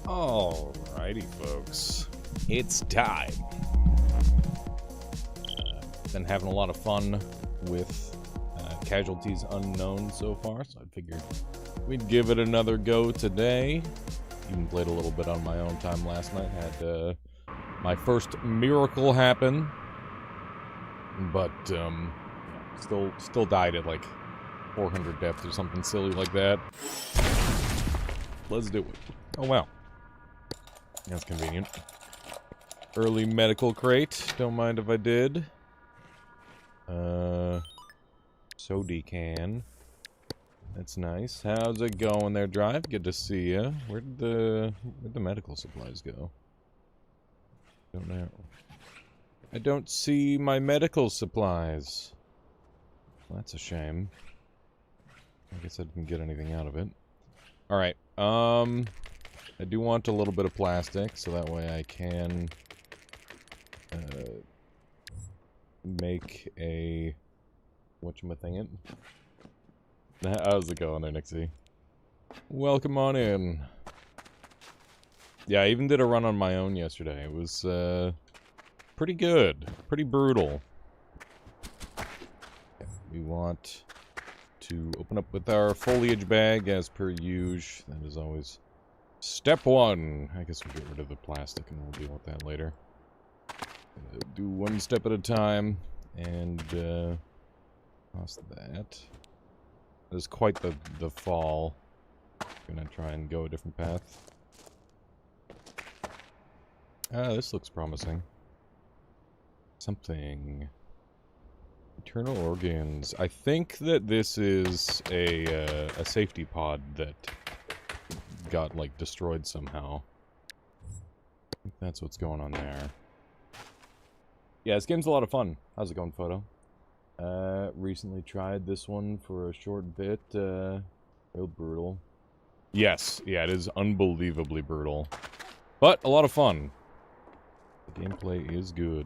Alrighty, folks. It's time. Been having a lot of fun with Casualties Unknown so far, so I figured we'd give it another go today. Even played a little bit on my own time last night. Had my first miracle happen, but still died at like 400 depth or something silly like that. Let's do it. Oh wow. That's convenient. Early medical crate. Don't mind if I did. Sody can. That's nice. How's it going there, Drive? Good to see ya. Where'd the medical supplies go? Don't know. I don't see my medical supplies. Well, that's a shame. I guess I didn't get anything out of it. Alright, I do want a little bit of plastic, so that way I can make a whatchamacallit. How's it going there, Nixie? Welcome on in. Yeah, I even did a run on my own yesterday. It was pretty good, pretty brutal. We want to open up with our foliage bag as per usual. That is always step one. I guess we'll get rid of the plastic and we'll deal with that later. Do one step at a time and toss that. That is quite the fall. Gonna try and go a different path. Ah, this looks promising. Something. Internal organs. I think that this is a safety pod that got, like, destroyed somehow. I think that's what's going on there. Yeah, this game's a lot of fun. How's it going, Photo? Recently tried this one for a short bit. Real brutal. Yes, yeah, it is unbelievably brutal. But a lot of fun. The gameplay is good.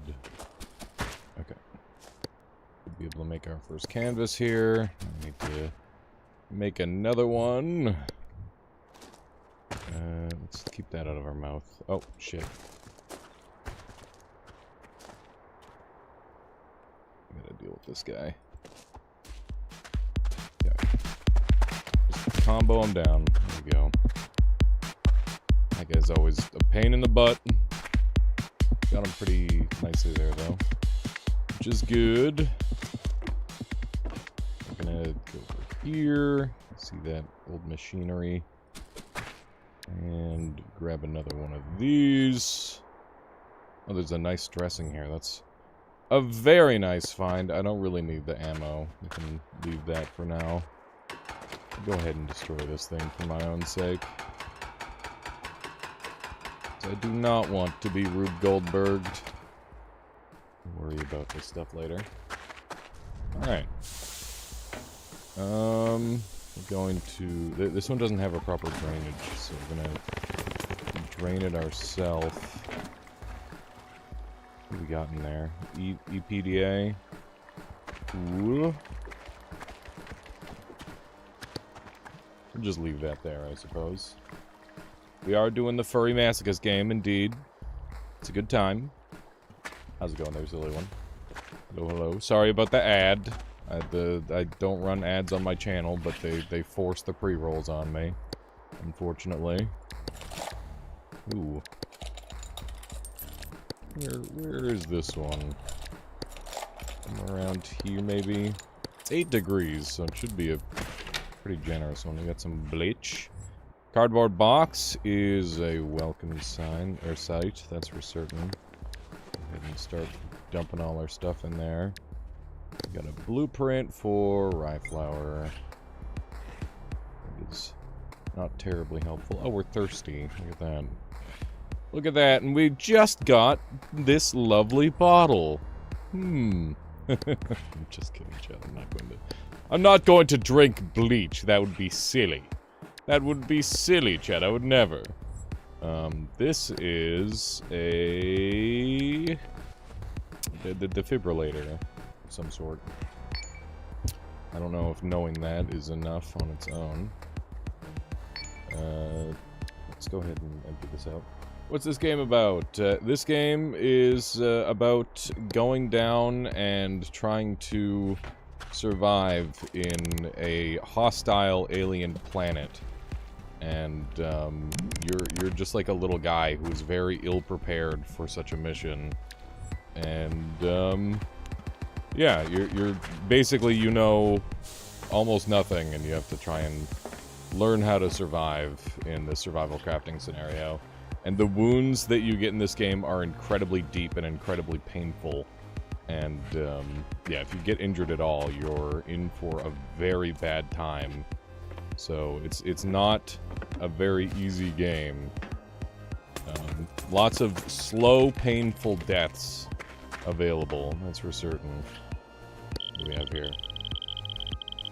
Okay. We'll be able to make our first canvas here. I need to make another one. Let's keep that out of our mouth. Oh, shit. I gotta deal with this guy. Yeah. Just combo him down. There we go. That guy's always a pain in the butt. Got him pretty nicely there, though. Which is good. I'm gonna go over here. See that old machinery. And grab another one of these. Oh, there's a nice dressing here. That's a very nice find. I don't really need the ammo. I can leave that for now. I'll go ahead and destroy this thing for my own sake. So I do not want to be Rube Goldberged. I'll worry about this stuff later. Alright. We're going to... This one doesn't have a proper drainage, so we're gonna drain it ourselves. What do we got in there? EPDA. Ooh. We'll just leave that there, I suppose. We are doing the Furry Masochist game, indeed. It's a good time. How's it going there, silly one? Hello, hello. Sorry about the ad. I don't run ads on my channel, but they force the pre-rolls on me, unfortunately. Ooh. Where is this one? Somewhere around here, maybe? It's 8 degrees, so it should be a pretty generous one. We got some bleach. Cardboard box is a welcome sign, or sight, that's for certain. Go ahead and start dumping all our stuff in there. We got a blueprint for rye flour. It's not terribly helpful. Oh, we're thirsty. Look at that. Look at that, and we just got this lovely bottle. I'm just kidding, Chad. I'm not going to drink bleach. That would be silly. That would be silly, Chad. I would never. This is a... the defibrillator of some sort. I don't know if knowing that is enough on its own. let's go ahead and empty this out. What's this game about? This game is about going down and trying to survive in a hostile alien planet. And you're just like a little guy who is very ill-prepared for such a mission. And yeah, you're basically, you know, almost nothing, and you have to try and learn how to survive in the survival crafting scenario. And the wounds that you get in this game are incredibly deep and incredibly painful. And yeah, if you get injured at all, you're in for a very bad time. So it's not a very easy game. Lots of slow, painful deaths available, that's for certain. What do we have here?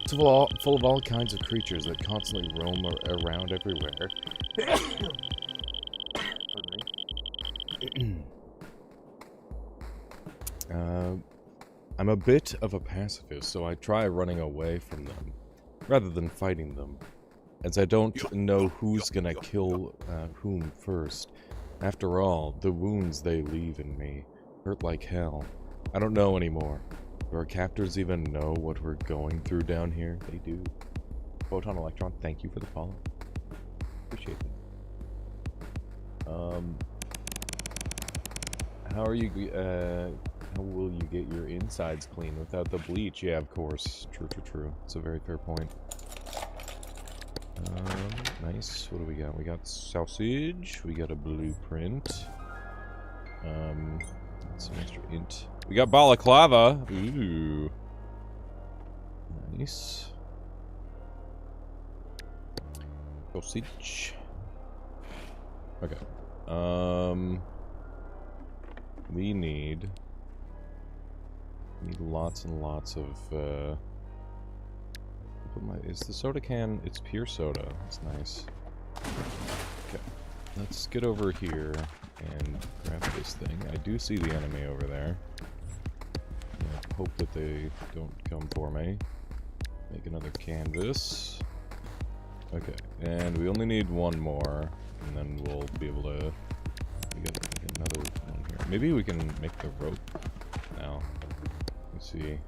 It's full of all kinds of creatures that constantly roam around everywhere. Pardon me. I'm a bit of a pacifist, so I try running away from them, rather than fighting them, as I don't know who's gonna kill whom first. After all, the wounds they leave in me hurt like hell. I don't know anymore. Do our captors even know what we're going through down here? They do. Photon Electron, thank you for the follow. Appreciate that. How are you, how will you get your insides clean without the bleach? Yeah, of course. True, true, true. It's a very fair point. Nice. What do we got? We got sausage. We got a blueprint. Some extra int. We got balaclava. Ooh. Nice. Sausage. Okay. We need lots and lots of, is the soda can, it's pure soda, that's nice. Okay, let's get over here and grab this thing. I do see the enemy over there. I hope that they don't come for me. Make another canvas. Okay, and we only need one more, and then we'll be able to get another one here. Maybe we can make the rope now. Let's see.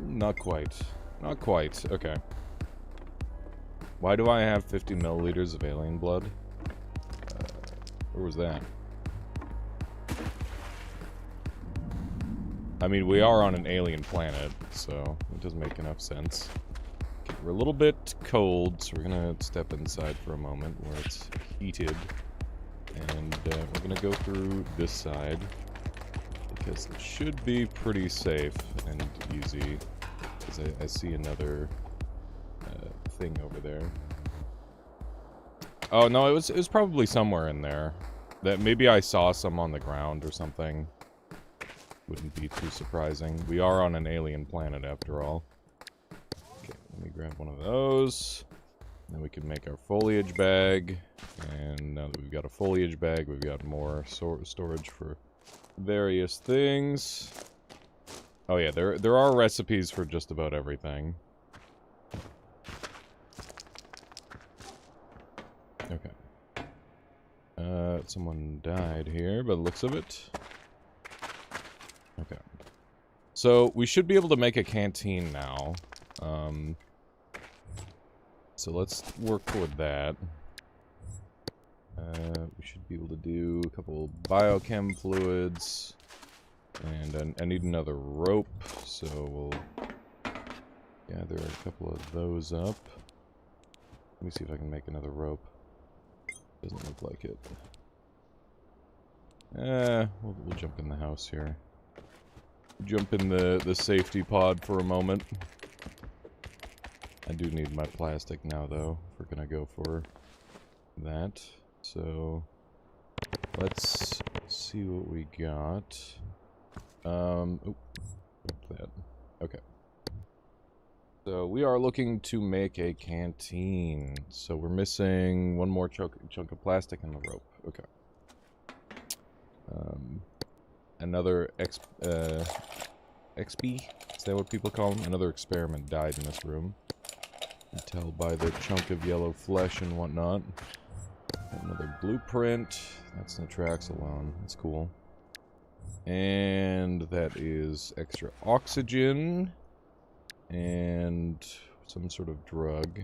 Not quite. Not quite. Okay. Why do I have 50 milliliters of alien blood? Where was that? I mean, we are on an alien planet, so it doesn't make enough sense. Okay, we're a little bit cold, so we're gonna step inside for a moment where it's heated. And we're gonna go through this side, because it should be pretty safe and easy. Because I see another thing over there. Oh no, it was probably somewhere in there. That maybe I saw some on the ground or something. Wouldn't be too surprising. We are on an alien planet after all. Okay, let me grab one of those. Then we can make our foliage bag. And now that we've got a foliage bag, we've got more storage for various things. Oh yeah, there are recipes for just about everything. Okay. Someone died here by the looks of it. Okay. So we should be able to make a canteen now. So let's work toward that. We should be able to do a couple biochem fluids. And I need another rope, so we'll gather a couple of those up. Let me see if I can make another rope. Doesn't look like it. We'll jump in the house here. Jump in the safety pod for a moment. I do need my plastic now, though, if we're gonna go for that. So, let's see what we got. That. Okay. So, we are looking to make a canteen. So, we're missing one more chunk of plastic and the rope. Okay. Another XP? Is that what people call them? Another experiment died in this room. You can tell by the chunk of yellow flesh and whatnot. Another blueprint. That's Natraxalone. That's cool. And that is extra oxygen. And some sort of drug.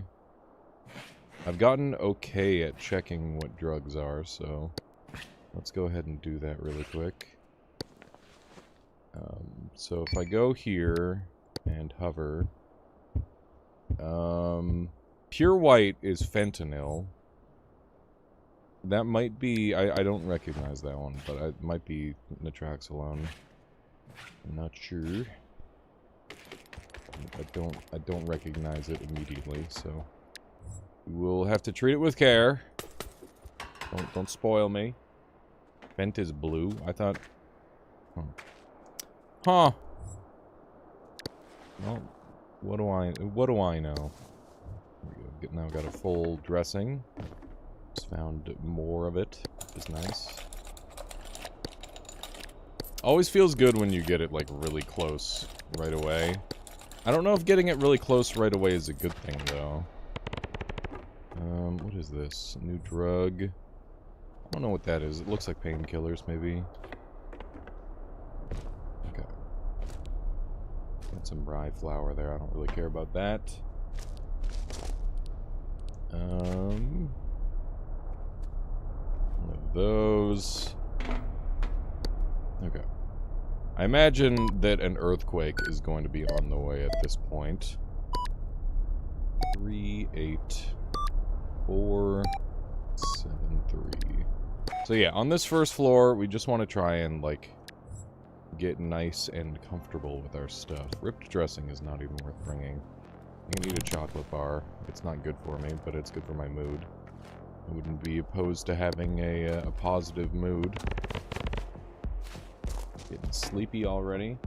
I've gotten okay at checking what drugs are, so let's go ahead and do that really quick. So if I go here and hover, pure white is fentanyl. That might be, I don't recognize that one, but it might be Natraxalone. I'm not sure. I don't recognize it immediately, so we'll have to treat it with care. Don't spoil me. Fent is blue. I thought. Huh. Well, what do I know? There we go. Now got a full dressing. Just found more of it, which is nice. Always feels good when you get it like really close right away. I don't know if getting it really close right away is a good thing, though. What is this? A new drug? I don't know what that is. It looks like painkillers, maybe. Okay. Got some rye flour there. I don't really care about that. One of those. Okay. I imagine that an earthquake is going to be on the way at this point. 3, 8, 4, 7, 3. So yeah, on this first floor, we just want to try and, like, get nice and comfortable with our stuff. Ripped dressing is not even worth bringing. I can eat a chocolate bar. It's not good for me, but it's good for my mood. I wouldn't be opposed to having a positive mood. Getting sleepy already.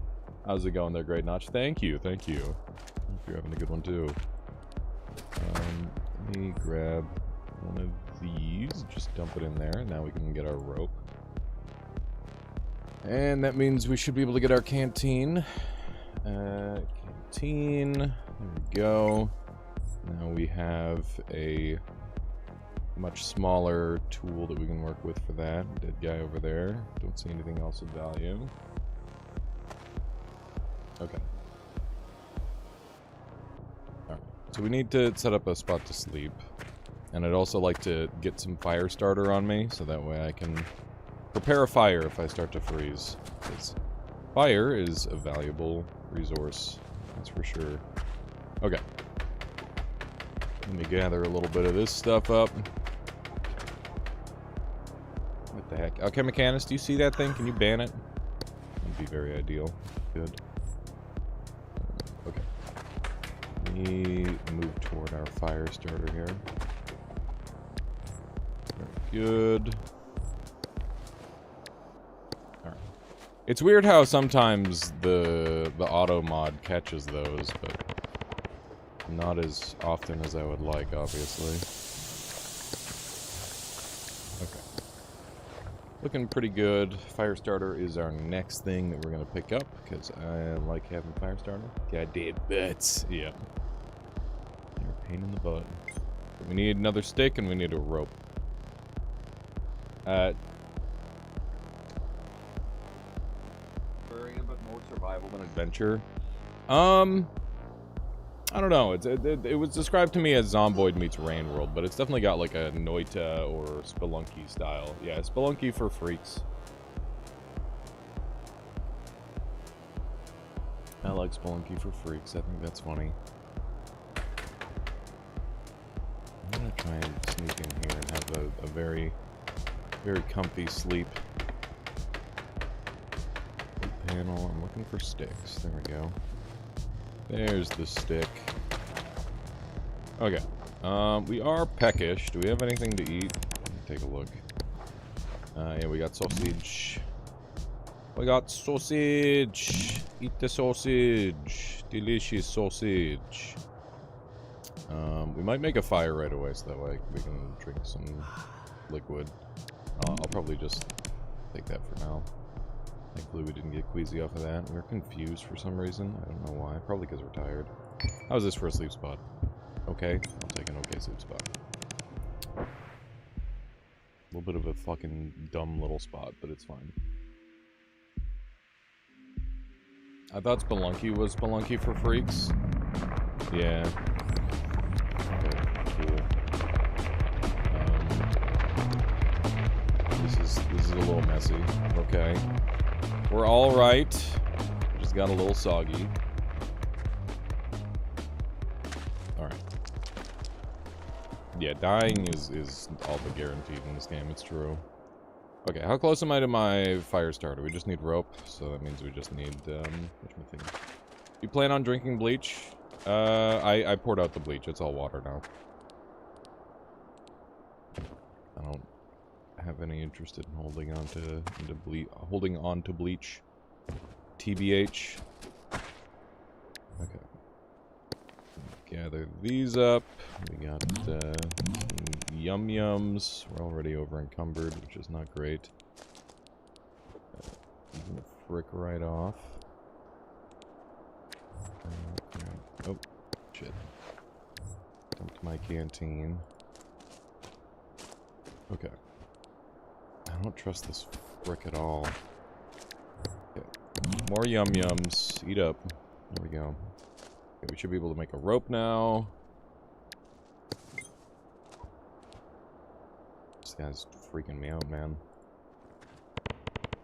How's it going there, Great Notch? Thank you, thank you. Hope you're having a good one too. Let me grab one of these. Just dump it in there. Now we can get our rope. And that means we should be able to get our canteen. Canteen. There we go. Now we have a much smaller tool that we can work with for that. Dead guy over there. Don't see anything else of value. Okay. Alright. So we need to set up a spot to sleep. And I'd also like to get some fire starter on me, so that way I can prepare a fire if I start to freeze. Because fire is a valuable resource. That's for sure. Okay. Let me gather a little bit of this stuff up. What the heck? Okay, Mechanist, do you see that thing? Can you ban it? That'd be very ideal. Good. Okay. We move toward our fire starter here. Very good. Alright. It's weird how sometimes the auto mod catches those, but not as often as I would like, obviously. Okay. Looking pretty good. Firestarter is our next thing that we're going to pick up, because I like having Firestarter. Goddamn butts. Yeah. They're a pain in the butt. But we need another stick, and we need a rope. But more survival than adventure. I don't know. It was described to me as Zomboid meets Rain World, but it's definitely got like a Noita or Spelunky style. Yeah, Spelunky for freaks. I like Spelunky for freaks. I think that's funny. I'm gonna try and sneak in here and have a very, very comfy sleep. Panel. I'm looking for sticks. There we go. There's the stick. Okay. We are peckish. Do we have anything to eat? Let me take a look. Yeah, we got sausage. We got sausage. Eat the sausage. Delicious sausage. We might make a fire right away so that way we can drink some liquid. I'll probably just take that for now. Thankfully we didn't get queasy off of that. We're confused for some reason. I don't know why. Probably because we're tired. How's this for a sleep spot? Okay, I'll take an okay sleep spot. A little bit of a fucking dumb little spot, but it's fine. I thought Spelunky was Spelunky for freaks. Yeah. Okay, cool. This is a little messy. Okay. We're alright. Just got a little soggy. Alright. Yeah, dying is all but guaranteed in this game, it's true. Okay, how close am I to my fire starter? We just need rope, so that means we just need, whatchamacallit. You plan on drinking bleach? I poured out the bleach, it's all water now. I don't have any interest in holding on to bleach. TBH. Okay. Gather these up. We got yum yums. We're already over encumbered, which is not great. I'm gonna frick right off. Oh, shit. Dumped my canteen. Okay. I don't trust this frick at all. Okay. More yum yums. Eat up. There we go. Okay, we should be able to make a rope now. This guy's freaking me out, man.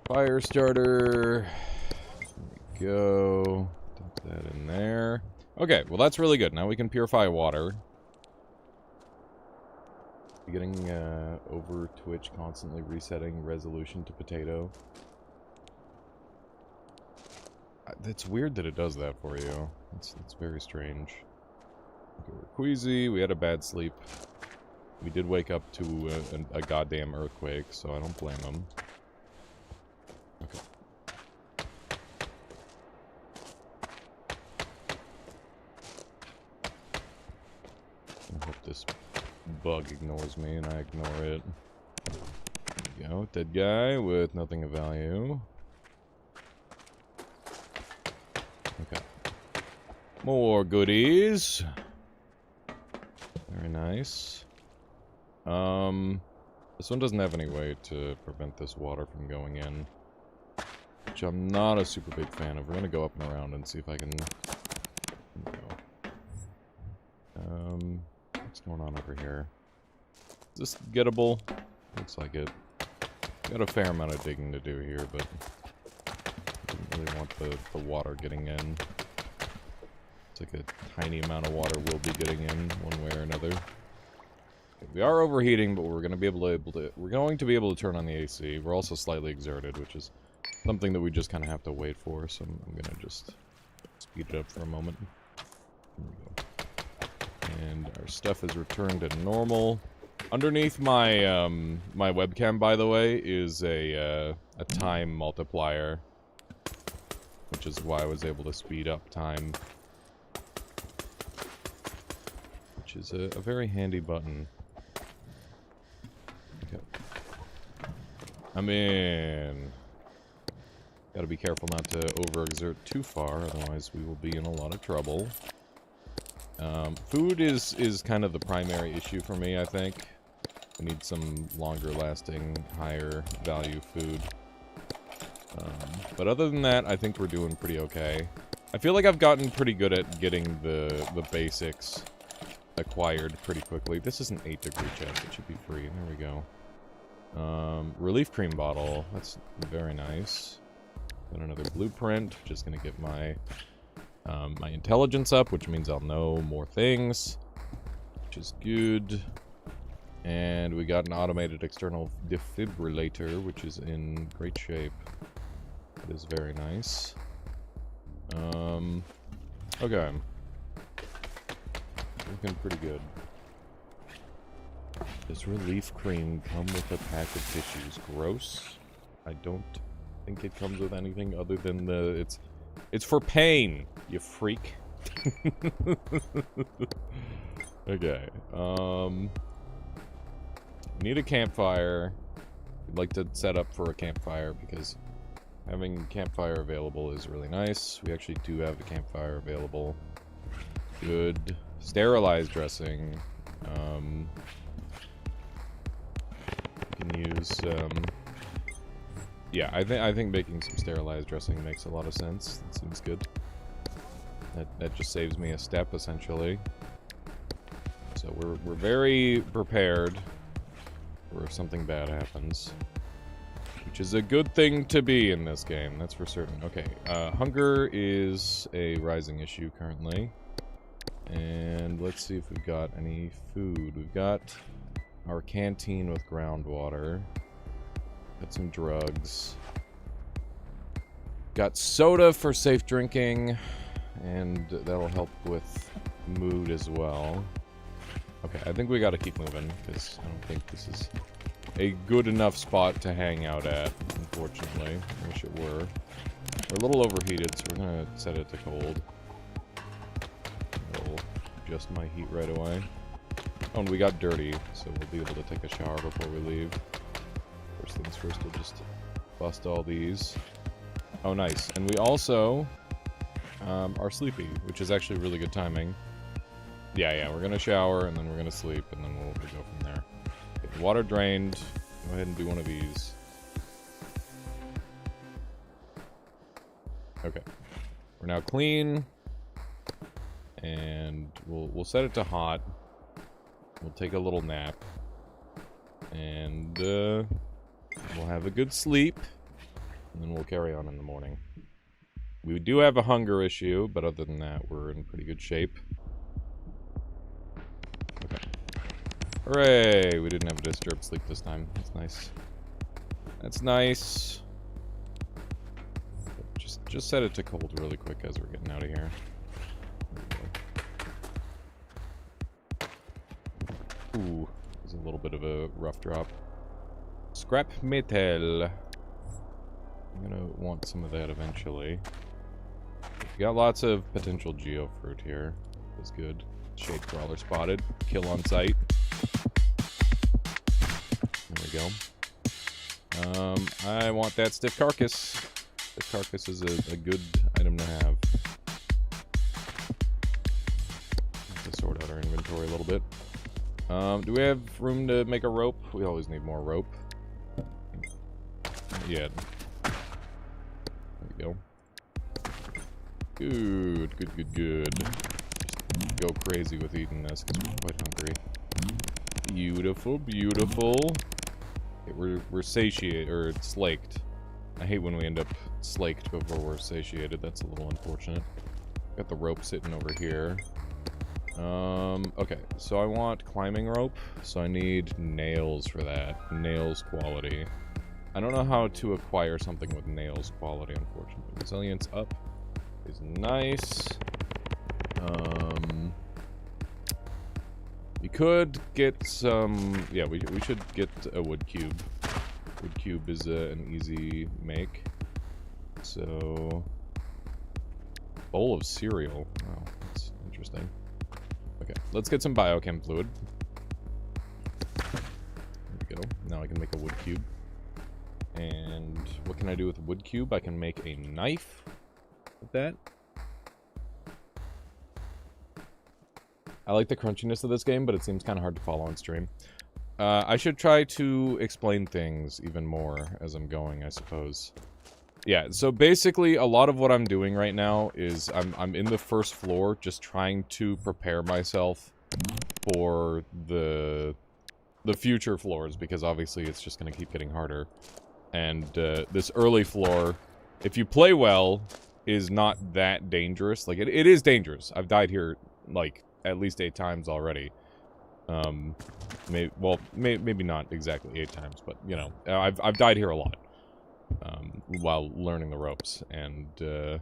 Fire starter. There we go. Dump that in there. Okay, well that's really good. Now we can purify water. Getting over Twitch, constantly resetting resolution to potato. It's weird that it does that for you. It's very strange. Okay, we're queasy. We had a bad sleep. We did wake up to a goddamn earthquake, so I don't blame him. Okay. I hope this bug ignores me and I ignore it. There we go. Dead guy with nothing of value. Okay. More goodies. Very nice. This one doesn't have any way to prevent this water from going in, which I'm not a super big fan of. We're gonna go up and around and see if I can. What's going on over here? Is this gettable? Looks like it. Got a fair amount of digging to do here, but I didn't really want the water getting in. It's like a tiny amount of water will be getting in one way or another. We are overheating, but we're going to be able to turn on the AC. We're also slightly exerted, which is something that we just kind of have to wait for. So I'm going to just speed it up for a moment. There we go. And our stuff is returned to normal. Underneath my my webcam, by the way, is a time multiplier, which is why I was able to speed up time, which is a very handy button. Okay. I mean, gotta be careful not to overexert too far, otherwise we will be in a lot of trouble. Food is kind of the primary issue for me, I think. I need some longer lasting, higher value food. But other than that, I think we're doing pretty okay. I feel like I've gotten pretty good at getting the basics acquired pretty quickly. This is an 8-degree chest. It should be free. There we go. Relief cream bottle. That's very nice. Got another blueprint. Just gonna get my my intelligence up, which means I'll know more things, which is good. And we got an automated external defibrillator, which is in great shape. It is very nice. Okay. Looking pretty good. Does relief cream come with a pack of tissues? Gross. I don't think it comes with anything other than the... It's for pain, you freak. Okay. Need a campfire. I'd like to set up for a campfire because having campfire available is really nice. We actually do have a campfire available. Good. Sterilized dressing. Can use, yeah, I think making some sterilized dressing makes a lot of sense. That seems good. That just saves me a step, essentially. So we're very prepared for if something bad happens. Which is a good thing to be in this game, that's for certain. Okay, hunger is a rising issue currently. And let's see if we've got any food. We've got our canteen with groundwater. Got some drugs. Got soda for safe drinking. And that'll help with mood as well. Okay, I think we gotta keep moving, because I don't think this is a good enough spot to hang out at, unfortunately. I wish it were. We're a little overheated, so we're gonna set it to cold. It'll adjust my heat right away. Oh, and we got dirty, so we'll be able to take a shower before we leave. First things first, we'll just bust all these. Oh, nice. And we also are sleepy, which is actually really good timing. Yeah, we're gonna shower, and then we're gonna sleep, and then we'll go from there. Okay, the water drained. Go ahead and do one of these. Okay. We're now clean. And we'll set it to hot. We'll take a little nap. And we'll have a good sleep. And then we'll carry on in the morning. We do have a hunger issue, but other than that, we're in pretty good shape. Okay. Hooray! We didn't have a disturbed sleep this time. That's nice. That's nice. Just set it to cold really quick as we're getting out of here. Ooh, there's a little bit of a rough drop. Scrap metal. I'm gonna want some of that eventually. We got lots of potential geofruit here. That's good. Shade crawler spotted. Kill on sight. There we go. I want that stiff carcass. Stiff carcass is a good item to have. Have to sort out our inventory a little bit. Do we have room to make a rope? We always need more rope. Yeah. There we go. Good. Just go crazy with eating this because we're quite hungry. Beautiful. Okay, we're satiated, or slaked. I hate when we end up slaked before we're satiated. That's a little unfortunate. Got the rope sitting over here. Okay, so I want climbing rope, so I need nails for that. Nails quality. I don't know how to acquire something with nails quality, unfortunately. Resilience up is nice. We could get some... Yeah, we should get a wood cube. Wood cube is an easy make. So... Bowl of cereal. Wow, that's interesting. Okay, let's get some biochem fluid. There we go. Now I can make a wood cube. And what can I do with a wood cube? I can make a knife with that. I like the crunchiness of this game, but it seems kind of hard to follow on stream. I should try to explain things even more as I'm going, I suppose. Yeah, so basically a lot of what I'm doing right now is I'm in the first floor just trying to prepare myself for the future floors, because obviously it's just going to keep getting harder. And this early floor, if you play well, is not that dangerous. Like, it is dangerous. I've died here, like, at least 8 times already. Maybe not exactly 8 times, but, you know, I've died here a lot. While learning the ropes, and, you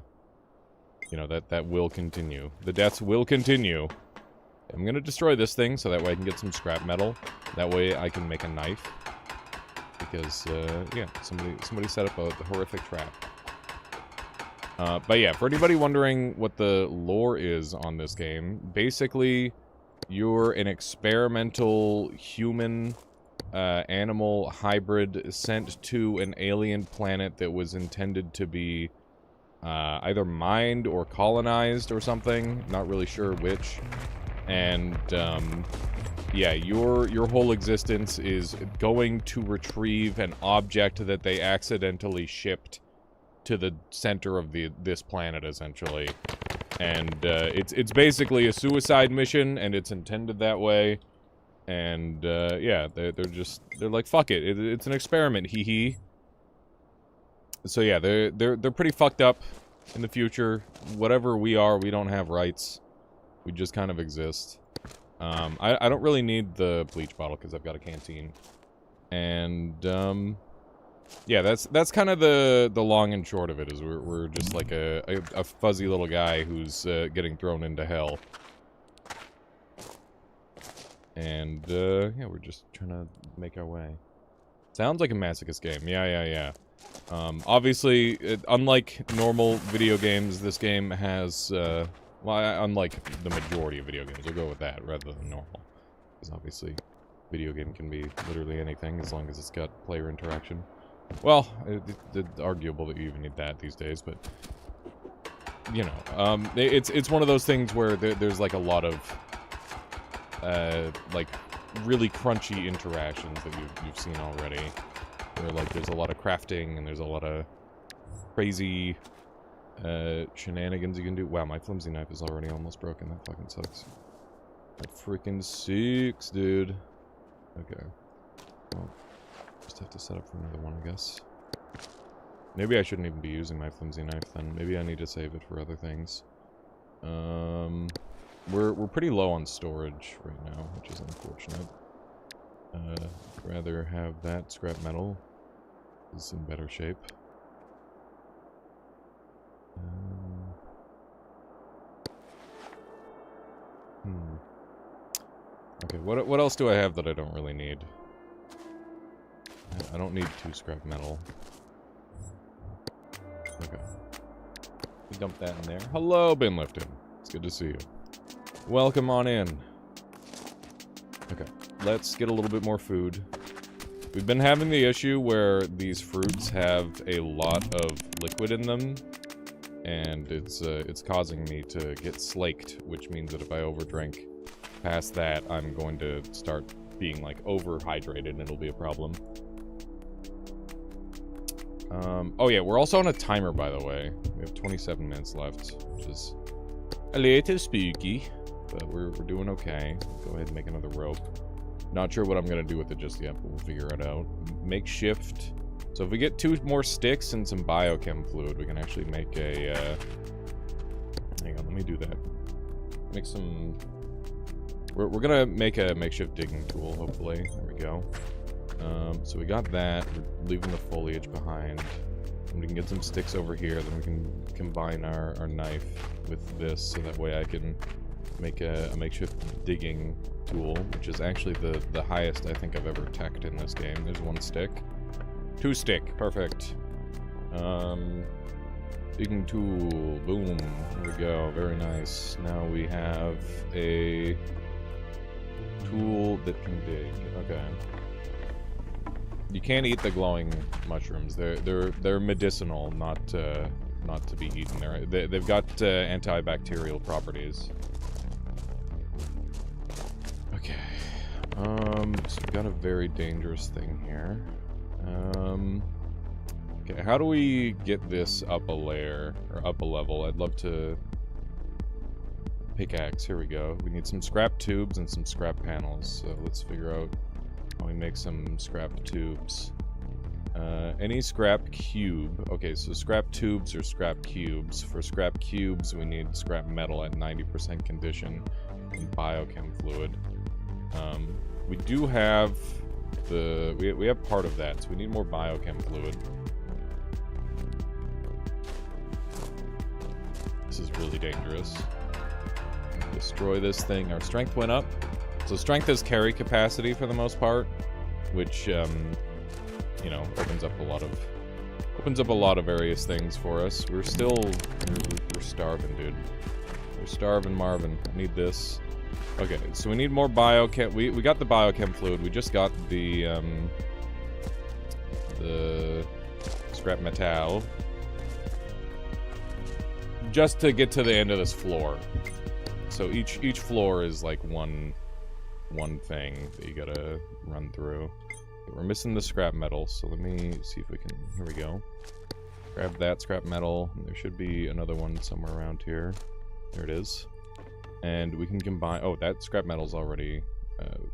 know, that will continue. The deaths will continue. I'm gonna destroy this thing, so that way I can get some scrap metal. That way I can make a knife. Because, yeah, somebody set up a horrific trap. But yeah, for anybody wondering what the lore is on this game, basically, you're an experimental human... animal hybrid sent to an alien planet that was intended to be either mined or colonized or something. Not really sure which. And, yeah, your whole existence is going to retrieve an object that they accidentally shipped to the center of this planet, essentially. And, it's basically a suicide mission, and it's intended that way. And, yeah, they're like, fuck it, it's an experiment, hee hee. So yeah, they're pretty fucked up in the future. Whatever we are, we don't have rights. We just kind of exist. I don't really need the bleach bottle because I've got a canteen. And, yeah, that's kind of the long and short of it, is we're just like a fuzzy little guy who's getting thrown into hell. And, yeah, we're just trying to make our way. Sounds like a masochist game. Yeah. Obviously, unlike normal video games, this game has, well, unlike the majority of video games, we'll go with that rather than normal. Because obviously, video game can be literally anything as long as it's got player interaction. Well, it's arguable that you even need that these days, but, you know, it's one of those things where there's like a lot of, like, really crunchy interactions that you've seen already. Where, like, there's a lot of crafting, and there's a lot of crazy, shenanigans you can do. Wow, my flimsy knife is already almost broken. That fucking sucks. That freaking sucks, dude. Okay. Well, just have to set up for another one, I guess. Maybe I shouldn't even be using my flimsy knife, then. Maybe I need to save it for other things. We're pretty low on storage right now, which is unfortunate. Rather have that scrap metal. Is in better shape. Okay, what else do I have that I don't really need? I don't need 2 scrap metal. Okay. We dump that in there. Hello, bin lifted. It's good to see you. Welcome on in. Okay, let's get a little bit more food. We've been having the issue where these fruits have a lot of liquid in them, and it's causing me to get slaked, which means that if I overdrink past that, I'm going to start being, like, overhydrated, and it'll be a problem. Oh yeah, we're also on a timer, by the way. We have 27 minutes left, which is a little spooky, but we're doing okay. Go ahead and make another rope. Not sure what I'm gonna do with it just yet, but we'll figure it out. Makeshift. So if we get 2 more sticks and some biochem fluid, we can actually make a, hang on, let me do that. Make some... We're gonna make a makeshift digging tool, hopefully. There we go. So we got that. We're leaving the foliage behind. And we can get some sticks over here, then we can combine our knife with this, so that way I can make a makeshift digging tool, which is actually the highest I think I've ever teched in this game. There's 1 stick. 2 stick, perfect. Digging tool, boom, there we go, very nice. Now we have a tool that can dig, okay. You can't eat the glowing mushrooms. They're medicinal, not to be eaten. They've got antibacterial properties. Okay. So we've got a very dangerous thing here. Okay, how do we get this up a layer or up a level? I'd love to pickaxe. Here we go. We need some scrap tubes and some scrap panels. So let's figure out how we make some scrap tubes. Any scrap cube. Okay, so scrap tubes or scrap cubes. For scrap cubes, we need scrap metal at 90% condition and biochem fluid. We do have we have part of that, so we need more biochem fluid. This is really dangerous. Destroy this thing. Our strength went up. So strength is carry capacity for the most part, which, you know, opens up a lot of various things for us. We're starving, dude. We're starving, Marvin. I need this. Okay, so we need more biochem. We got the biochem fluid. We just got the scrap metal. just to get to the end of this floor. So each floor is like one thing that you gotta run through. We're missing the scrap metal, so let me see if we can... Here we go. Grab that scrap metal. There should be another one somewhere around here. There it is. And we can combine... Oh, that scrap metal's already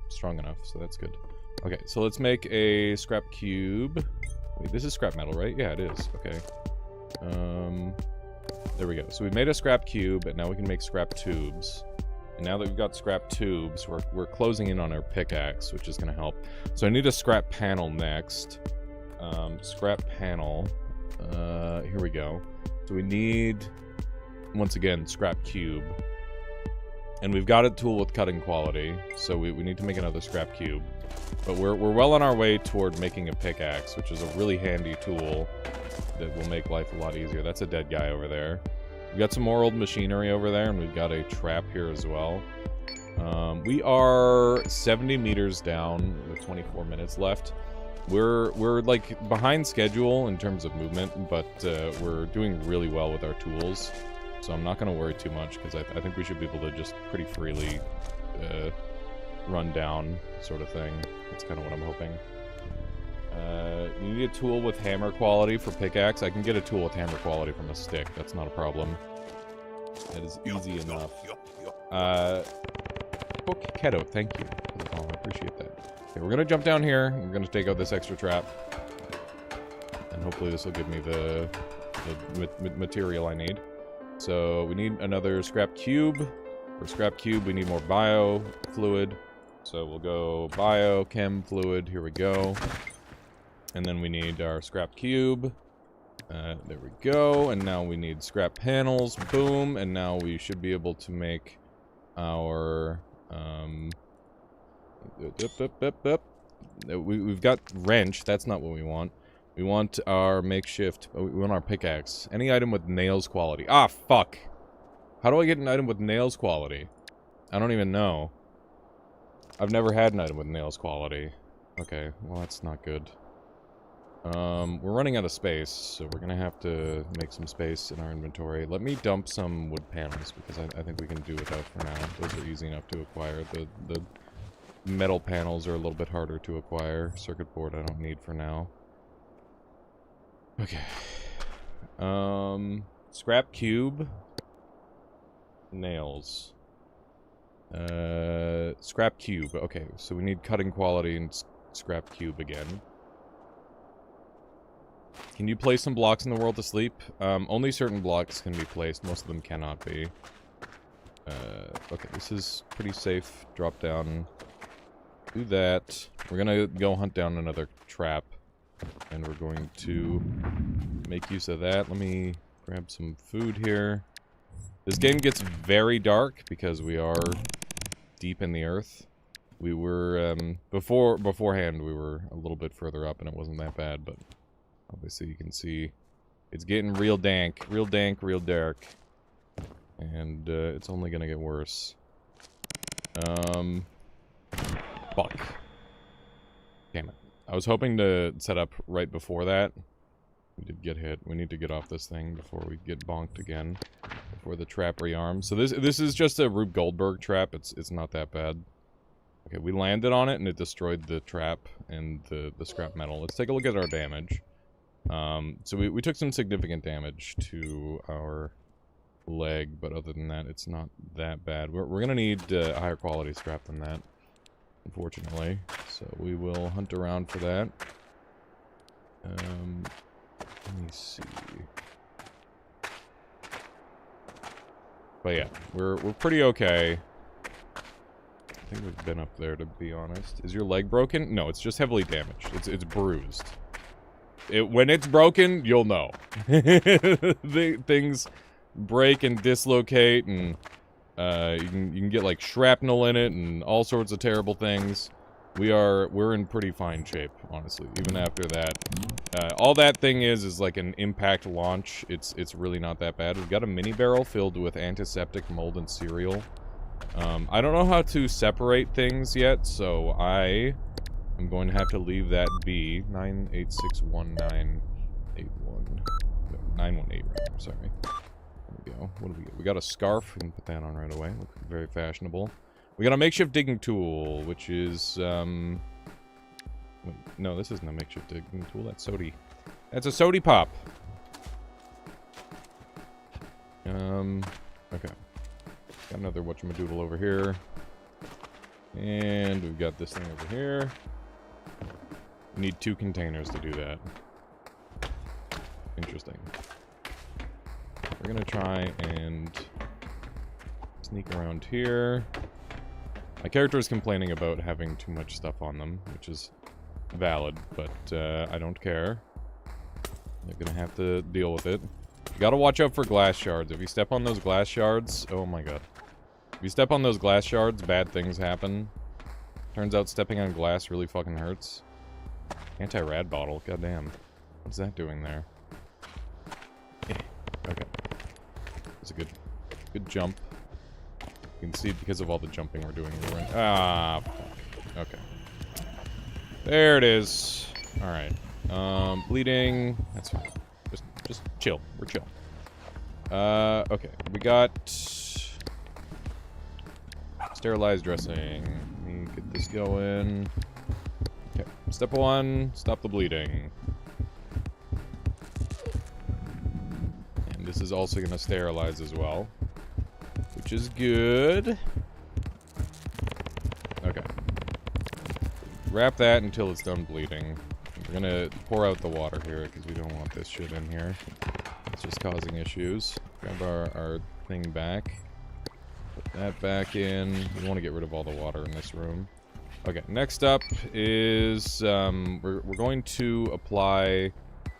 strong enough, so that's good. Okay, so let's make a scrap cube. Wait, this is scrap metal, right? Yeah, it is. Okay. There we go. So we made a scrap cube, and now we can make scrap tubes. And now that we've got scrap tubes, we're closing in on our pickaxe, which is going to help. So I need a scrap panel next. Scrap panel. Here we go. So we need, once again, scrap cube. And we've got a tool with cutting quality, so we need to make another scrap cube. But we're well on our way toward making a pickaxe, which is a really handy tool that will make life a lot easier. That's a dead guy over there. We've got some more old machinery over there, and we've got a trap here as well. We are 70 meters down with 24 minutes left. We're like behind schedule in terms of movement, but we're doing really well with our tools. So I'm not going to worry too much, because I think we should be able to just pretty freely run down, sort of thing. That's kind of what I'm hoping. You need a tool with hammer quality for pickaxe. I can get a tool with hammer quality from a stick. That's not a problem. That is easy enough. Keto, thank you for the call. I appreciate that. Okay, we're going to jump down here. We're going to take out this extra trap. And hopefully this will give me the material I need. So we need another scrap cube. For scrap cube, we need more bio fluid. So we'll go bio, chem, fluid. Here we go. And then we need our scrap cube. There we go. And now we need scrap panels. Boom. And now we should be able to make our... We've got wrench. That's not what we want. We want our makeshift... We want our pickaxe. Any item with nails quality. Ah, fuck. How do I get an item with nails quality? I don't even know. I've never had an item with nails quality. Okay, well that's not good. We're running out of space, so we're gonna have to make some space in our inventory. Let me dump some wood panels, because I think we can do without for now. Those are easy enough to acquire. The metal panels are a little bit harder to acquire. Circuit board I don't need for now. Okay. Scrap cube. Nails. Scrap cube. Okay, so we need cutting quality and scrap cube again. Can you place some blocks in the world to sleep? Only certain blocks can be placed. Most of them cannot be. Okay, this is pretty safe. Drop down. Do that. We're gonna go hunt down another trap. And we're going to make use of that. Let me grab some food here. This game gets very dark because we are deep in the earth. We were, beforehand we were a little bit further up and it wasn't that bad, but obviously you can see it's getting real dank, real dark. And, it's only gonna get worse. Fuck. Damn it. I was hoping to set up right before that. We did get hit. We need to get off this thing before we get bonked again. Before the trap rearms. So this is just a Rube Goldberg trap. It's not that bad. Okay, we landed on it and it destroyed the trap and the scrap metal. Let's take a look at our damage. So we took some significant damage to our leg, but other than that, it's not that bad. We're gonna need a higher quality scrap than that, unfortunately. So we will hunt around for that. Let me see. But yeah, we're pretty okay. I think we've been up there, to be honest. Is your leg broken? No, it's just heavily damaged. It's bruised. When it's broken, you'll know. Things break and dislocate, and you can get like shrapnel in it and all sorts of terrible things. We're in pretty fine shape, honestly. Even after that, all that thing is like an impact launch. It's really not that bad. We've got a mini barrel filled with antiseptic, mold, and cereal. I don't know how to separate things yet, so I am going to have to leave that be. 9861981. 918, sorry. There we go. What do we get? We got a scarf. We can put that on right away. Looks very fashionable. We got a makeshift digging tool, which is, wait, no, this isn't a makeshift digging tool. That's sody. That's a sody pop. Okay. Got another whatchamadoodle over here. And we've got this thing over here. We need 2 containers to do that. Interesting. We're gonna try and sneak around here. My character is complaining about having too much stuff on them, which is valid, but I don't care. They're gonna have to deal with it. You gotta watch out for glass shards. If you step on those glass shards, oh my god. If you step on those glass shards, bad things happen. Turns out stepping on glass really fucking hurts. Anti-rad bottle, goddamn. What's that doing there? Okay. It's a good jump. You can see because of all the jumping we're doing. Ah, fuck. Okay. There it is. Alright. Bleeding. That's fine. Just chill. We're chill. Okay. We got sterilized dressing. Let me get this going. Okay. Step 1, stop the bleeding. And this is also going to sterilize as well, which is good. Okay. Wrap that until it's done bleeding. We're gonna pour out the water here because we don't want this shit in here. It's just causing issues. Grab our thing back. Put that back in. We want to get rid of all the water in this room. Okay, next up is we're going to apply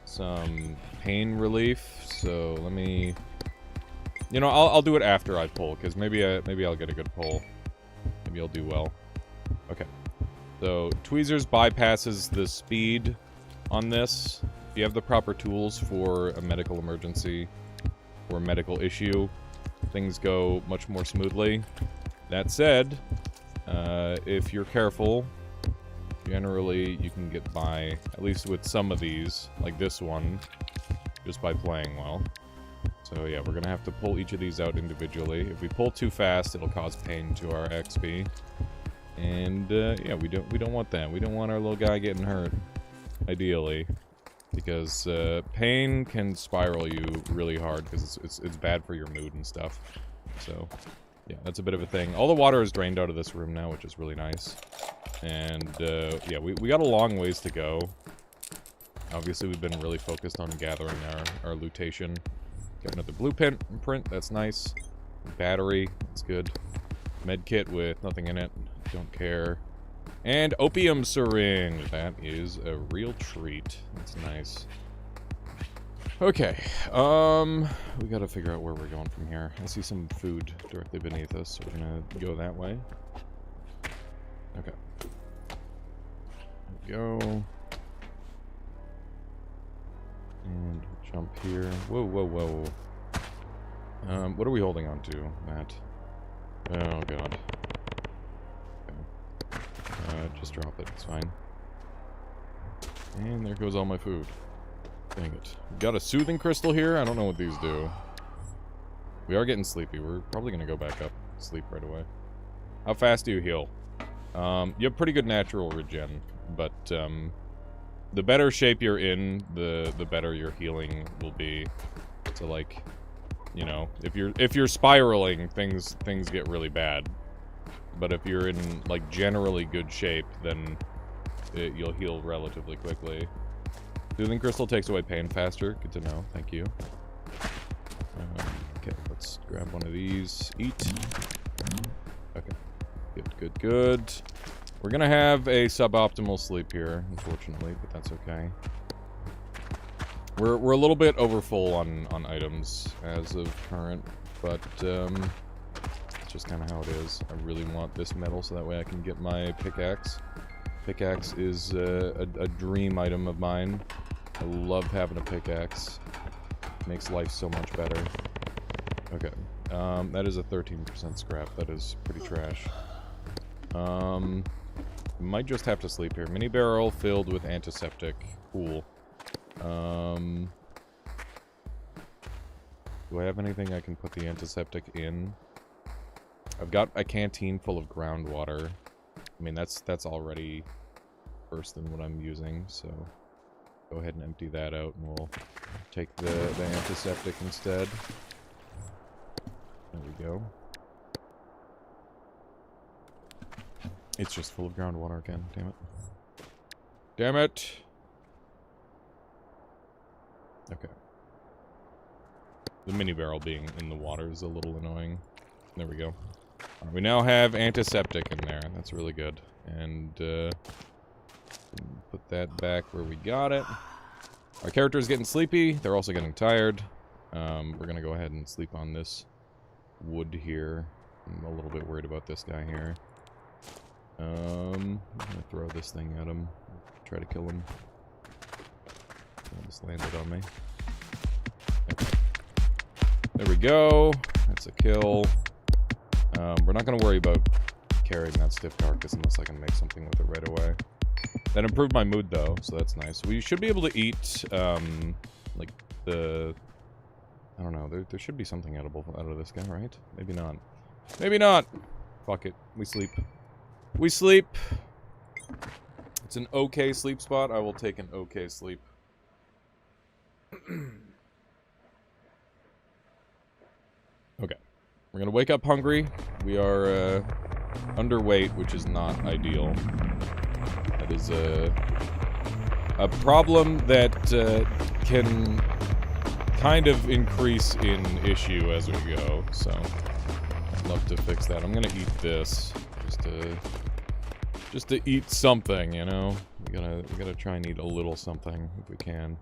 some pain relief. So let me, you know, I'll do it after I pull because maybe I'll get a good pull. Maybe I'll do well. Okay. So tweezers bypasses the speed on this. If you have the proper tools for a medical emergency or a medical issue, things go much more smoothly. That said, if you're careful, generally you can get by, at least with some of these, like this one, just by playing well. So yeah, we're gonna have to pull each of these out individually. If we pull too fast, it'll cause pain to our XP. And yeah, we don't want that. We don't want our little guy getting hurt, ideally, because pain can spiral you really hard because it's bad for your mood and stuff. So yeah, that's a bit of a thing. All the water is drained out of this room now, which is really nice. And yeah, we got a long ways to go. Obviously, we've been really focused on gathering our lootation. Got another blueprint. That's nice. Battery. That's good. Medkit with nothing in it. Don't care. And opium syringe. That is a real treat. That's nice. Okay. We gotta figure out where we're going from here. I see some food directly beneath us, so we're gonna go that way. Okay. There we go. And jump here. Whoa, whoa, whoa. What are we holding on to, Matt? Oh, God. Okay. Just drop it. It's fine. And there goes all my food. Dang it. We got a soothing crystal here. I don't know what these do. We are getting sleepy. We're probably going to go back up and sleep right away. How fast do you heal? You have pretty good natural regen, but the better shape you're in, the better your healing will be. So like, you know, if you're spiraling, things get really bad. But if you're in like generally good shape, then you'll heal relatively quickly. Soothing crystal takes away pain faster. Good to know. Thank you. Okay, let's grab one of these. Eat. Okay. Good, good, good. We're gonna have a suboptimal sleep here, unfortunately, but that's okay. We're a little bit overfull on items as of current, but it's just kind of how it is. I really want this metal so that way I can get my pickaxe. Pickaxe is a dream item of mine. I love having a pickaxe. It makes life so much better. Okay. That is a 13% scrap. That is pretty trash. Might just have to sleep here. Mini barrel filled with antiseptic. Cool. Do I have anything I can put the antiseptic in? I've got a canteen full of groundwater. I mean, that's already worse than what I'm using, so go ahead and empty that out, and we'll take the antiseptic instead. There we go. It's just full of groundwater again, damn it. Damn it! Okay. The mini barrel being in the water is a little annoying. There we go. Right, we now have antiseptic in there. That's really good. And, put that back where we got it. Our character is getting sleepy. They're also getting tired. We're gonna go ahead and sleep on this wood here. I'm a little bit worried about this guy here. I'm gonna throw this thing at him. Try to kill him. It just landed on me. Okay. There we go. That's a kill. We're not going to worry about carrying that stiff carcass unless I can make something with it right away. That improved my mood, though, so that's nice. We should be able to eat, like, the... I don't know, there should be something edible out of this guy, right? Maybe not. Maybe not! Fuck it. We sleep. We sleep! It's an okay sleep spot. I will take an okay sleep. Okay. We're gonna wake up hungry. We are, underweight, which is not ideal. That is a problem that, can kind of increase in issue as we go, so I'd love to fix that. I'm gonna eat this, just to eat something, you know? We gotta try and eat a little something, if we can.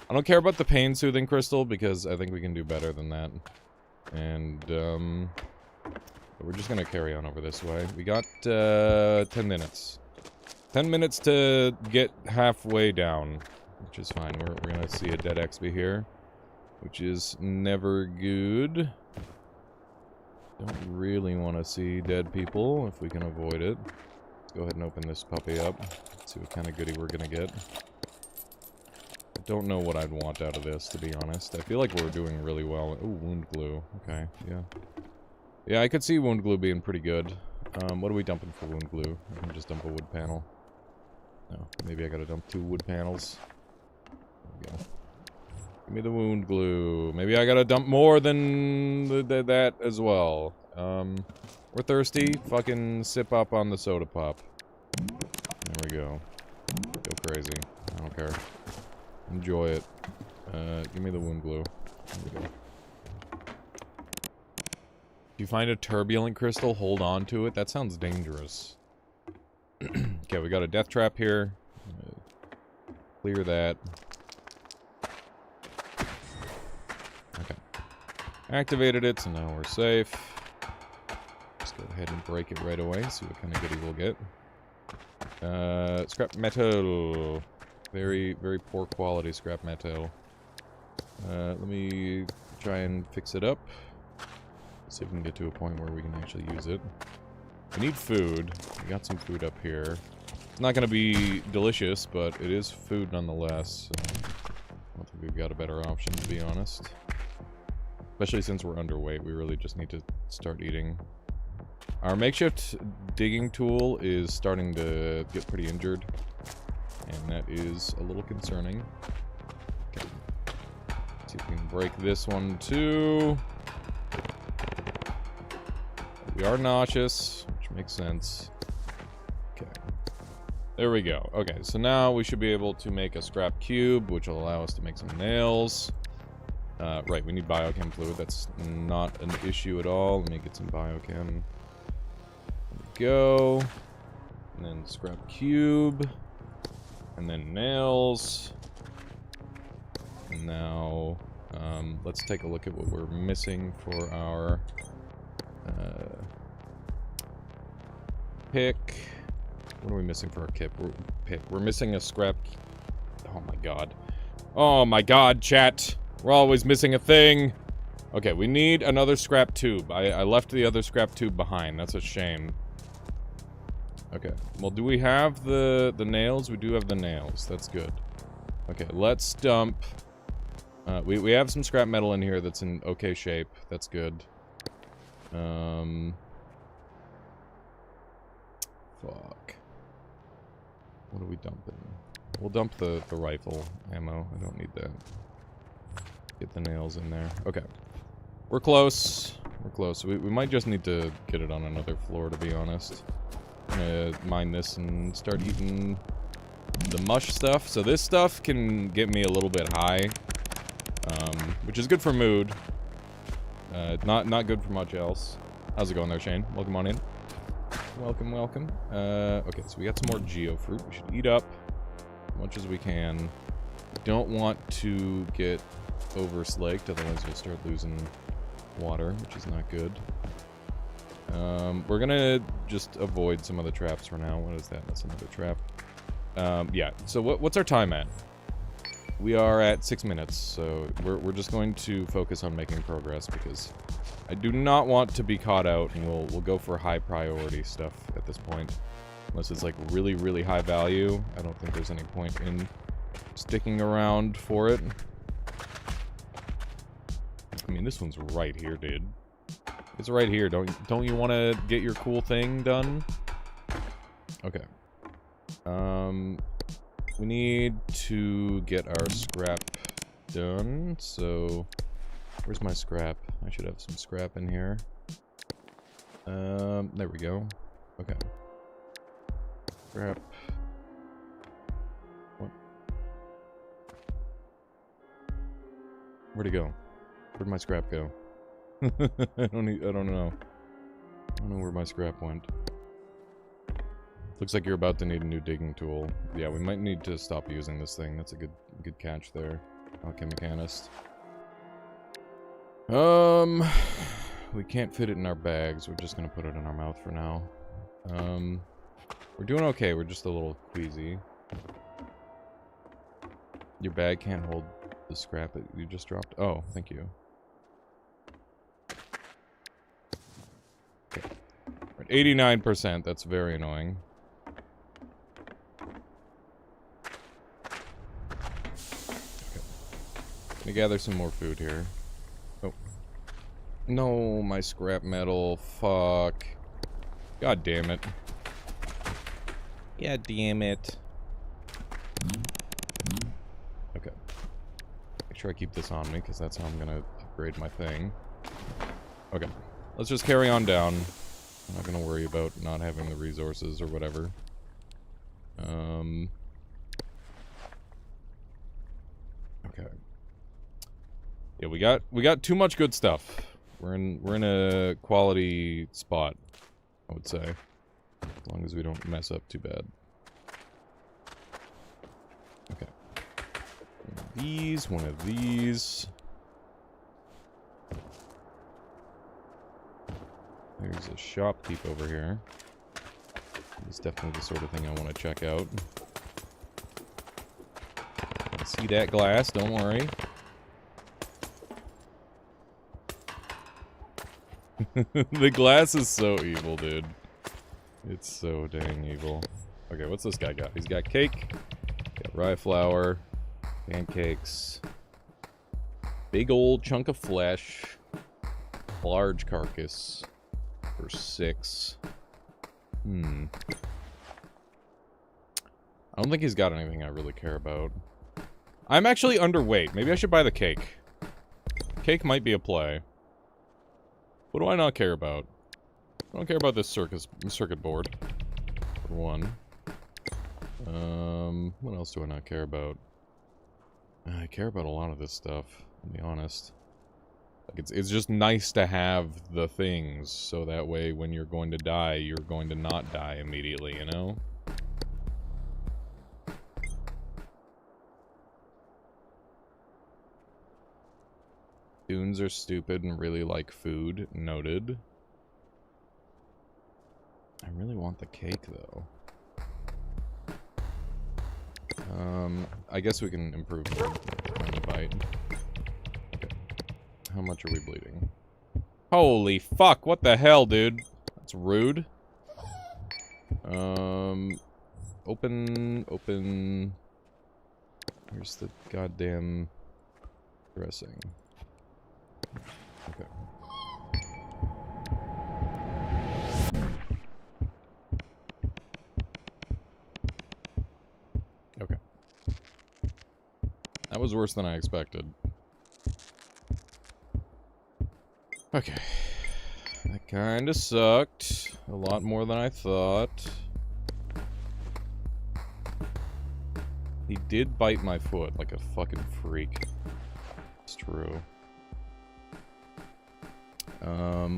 I don't care about the pain-soothing crystal, because I think we can do better than that. And, we're just gonna carry on over this way. We got, 10 minutes. 10 minutes to get halfway down, which is fine. We're gonna see a dead XP here, which is never good. Don't really want to see dead people if we can avoid it. Let's go ahead and open this puppy up. See what kind of goodie we're gonna get. I don't know what I'd want out of this, to be honest. I feel like we're doing really well. Ooh, wound glue. Okay, yeah. Yeah, I could see wound glue being pretty good. What are we dumping for wound glue? I can just dump a wood panel. No, maybe I gotta dump 2 wood panels. There we go. Give me the wound glue. Maybe I gotta dump more than that as well. We're thirsty. Fucking sip up on the soda pop. There we go. Go crazy. I don't care. Enjoy it. Give me the wound glue. There we go. If you find a turbulent crystal, hold on to it. That sounds dangerous. Okay, we got a death trap here. Clear that. Okay. Activated it, so now we're safe. Let's go ahead and break it right away, see what kind of goodie we'll get. Scrap metal. Very, very poor quality scrap metal. Let me try and fix it up. See if we can get to a point where we can actually use it. We need food. We got some food up here. It's not going to be delicious, but it is food nonetheless. So I don't think we've got a better option, to be honest. Especially since we're underweight, we really just need to start eating. Our makeshift digging tool is starting to get pretty injured. And that is a little concerning. Okay. Let's see if we can break this one too. We are nauseous, which makes sense. Okay. There we go. Okay, so now we should be able to make a scrap cube, which will allow us to make some nails. Right, we need biochem fluid. That's not an issue at all. Let me get some biochem. There we go. And then scrap cube. And then nails. And now, let's take a look at what we're missing for our pick. What are we missing for our pick? We're missing a scrap. Oh my god. Oh my god, chat. We're always missing a thing. Okay, we need another scrap tube. I left the other scrap tube behind. That's a shame. Okay. Well, do we have the nails? We do have the nails. That's good. Okay, let's dump We have some scrap metal in here that's in okay shape. That's good. Fuck. What are we dumping? We'll dump the rifle ammo. I don't need that. Get the nails in there. Okay. We're close. We're close. We might just need to get it on another floor, to be honest. I'm gonna mine this and start eating the mush stuff. So this stuff can get me a little bit high, which is good for mood. Not good for much else. How's it going there, Shane? Welcome on in. Welcome, welcome. Okay, so we got some more geofruit. We should eat up as much as we can. Don't want to get overslaked, otherwise we'll start losing water, which is not good. We're gonna just avoid some of the traps for now. What is that? That's another trap. Yeah, so what's our time at? We are at 6 minutes, so we're just going to focus on making progress because I do not want to be caught out, and we'll go for high priority stuff at this point. Unless it's like really, really high value, I don't think there's any point in sticking around for it. I mean, this one's right here, dude. It's right here. Don't you want to get your cool thing done? Okay. We need to get our scrap done, so... Where's my scrap? I should have some scrap in here. There we go. Okay. Scrap. What? Where'd it go? Where'd my scrap go? I don't know. I don't know where my scrap went. Looks like you're about to need a new digging tool. Yeah, we might need to stop using this thing. That's a good catch there. Okay, mechanist. We can't fit it in our bags. We're just gonna put it in our mouth for now. We're doing okay. We're just a little queasy. Your bag can't hold the scrap that you just dropped. Oh, thank you. Okay. 89%. That's very annoying. Let me gather some more food here. Oh. No, my scrap metal. Fuck. God damn it. God damn it. Okay. Make sure I keep this on me, because that's how I'm gonna upgrade my thing. Okay. Let's just carry on down. I'm not gonna worry about not having the resources or whatever. Okay. Yeah, we got too much good stuff. We're in a quality spot, I would say. As long as we don't mess up too bad. Okay. One of these. There's a shopkeep over here. It's definitely the sort of thing I want to check out. I see that glass, don't worry. The glass is so evil, dude. It's so dang evil. Okay, what's this guy got? He's got cake, got rye flour, pancakes, big old chunk of flesh, large carcass for 6. I don't think he's got anything I really care about. I'm actually underweight. Maybe I should buy the cake. Cake might be a play. What do I not care about? I don't care about this circuit board, for one. What else do I not care about? I care about a lot of this stuff, to be honest. Like, it's just nice to have the things, so that way when you're going to die, you're going to not die immediately, you know? Dunes are stupid and really like food. Noted. I really want the cake, though. I guess we can improve the bite. Okay. How much are we bleeding? Holy fuck, what the hell, dude? That's rude. Open. Where's the goddamn... Dressing. Okay. Okay. That was worse than I expected. Okay. That kinda sucked. A lot more than I thought. He did bite my foot like a fucking freak. It's true.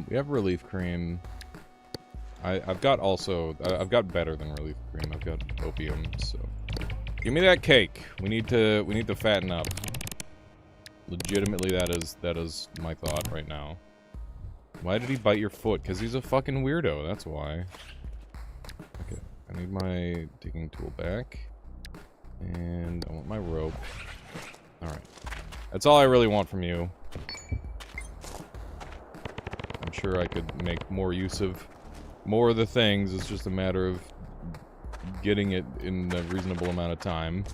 We have relief cream. I've got better than relief cream. I've got opium, so give me that cake. We need to fatten up. Legitimately, that is my thought right now. Why did he bite your foot? Because he's a fucking weirdo, that's why. Okay, I need my digging tool back. And I want my rope. Alright. That's all I really want from you. I'm sure I could make more use of more of the things. It's just a matter of getting it in a reasonable amount of time.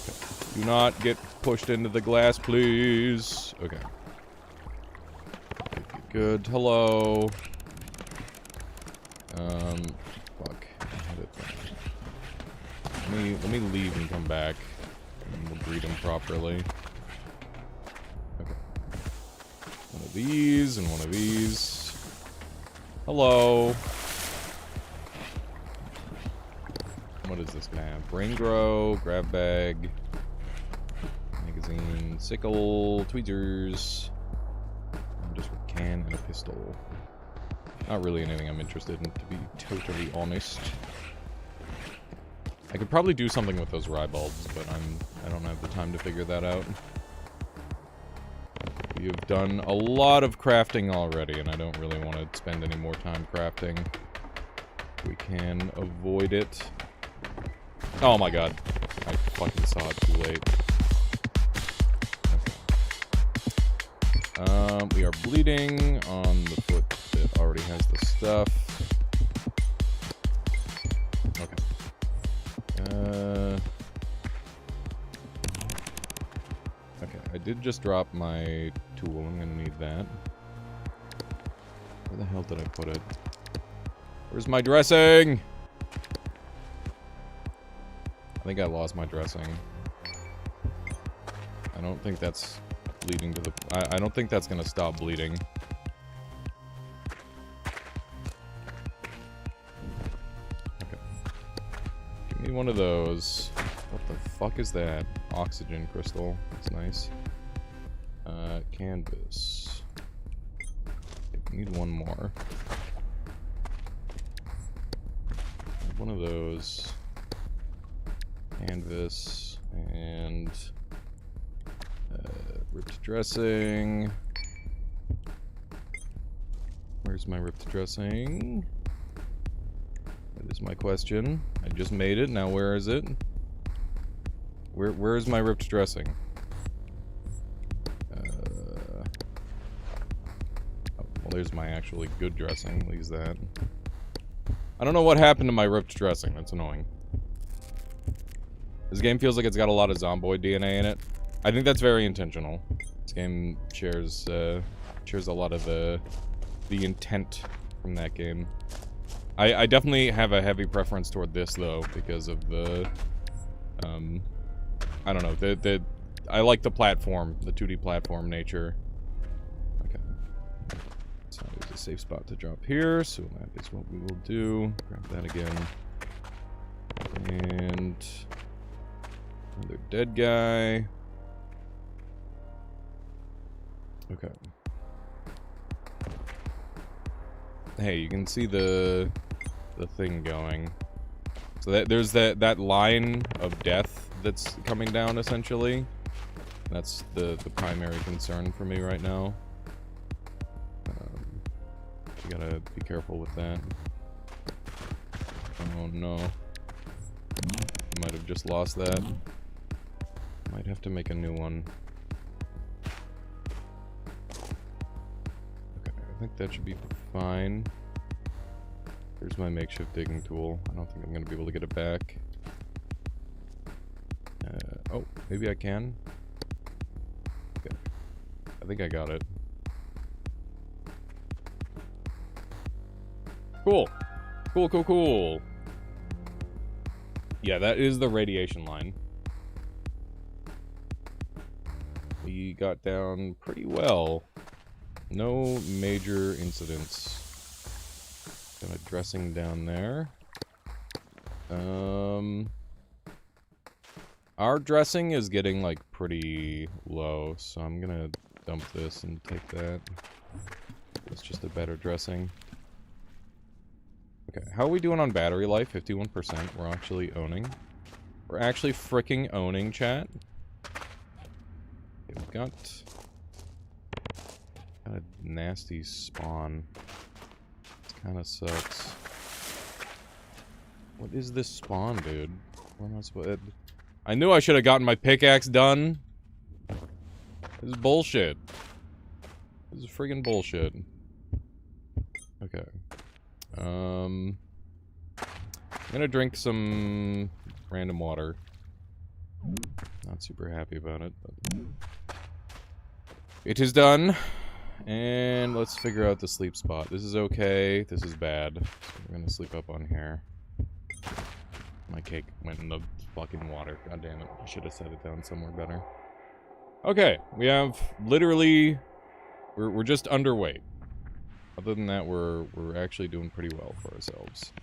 Okay. Do not get pushed into the glass, please. Okay. Good. Hello. Fuck. Let me leave and come back. And we'll greet him properly. Okay. One of these and one of these. Hello. What does this guy have? Brain grow, grab bag, magazine, sickle, tweezers. Just a can and a pistol. Not really anything I'm interested in, to be totally honest. I could probably do something with those rye bulbs, but I don't have the time to figure that out. You've done a lot of crafting already, and I don't really want to spend any more time crafting. We can avoid it. Oh my god. I fucking saw it too late. We are bleeding on the foot that already has the stuff. Okay. Okay, I did just drop my tool. I'm gonna need that. Where the hell did I put it? Where's my dressing? I think I lost my dressing. I don't think that's leading to the... I don't think that's gonna stop bleeding. Okay. Give me one of those. What the fuck is that? Oxygen crystal. That's nice. Canvas. Okay, we need one more. One of those. Canvas. And... ripped dressing. Where's my ripped dressing? That is my question. I just made it. Now where is it? Where is my ripped dressing? Oh, well, there's my actually good dressing. Leaves that. I don't know what happened to my ripped dressing. That's annoying. This game feels like it's got a lot of zomboid DNA in it. I think that's very intentional. This game shares a lot of the intent from that game. I definitely have a heavy preference toward this though because of the I don't know, I like the platform, the 2D platform nature. Okay. So there's a safe spot to drop here, so that is what we will do. Grab that again. And another dead guy. Okay. Hey, you can see the thing going. So there's that line of death that's coming down essentially. That's the primary concern for me right now. You gotta be careful with that. Oh no. Might have just lost that. Might have to make a new one. I think that should be fine. Here's my makeshift digging tool. I don't think I'm going to be able to get it back. Oh, Maybe I can? Okay. I think I got it. Cool. Cool, cool, cool. Yeah, that is the radiation line. We got down pretty well. No major incidents. Kind of dressing down there. Our dressing is getting, like, pretty low, so I'm gonna dump this and take that. It's just a better dressing. Okay, how are we doing on battery life? 51%. We're actually owning. We're actually fricking owning, chat. Okay, we've got kind of nasty spawn. This kind of sucks. What is this spawn, dude? Where am I supposed? I knew I should have gotten my pickaxe done. This is bullshit. This is friggin' bullshit. Okay. I'm gonna drink some random water. Not super happy about it, but it is done. And let's figure out the sleep spot. This is okay. This is bad. So we're gonna sleep up on here. My cake went in the fucking water. God damn it. I should have set it down somewhere better. Okay, we have literally... We're just underweight. Other than that, we're actually doing pretty well for ourselves.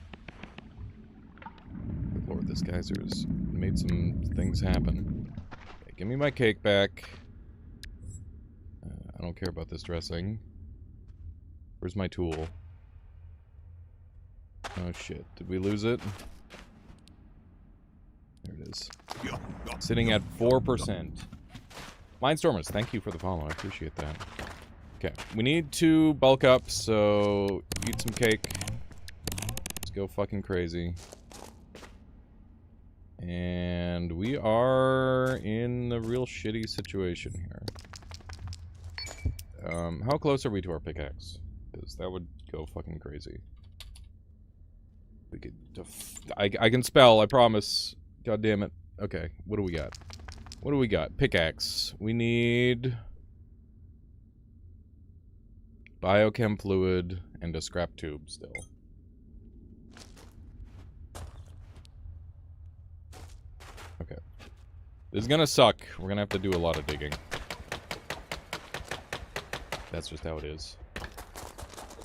Good Lord, this geyser's made some things happen. Okay, give me my cake back. I don't care about this dressing. Where's my tool? Oh shit, did we lose it? There it is. Sitting at 4%. Mindstormers, thank you for the follow. I appreciate that. Okay, we need to bulk up, so eat some cake. Let's go fucking crazy. And we are in a real shitty situation here. How close are we to our pickaxe? Because that would go fucking crazy. We could... I can spell, I promise. God damn it. Okay, what do we got? What do we got? Pickaxe. We need... biochem fluid and a scrap tube still. Okay. This is gonna suck. We're gonna have to do a lot of digging. That's just how it is.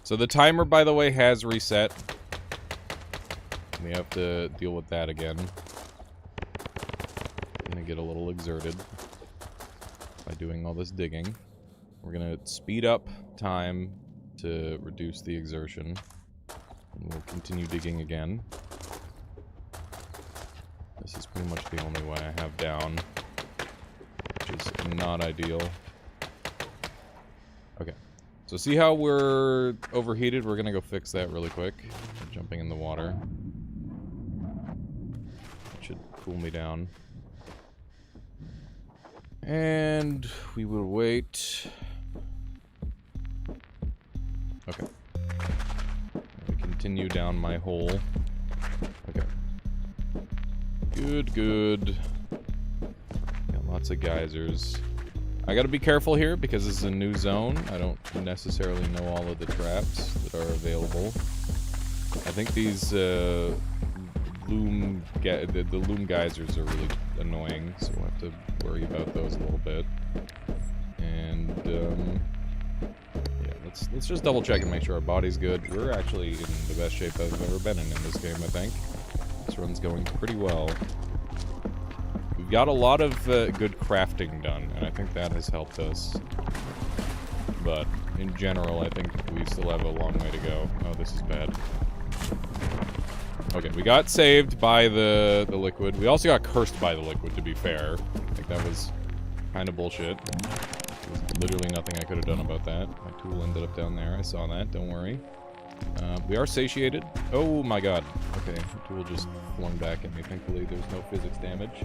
So the timer, by the way, has reset. We have to deal with that again. Gonna get a little exerted by doing all this digging. We're gonna speed up time to reduce the exertion. And we'll continue digging again. This is pretty much the only way I have down, which is not ideal. Okay. So see how we're overheated? We're gonna go fix that really quick. Jumping in the water. That should cool me down. And we will wait. Okay. We continue down my hole. Okay. Good, good. Got lots of geysers. I gotta be careful here because this is a new zone. I don't necessarily know all of the traps that are available. I think these the loom geysers are really annoying, so we'll have to worry about those a little bit. And yeah, let's just double check and make sure our body's good. We're actually in the best shape I've ever been in this game, I think. This run's going pretty well. We've got a lot of good crafting done, and I think that has helped us. But in general, I think we still have a long way to go. Oh, this is bad. Okay, we got saved by the liquid. We also got cursed by the liquid, to be fair. I think that was kind of bullshit. There's literally nothing I could have done about that. My tool ended up down there. I saw that. Don't worry. We are satiated. Oh my god. Okay, the tool just flung back at me. Thankfully, there's no physics damage.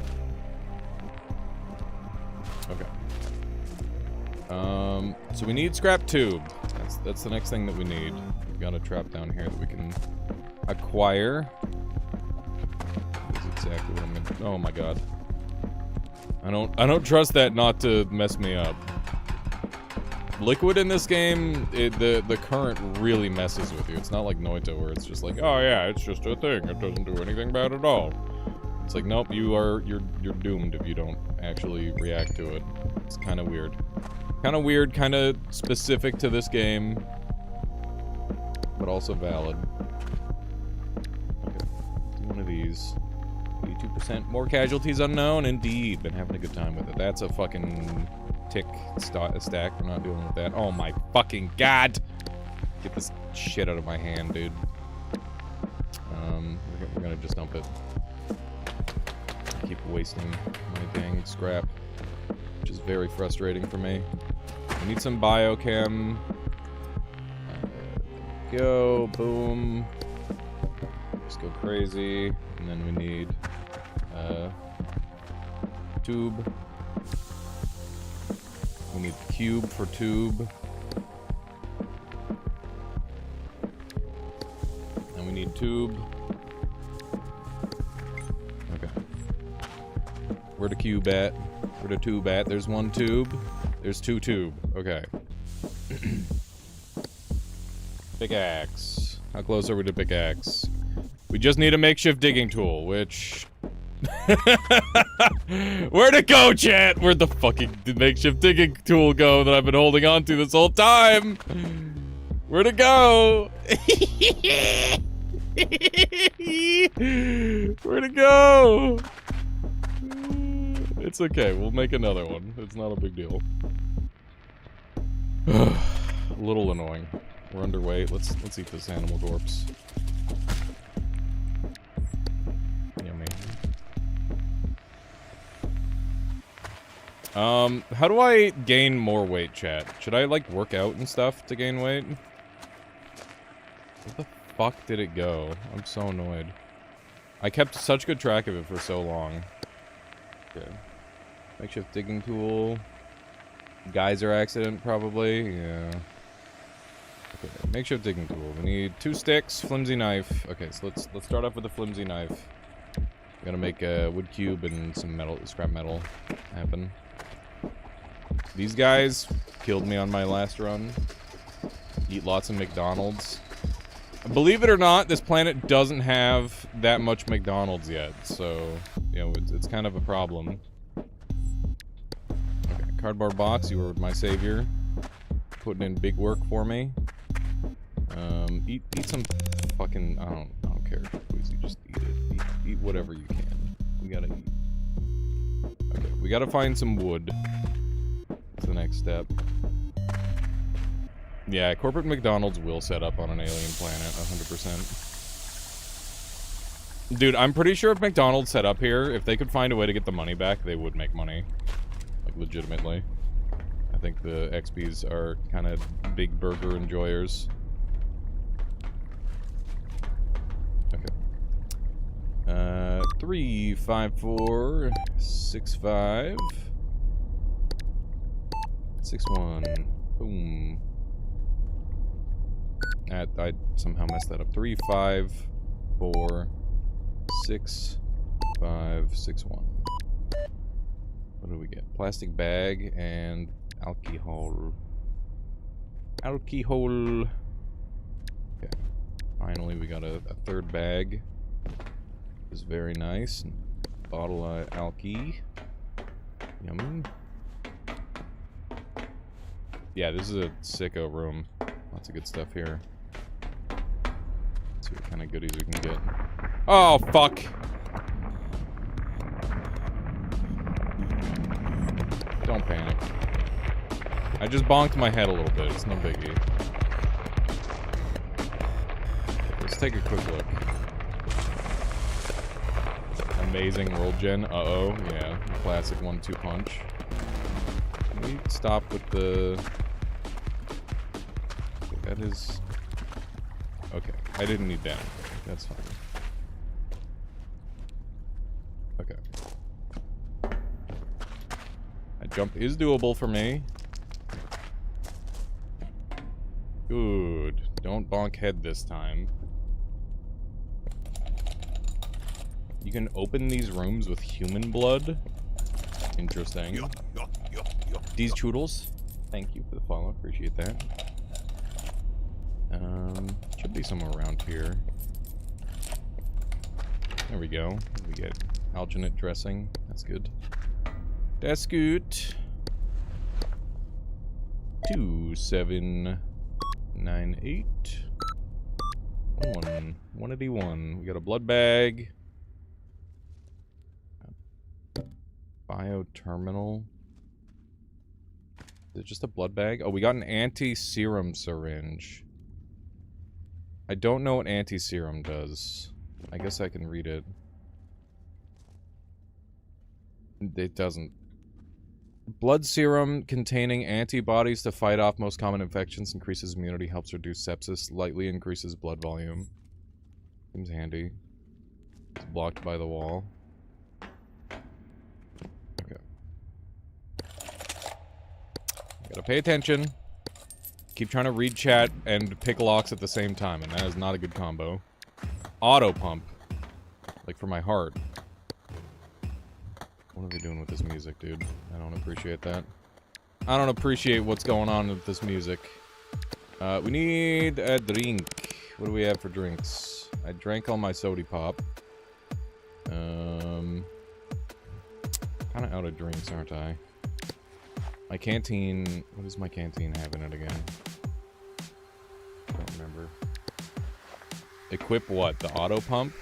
Okay. So we need scrap tube. That's the next thing that we need. We've got a trap down here that we can acquire. That's exactly what I'm gonna... Oh my god. I don't trust that not to mess me up. Liquid in this game, the current really messes with you. It's not like Noita where it's just like, oh yeah, it's just a thing. It doesn't do anything bad at all. It's like, nope, you're doomed if you don't actually react to it. It's kind of weird. Kind of weird, kind of specific to this game, but also valid. Okay, do one of these. 82% more casualties unknown. Indeed, been having a good time with it. That's a fucking tick stack. We're not dealing with that. Oh my fucking god! Get this shit out of my hand, dude. We're gonna just dump it. Keep wasting my dang scrap, which is very frustrating for me. We need some biochem. Go, boom. Just go crazy. And then we need tube. We need cube for tube. And we need tube. Okay. Where the cube at? Where the tube at? There's one tube. There's two tube. Okay. Pickaxe. How close are we to pickaxe? We just need a makeshift digging tool, which... Where'd it go, chat? Where'd the fucking makeshift digging tool go that I've been holding on to this whole time? Where'd it go? Where'd it go? It's okay, we'll make another one. It's not a big deal. A little annoying. We're underweight. Let's eat this animal corpse. Yummy. How do I gain more weight, chat? Should I, like, work out and stuff to gain weight? Where the fuck did it go? I'm so annoyed. I kept such good track of it for so long. Okay. Makeshift digging tool. Geyser accident, probably. Yeah. Okay, makeshift digging tool. We need 2 sticks, flimsy knife. Okay, so let's start off with a flimsy knife. We gotta make a wood cube and some metal, scrap metal happen. These guys killed me on my last run. Eat lots of McDonald's. Believe it or not, this planet doesn't have that much McDonald's yet, so, you know, it's kind of a problem. Okay, cardboard box, you were my savior. Putting in big work for me. Eat some fucking, I don't care. Please, you just eat it. Eat whatever you can. We gotta eat. Okay, we gotta find some wood. That's the next step. Yeah, corporate McDonald's will set up on an alien planet, 100%. Dude, I'm pretty sure if McDonald's set up here, if they could find a way to get the money back, they would make money. Like, legitimately. I think the XPs are kind of big burger enjoyers. Okay. 3, 5, 4, 6, 5. 6, 1. Boom. I somehow messed that up. 3, 5, 4, 6, 5, 6, 1. What do we get? Plastic bag and alcohol. Alcohol. Okay. Finally, we got a third bag. It's very nice. Bottle of alky. Yummy. Yeah, this is a sicko room. Lots of good stuff here. Let's see what kind of goodies we can get. Oh, fuck! Don't panic. I just bonked my head a little bit. It's no biggie. Let's take a quick look. Amazing roll gen. Uh-oh. Yeah. Classic 1-2 punch. Can we stop with the... That is... Okay. I didn't need that. That's fine. Okay. That jump is doable for me. Good. Don't bonk head this time. You can open these rooms with human blood? Interesting. These choodles. Thank you for the follow. Appreciate that. Should be somewhere around here. There we go. We get alginate dressing. That's good. That's good. 2798. 181. We got a blood bag. Bioterminal. Is it just a blood bag? Oh, we got an anti-serum syringe. I don't know what anti-serum does. I guess I can read it. It doesn't. Blood serum containing antibodies to fight off most common infections, increases immunity, helps reduce sepsis, slightly increases blood volume. Seems handy. It's blocked by the wall. Okay. Gotta pay attention. Keep trying to read chat and pick locks at the same time, and that is not a good combo. Auto pump. Like for my heart. What are they doing with this music, dude? I don't appreciate that. I don't appreciate what's going on with this music. We need a drink. What do we have for drinks? I drank all my sody pop. Kinda out of drinks, aren't I? My canteen... What does my canteen have in it again? I don't remember. Equip what? The auto pump?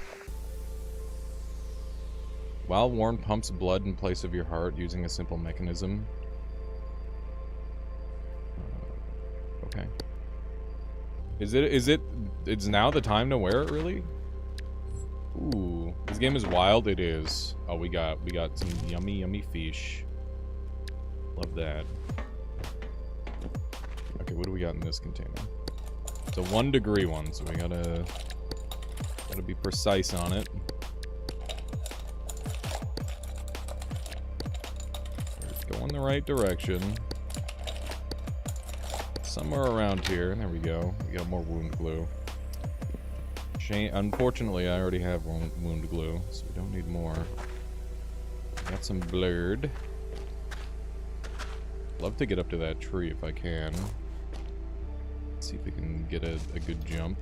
While worn, pumps blood in place of your heart using a simple mechanism. Okay. It's now the time to wear it, really? Ooh, this game is wild. It is. Oh, we got some yummy fish. Love that. Okay, what do we got in this container? It's a 1 degree one, so we gotta be precise on it. Go in the right direction. Somewhere around here. There we go. We got more wound glue. Unfortunately, I already have wound glue, so we don't need more. Got some blurred. Love to get up to that tree if I can. Let's see if we can get a good jump.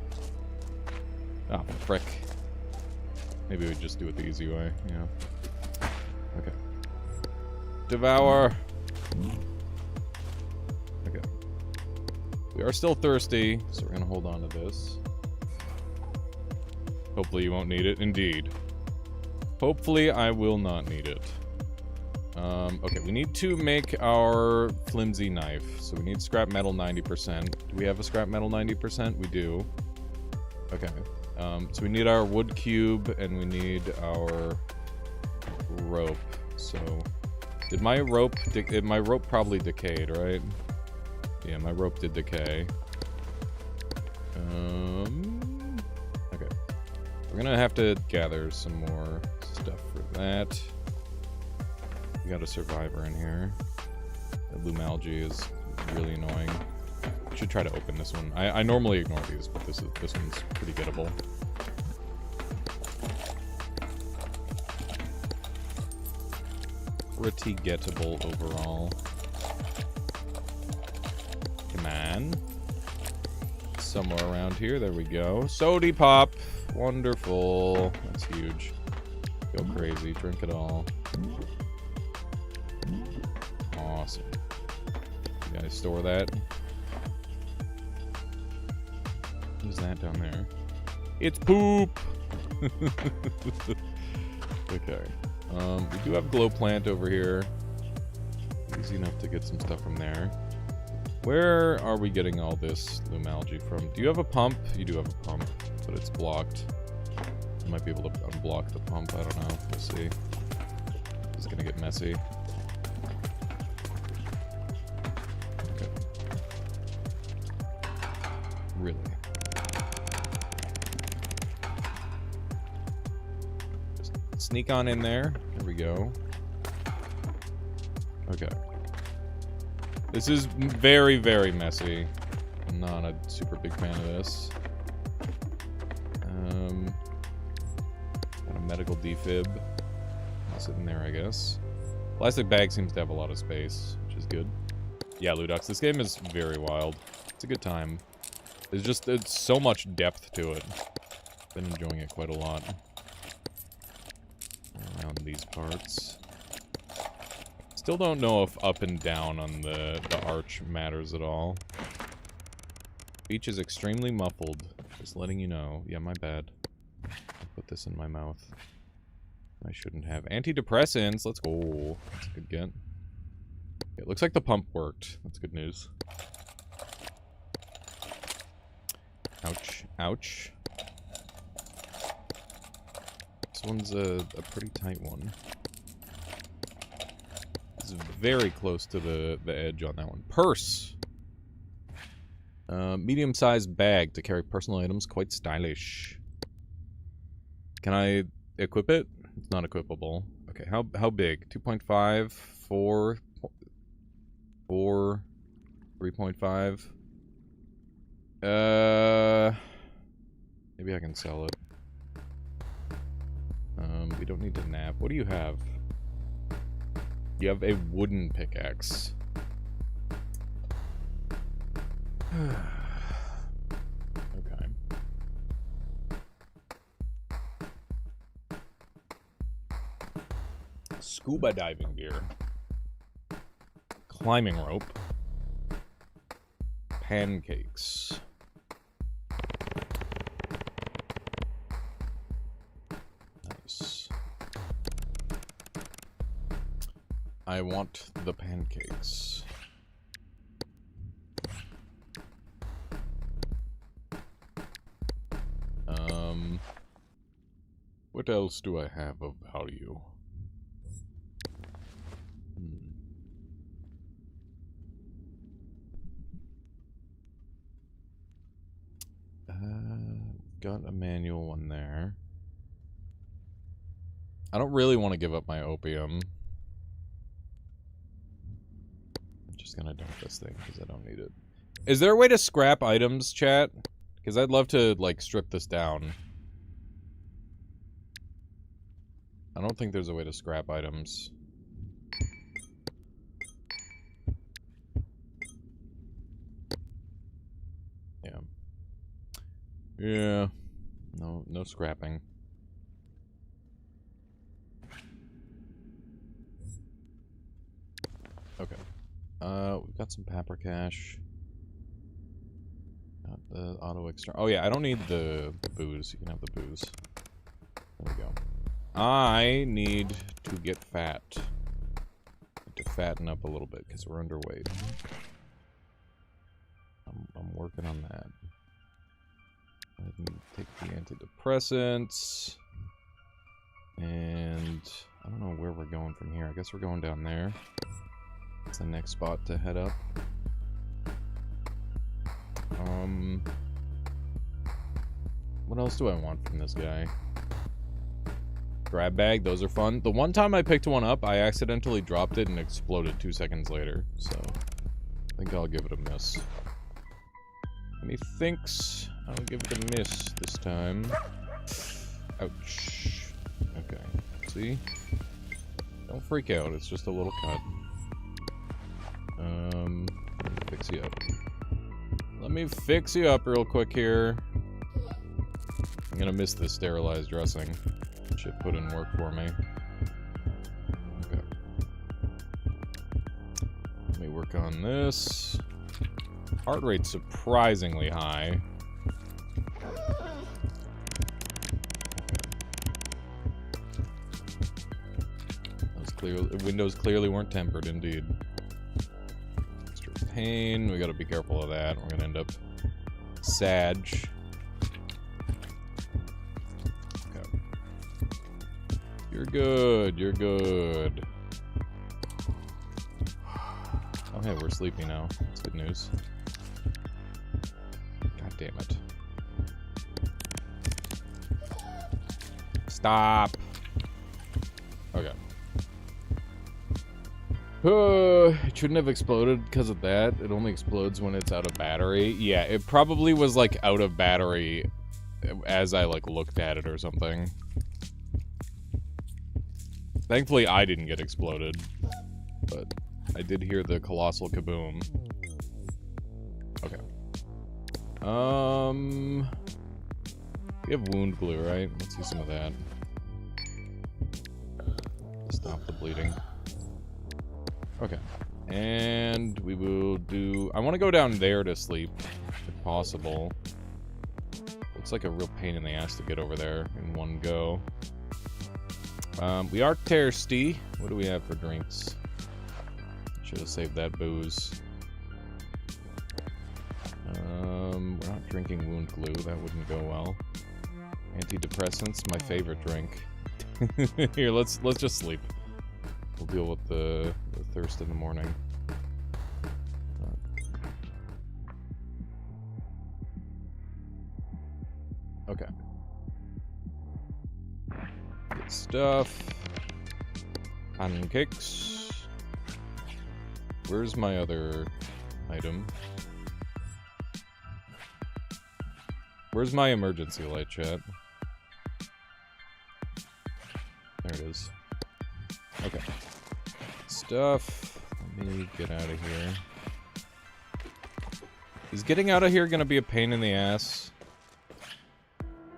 Ah, frick. Maybe we just do it the easy way, yeah. Okay. Devour! Okay. We are still thirsty, so we're gonna hold on to this. Hopefully you won't need it. Indeed. Hopefully I will not need it. Okay, we need to make our flimsy knife. So we need scrap metal 90%. Do we have a scrap metal 90%? We do. Okay. So we need our wood cube, and we need our rope. So... Did my rope... my rope probably decayed, right? Yeah, my rope did decay. Okay. We're gonna have to gather some more stuff for that. We got a survivor in here. The Lumalgi is really annoying. I should try to open this one. I normally ignore these, but this one's pretty gettable. Pretty gettable overall. Come on. Somewhere around here. There we go. Sody pop. Wonderful. That's huge. Go crazy. Drink it all. Awesome. You guys store that. What is that down there? It's poop! Okay. We do have glow plant over here. Easy enough to get some stuff from there. Where are we getting all this Lumalgi from? Do you have a pump? You do have a pump, but it's blocked. You might be able to unblock the pump. I don't know. We'll see. It's gonna get messy. Okay. Really? Just sneak on in there. There we go. Okay. This is very, very messy. I'm not a super big fan of this. Got a medical defib. Sitting there, I guess. Plastic bag seems to have a lot of space, which is good. Yeah, Ludux, this game is very wild. It's a good time. It's so much depth to it. Been enjoying it quite a lot. Around these parts. Still don't know if up and down on the arch matters at all. Speech is extremely muffled. Just letting you know. Yeah, my bad. I put this in my mouth. I shouldn't have. Antidepressants. Let's go. That's a good get. It looks like the pump worked. That's good news. Ouch. Ouch. This one's a pretty tight one. It's very close to the edge on that one. Purse. Medium-sized bag to carry personal items. Quite stylish. Can I equip it? It's not equipable. Okay, how big? 2.5? 4? 4? 3.5? Maybe I can sell it. We don't need to nap. What do you have? You have a wooden pickaxe. Okay. Scuba diving gear. Climbing rope. Pancakes. Nice. I want the pancakes. What else do I have of value? Got a manual one there. I don't really want to give up my opium. I'm just gonna dump this thing because I don't need it. Is there a way to scrap items, chat? Because I'd love to, like, strip this down. I don't think there's a way to scrap items. Yeah. Yeah. No scrapping. Okay. We've got some papper cash. Got the auto extra. Oh yeah, I don't need the booze. You can have the booze. There we go. I need to get fat. Need to fatten up a little bit because we're underweight. I'm working on that. I can take the antidepressants. And I don't know where we're going from here. I guess we're going down there. That's the next spot to head up. What else do I want from this guy? Grab bag, those are fun. The one time I picked one up, I accidentally dropped it and exploded 2 seconds later. So, I think I'll give it a miss. Methinks I'll give it a miss this time. Ouch. Okay. See? Don't freak out, it's just a little cut. Let me fix you up. Let me fix you up real quick here. I'm gonna miss this sterilized dressing. Shit put in work for me. Okay. Let me work on this. Heart rate's surprisingly high. Windows clearly weren't tempered, indeed. Extra pain. We gotta be careful of that. We're gonna end up Sag. Okay. You're good. You're good. Oh, hey, we're sleepy now. That's good news. God damn it. Stop. Okay. It shouldn't have exploded because of that. It only explodes when it's out of battery. Yeah, it probably was, like, out of battery as I, like, looked at it or something. Thankfully, I didn't get exploded. But I did hear the colossal kaboom. Okay. We have wound glue, right? Let's see some of that. Stop the bleeding. Okay. And we will do... I want to go down there to sleep, if possible. Looks like a real pain in the ass to get over there in one go. We are thirsty. What do we have for drinks? Should have saved that booze. We're not drinking wound glue. That wouldn't go well. Antidepressants, my favorite drink. Here, let's just sleep. We'll deal with the thirst in the morning. Okay. Good stuff. Pancakes. Where's my other item? Where's my emergency light, chat? There it is. Okay. Stuff. Let me get out of here. Is getting out of here gonna be a pain in the ass?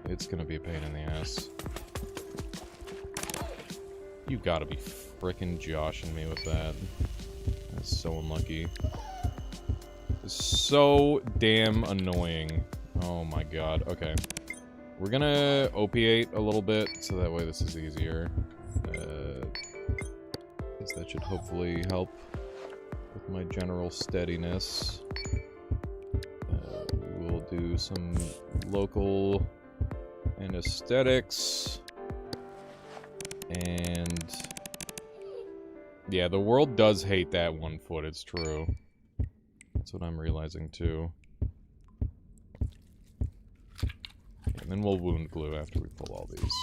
It's gonna be a pain in the ass. You gotta be frickin' joshing me with that. That's so unlucky. It's so damn annoying. Oh my god. Okay. We're gonna opiate a little bit, so that way this is easier. Because that should hopefully help with my general steadiness. We'll do some local anesthetics. And... yeah, the world does hate that 1 foot, it's true. That's what I'm realizing, too. And then we'll wound glue after we pull all these.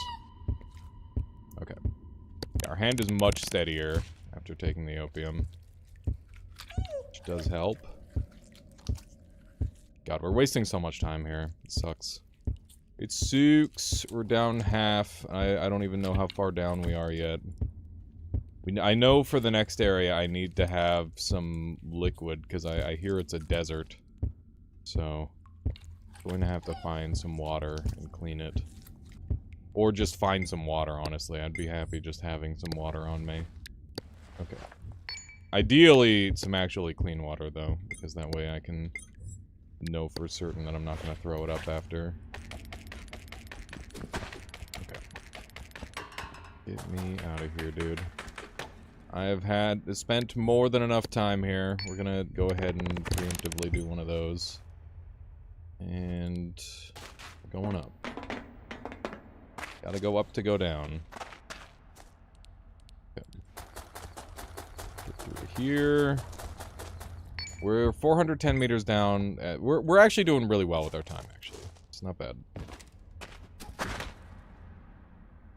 Okay. Yeah, our hand is much steadier after taking the opium. Which does help. God, we're wasting so much time here. It sucks. It sucks. We're down half. I don't even know how far down we are yet. I know for the next area I need to have some liquid, because I hear it's a desert. So... I'm going to have to find some water and clean it. Or just find some water, honestly. I'd be happy just having some water on me. Okay. Ideally, some actually clean water, though. Because that way I can know for certain that I'm not going to throw it up after. Okay. Get me out of here, dude. I have spent more than enough time here. We're going to go ahead and preemptively do one of those. And going up. Gotta go up to go down. Okay. Get through here. We're 410 meters down. We're actually doing really well with our time, actually. It's not bad.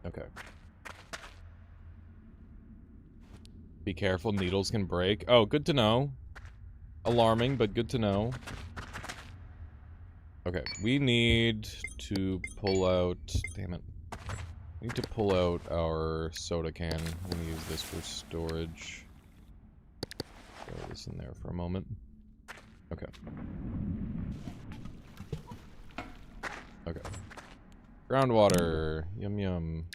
Okay. Be careful, needles can break. Oh, good to know. Alarming, but good to know. Okay, we need to pull out... damn it. We need to pull out our soda can. I'm gonna use this for storage. Throw this in there for a moment. Okay. Okay. Groundwater. Yum yum.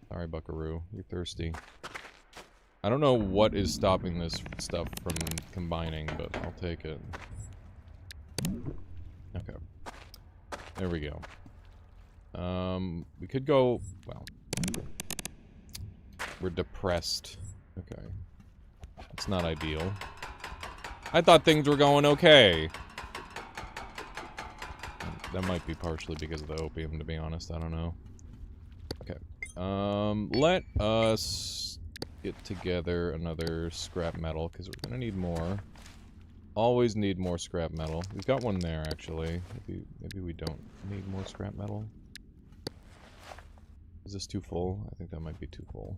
Sorry, buckaroo. You're thirsty. I don't know what is stopping this stuff from combining, but I'll take it. Okay. There we go. We could go... well. We're depressed. Okay. That's not ideal. I thought things were going okay. That might be partially because of the opium, to be honest. I don't know. Okay. Let us get together another scrap metal, because we're gonna need more. Always need more scrap metal. We've got one there, actually. Maybe we don't need more scrap metal. Is this too full? I think that might be too full.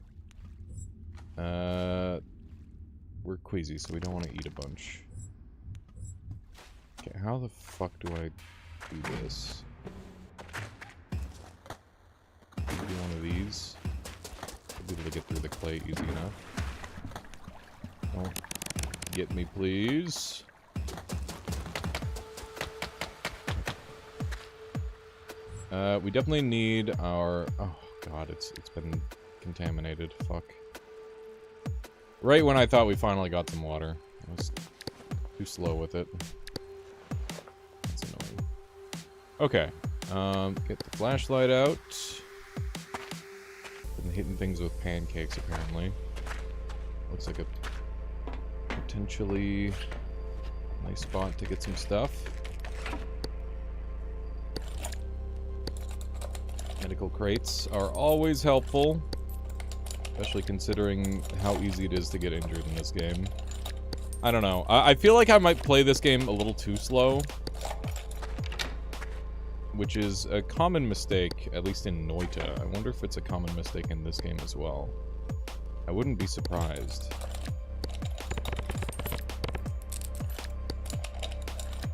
We're queasy, so we don't want to eat a bunch. Okay, how the fuck do I do this? Do one of these. please. I'll be able to get through the clay easy enough. Don't get me, please. We definitely need our... Oh, God, it's been contaminated. Fuck. Right when I thought we finally got some water. I was too slow with it. That's annoying. Okay. Get the flashlight out. Been hitting things with pancakes, apparently. Looks like a potentially nice spot to get some stuff. Medical crates are always helpful, especially considering how easy it is to get injured in this game. I don't know. I feel like I might play this game a little too slow, which is a common mistake, at least in Noita. I wonder if it's a common mistake in this game as well. I wouldn't be surprised.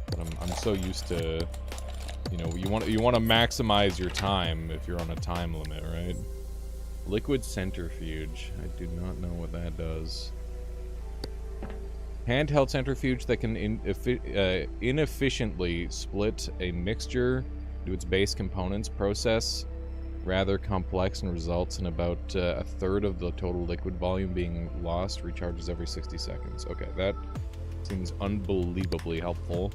But I'm so used to... You know, you want to maximize your time if you're on a time limit, right? Liquid centrifuge. I do not know what that does. Handheld centrifuge that can inefficiently split a mixture to its base components. Process rather complex and results in about a third of the total liquid volume being lost. Recharges every 60 seconds. Okay, that seems unbelievably helpful.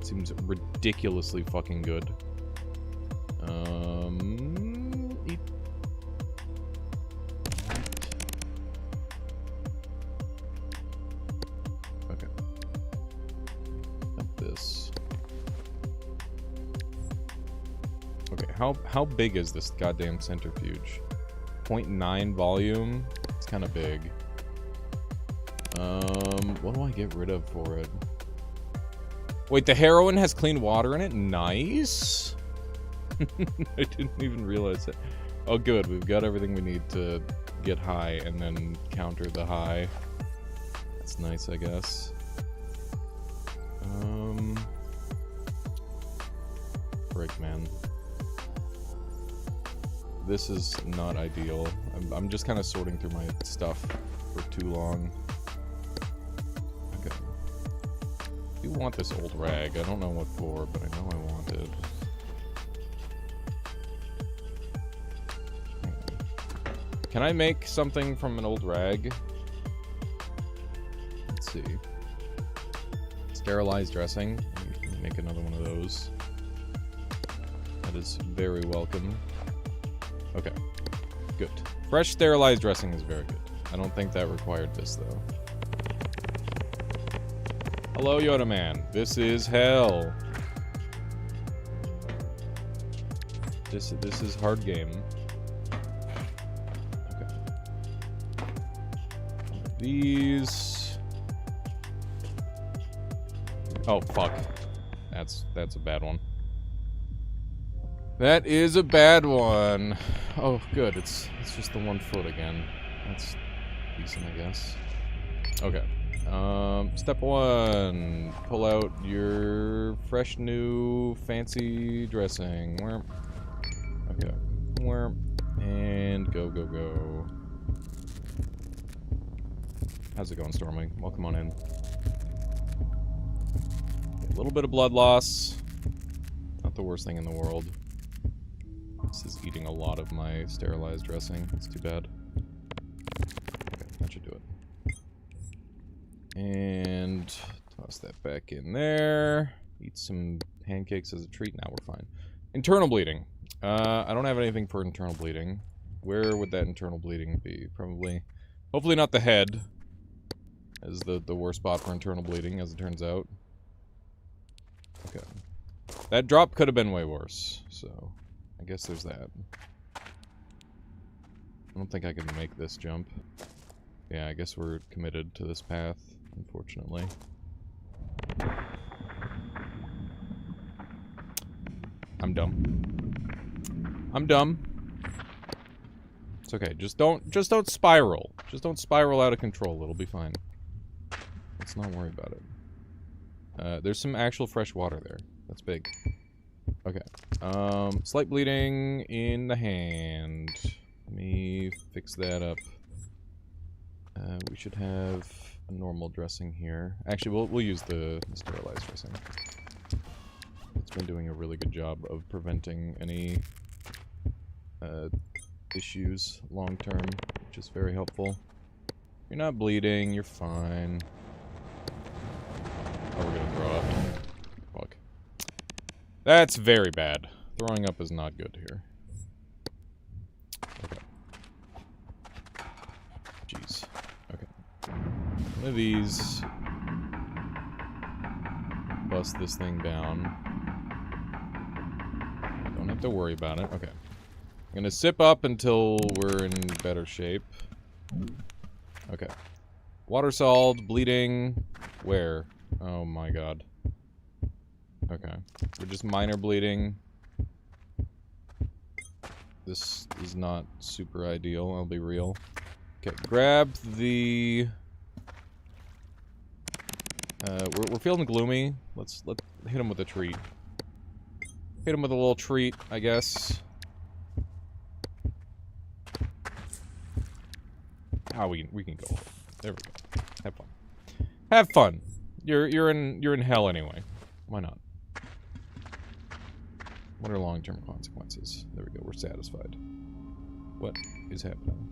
Seems ridiculously fucking good. Eat. Okay. Got this. Okay, how big is this goddamn centrifuge? 0.9 volume? It's kind of big. What do I get rid of for it? Wait, the heroin has clean water in it? Nice! I didn't even realize it. Oh, good. We've got everything we need to get high and then counter the high. That's nice, I guess. Frick, man. This is not ideal. I'm just kind of sorting through my stuff for too long. Okay. I do want this old rag. I don't know what for, but I know I want it. Can I make something from an old rag? Let's see. Sterilized dressing. Let me make another one of those. That is very welcome. Okay. Good. Fresh sterilized dressing is very good. I don't think that required this, though. Hello, Yoda Man. This is hell. This is hard game. Okay. These. Oh fuck. That's a bad one. That is a bad one. Oh, good. It's just the 1 foot again. That's decent, I guess. Okay. Step 1. Pull out your fresh, new, fancy dressing. Okay. And go, go, go. How's it going, Stormy? Welcome on in. A little bit of blood loss. Not the worst thing in the world. This is eating a lot of my sterilized dressing. It's too bad. Okay, that should do it. And toss that back in there. Eat some pancakes as a treat. Now we're fine. Internal bleeding. I don't have anything for internal bleeding. Where would that internal bleeding be? Probably... Hopefully not the head. Is the worst spot for internal bleeding, as it turns out. Okay. That drop could have been way worse, so... I guess there's that. I don't think I can make this jump. Yeah, I guess we're committed to this path, unfortunately. I'm dumb. I'm dumb. It's okay. Just don't spiral. Just don't spiral out of control. It'll be fine. Let's not worry about it. There's some actual fresh water there. That's big. Okay. Slight bleeding in the hand. Let me fix that up. We should have a normal dressing here. Actually, we'll use the sterilized dressing. It's been doing a really good job of preventing any issues long term, which is very helpful. You're not bleeding, you're fine. Oh, we're gonna throw up. Fuck. That's very bad. Throwing up is not good here. Okay. Jeez. Okay. One of these. Bust this thing down. Don't have to worry about it. Okay. I'm gonna sip up until we're in better shape. Okay. Water solved, bleeding. Where? Oh my god. Okay. We're just minor bleeding. This is not super ideal, I'll be real. Okay, grab the... we're feeling gloomy. Let's hit him with a treat. Hit him with a little treat, I guess. Ah, we can go. There we go. Have fun. Have fun. You're in hell anyway. Why not? What are long-term consequences? There we go. We're satisfied. What is happening?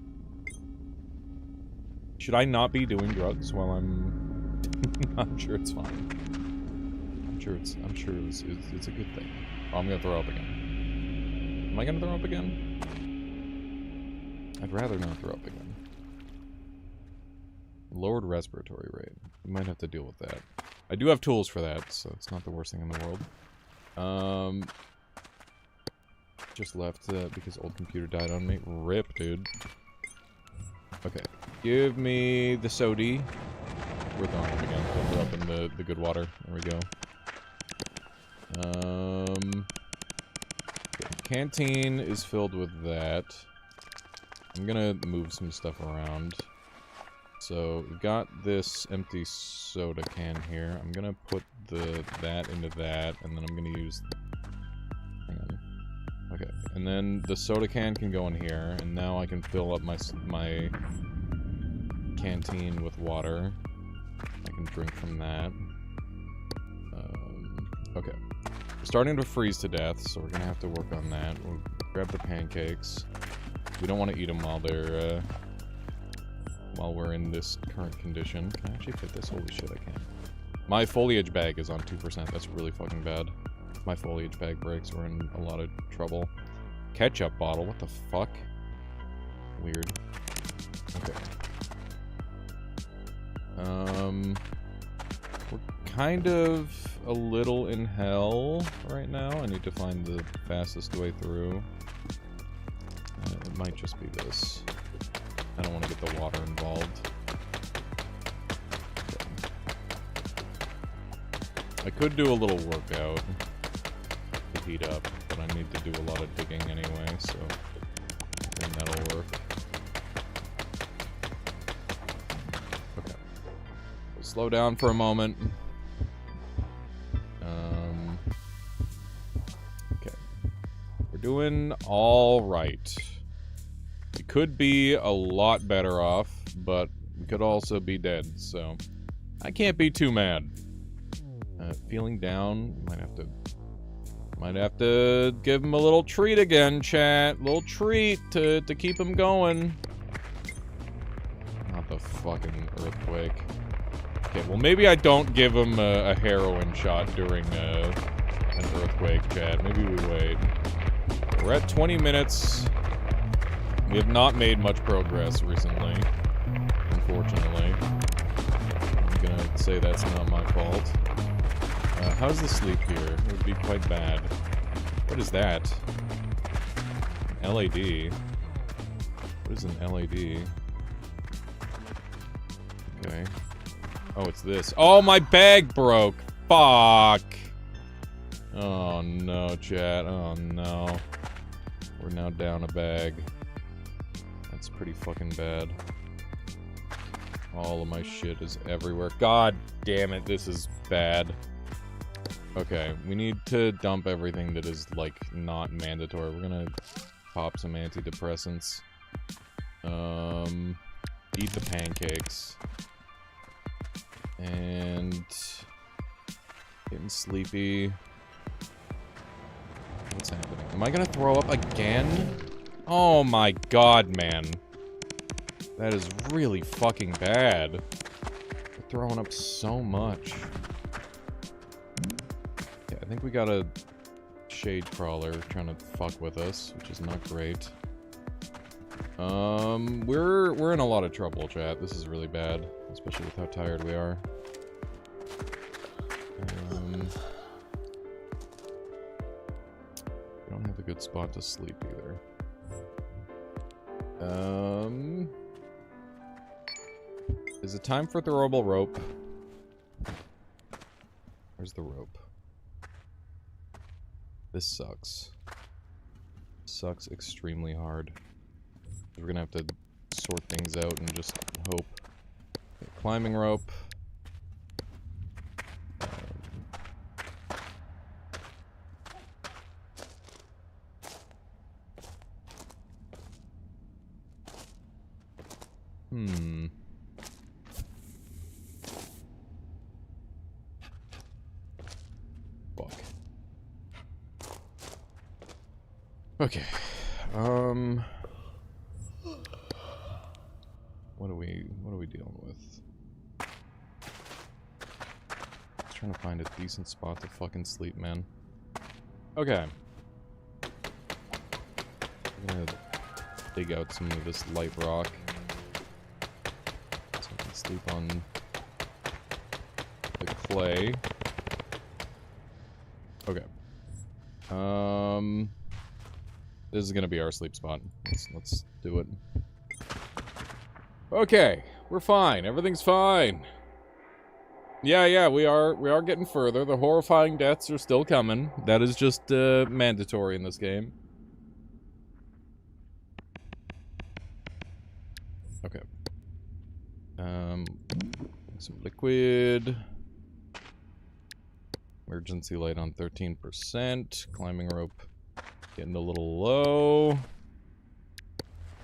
Should I not be doing drugs while I'm? I'm sure it's fine. I'm sure it's a good thing. Oh, I'm gonna throw up again. Am I gonna throw up again? I'd rather not throw up again. Lowered respiratory rate. We might have to deal with that. I do have tools for that, so it's not the worst thing in the world. Just left because old computer died on me. RIP, dude. Okay. Give me the sody. We're throwing up again. We're up in the good water. There we go. Okay. Canteen is filled with that. I'm gonna move some stuff around. So, we've got this empty soda can here. I'm gonna put that into that, and then I'm gonna use... Hang on. Okay, and then the soda can go in here, and now I can fill up my canteen with water. I can drink from that. Okay. We're starting to freeze to death, so we're gonna have to work on that. We'll grab the pancakes. We don't want to eat them while they're, while we're in this current condition. Can I actually fit this? Holy shit, I can. My foliage bag is on 2%. That's really fucking bad. If my foliage bag breaks, we're in a lot of trouble. Ketchup bottle, what the fuck? Weird. Okay. We're kind of a little in hell right now. I need to find the fastest way through. It might just be this. I don't want to get the water involved. Okay. I could do a little workout to heat up, but I need to do a lot of digging anyway, so I think that'll work. Okay. We'll slow down for a moment. Okay. We're doing all right. We could be a lot better off, but we could also be dead, so I can't be too mad. Feeling down, might have to give him a little treat again, chat. Little treat to keep him going. Not the fucking earthquake. Okay, well maybe I don't give him a heroin shot during an earthquake, chat. Maybe we wait. We're at 20 minutes. We have not made much progress recently, unfortunately. I'm gonna say that's not my fault. How's the sleep here? It would be quite bad. What is that? An LAD. What is an LAD? Okay. Oh, it's this. Oh, my bag broke! Fuck! Oh no, chat. Oh no. We're now down a bag. That's pretty fucking bad. All of my shit is everywhere. God damn it, this is bad. Okay, we need to dump everything that is, like, not mandatory. We're gonna pop some antidepressants. Eat the pancakes. And... getting sleepy. What's happening? Am I gonna throw up again? Oh my god, man. That is really fucking bad. We're throwing up so much. Yeah, I think we got a shade crawler trying to fuck with us, which is not great. We're in a lot of trouble, chat. This is really bad, especially with how tired we are. We don't have a good spot to sleep either. Is it time for throwable rope? Where's the rope? This sucks. Sucks extremely hard. We're gonna have to sort things out and just hope. Okay, climbing rope. Fuck. Okay. What are we dealing with? Just trying to find a decent spot to fucking sleep, man. Okay. I'm gonna dig out some of this light rock. So I can sleep on the clay. Okay. This is gonna be our sleep spot. Let's do it. Okay, we're fine. Everything's fine. Yeah, we are getting further. The horrifying deaths are still coming. That is just mandatory in this game. Okay. Some liquid. Emergency light on 13%. Climbing rope getting a little low.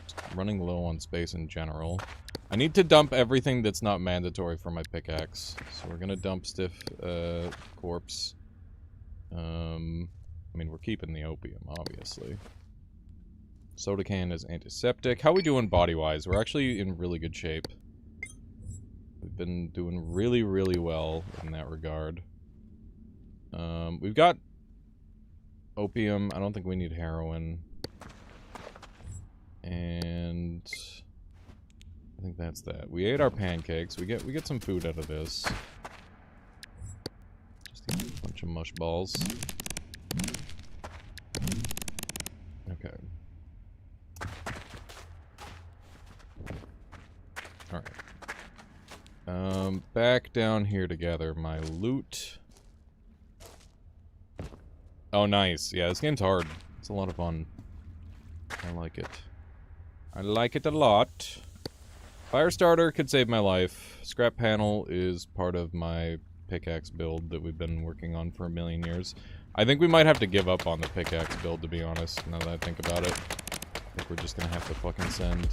Just running low on space in general. I need to dump everything that's not mandatory for my pickaxe. So we're gonna dump stiff corpse. I mean, we're keeping the opium, obviously. Soda can is antiseptic. How are we doing body-wise? We're actually in really good shape. We've been doing really, really well in that regard. We've got opium. I don't think we need heroin. And I think that's that. We ate our pancakes. We get some food out of this. Just eat a bunch of mush balls. Okay. Alright. Back down here to gather my loot. Oh, nice. Yeah, this game's hard. It's a lot of fun. I like it. I like it a lot. Fire starter could save my life. Scrap panel is part of my pickaxe build that we've been working on for a million years. I think we might have to give up on the pickaxe build, to be honest, now that I think about it. I think we're just gonna have to fucking send.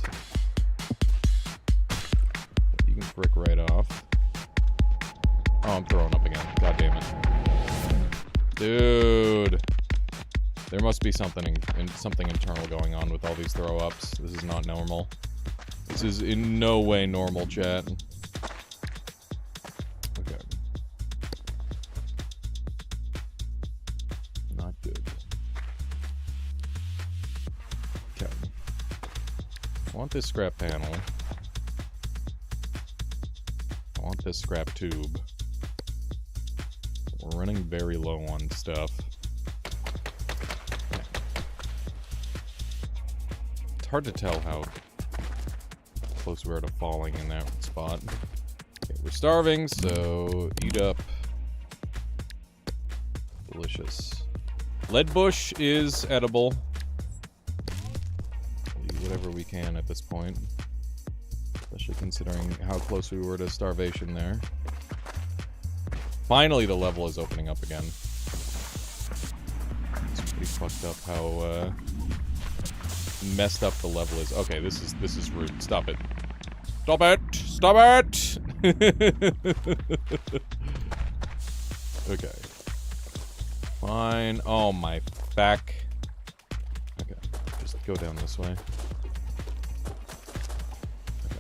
You can frick right off. Oh, I'm throwing up again. God damn it. Dude. There must be something internal going on with all these throw-ups. This is not normal. This is in no way normal, chat. Okay. Not good. Okay. I want this scrap panel. I want this scrap tube. We're running very low on stuff. It's hard to tell how close we are to falling in that spot. Okay, we're starving, so eat up. Delicious. Lead bush is edible. We'll eat whatever we can at this point. Especially considering how close we were to starvation there. Finally, the level is opening up again. It's pretty fucked up how messed up the level is. Okay, this is rude. Stop it. Stop it! Stop it! Okay. Fine. Oh my back. Okay, just go down this way. Okay.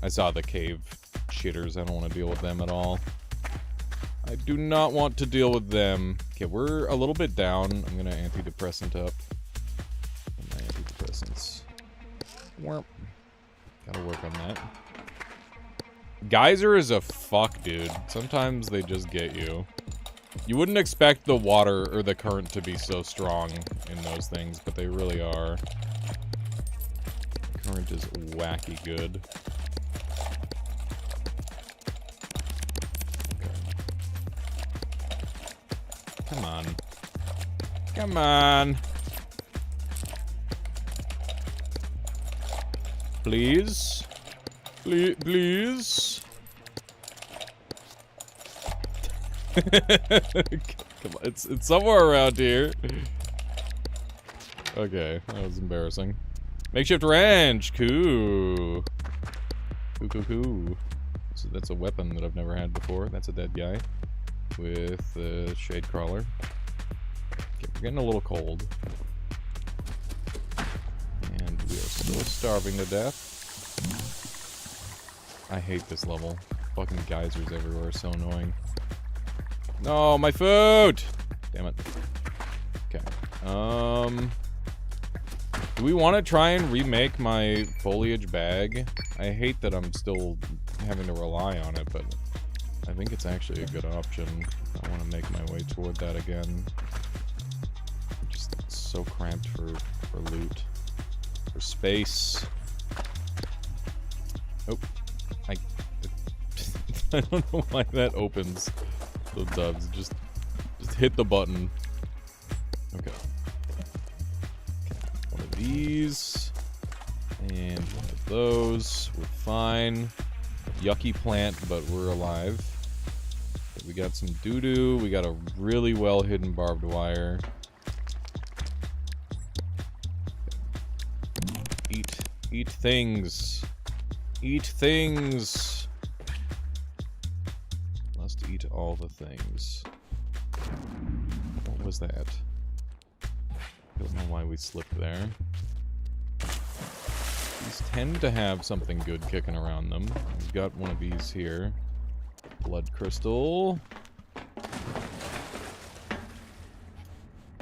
I saw the cave shitters. I don't want to deal with them at all. I do not want to deal with them. Okay, we're a little bit down. I'm gonna antidepressant up. My antidepressants. Warp. Gotta work on that. Geyser is a fuck, dude. Sometimes they just get you. You wouldn't expect the water or the current to be so strong in those things, but they really are. Current is wacky good. Okay. Come on. Come on. Please. Please. Please. Come on, it's somewhere around here. Okay, that was embarrassing. Makeshift ranch, cool. Cool. So that's a weapon that I've never had before. That's a dead guy with a shade crawler. Okay, we're getting a little cold, and we are still starving to death. I hate this level. Fucking geysers everywhere are so annoying. No, my food! Damn it. Okay. Do we want to try and remake my foliage bag? I hate that I'm still having to rely on it, but I think it's actually a good option. I want to make my way toward that again. Just so cramped for loot. For space. Oh. I don't know why that opens. Those doves. Just hit the button. Okay. One of these. And one of those. We're fine. Yucky plant, but we're alive. We got some doo-doo. We got a really well-hidden barbed wire. Eat things. Eat things. Must eat all the things. What was that? Don't know why we slipped there. These tend to have something good kicking around them. We've got one of these here. Blood crystal.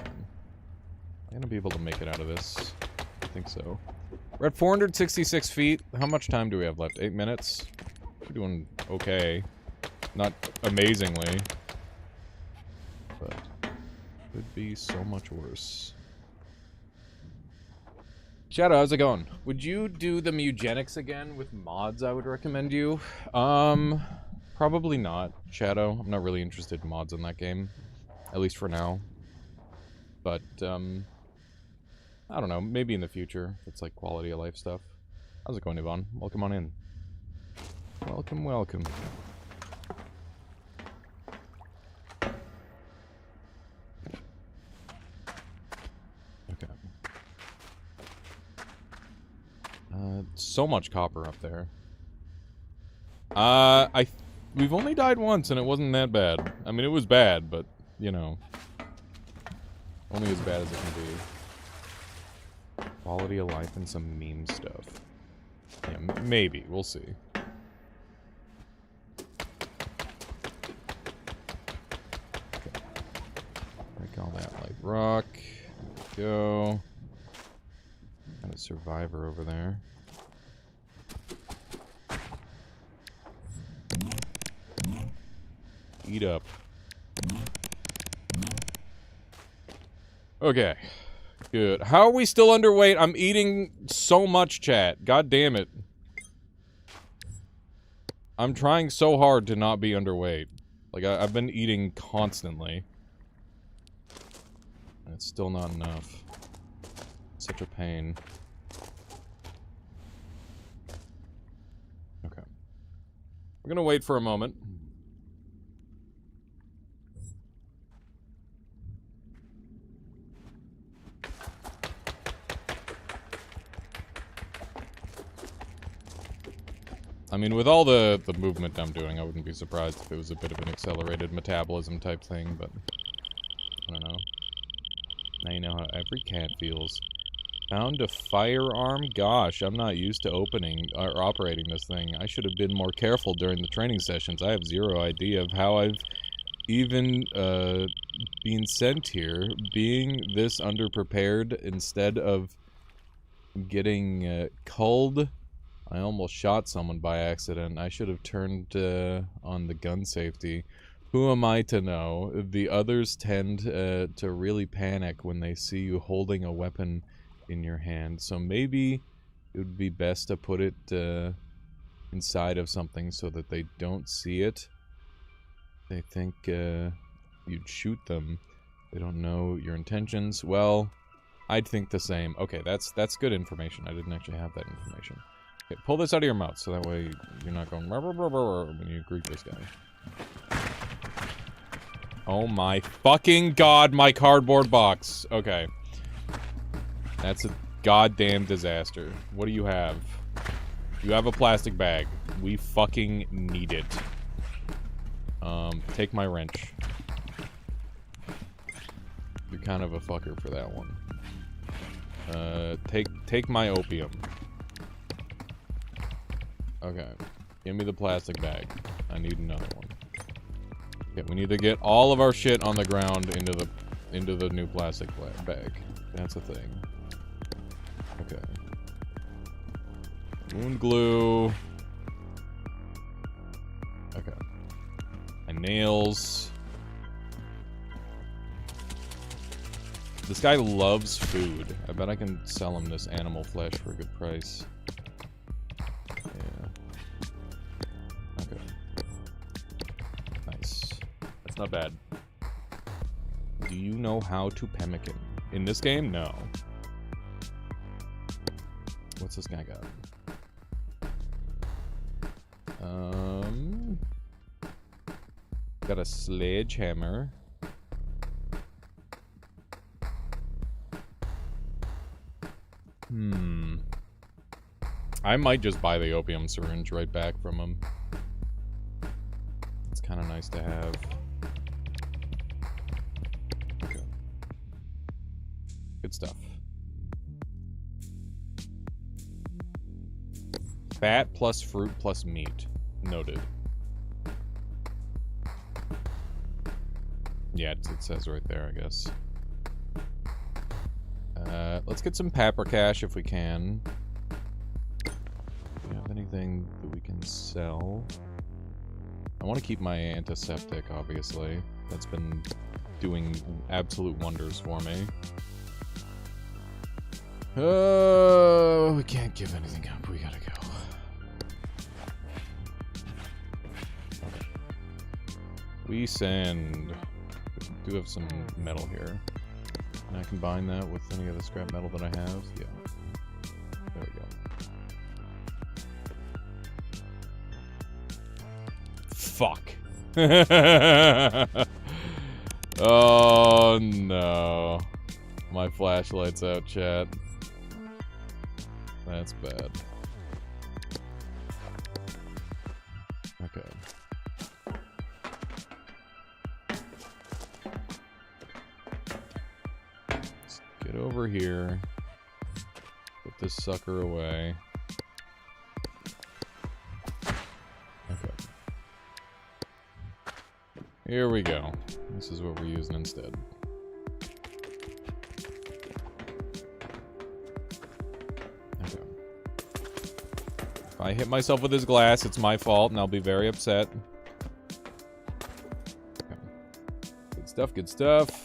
I'm gonna be able to make it out of this. I think so. We're at 466 feet. How much time do we have left? 8 minutes? We're doing okay. Not amazingly. But could be so much worse. Shadow, how's it going? Would you do the Mugenics again with mods? I would recommend you. Probably not, Shadow. I'm not really interested in mods in that game. At least for now. But, I don't know, maybe in the future. It's like quality of life stuff. How's it going, Yvonne? Welcome on in. Welcome, welcome. Okay. So much copper up there. We've only died once and it wasn't that bad. I mean, it was bad, but, you know. Only as bad as it can be. Quality of life and some meme stuff. Yeah, maybe. We'll see. Okay. Break all that like rock. There we go. Got a survivor over there. Eat up. Okay. Good. How are we still underweight? I'm eating so much, chat. God damn it. I'm trying so hard to not be underweight. Like, I've been eating constantly. And it's still not enough. Such a pain. Okay. We're gonna wait for a moment. I mean, with all the movement I'm doing, I wouldn't be surprised if it was a bit of an accelerated metabolism type thing, but I don't know. Now you know how every cat feels. Found a firearm? Gosh, I'm not used to opening or operating this thing. I should have been more careful during the training sessions. I have zero idea of how I've even been sent here, being this underprepared instead of getting culled. I almost shot someone by accident. I should have turned on the gun safety. Who am I to know? The others tend to really panic when they see you holding a weapon in your hand. So maybe it would be best to put it inside of something so that they don't see it. They think you'd shoot them. They don't know your intentions. Well, I'd think the same. Okay, that's good information. I didn't actually have that information. Okay, pull this out of your mouth so that way you're not going when you greet this guy. Oh my fucking god, my cardboard box. Okay. That's a goddamn disaster. What do you have? You have a plastic bag. We fucking need it. Take my wrench. You're kind of a fucker for that one. Take my opium. Okay. Give me the plastic bag. I need another one. Okay, we need to get all of our shit on the ground into the new plastic bag. That's a thing. Okay. Wound glue. Okay. My nails. This guy loves food. I bet I can sell him this animal flesh for a good price. Yeah. Okay. Nice. That's not bad. Do you know how to pemmican? In this game? No. What's this guy got? Got a sledgehammer. I might just buy the opium syringe right back from him. It's kind of nice to have. Okay. Good stuff. Fat plus fruit plus meat. Noted. Yeah, it says right there, I guess. Let's get some paprikash if we can. Do we have anything that we can sell? I want to keep my antiseptic, obviously. That's been doing absolute wonders for me. Oh, we can't give anything up. We gotta go. Okay. We send. We do have some metal here. Can I combine that with any of the scrap metal that I have? Yeah. There we go. Fuck. Oh no. My flashlight's out, chat. That's bad. Okay. Let's get over here. Put this sucker away. Okay. Here we go. This is what we're using instead. Okay. If I hit myself with this glass, it's my fault, and I'll be very upset. Okay. Good stuff, good stuff.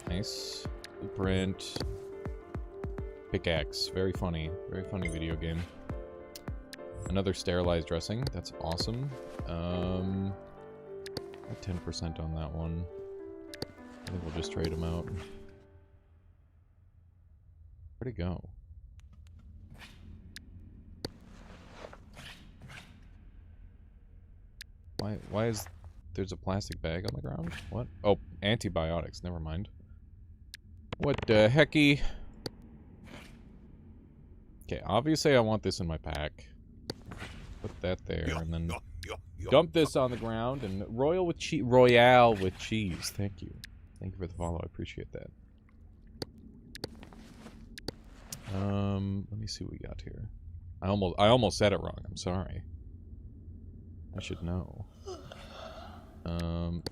Nice. Blueprint. Pickaxe. Very funny. Very funny video game. Another sterilized dressing. That's awesome. 10% on that one. I think we'll just trade them out. Where'd it go? Why is there's a plastic bag on the ground? What? Oh, antibiotics. Never mind. What the hecky? Okay, obviously I want this in my pack. Put that there, and then dump this on the ground, and Royale with cheese. Thank you. Thank you for the follow, I appreciate that. Let me see what we got here. I almost said it wrong, I'm sorry. I should know. Dump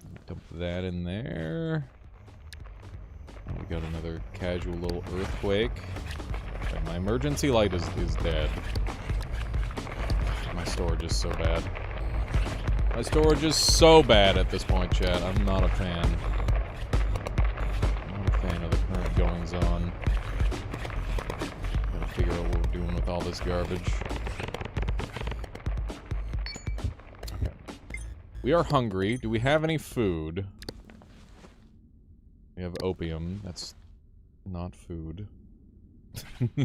that in there. And we got another casual little earthquake. Okay, my emergency light is dead. My storage is so bad. My storage is so bad at this point, chat. I'm not a fan. I'm not a fan of the current goings-on. Gotta figure out what we're doing with all this garbage. Okay. We are hungry. Do we have any food? We have opium. That's not food.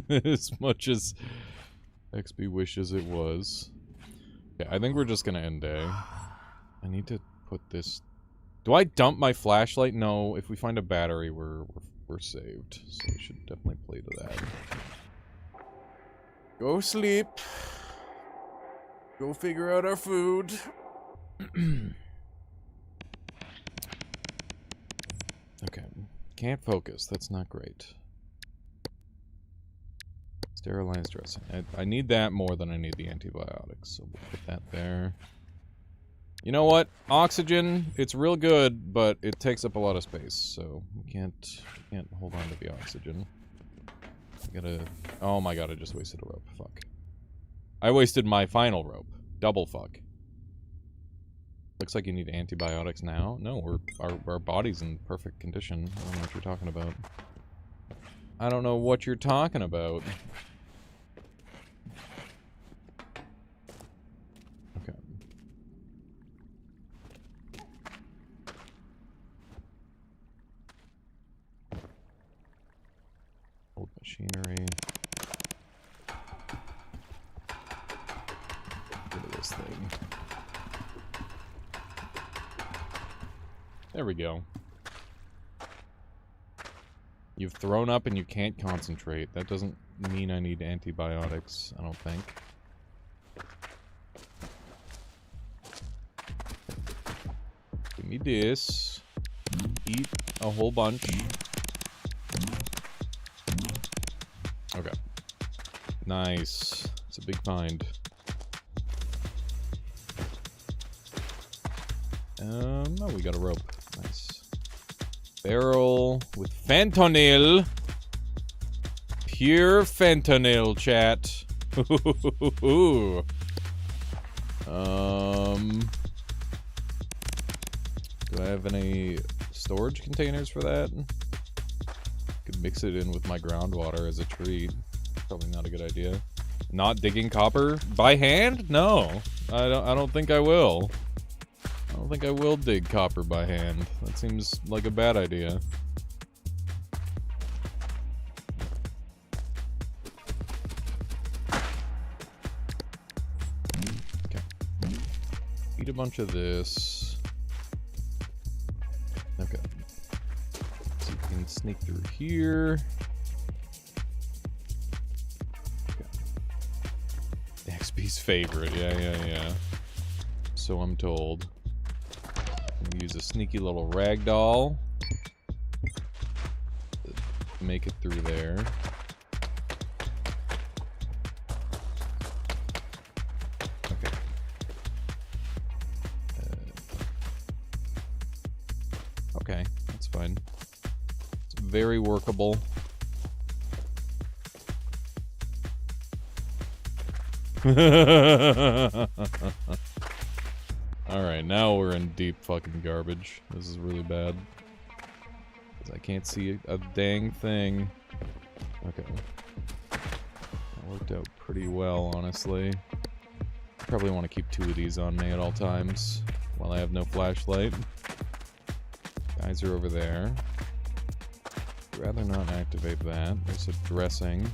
As much as XP wishes it was. Okay, I think we're just gonna end day. I need to put this... Do I dump my flashlight? No, if we find a battery, we're saved. So we should definitely play to that. Go sleep. Go figure out our food. Okay. Can't focus. That's not great. Sterilized dressing. I need that more than I need the antibiotics, so we'll put that there. You know what? Oxygen, it's real good, but it takes up a lot of space, so we can't hold on to the oxygen. I gotta... Oh my god, I just wasted a rope. Fuck. I wasted my final rope. Double fuck. Looks like you need antibiotics now. No, our body's in perfect condition. I don't know what you're talking about. I don't know what you're talking about. Okay. Old machinery. Get rid of this thing. There we go. You've thrown up and you can't concentrate. That doesn't mean I need antibiotics, I don't think. Give me this. Eat a whole bunch. Okay. Nice. It's a big find. Oh, we got a rope. Nice. Barrel with fentanyl. Pure fentanyl, chat. Do I have any storage containers for that? Could mix it in with my groundwater as a treat. Probably not a good idea. Not digging copper by hand? No, I don't think I will. I don't think I will dig copper by hand. That seems like a bad idea. Okay. Eat a bunch of this. Okay. So you can sneak through here. Okay. XP's favorite. Yeah. So I'm told. Use a sneaky little ragdoll to make it through there. Okay. Okay, that's fine. It's very workable. Alright, now we're in deep fucking garbage. This is really bad. 'Cause I can't see a dang thing. Okay. That worked out pretty well, honestly. Probably want to keep 2 of these on me at all times while I have no flashlight. Guys are over there. I'd rather not activate that. There's a dressing.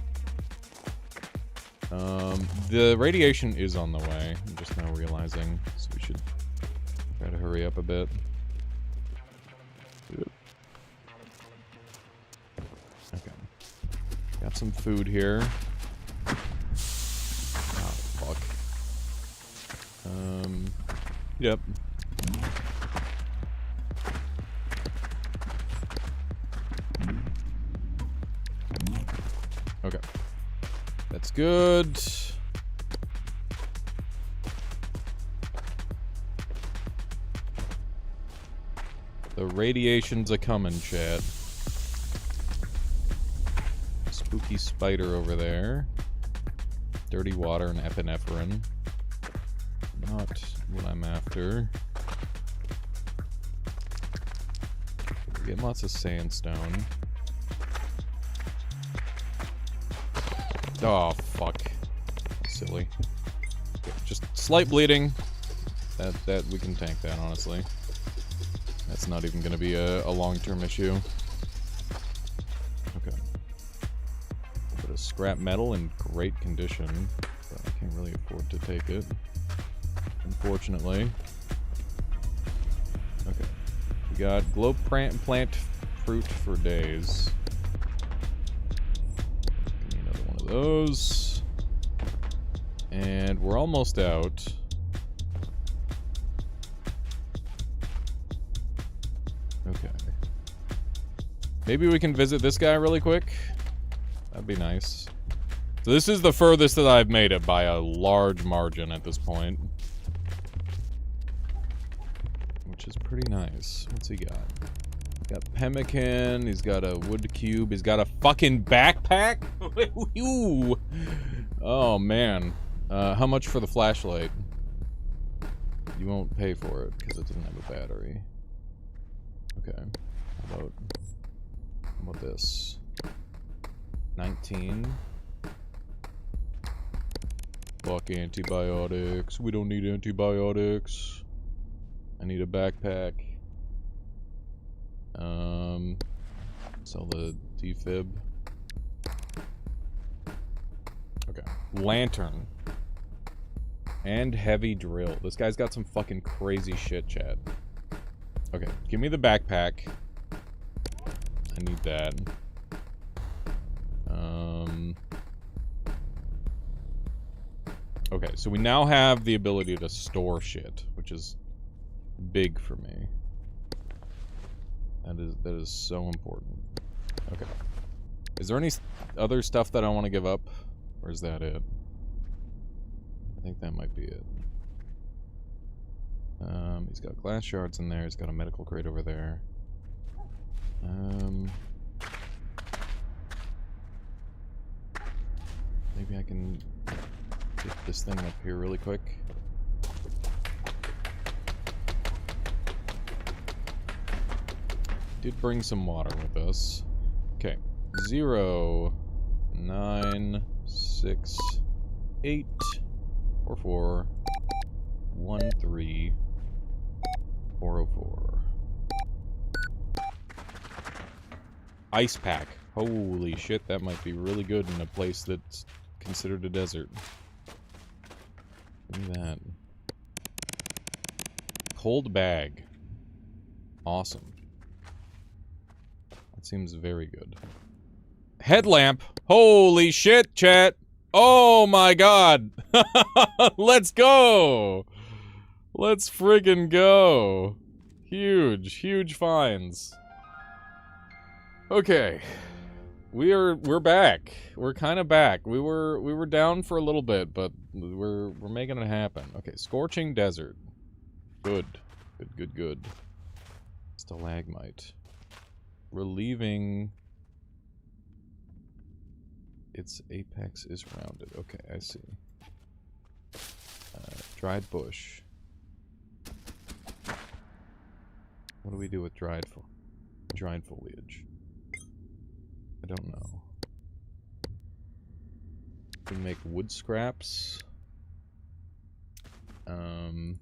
The radiation is on the way. I'm just now realizing, so we should try to hurry up a bit. Okay. Got some food here. Yep. Okay. That's good. The radiation's a-coming, chat. Spooky spider over there. Dirty water and epinephrine. Not what I'm after. We're getting lots of sandstone. Oh, fuck. Silly. Okay, just slight bleeding. That we can tank that, honestly. That's not even gonna be a long-term issue. Okay. A bit of scrap metal in great condition, but I can't really afford to take it. Unfortunately. Okay. We got glow plant fruit for days. Give me another one of those. And we're almost out. Okay. Maybe we can visit this guy really quick. That'd be nice. So this is the furthest that I've made it by a large margin at this point. Which is pretty nice. What's he got? Got pemmican, he's got a wood cube, he's got a fucking backpack? Ooh. Oh man. How much for the flashlight? You won't pay for it because it doesn't have a battery. Okay. How about this? 19. Fuck antibiotics. We don't need antibiotics. I need a backpack. Sell the defib. Okay. Lantern. And heavy drill. This guy's got some fucking crazy shit, chat. Okay, give me the backpack. I need that. Okay, so we now have the ability to store shit, which is big for me. That is so important. Okay. Is there any other stuff that I want to give up? Or is that it? I think that might be it. He's got glass shards in there. He's got a medical crate over there. Maybe I can get this thing up here really quick. Did bring some water with us. Okay. 0, 9, 6, 8, 4, 4, 1, 3, 404. Ice pack. Holy shit, that might be really good in a place that's considered a desert. Give me that. Cold bag. Awesome. That seems very good. Headlamp. Holy shit, chat. Oh my god. Let's go. Let's friggin' go. Huge, huge finds. Okay. We're back. We're kind of back. We were down for a little bit, but we're making it happen. Okay, scorching desert. Good. Good. Stalagmite. Relieving. Its apex is rounded. Okay, I see. Dried bush. What do we do with dried foliage? I don't know. We can make wood scraps. I'll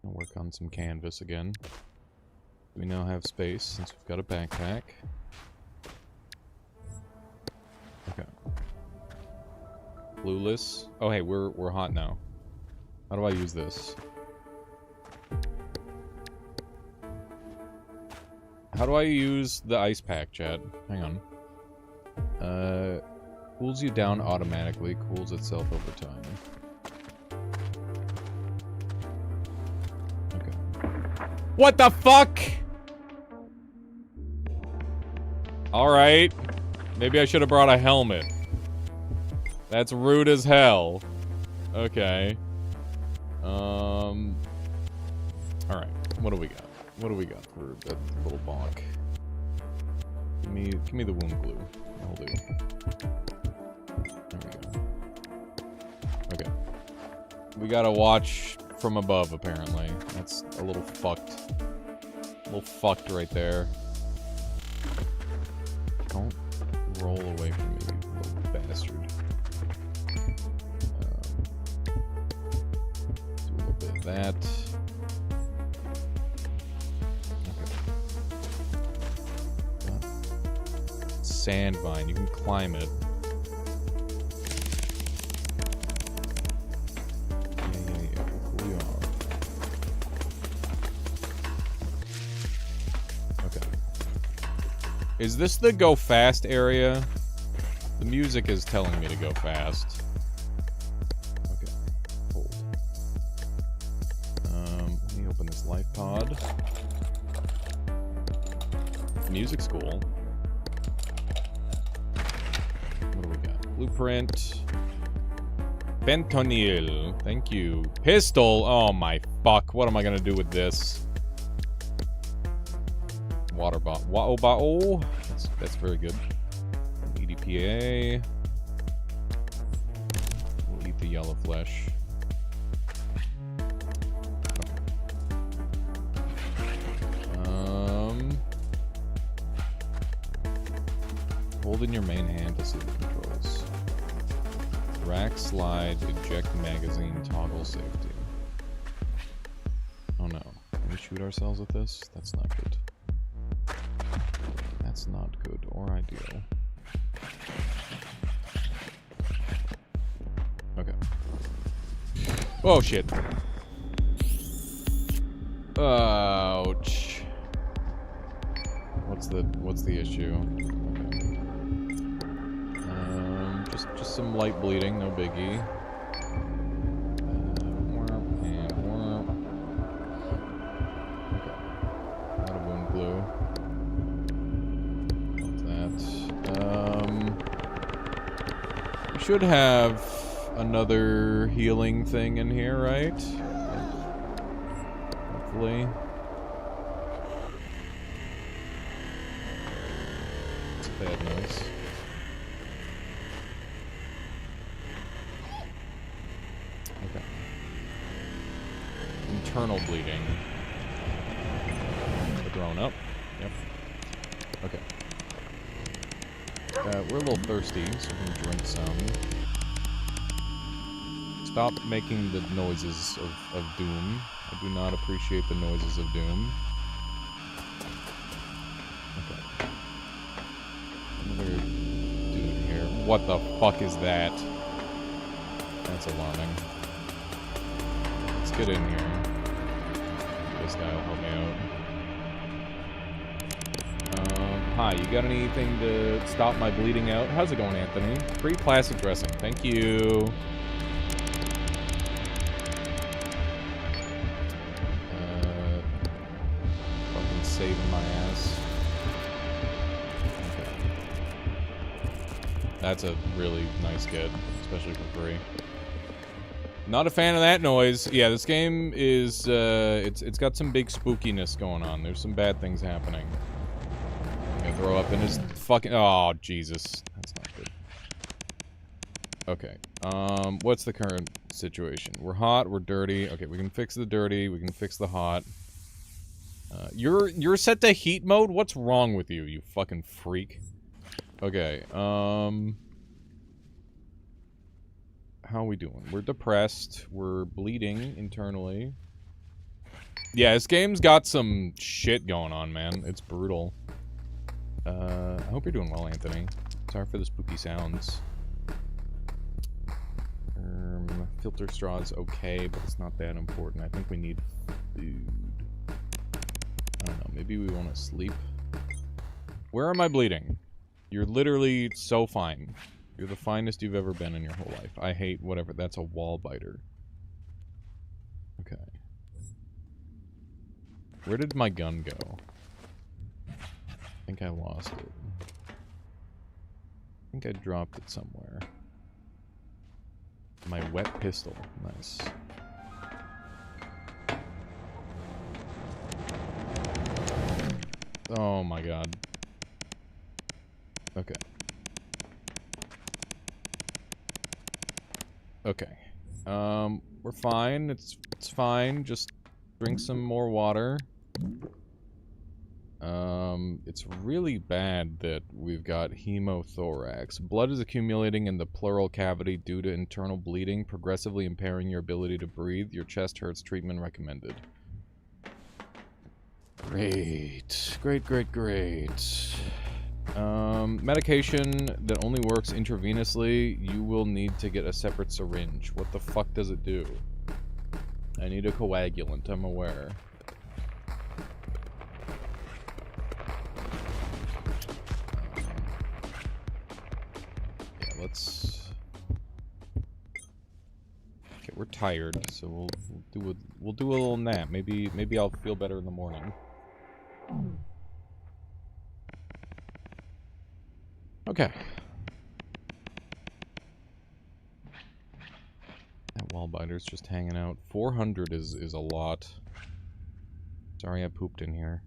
work on some canvas again. We now have space since we've got a backpack. Okay. Clueless. Oh hey, we're hot now. How do I use this? How do I use the ice pack, chat? Hang on. Cools you down automatically, cools itself over time. What the fuck? Alright. Maybe I should have brought a helmet. That's rude as hell. Okay. Alright. What do we got? What do we got for that little bonk? Give me the wound glue. I'll do. There we go. Okay. We gotta watch from above, apparently. That's a little fucked. A little fucked right there. Don't roll away from me, you little bastard. Do a little bit of that. Okay. Sand vine, you can climb it. Is this the go fast area? The music is telling me to go fast. Okay. Hold. Let me open this life pod. Music's cool. What do we got? Blueprint. Fentanyl. Thank you. Pistol. Oh my fuck. What am I gonna do with this? Water bottle. That's very good. EDPA. We'll eat the yellow flesh. Okay. Hold in your main hand to see the controls. Rack, slide, eject magazine, toggle safety. Oh no. Can we shoot ourselves with this? That's not good. That's not good or ideal. Okay. Oh shit. Ouch. What's the issue? Okay. Just some light bleeding, no biggie. Okay. Not a wound glue. We should have another healing thing in here, right? Hopefully. It's a bad noise. Okay. Internal bleeding. Thrown up. Yep. Okay. We're a little thirsty, so we can drink some. Stop making the noises of doom. I do not appreciate the noises of doom. Okay. Another dude here. What the fuck is that? That's alarming. Let's get in here. This guy will help me out. Hi, you got anything to stop my bleeding out? How's it going, Anthony? Free plastic dressing. Thank you. Fucking saving my ass. Okay. That's a really nice kid, especially for free. Not a fan of that noise. Yeah, this game is, it's got some big spookiness going on. There's some bad things happening. Throw up in his fucking... Oh, Jesus. That's not good. Okay. What's the current situation? We're hot, we're dirty. Okay, we can fix the dirty, we can fix the hot. You're set to heat mode? What's wrong with you, you fucking freak? Okay, how are we doing? We're depressed. We're bleeding internally. Yeah, this game's got some shit going on, man. It's brutal. I hope you're doing well, Anthony. Sorry for the spooky sounds. Filter straw's okay, but it's not that important. I think we need food. I don't know, maybe we want to sleep. Where am I bleeding? You're literally so fine. You're the finest you've ever been in your whole life. I hate whatever. That's a wall biter. Okay. Where did my gun go? I think I lost it. I think I dropped it somewhere. My wet pistol. Nice. Oh my god. Okay. Okay. We're fine. It's fine. Just drink some more water. It's really bad that we've got hemothorax. Blood is accumulating in the pleural cavity due to internal bleeding, progressively impairing your ability to breathe. Your chest hurts. Treatment recommended. Great. Great. Medication that only works intravenously, you will need to get a separate syringe. What the fuck does it do? I need a coagulant, I'm aware. Yeah, let's... Okay, we're tired, so we'll do a little nap. Maybe I'll feel better in the morning. Okay. That wallbiter's just hanging out. 400 is a lot. Sorry I pooped in here.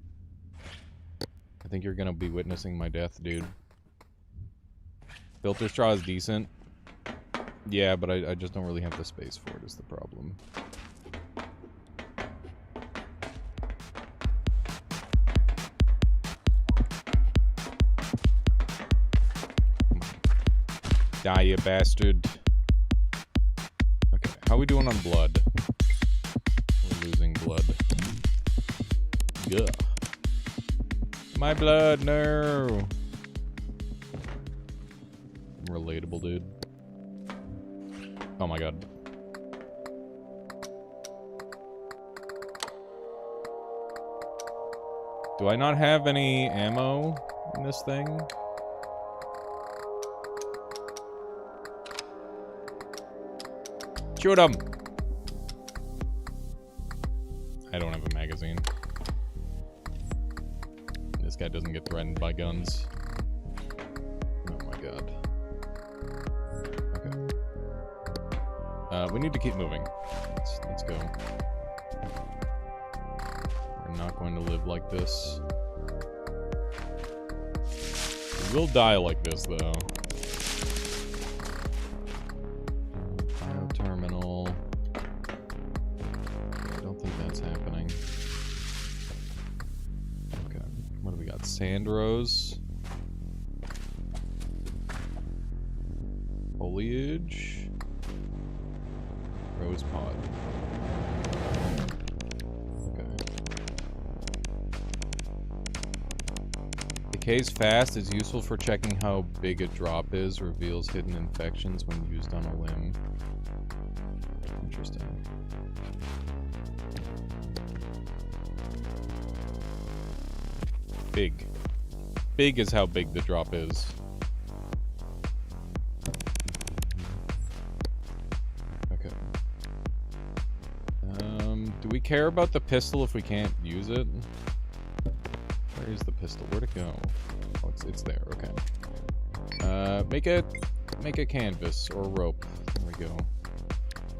I think you're gonna be witnessing my death, dude. Filter straw is decent. Yeah, but I just don't really have the space for it is the problem. Die, you bastard. Okay, how are we doing on blood? We're losing blood. Ugh. My blood, no! Relatable, dude. Oh my god. Do I not have any ammo in this thing? Shoot him! I don't have a magazine. This guy doesn't get threatened by guns. Oh my god. Okay. We need to keep moving. Let's go. We're not going to live like this. We will die like this, though. Terminal. I don't think that's happening. Okay. What do we got? Sandrose. Foliage. Rose pod. Okay. Decays fast is useful for checking how big a drop is. Reveals hidden infections when used on a limb. Interesting. Big. Big is how big the drop is. Okay. Do we care about the pistol if we can't use it? Where is the pistol? Where'd it go? Oh, it's there. Okay. Make a canvas or rope. There we go.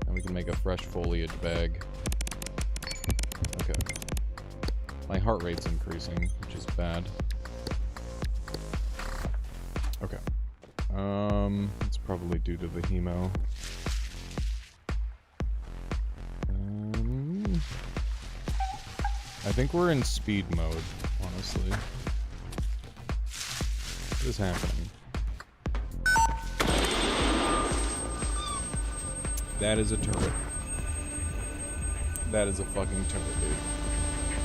And we can make a fresh foliage bag. Okay. My heart rate's increasing, which is bad. Okay. It's probably due to the hemo. I think we're in speed mode, honestly. What is happening? That is a turret. That is a fucking turret, dude.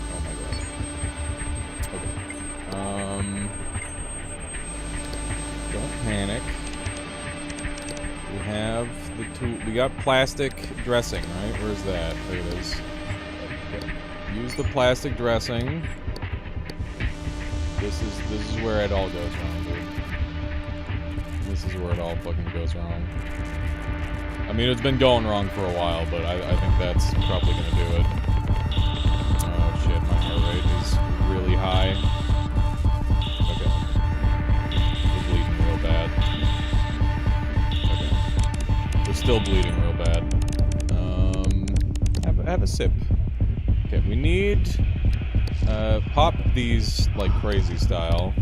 Oh my god. Okay. Don't panic. We have the tool. We got plastic dressing, right? Where's that? There it is. Okay. Use the plastic dressing. This is where it all goes wrong, dude. This is where it all fucking goes wrong. I mean, it's been going wrong for a while, but I think that's probably gonna do it. Oh shit, my heart bleeding real bad. Have a sip. Okay, we need pop these like crazy style,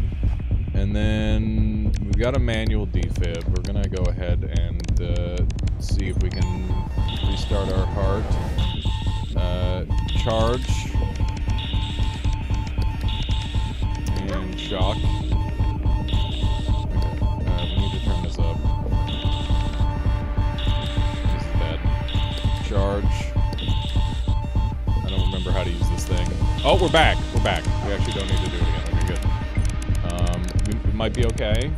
and then we've got a manual defib. We're gonna go ahead and see if we can restart our heart. Charge and shock. Okay, we need to turn this up. This is bad. Charge. I don't remember how to use this thing. Oh, we're back. We're back. We actually don't need to do it again. Okay, good. We might be okay.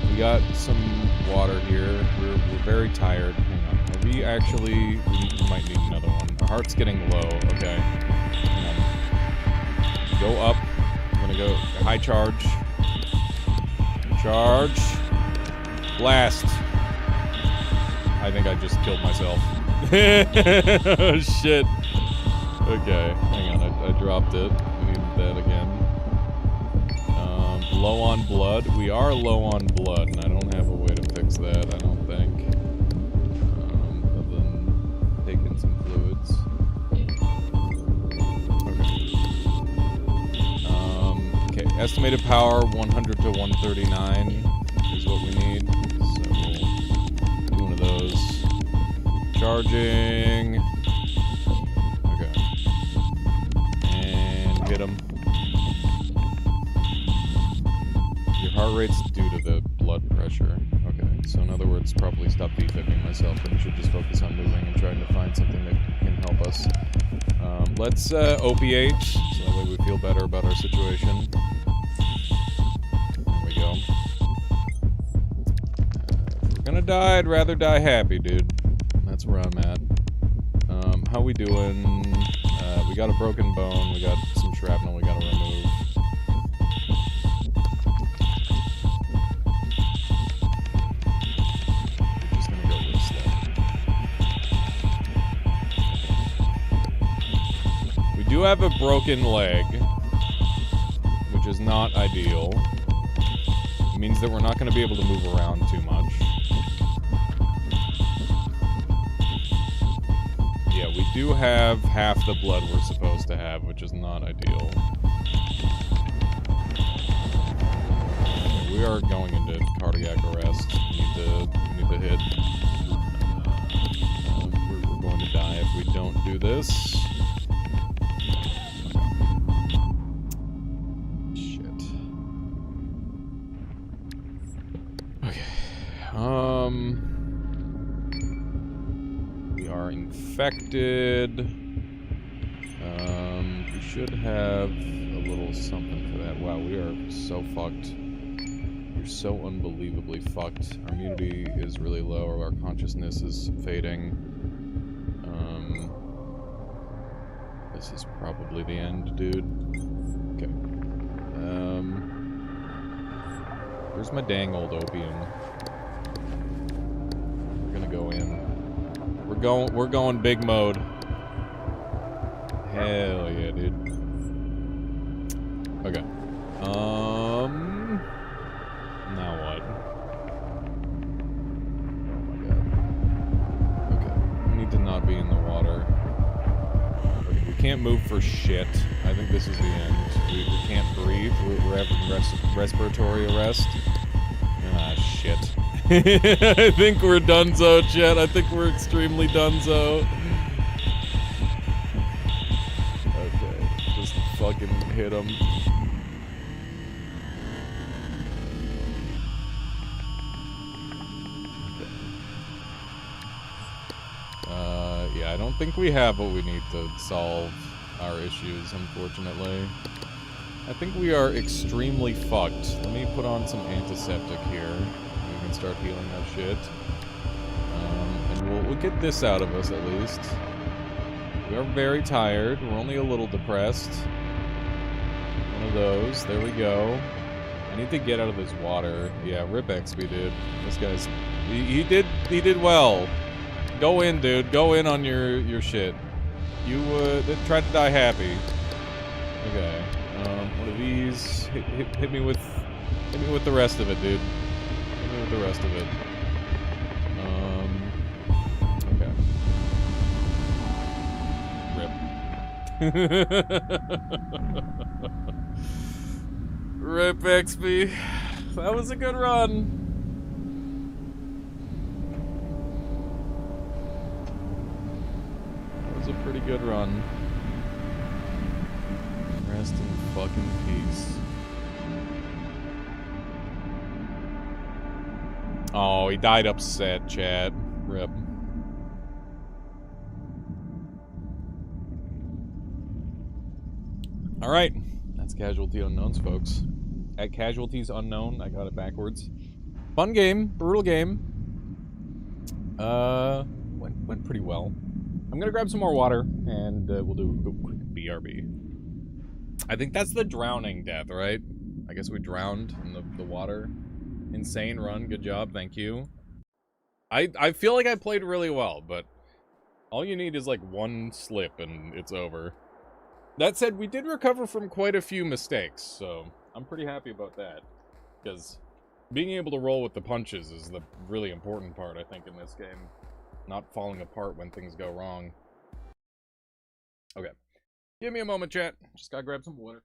We got some water here. We're very tired. Hang on. Are we actually... We might need another one. Our heart's getting low. Okay. Hang on. Go up. I'm gonna go high charge. Charge. Blast. I think I just killed myself. Oh, shit. Okay. Hang on. I dropped it. We need that again. Low on blood. We are low on blood, and I don't have a way to fix that, I don't think. Other than taking some fluids. Okay. Okay, estimated power 100 to 139 is what we need. So we'll do one of those. Charging. Okay. And hit him. Your heart rate's due to the blood pressure. Okay, so in other words, probably stop defibbing myself, and we should just focus on moving and trying to find something that can help us. Let's opiate, so that way we feel better about our situation. There we go. If we're gonna die, I'd rather die happy, dude. That's where I'm at. How we doing? We got a broken bone, we got some shrapnel we gotta remove. We do have a broken leg, which is not ideal. It means that we're not going to be able to move around too much. Yeah, we do have half the blood we're supposed to have, which is not ideal. Okay, we are going into cardiac arrest. We need to hit. We're going to die if we don't do this. We are infected. We should have a little something for that. Wow, we are so fucked. We're so unbelievably fucked. Our immunity is really low, or our consciousness is fading. This is probably the end, dude. Okay. Where's my dang old opium? Go in. We're going big mode. Hell yeah, dude. Okay. Now what? Oh my god. Okay. We need to not be in the water. Okay, we can't move for shit. I think this is the end. We can't breathe. We're having respiratory arrest. Ah, shit. I think we're donezo, chat. I think we're extremely donezo. Okay, just fucking hit him. Yeah, I don't think we have what we need to solve our issues, unfortunately. I think we are extremely fucked. Let me put on some antiseptic here. We can start healing that shit. And we'll get this out of us at least. We are very tired. We're only a little depressed. One of those. There we go. I need to get out of this water. Yeah, rip XP, dude. This guy's... He did well. Go in, dude. Go in on your shit. You try to die happy. Okay. One of these. Hit me with the rest of it, dude. Hit me with the rest of it. Rip XP. That was a good run. That was a pretty good run. Rest in fucking peace. Oh, he died upset, chat. Rip. Alright. That's Casualty Unknowns, folks. At Casualties Unknown, I got it backwards. Fun game. Brutal game. Went pretty well. I'm gonna grab some more water, and we'll do a quick BRB. I think that's the drowning death, right? I guess we drowned in the water. Insane run, good job, thank you. I feel like I played really well, but all you need is like one slip and it's over. That said, we did recover from quite a few mistakes, so I'm pretty happy about that. Because being able to roll with the punches is the really important part, I think, in this game. Not falling apart when things go wrong. Okay. Give me a moment, chat. Just gotta grab some water.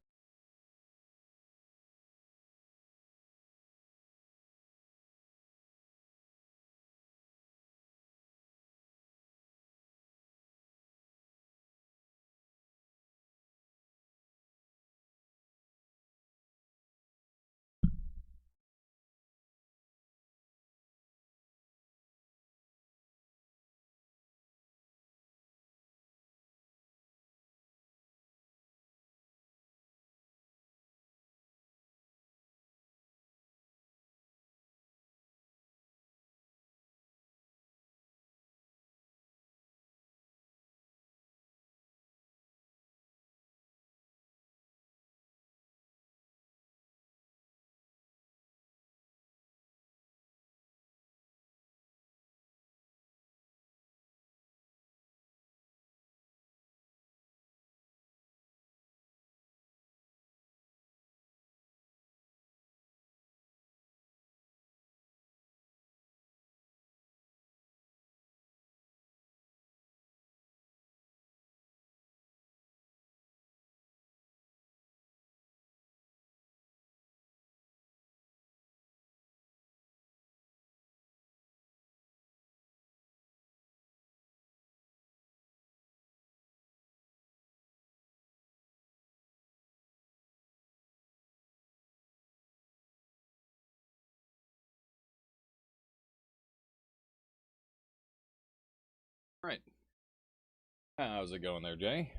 Alright. How's it going there, Jay?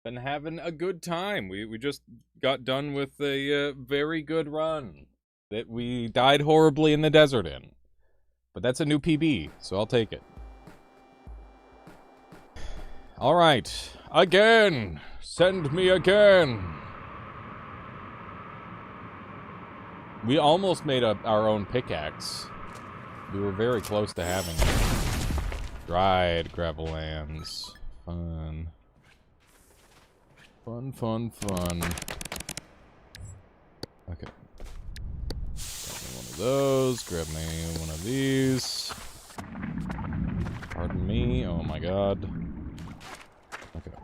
Been having a good time. We just got done with a very good run that we died horribly in the desert in. But that's a new PB, so I'll take it. Alright. Again! Send me again! We almost made our own pickaxe. We were very close to having it. Dried gravel lands. Fun. Fun, fun, fun. Okay. Grab me one of those. Grab me one of these. Pardon me. Oh my god. Okay.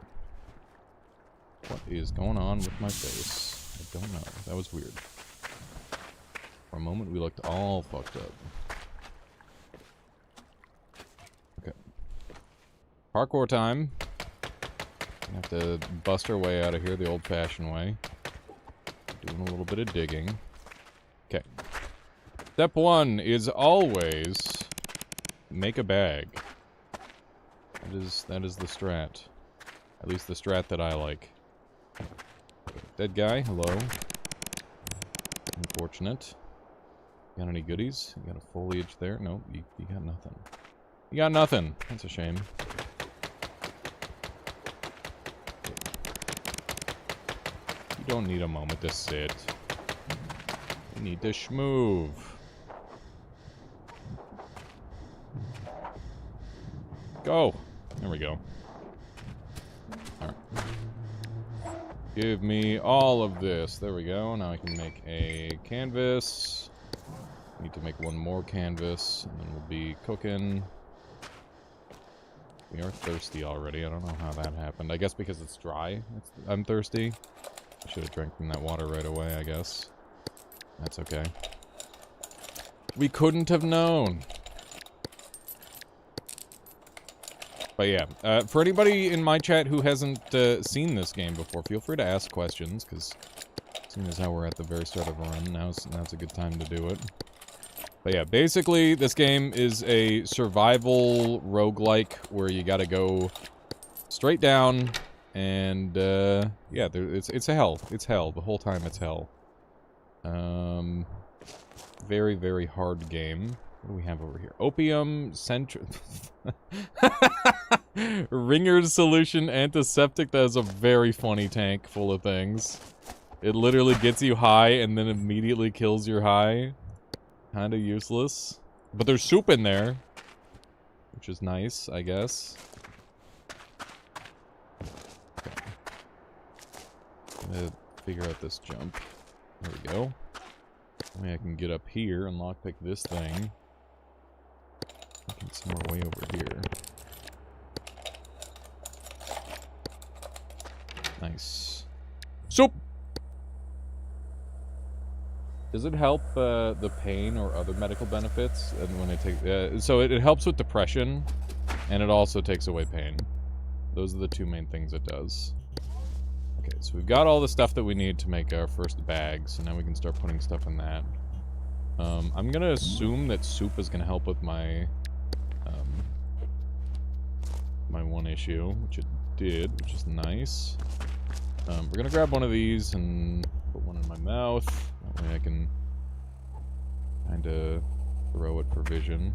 What is going on with my face? I don't know. That was weird. For a moment, we looked all fucked up. Okay. Parkour time. Gonna have to bust our way out of here the old-fashioned way. Doing a little bit of digging. Okay. Step one is always make a bag. That is the strat. At least the strat that I like. Dead guy, hello. Unfortunate. Got any goodies? You got a foliage there? No, you got nothing. You got nothing. That's a shame. You don't need a moment to sit. You need to schmoove. Go! There we go. Alright. Give me all of this. There we go. Now I can make a canvas. Need to make one more canvas, and then we'll be cooking. We are thirsty already. I don't know how that happened. I guess because it's dry. I'm thirsty. I should have drank from that water right away, I guess. That's okay. We couldn't have known. But yeah, for anybody in my chat who hasn't seen this game before, feel free to ask questions, because seeing as how we're at the very start of a run, now's a good time to do it. But yeah, basically, this game is a survival roguelike where you gotta go straight down, and, yeah, it's a hell. It's hell. The whole time it's hell. Very, very hard game. What do we have over here? Opium, Ringer's Solution Antiseptic. That is a very funny tank full of things. It literally gets you high and then immediately kills your high. Kinda useless. But there's soup in there, which is nice, I guess. Okay. I'm gonna figure out this jump. There we go. Maybe I can get up here and lockpick this thing. I think somewhere way over here. Nice. Soup! Does it help the pain or other medical benefits? And when it takes, so it helps with depression, and it also takes away pain. Those are the two main things it does. Okay, so we've got all the stuff that we need to make our first bag, so now we can start putting stuff in that. I'm gonna assume that soup is gonna help with my my one issue, which it did, which is nice. We're gonna grab one of these and put one in my mouth. That way I can kind of throw it for vision.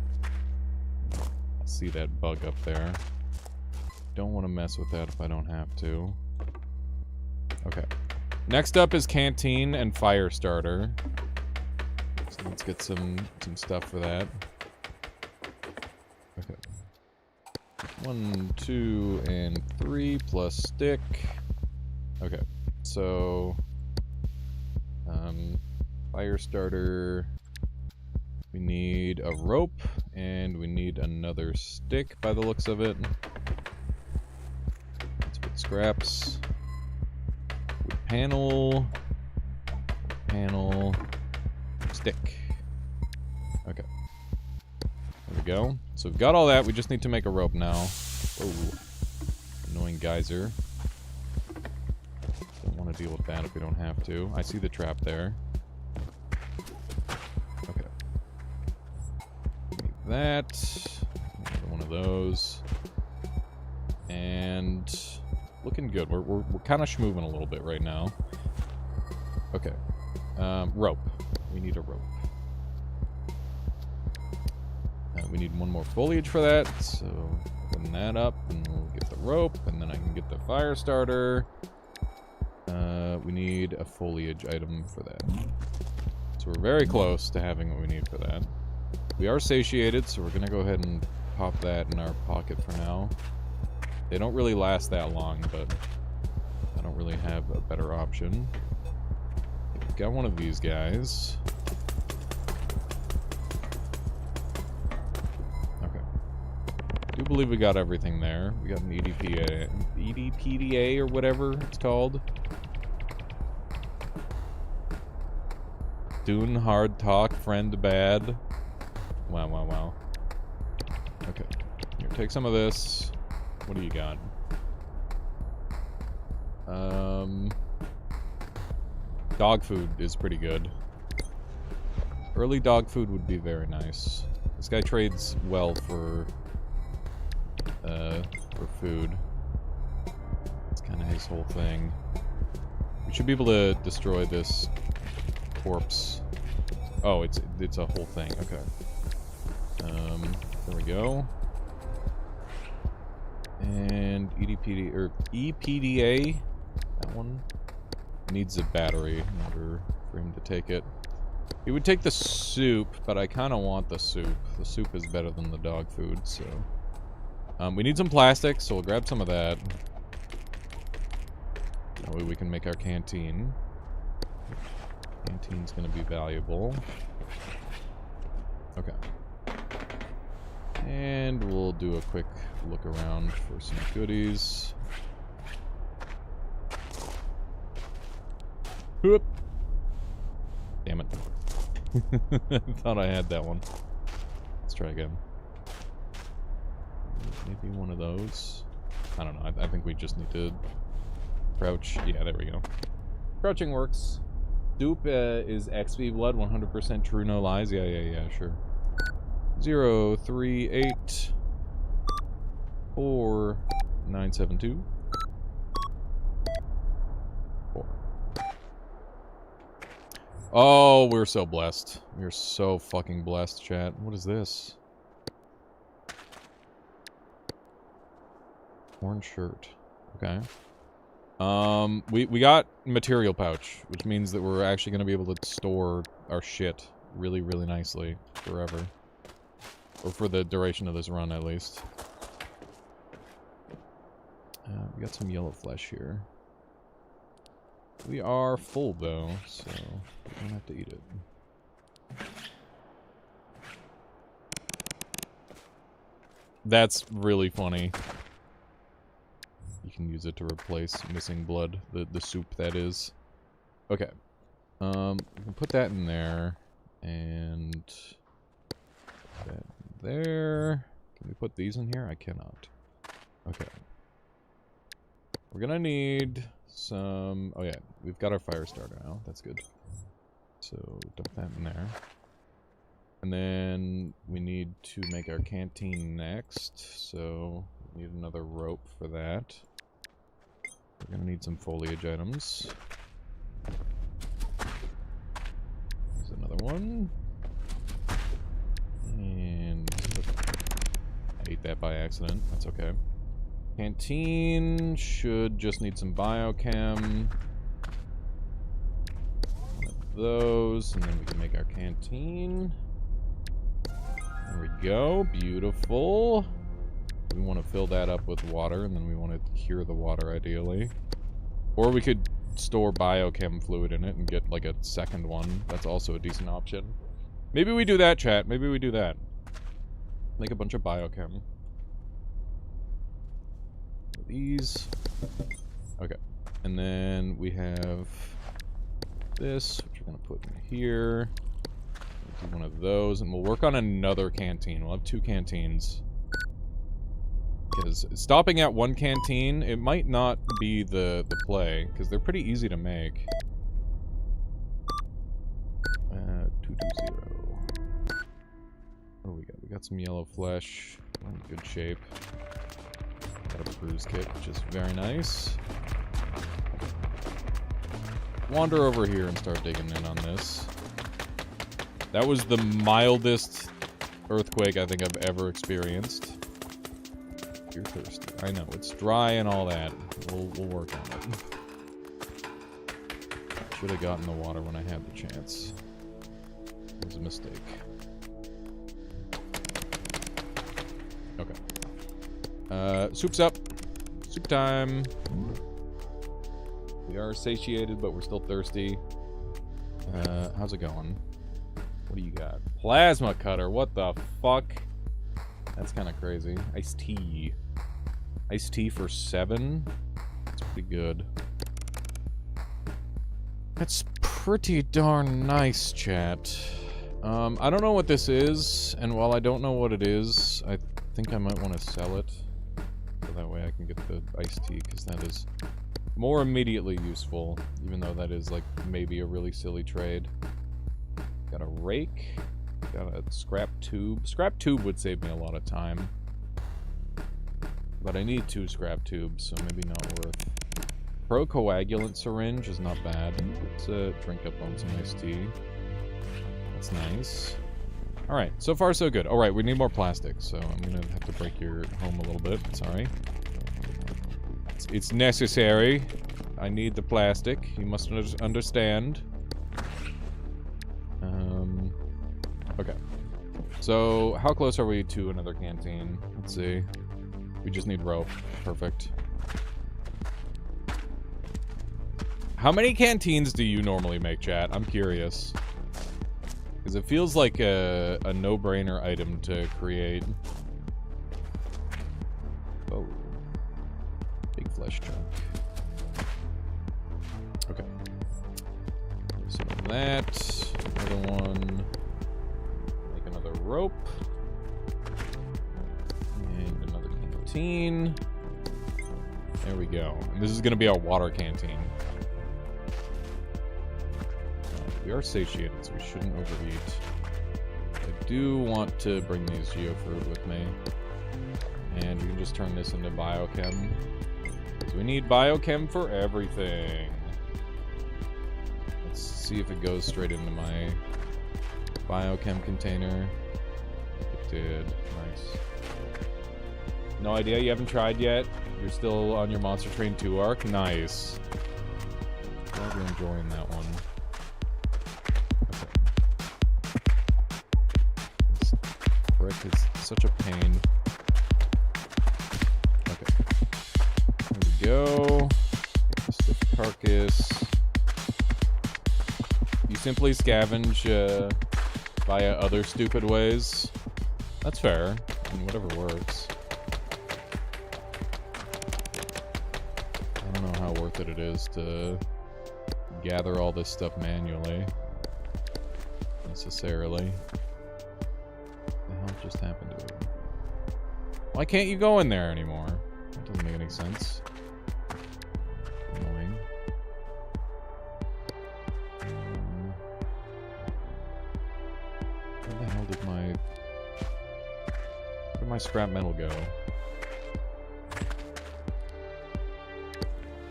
See that bug up there. Don't want to mess with that if I don't have to. Okay. Next up is Canteen and Fire Starter. So let's get some stuff for that. Okay. 1, 2, and 3 plus stick. Okay. So fire starter, we need a rope, and we need another stick by the looks of it. Let's put scraps. Wood panel, stick. Okay. There we go. So we've got all that, we just need to make a rope now. Oh, annoying geyser. Don't want to deal with that if we don't have to. I see the trap there. Okay. Need that. Another one of those. And looking good. We're kind of schmooving a little bit right now. Okay. Rope. We need a rope. We need one more foliage for that, so open that up, and we'll get the rope, and then I can get the fire starter. We need a foliage item for that. So we're very close to having what we need for that. We are satiated, so we're gonna go ahead and pop that in our pocket for now. They don't really last that long, but I don't really have a better option. We've got one of these guys. I do believe we got everything there. We got an EDPDA or whatever it's called. Dune hard talk, friend bad. Wow, wow, wow. Okay. Here, take some of this. What do you got? Dog food is pretty good. Early dog food would be very nice. This guy trades well for food. It's kind of his whole thing. We should be able to destroy this corpse. Oh, it's a whole thing. Okay. There we go. And EDPD or EPDA, that one needs a battery in order for him to take it. He would take the soup, but I kind of want the soup. The soup is better than the dog food, so. We need some plastic, so we'll grab some of that. That way we can make our canteen. Canteen's gonna be valuable. Okay. And we'll do a quick look around for some goodies. Whoop. Damn it. I thought I had that one. Let's try again. Maybe one of those. I don't know. I think we just need to crouch. Yeah, there we go. Crouching works. Dupe is XP blood, 100% true, no lies. Yeah, sure. 0, 3, 8, 4, 9, 7, 2, 4. Oh, we're so blessed. We're so fucking blessed, chat. What is this? Orange shirt. Okay. We got material pouch, which means that we're actually going to be able to store our shit really, really nicely forever. Or for the duration of this run, at least. We got some yellow flesh here. We are full, though, so we don't have to eat it. That's really funny. You can use it to replace missing blood, the soup, that is. Okay. We can put that in there, and that there. Can we put these in here? I cannot. Okay. We're gonna need some... Oh yeah, we've got our fire starter now. That's good. So, dump that in there. And then we need to make our canteen next, so we need another rope for that. We're gonna need some foliage items. There's another one. And I ate that by accident. That's okay. Canteen should just need some biochem. One of those, and then we can make our canteen. There we go. Beautiful. We want to fill that up with water, and then we want to cure the water, ideally. Or we could store biochem fluid in it and get, like, a second one. That's also a decent option. Maybe we do that, chat. Maybe we do that. Make a bunch of biochem. These. Okay. And then we have this, which we're going to put in here. We'll do one of those, and we'll work on another canteen. We'll have 2 canteens. Because stopping at 1 canteen, it might not be the play, because they're pretty easy to make. 220. What do we got? We got some yellow flesh. We're in good shape. Got a bruise kit, which is very nice. Wander over here and start digging in on this. That was the mildest earthquake I think I've ever experienced. You're thirsty. I know, it's dry and all that. We'll work on it. Should have gotten the water when I had the chance. It was a mistake. Okay. Soup's up. Soup time. We are satiated, but we're still thirsty. How's it going? What do you got? Plasma cutter. What the fuck? That's kind of crazy. Iced tea. Iced tea for 7? That's pretty good. That's pretty darn nice, chat. I don't know what this is, and while I don't know what it is, I think I might want to sell it. So that way I can get the iced tea, because that is more immediately useful, even though that is, like, maybe a really silly trade. Got a rake. Got a scrap tube. Scrap tube would save me a lot of time. But I need 2 scrap tubes, so maybe not worth. Procoagulant syringe is not bad. Let's drink up on some iced tea. That's nice. Alright, so far so good. Alright, we need more plastic, so I'm gonna have to break your home a little bit. Sorry. It's necessary. I need the plastic. You must understand. Okay. So, how close are we to another canteen? Let's see. We just need rope. Perfect. How many canteens do you normally make, chat? I'm curious. Because it feels like a no-brainer item to create. flesh chunk. Okay. Some of that. Another one. Make another rope. And another canteen. There we go. And this is going to be our water canteen. We are satiated, so we shouldn't overeat. I do want to bring these geofruit with me. And we can just turn this into biochem. Because we need biochem for everything. Let's see if it goes straight into my biochem container. It did. Nice. No idea? You haven't tried yet? You're still on your Monster Train 2 arc? Nice. Glad you're enjoying that one. Okay. This brick is such a pain. Okay. There we go. Stiff carcass. You simply scavenge via other stupid ways. That's fair. I mean, whatever works. I don't know how worth it is to gather all this stuff manually. Necessarily. What the hell just happened to it? Why can't you go in there anymore? That doesn't make any sense. Annoying. Where the hell did my scrap metal go?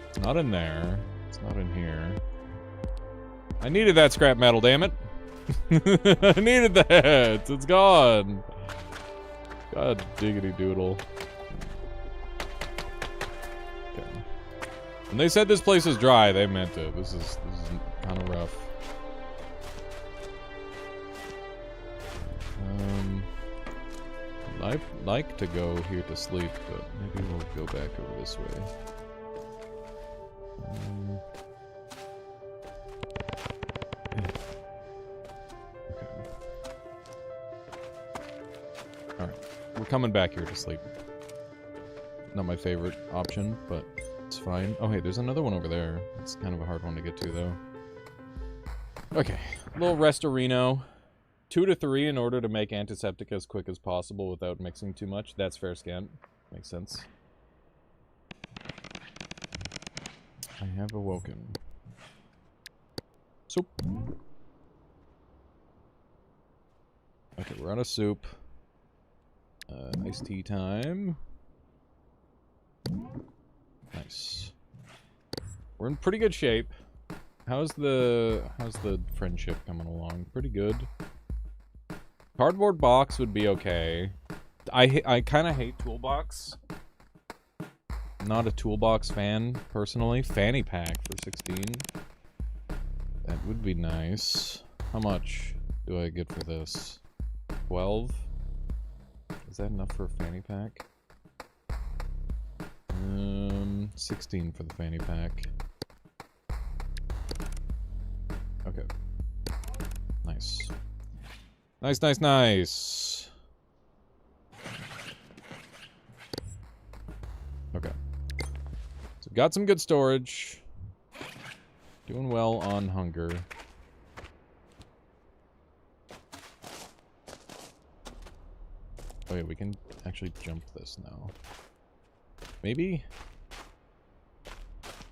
It's not in there. It's not in here. I needed that scrap metal, damn it. I needed that. It's gone. God diggity doodle. Okay. When they said this place is dry, they meant it. This is kind of rough. I'd like to go here to sleep, but maybe we'll go back over this way. Okay. Alright. We're coming back here to sleep. Not my favorite option, but it's fine. Oh, hey, there's another one over there. It's kind of a hard one to get to, though. Okay. Little restorino. 2 to 3 in order to make antiseptic as quick as possible without mixing too much. That's fair scant. Makes sense. I have awoken. Soup. Okay, we're out of soup. Iced tea time. Nice. We're in pretty good shape. How's the friendship coming along? Pretty good. Cardboard box would be okay. I kind of hate toolbox. Not a toolbox fan, personally. Fanny pack for 16. That would be nice. How much do I get for this? 12? Is that enough for a fanny pack? 16 for the fanny pack. Okay. Nice. Nice, nice, nice. Okay. So got some good storage. Doing well on hunger. Oh yeah, we can actually jump this now. Maybe?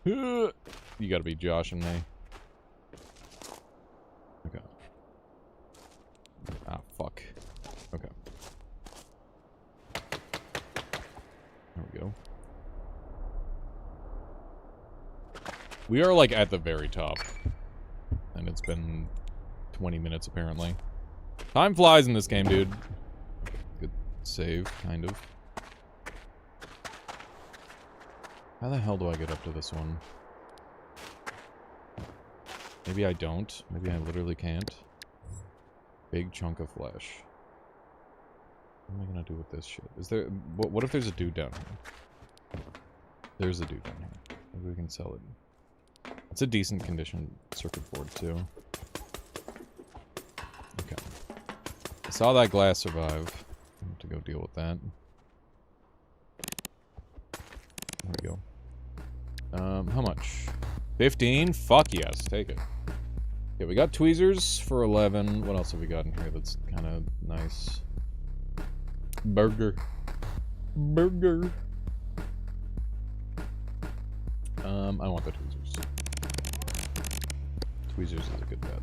You gotta be joshing me. Okay. Ah, fuck. Okay. There we go. We are, like, at the very top. And it's been 20 minutes, apparently. Time flies in this game, dude. Good save, kind of. How the hell do I get up to this one? Maybe I don't. Maybe I literally can't. Big chunk of flesh. What am I gonna do with this shit? Is there... What if there's a dude down here? There's a dude down here. Maybe we can sell it. It's a decent condition circuit board, too. Okay. I saw that glass survive. I have to go deal with that. There we go. How much? 15? Fuck yes, take it. Yeah, we got tweezers for 11. What else have we got in here that's kind of nice? Burger. Burger. I want the tweezers. Tweezers is a good bet.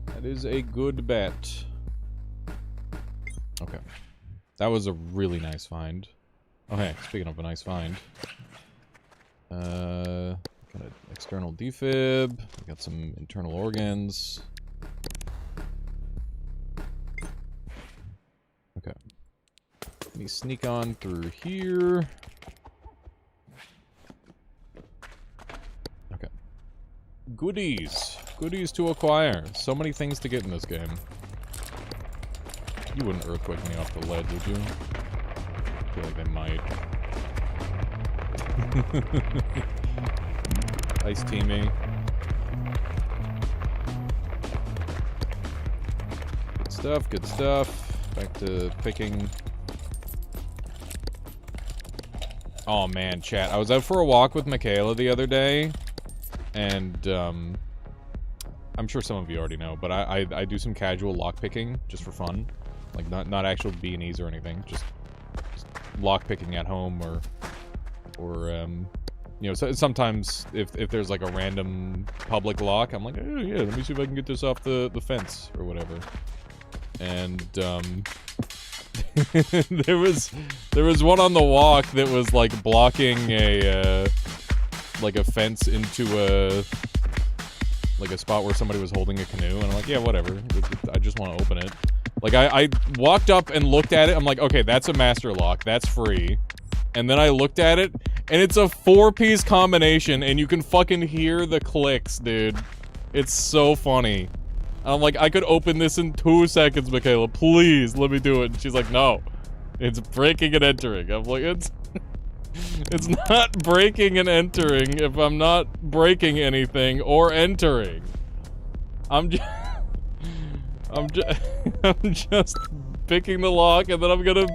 That is a good bet. Okay. That was a really nice find. Oh hey, speaking of a nice find. Got an external defib. We got some internal organs. Okay. Let me sneak on through here. Okay. Goodies. Goodies to acquire. So many things to get in this game. You wouldn't earthquake me off the ledge, would you? I feel like they might. Nice teaming. Good stuff, good stuff. Back to picking. Oh man, chat. I was out for a walk with Michaela the other day, and I'm sure some of you already know, but I do some casual lockpicking just for fun. Like not actual B&Es or anything, just lockpicking at home or you know, so sometimes if there's like a random public lock, I'm like, oh yeah, let me see if I can get this off the fence or whatever. And there was one on the walk that was like blocking a fence into a spot where somebody was holding a canoe, and I'm like, yeah, whatever. I just want to open it. Like I walked up and looked at it. I'm like, okay, that's a master lock. That's free. And then I looked at it, and it's a 4-piece combination, and you can fucking hear the clicks, dude. It's so funny. I'm like, I could open this in 2 seconds, Michaela. Please, let me do it. And she's like, no. It's breaking and entering. I'm like, it's not breaking and entering if I'm not breaking anything or entering. I'm just picking the lock, and then I'm gonna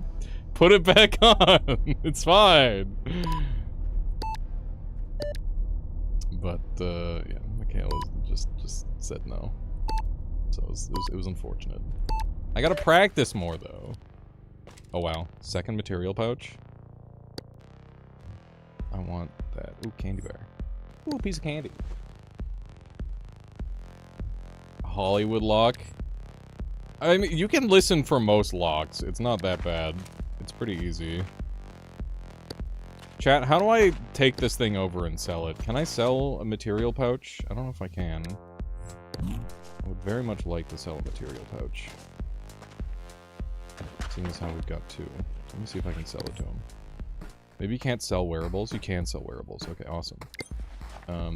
put it back on. It's fine. But yeah, Michaela just said no. So it was unfortunate. I gotta practice more though. Oh wow, second material pouch. I want that. Ooh, candy bar. Ooh, piece of candy. Hollywood lock. I mean, you can listen for most locks. It's not that bad. It's pretty easy. Chat, how do I take this thing over and sell it? Can I sell a material pouch? I don't know if I can. I would very much like to sell a material pouch. Seeing as how we've got 2. Let me see if I can sell it to him. Maybe you can't sell wearables? You can sell wearables. Okay, awesome.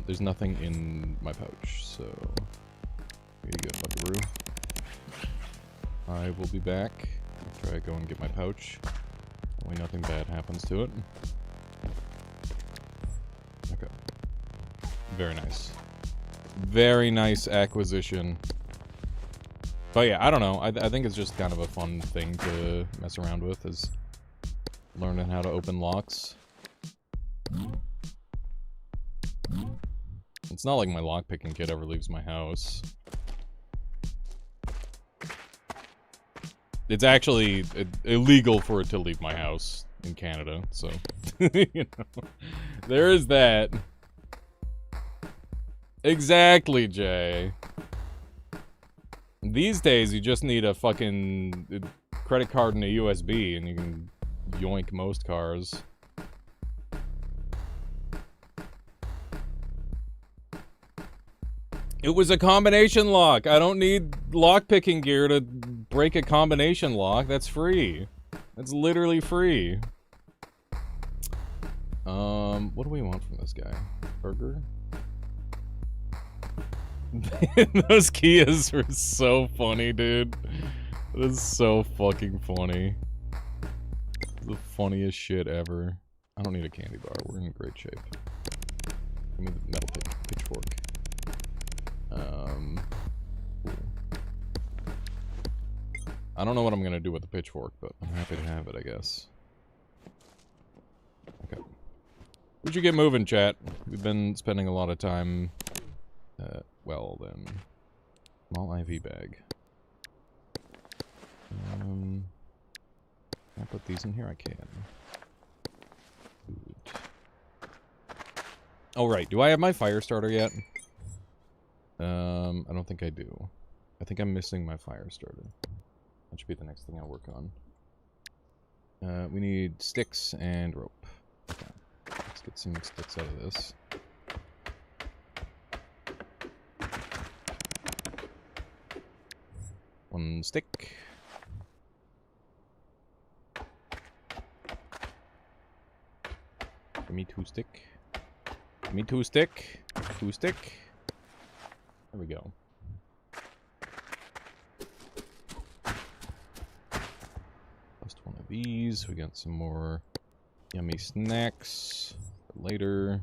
There's nothing in my pouch, so... Here you go, buckaroo. I will be back after I go and get my pouch. Hopefully nothing bad happens to it. Okay. Very nice. Very nice acquisition. But yeah, I don't know. I think it's just kind of a fun thing to mess around with, is learning how to open locks. It's not like my lockpicking kit ever leaves my house. It's actually illegal for it to leave my house in Canada, so you know, there is that. Exactly, Jay. These days, you just need a fucking credit card and a USB, and you can yoink most cars. It was a combination lock. I don't need lockpicking gear to break a combination lock. That's free. That's literally free. What do we want from this guy? Burger? Those Kias were so funny, dude. That is so fucking funny. The funniest shit ever. I don't need a candy bar. We're in great shape. Give me the metal pitchfork. I don't know what I'm gonna do with the pitchfork, but I'm happy to have it, I guess. Okay. We should get moving, chat. We've been spending a lot of time... well, then... Small IV bag. Can I put these in here? I can. Good. Oh, right. Do I have my fire starter yet? I don't think I do. I think I'm missing my fire starter. That should be the next thing I'll work on. We need sticks and rope. Okay. Let's get some sticks out of this. One stick. Give me 2 stick. Give me 2 stick. 2 stick. There we go. Just one of these. We got some more yummy snacks for later.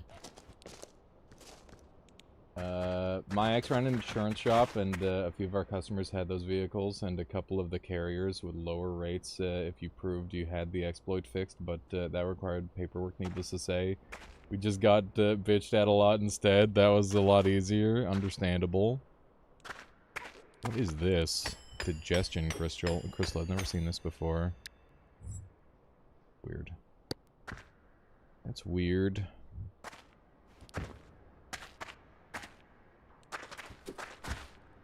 My ex ran an insurance shop, and a few of our customers had those vehicles, and a couple of the carriers would lower rates if you proved you had the exploit fixed, but that required paperwork, needless to say. We just got bitched at a lot instead. That was a lot easier. Understandable. What is this? Digestion crystal. I've never seen this before. Weird. That's weird.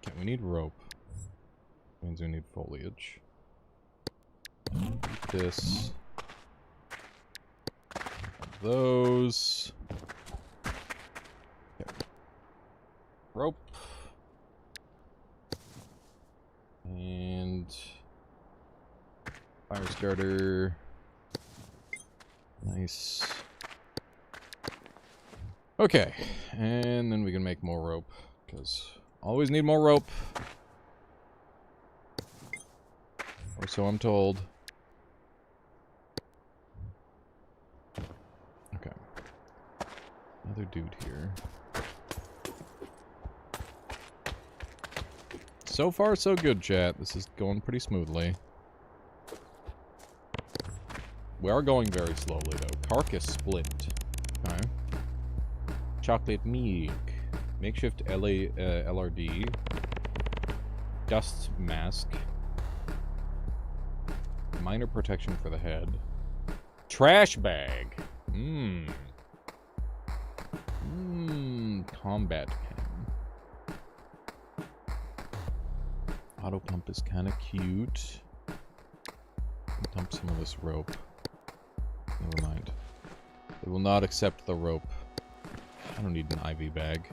Okay, we need rope. Means we need foliage. This. Those. Okay. Rope. And fire starter. Nice. Okay, and then we can make more rope, because always need more rope. Or so I'm told. Okay. Another dude here. So far, so good, chat. This is going pretty smoothly. We are going very slowly, though. Carcass splint. Okay. Chocolate milk. Makeshift LRD. Dust mask. Minor protection for the head. Trash bag. Combat cam. Auto pump is kind of cute. Dump some of this rope. Never mind. They will not accept the rope. I don't need an IV bag.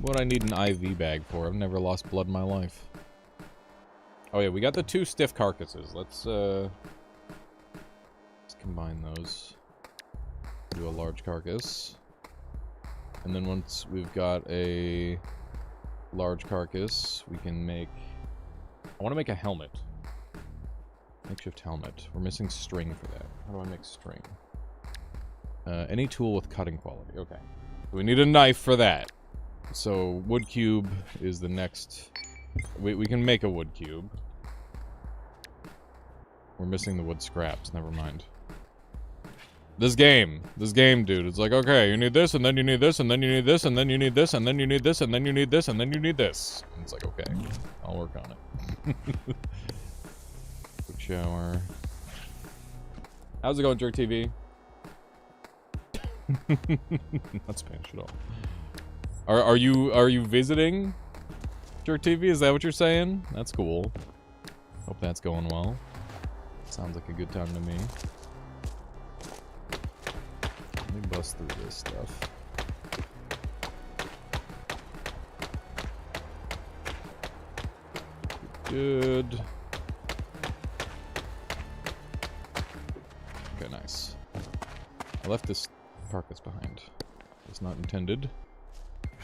What would I need an IV bag for? I've never lost blood in my life. Oh yeah, we got the 2 stiff carcasses. Let's combine those. Do a large carcass. And then once we've got a large carcass, we can make... I want to make a helmet. Makeshift helmet. We're missing string for that. How do I make string? Any tool with cutting quality. Okay. We need a knife for that. So, wood cube is the next... We can make a wood cube. We're missing the wood scraps. Never mind. This game, dude. It's like, okay, you need this, and then you need this, and then you need this, and then you need this, and then you need this, and then you need this, and then you need this. And it's like, okay, I'll work on it. Quick shower. How's it going, Jerk TV? Not Spanish at all. Are you visiting Jerk TV? Is that what you're saying? That's cool. Hope that's going well. Sounds like a good time to me. Let me bust through this stuff. Good. Okay, nice. I left this carcass behind. It's not intended.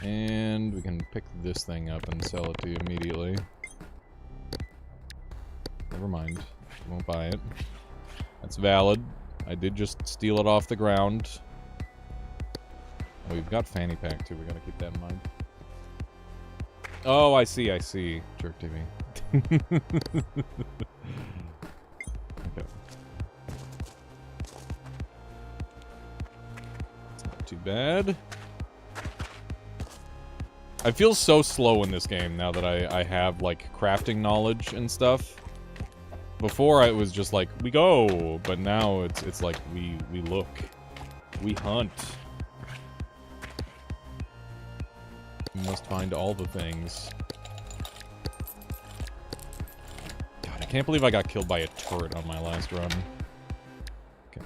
And we can pick this thing up and sell it to you immediately. Never mind. Won't buy it. That's valid. I did just steal it off the ground. Oh, we've got fanny pack too. We gotta keep that in mind. Oh, I see. Jerk TV. Okay. Not too bad. I feel so slow in this game now that I have, like, crafting knowledge and stuff. Before, it was just like, we go! But now, it's like, we look. We hunt. We must find all the things. God, I can't believe I got killed by a turret on my last run. Okay.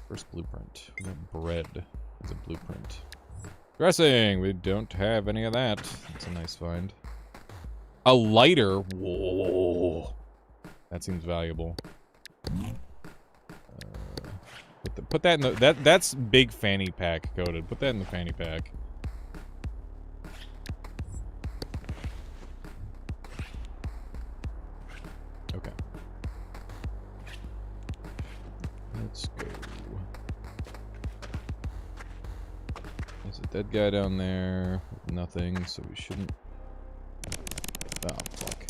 First blueprint. We got bread as a blueprint. Dressing! We don't have any of that. That's a nice find. A lighter? Whoa. That seems valuable. Put that in the... That's big fanny pack coated. Put that in the fanny pack. Okay. Let's go. There's a dead guy down there. Nothing, so we shouldn't... Oh, fuck.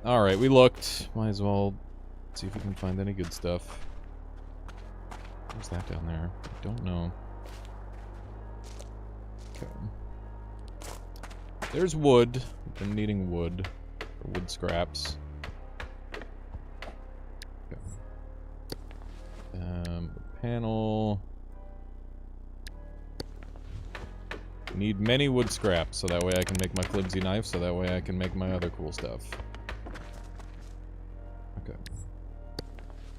Alright, we looked. Might as well see if we can find any good stuff. What's that down there? I don't know. Okay. There's wood. We've been needing wood. Or wood scraps. Okay. Panel. Need many wood scraps, so that way I can make my flimsy knife, so that way I can make my other cool stuff. Okay.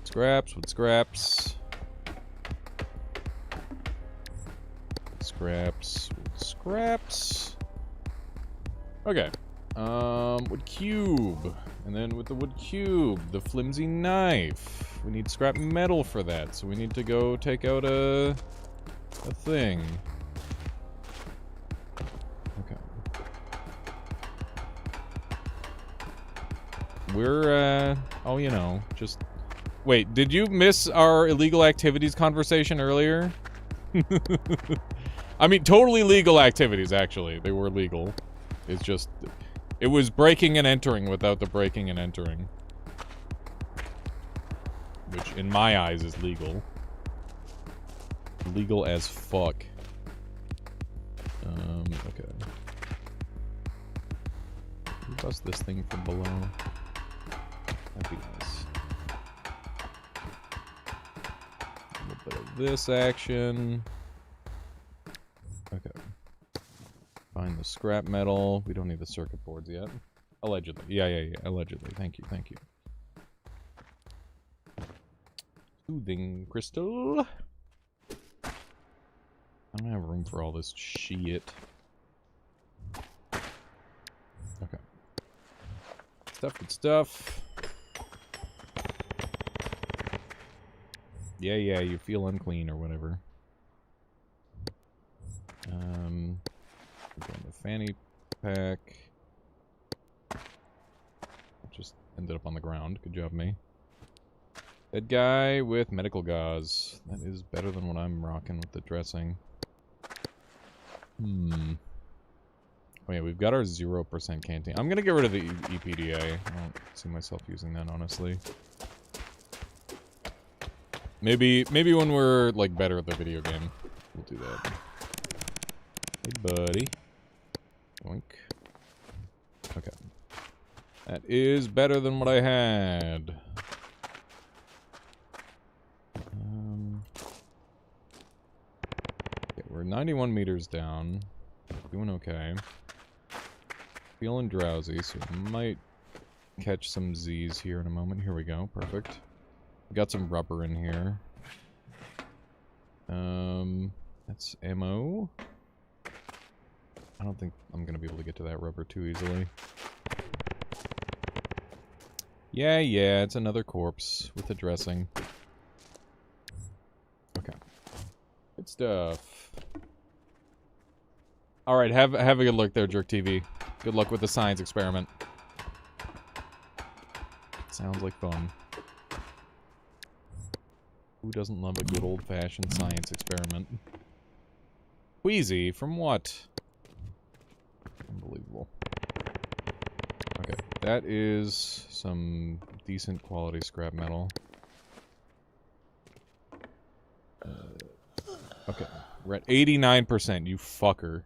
Scraps, wood scraps. Scraps, wood scraps. Okay. Wood cube. And then with the wood cube, the flimsy knife. We need scrap metal for that, so we need to go take out a thing. Okay. We're, oh, you know, just... Wait, did you miss our illegal activities conversation earlier? I mean, totally legal activities, actually. They were legal. It's just... It was breaking and entering without the breaking and entering. Which, in my eyes, is legal. Legal as fuck. Okay. Can we bust this thing from below? That'd be nice. A little bit of this action. Okay. Find the scrap metal. We don't need the circuit boards yet. Allegedly. Yeah. Allegedly. Thank you. Soothing crystal. I don't have room for all this shit. Okay. Good stuff. Yeah, you feel unclean or whatever. The fanny pack. Just ended up on the ground. Good job, me. Dead guy with medical gauze. That is better than what I'm rocking with the dressing. Oh yeah, we've got our 0% canteen. I'm gonna get rid of the EPDA. I don't see myself using that, honestly. Maybe when we're, like, better at the video game, we'll do that. Hey, buddy. Boink. Okay. That is better than what I had. Okay, we're 91 meters down. Doing okay. Feeling drowsy, so we might catch some Z's here in a moment. Here we go. Perfect. We got some rubber in here. That's ammo. I don't think I'm gonna be able to get to that rubber too easily. Yeah, it's another corpse with a dressing. Okay. Good stuff. Alright, have a good look there, Jerk TV. Good luck with the science experiment. Sounds like fun. Who doesn't love a good old-fashioned science experiment? Queasy, from what? Unbelievable. Okay, that is some decent quality scrap metal. Okay, we're at 89%, you fucker.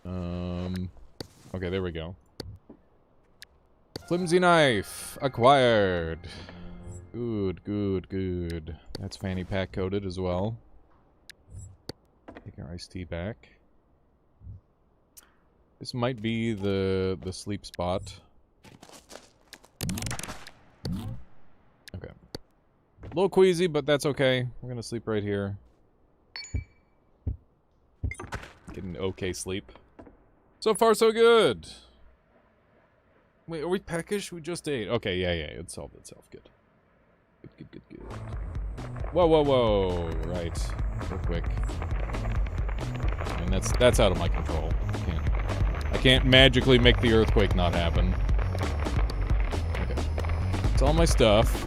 Okay, there we go. Flimsy knife acquired. Good, good, good. That's fanny pack coated as well. Take our iced tea back. This might be the sleep spot. Okay. A little queasy, but that's okay. We're gonna sleep right here. Get an okay sleep. So far, so good. Wait, are we peckish? We just ate. Okay, yeah, it solved itself. Good. Good. Whoa, whoa, whoa. Right. Real quick. And that's out of my control. I can't magically make the earthquake not happen. Okay. It's all my stuff.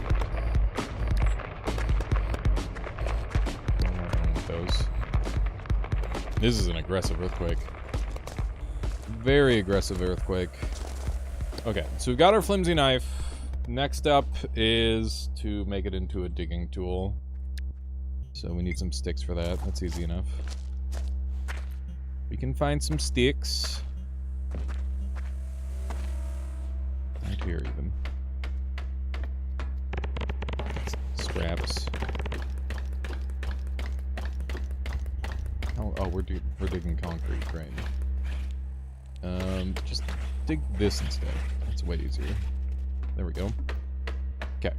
Those. This is an aggressive earthquake. Very aggressive earthquake. Okay, so we've got our flimsy knife. Next up is to make it into a digging tool. So we need some sticks for that. That's easy enough. We can find some sticks. Right here, even. Scraps. Oh, we're digging concrete, right? Just dig this instead. That's way easier. There we go. Okay.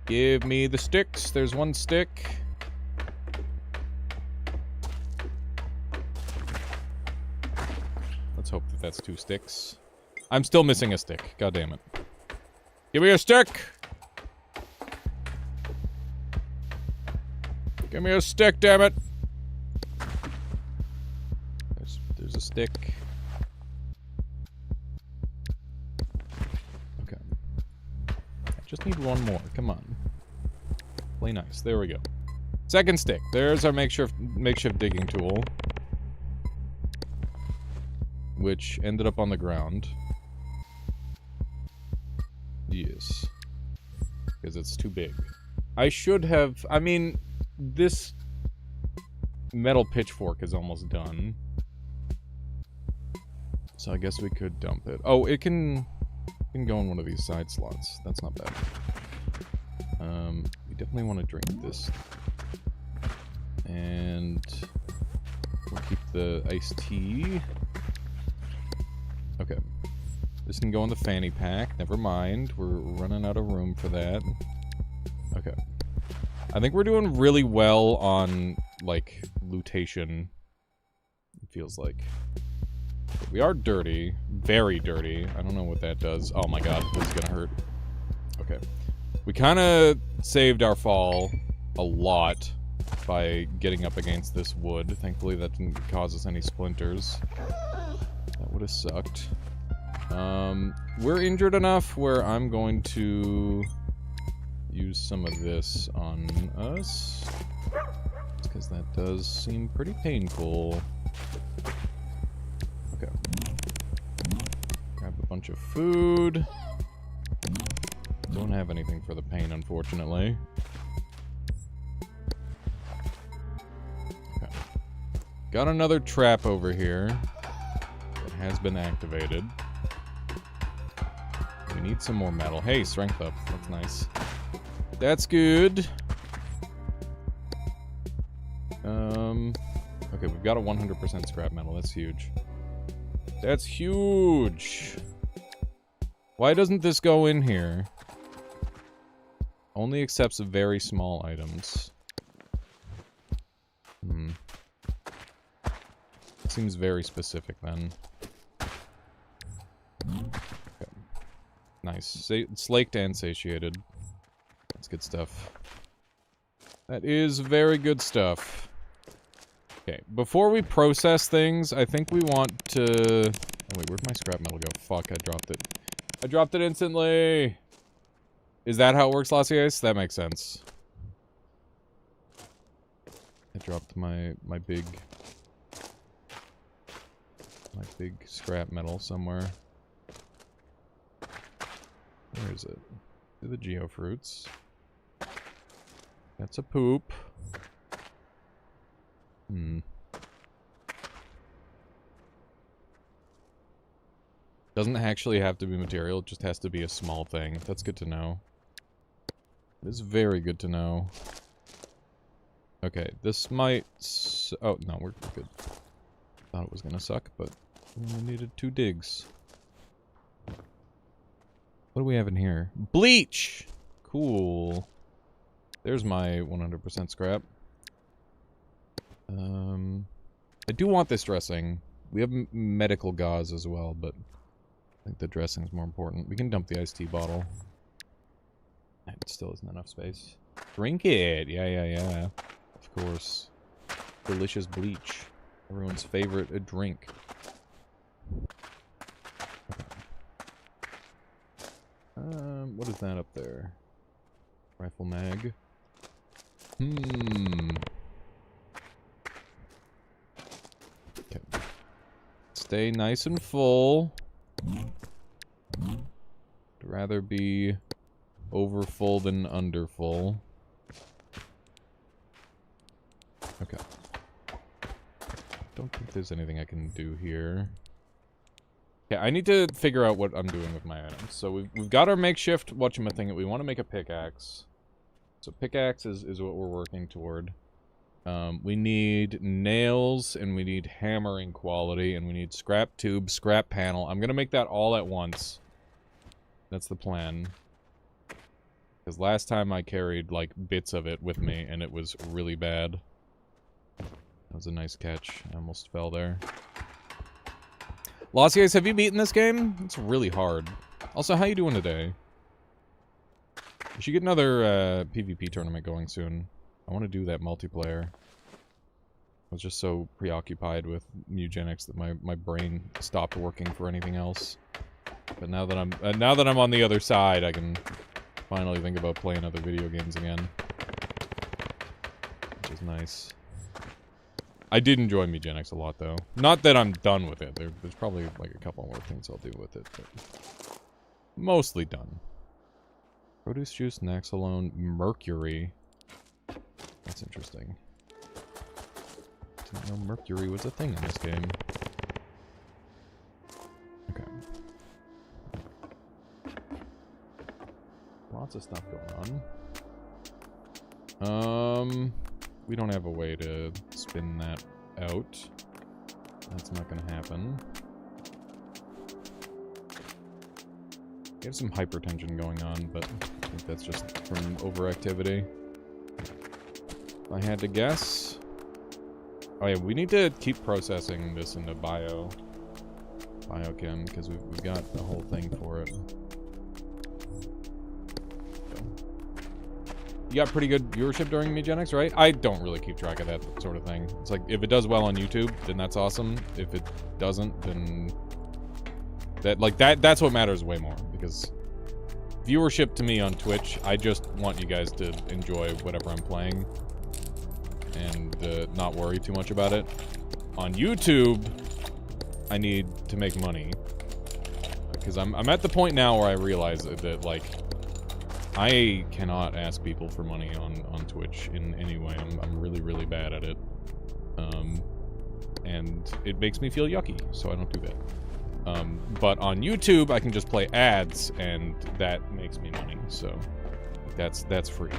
Give me the sticks. There's one stick. Let's hope that that's 2 sticks. I'm still missing a stick. God damn it. Give me a stick! Give me a stick, damn it! There's a stick. Okay. I just need one more. Come on. Play nice. There we go. Second stick. There's our makeshift digging tool. Which ended up on the ground. Yes. Because it's too big. I should have... I mean, this metal pitchfork is almost done. So I guess we could dump it. Oh, it can go in one of these side slots. That's not bad. We definitely want to drink this. And we'll keep the iced tea. Okay. This can go in the fanny pack. Never mind. We're running out of room for that. Okay. I think we're doing really well on, like, lootation. It feels like. We are dirty. Very dirty. I don't know what that does. Oh my god, this is gonna hurt. Okay. We kind of saved our fall a lot by getting up against this wood. Thankfully, that didn't cause us any splinters. That would have sucked. We're injured enough where I'm going to use some of this on us. Because that does seem pretty painful. Okay. Grab a bunch of food. Don't have anything for the pain, unfortunately. Okay. Got another trap over here that has been activated. We need some more metal. Hey, strength up. That's nice. That's good. Okay, we've got a 100% scrap metal. That's huge. That's huge! Why doesn't this go in here? Only accepts very small items. Seems very specific, then. Okay. Nice. Slaked and satiated. That's good stuff. That is very good stuff. Okay, before we process things, I think we want to... Oh, wait, where'd my scrap metal go? Fuck, I dropped it. I dropped it instantly! Is that how it works, Lassiace? That makes sense. I dropped my big scrap metal somewhere. Where is it? The geofruits. That's a poop. Doesn't actually have to be material, it just has to be a small thing. That's good to know. It is very good to know. Okay, this might... oh, no, we're good. Thought it was gonna suck, but we only needed 2 digs. What do we have in here? Bleach! Cool. There's my 100% scrap. I do want this dressing. We have medical gauze as well, but I think the dressing's more important. We can dump the iced tea bottle. It still isn't enough space. Drink it! Yeah. Of course. Delicious bleach. Everyone's favorite drink. What is that up there? Rifle mag. Okay. Stay nice and full. I'd rather be over full than under full. Okay. Don't think there's anything I can do here. Yeah, I need to figure out what I'm doing with my items. So we've got our makeshift whatchamacallit. We want to make a pickaxe. So pickaxe is what we're working toward. We need nails, and we need hammering quality, and we need scrap tube, scrap panel. I'm gonna make that all at once. That's the plan. Because last time I carried, like, bits of it with me, and it was really bad. That was a nice catch. I almost fell there. Lossiers, have you beaten this game? It's really hard. Also, how you doing today? We should get another PvP tournament going soon. I want to do that multiplayer. I was just so preoccupied with eugenics that my brain stopped working for anything else. But now that I'm on the other side, I can finally think about playing other video games again. Which is nice. I did enjoy eugenics a lot, though. Not that I'm done with it. There's probably like a couple more things I'll do with it, but mostly done. Produce juice, Naxalone, mercury. That's interesting. Didn't know mercury was a thing in this game. Okay. Lots of stuff going on. We don't have a way to spin that out. That's not gonna happen. We have some hypertension going on, but I think that's just from overactivity. If I had to guess... oh yeah, we need to keep processing this into biochem, because we've got the whole thing for it. You got pretty good viewership during eugenics, right? I don't really keep track of that sort of thing. It's like, if it does well on YouTube, then that's awesome. If it doesn't, then... that's what matters way more, because viewership to me on Twitch, I just want you guys to enjoy whatever I'm playing and not worry too much about it. On YouTube, I need to make money, because I'm at the point now where I realize that like, I cannot ask people for money on Twitch in any way. I'm really, really bad at it. And it makes me feel yucky, so I don't do that. But on YouTube, I can just play ads, and that makes me money, so that's free.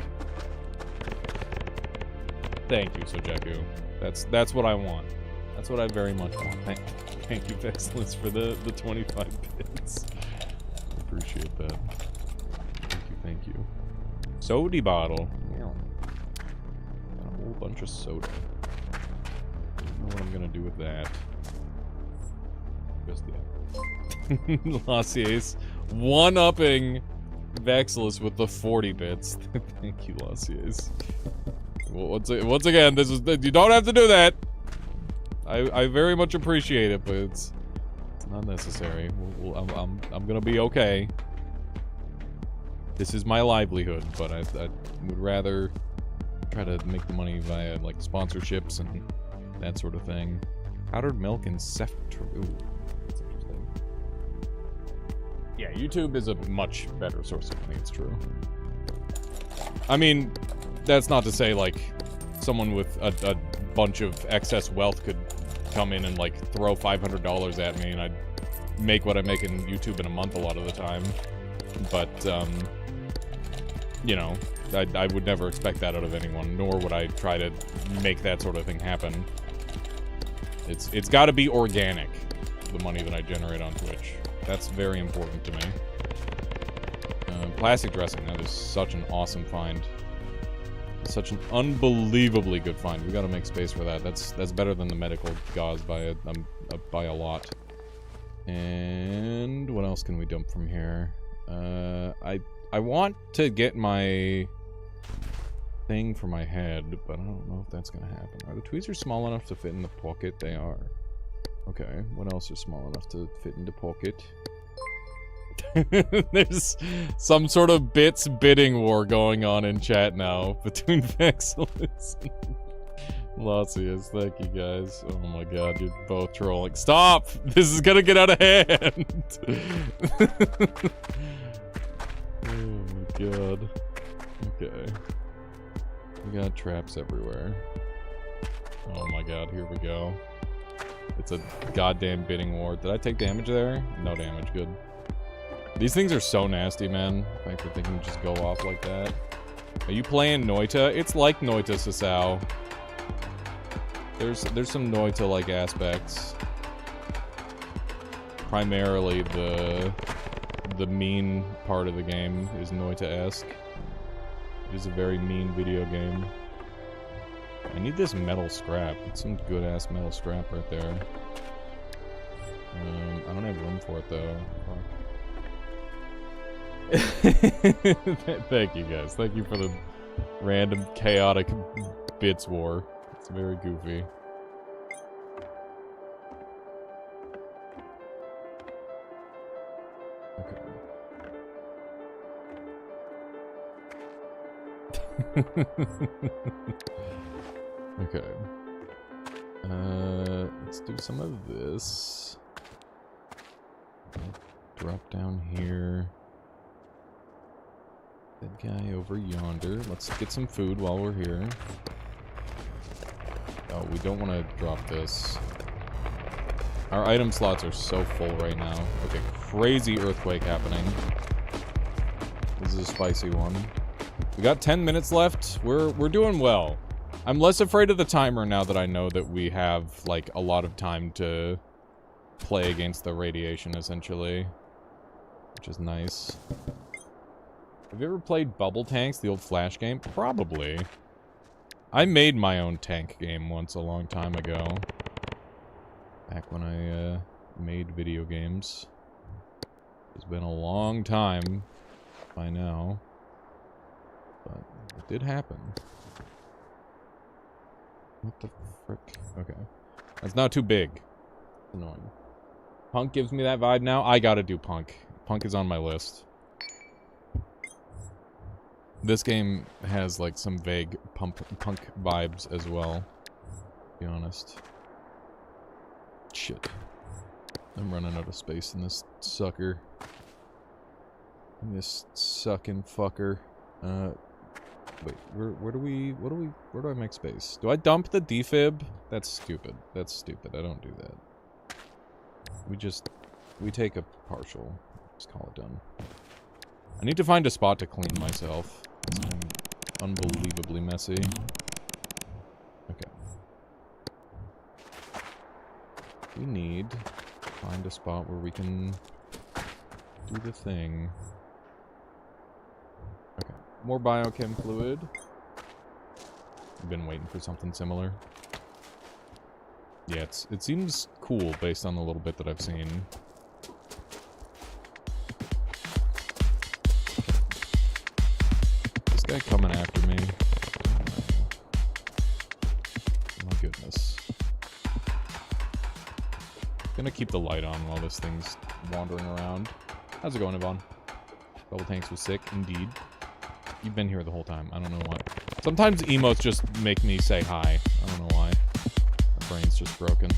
Thank you, Sojaku. That's what I want. That's what I very much want. Thank you, Vexless, for the 25 bits. Appreciate that. Thank you. Soda bottle. Yeah. Got a whole bunch of soda. Don't know what I'm gonna do with that. Just yet. Lossiers. One-upping Vexless with the 40 bits. Thank you, Lossiers. Well, once again, this is... you don't have to do that! I very much appreciate it, but it's not necessary. I'm gonna be okay. This is my livelihood, but I would rather try to make the money via, like, sponsorships and that sort of thing. Powdered milk and Ooh, that's interesting. Yeah, YouTube is a much better source of money, it's true. I mean, that's not to say, like, someone with a bunch of excess wealth could come in and, like, throw $500 at me, and I'd make what I make in YouTube in a month a lot of the time. But, you know, I would never expect that out of anyone, nor would I try to make that sort of thing happen. It's got to be organic, the money that I generate on Twitch. That's very important to me. Plastic dressing, that is such an awesome find. Such an unbelievably good find. We gotta make space for that. That's better than the medical gauze by a lot. And what else can we dump from here? I want to get my thing for my head, but I don't know if that's gonna happen. Are the tweezers small enough to fit in the pocket? They are. Okay, what else is small enough to fit into pocket? There's some sort of bidding war going on in chat now between Vexilus and Latius. Thank you guys. Oh my god, you're both trolling. Stop! This is gonna get out of hand! Oh my god. Okay. We got traps everywhere. Oh my god, here we go. It's a goddamn bidding war. Did I take damage there? No damage, good. These things are so nasty, man. The fact that they can just go off like that. Are you playing Noita? It's like Noita, Sasao. There's some Noita-like aspects. Primarily the mean part of the game is Noita-esque. It is a very mean video game. I need this metal scrap. It's some good-ass metal scrap right there. I don't have room for it, though. Thank you, guys. Thank you for the random, chaotic bits war. It's very goofy. Okay. Let's do some of this. Drop down here. That guy over yonder. Let's get some food while we're here. Oh, we don't want to drop this. Our item slots are so full right now. Okay, crazy earthquake happening. This is a spicy one. We got 10 minutes left. We're doing well. I'm less afraid of the timer now that I know that we have, like, a lot of time to play against the radiation, essentially. Which is nice. Have you ever played Bubble Tanks, the old Flash game? Probably. I made my own tank game once a long time ago. Back when I made video games. It's been a long time by now. But it did happen. What the frick? Okay. That's not too big. It's annoying. Punk gives me that vibe now. I gotta do Punk. Punk is on my list. This game has, like, some vague punk vibes as well, to be honest. Shit. I'm running out of space in this sucker. In this sucking fucker. Wait, where do I make space? Do I dump the defib? That's stupid. That's stupid. I don't do that. We take a partial. Just call it done. I need to find a spot to clean myself. I'm unbelievably messy. Okay. We need to find a spot where we can do the thing. Okay. More biochem fluid. I've been waiting for something similar. Yeah, it seems cool based on the little bit that I've seen. This guy coming after me. Oh my goodness. Gonna keep the light on while this thing's wandering around. How's it going, Yvonne? Bubble Tanks was sick, indeed. You've been here the whole time. I don't know why. Sometimes emotes just make me say hi. I don't know why. My brain's just broken.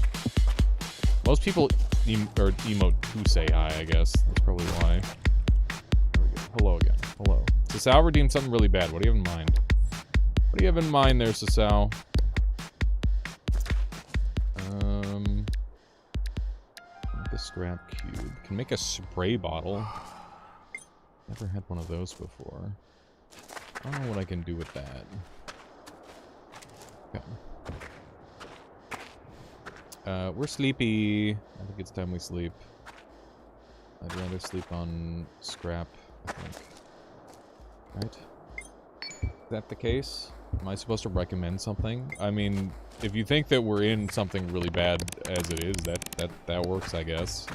Most people emote to say hi, I guess. That's probably why. There we go. Hello again. Hello. Sasao redeemed something really bad. What do you have in mind? What do you have in mind there, Sasao? scrap cube. Can make a spray bottle. Never had one of those before. I don't know what I can do with that. Okay. We're sleepy. I think it's time we sleep. I'd rather sleep on scrap, I think. Right? Is that the case? Am I supposed to recommend something? I mean, if you think that we're in something really bad as it is, that works, I guess.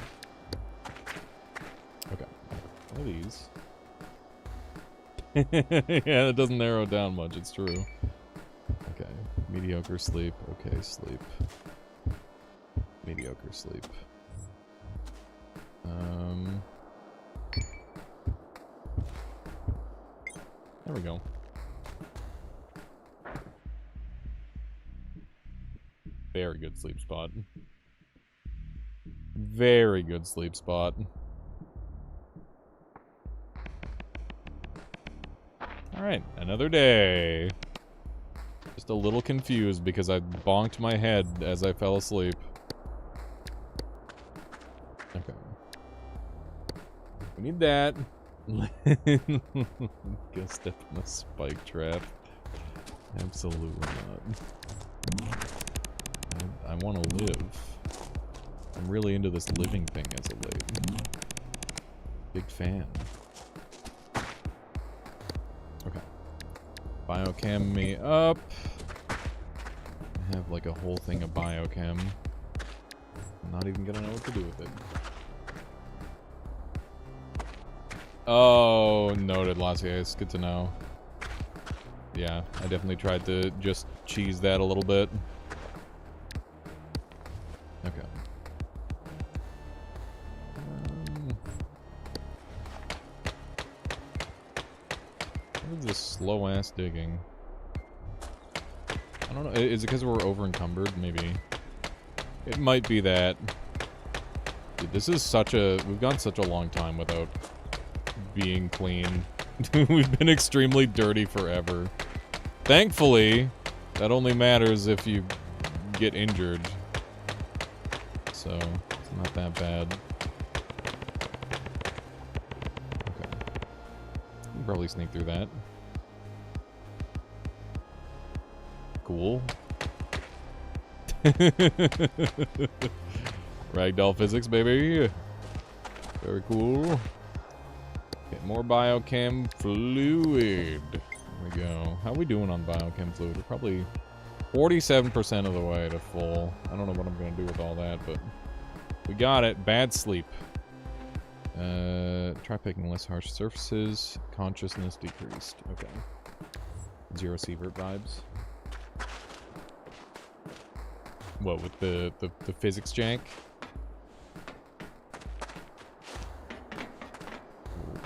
Okay. What are these? Yeah, it doesn't narrow down much, it's true. Okay. Mediocre sleep. Okay, sleep. Mediocre sleep. There we go. Very good sleep spot. Very good sleep spot. Alright, another day. Just a little confused because I bonked my head as I fell asleep. Okay. We need that. Go step in the spike trap. Absolutely not. I want to live. I'm really into this living thing as of late. Big fan. Okay. Biochem me up. I have like a whole thing of biochem. I'm not even gonna know what to do with it. Oh, noted, Lassier. Good to know. Yeah, I definitely tried to just cheese that a little bit. Okay. What is this slow-ass digging? I don't know. Is it because we're over-encumbered? Maybe. It might be that. Dude, this is such a... We've gone such a long time without being clean. We've been extremely dirty forever. Thankfully, that only matters if you get injured. So, it's not that bad. Okay. You can probably sneak through that. Cool. Ragdoll physics, baby. Very cool. Get more biochem fluid. There we go. How are we doing on biochem fluid? We're probably 47% of the way to full. I don't know what I'm going to do with all that, but we got it. Bad sleep. Try picking less harsh surfaces. Consciousness decreased. Okay. Zero Sievert vibes. What, with the physics jank?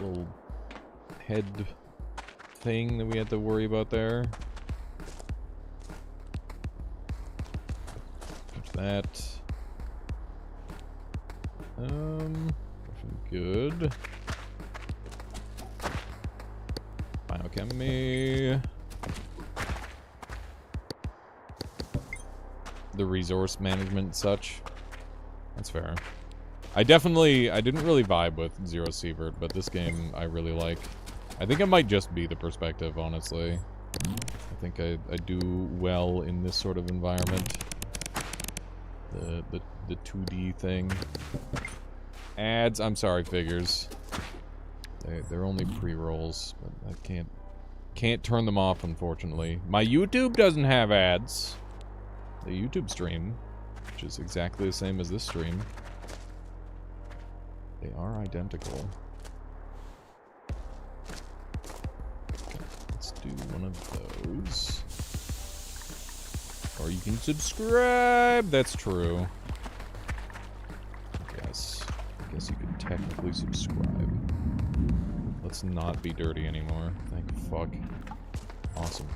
Little head thing that we had to worry about there. There's that. Good. Biochemy. The resource management and such. That's fair. I didn't really vibe with Zero Sievert, but this game I really like. I think it might just be the perspective, honestly. I think I do well in this sort of environment. The 2D thing. Ads, I'm sorry, figures. They're only pre-rolls, but I can't turn them off, unfortunately. My YouTube doesn't have ads. The YouTube stream, which is exactly the same as this stream. They are identical. Let's do one of those. Or you can subscribe. That's true. I guess you could technically subscribe. Let's not be dirty anymore. Thank fuck. Awesome.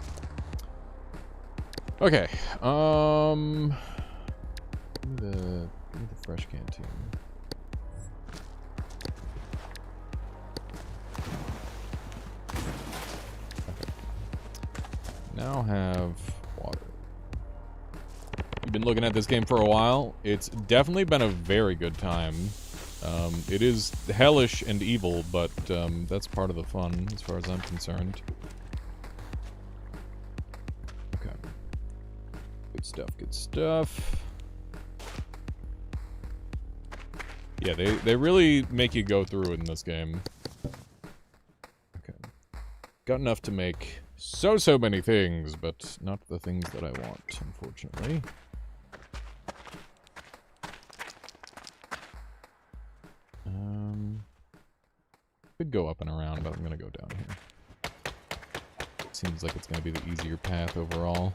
Okay. Give me the fresh canteen. Okay. Now have water. You've been looking at this game for a while. It's definitely been a very good time It is hellish and evil, but that's part of the fun, as far as I'm concerned. Okay. Good stuff, good stuff. Yeah, they really make you go through it in this game. Okay. Got enough to make so many things, but not the things that I want, unfortunately. Could go up and around, but I'm gonna go down here. Seems like it's gonna be the easier path overall.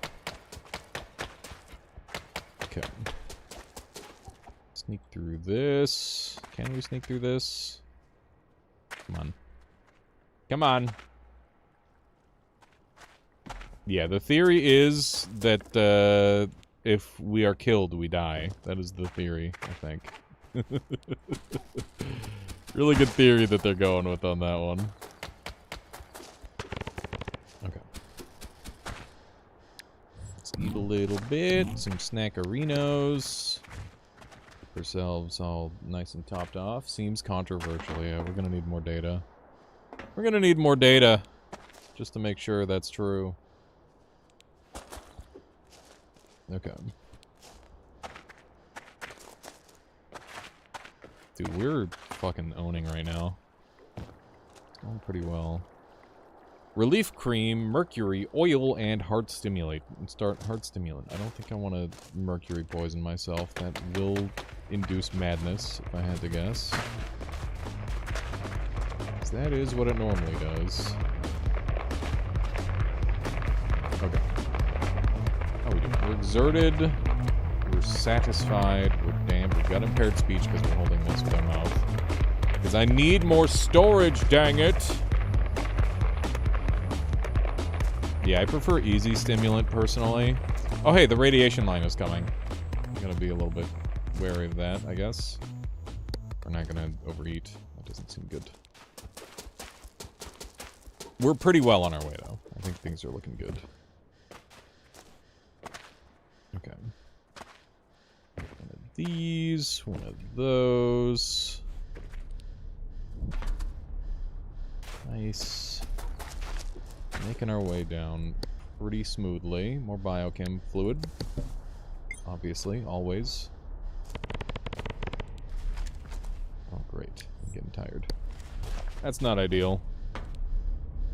Okay. Sneak through this. Can we sneak through this? Come on. Come on. Yeah, the theory is that if we are killed, we die. That is the theory, I think. Really good theory that they're going with on that one. Okay. Let's eat a little bit. Some snackarinos. Keep ourselves all nice and topped off. Seems controversial, yeah. We're gonna need more data. We're gonna need more data. Just to make sure that's true. Okay. Dude, we're fucking owning right now. It's going pretty well. Relief cream, mercury, oil, and heart stimulant. Start heart stimulant. I don't think I want to mercury poison myself. That will induce madness, if I had to guess. 'Cause that is what it normally does. Okay. How we doing? We're exerted. We're satisfied. We're damned. We've got impaired speech because we're holding this with our mouth. Because I need more storage, dang it! Yeah, I prefer easy stimulant, personally. Oh, hey, the radiation line is coming. I'm gonna be a little bit wary of that, I guess. We're not gonna overeat. That doesn't seem good. We're pretty well on our way, though. I think things are looking good. Okay. One of these, one of those. Nice. Making our way down pretty smoothly. More biochem fluid. Obviously, always. Oh, great. I'm getting tired. That's not ideal.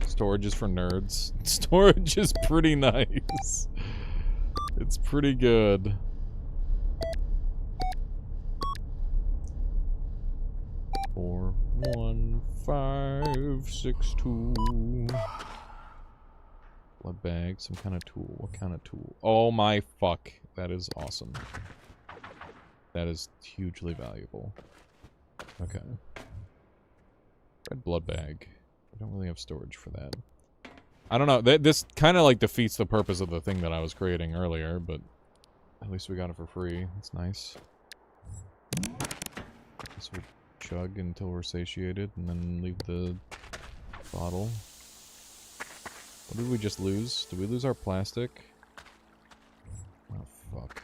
Storage is for nerds. Storage is pretty nice. It's pretty good. Four, 1, 5, 6, 2. Blood bag, some kind of tool. What kind of tool? Oh my fuck. That is awesome. That is hugely valuable. Okay. Red blood bag. I don't really have storage for that. I don't know. This kind of like defeats the purpose of the thing that I was creating earlier, but at least we got it for free. That's nice. Guess we chug until we're satiated and then leave the bottle. What did we just lose? Did we lose our plastic? Oh, fuck.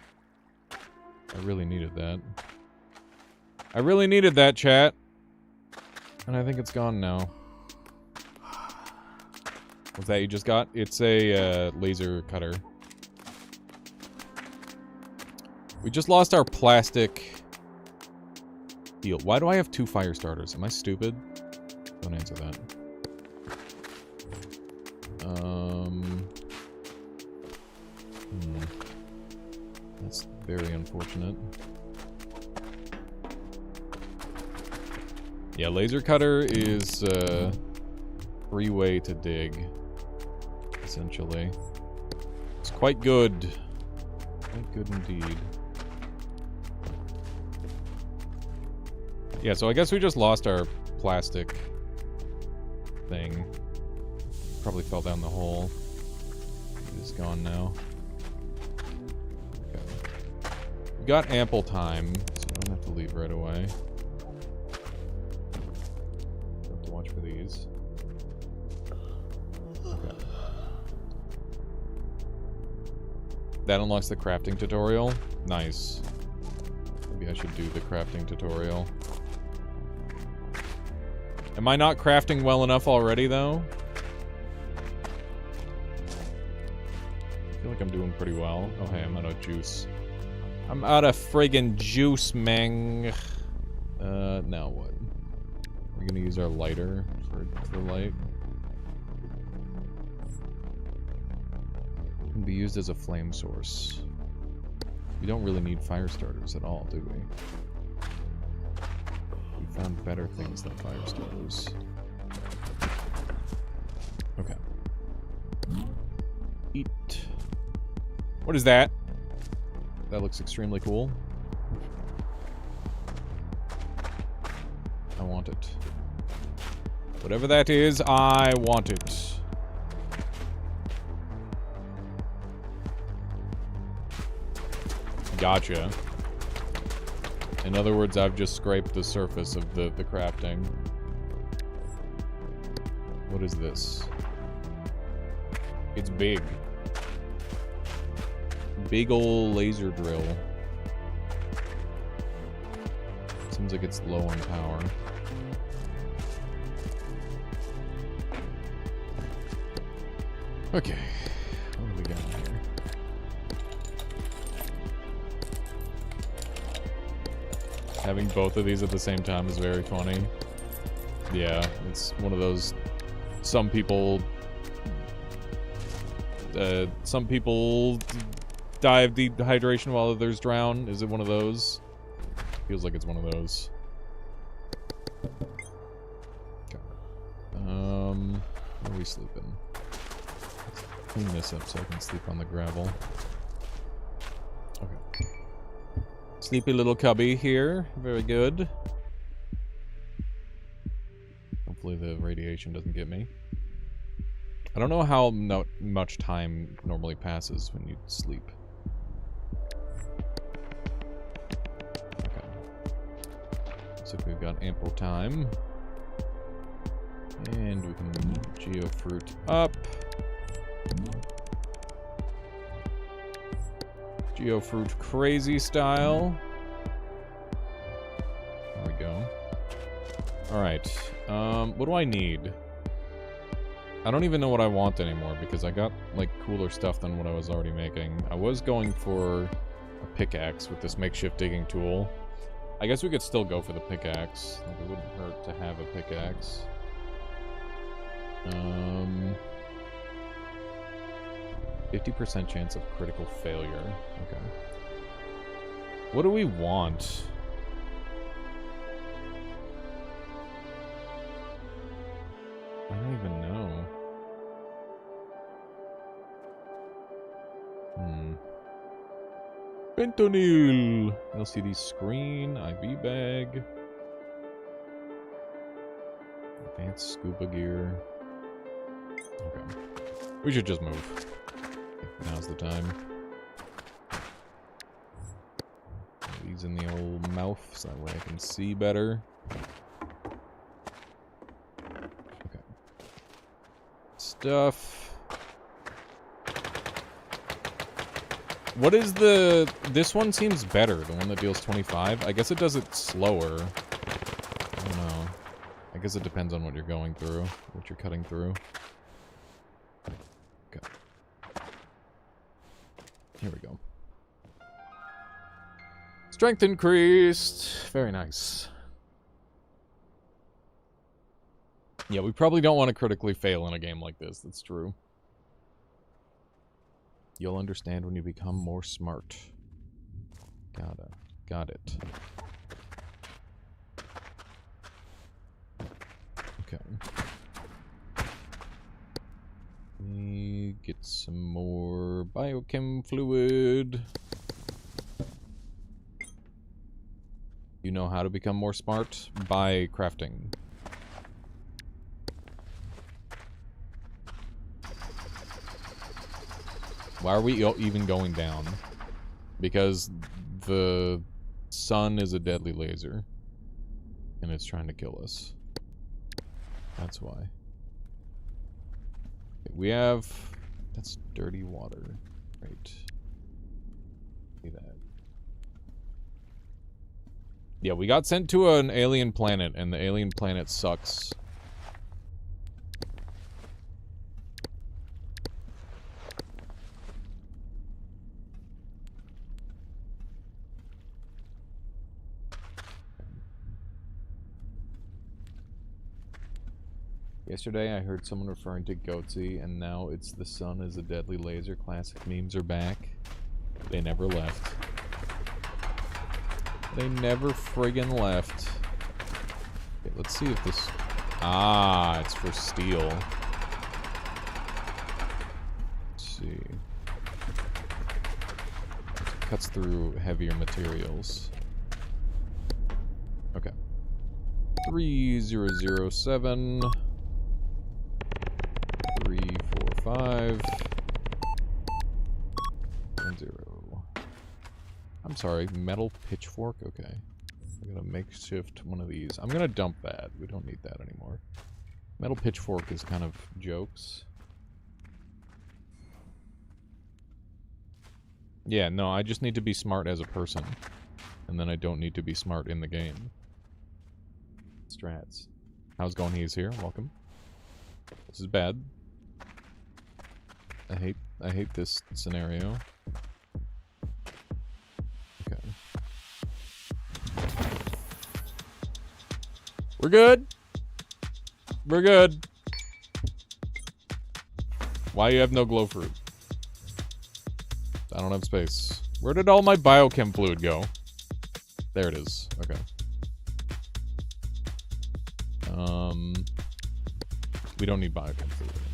I really needed that. I really needed that, chat. And I think it's gone now. What's that you just got? It's a laser cutter. We just lost our plastic heal. Why do I have 2 fire starters? Am I stupid? Don't answer that. That's very unfortunate. Yeah, laser cutter is free way to dig, essentially. It's quite good. Quite good indeed. Yeah, so I guess we just lost our plastic thing. Probably fell down the hole. It is gone now. Okay. We got ample time, so we don't have to leave right away. Have to watch for these. Okay. That unlocks the crafting tutorial. Nice. Maybe I should do the crafting tutorial. Am I not crafting well enough already, though? I feel like I'm doing pretty well. Oh, hey, I'm out of juice. I'm out of friggin' juice, man. Now what? We're gonna use our lighter for light. It can be used as a flame source. We don't really need fire starters at all, do we? We found better things than fire starters. Okay. Eat. What is that? That looks extremely cool. I want it. Whatever that is, I want it. Gotcha. In other words, I've just scraped the surface of the crafting. What is this? It's big. Big ol' laser drill. Seems like it's low on power. Okay. What do we got here? Having both of these at the same time is very funny. Yeah, it's one of those... Some people die of dehydration while others drown. Is it one of those? Feels like it's one of those. Okay. Where are we sleeping? Let's clean this up so I can sleep on the gravel. Okay. Sleepy little cubby here. Very good. Hopefully the radiation doesn't get me. I don't know how much time normally passes when you sleep. Okay. Looks like we've got ample time. And we can geofruit up. Geofruit crazy style. There we go. Alright. What do I need? I don't even know what I want anymore because I got, like, cooler stuff than what I was already making. I was going for a pickaxe with this makeshift digging tool. I guess we could still go for the pickaxe. Like, it wouldn't hurt to have a pickaxe. 50% chance of critical failure. Okay. What do we want? I don't even know. Fentanyl! LCD screen, IV bag. Advanced scuba gear. Okay. We should just move. Now's the time. These in the old mouth so that way I can see better. Okay. Stuff. What is the... This one seems better, the one that deals 25. I guess it does it slower. I don't know. I guess it depends on what you're going through, what you're cutting through. Okay. Here we go. Strength increased. Very nice. Yeah, we probably don't want to critically fail in a game like this. That's true. You'll understand when you become more smart. Got it. Okay. Let me get some more biochem fluid. You know how to become more smart? By crafting. Why are we even going down? Because the sun is a deadly laser. And it's trying to kill us. That's why. Okay, we have... That's dirty water. Right. See that. Yeah, we got sent to an alien planet, and the alien planet sucks. Yesterday I heard someone referring to Goatsy, and now it's the sun is a deadly laser. Classic memes are back. They never left. They never friggin' left. Okay, let's see if this... Ah, it's for steel. Let's see. Cuts through heavier materials. Okay. 3007... 345 0. I'm sorry, metal pitchfork? Okay. I'm gonna makeshift one of these. I'm gonna dump that. We don't need that anymore. Metal pitchfork is kind of jokes. Yeah, no, I just need to be smart as a person. And then I don't need to be smart in the game. Strats. How's it going? He's here. Welcome. This is bad. I hate this scenario. Okay. We're good. We're good. Why you have no glow fruit? I don't have space. Where did all my biochem fluid go? There it is. Okay. We don't need biochem fluid anymore.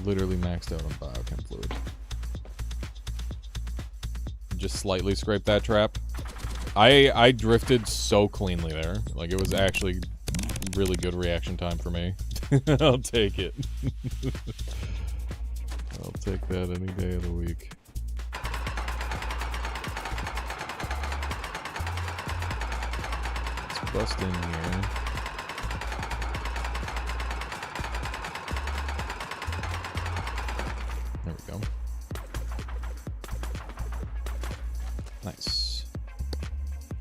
Literally maxed out on biochem fluid. Just slightly scraped that trap. I drifted so cleanly there. Like, it was actually really good reaction time for me. I'll take it. I'll take that any day of the week. Let's bust in here. There we go. Nice.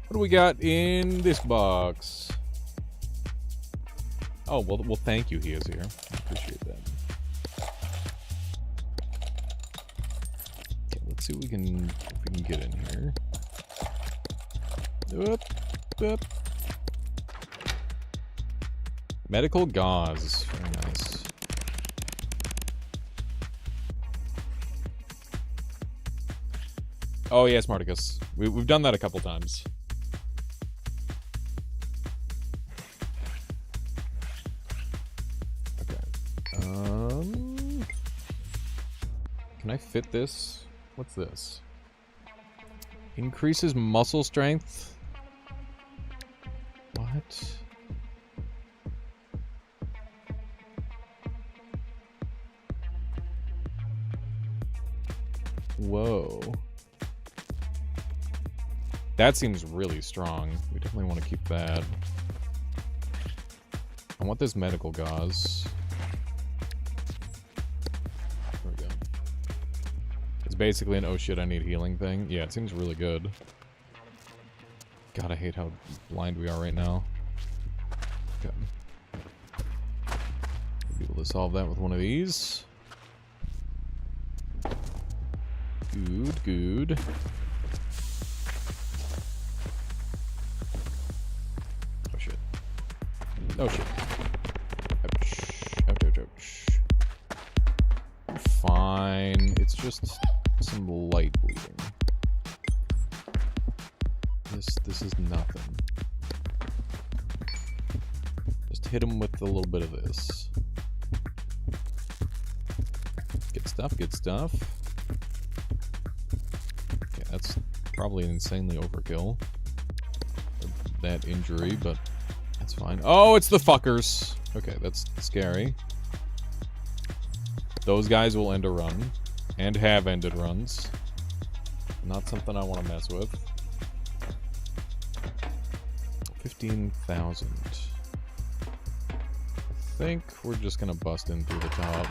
What do we got in this box? Oh, well, thank you, he is here. I appreciate that. Okay, let's see what we can get in here. Whoop, whoop. Medical gauze. Very nice. Oh, yeah, Smarticus. We've done that a couple times. Okay. Can I fit this? What's this? Increases muscle strength? What? Whoa. That seems really strong. We definitely want to keep that. I want this medical gauze. There we go. It's basically an oh shit, I need healing thing. Yeah, it seems really good. God, I hate how blind we are right now. Okay. We'll be able to solve that with one of these. Good, good. Oh shit. Oh shit. Ouch. Ouch, ouch, ouch. Fine. It's just some light bleeding. This is nothing. Just hit him with a little bit of this. Good stuff, good stuff. Okay, that's probably insanely overkill. That injury, but that's fine. Oh, it's the fuckers! Okay, that's scary. Those guys will end a run. And have ended runs. Not something I want to mess with. 15,000. I think we're just gonna bust in through the top.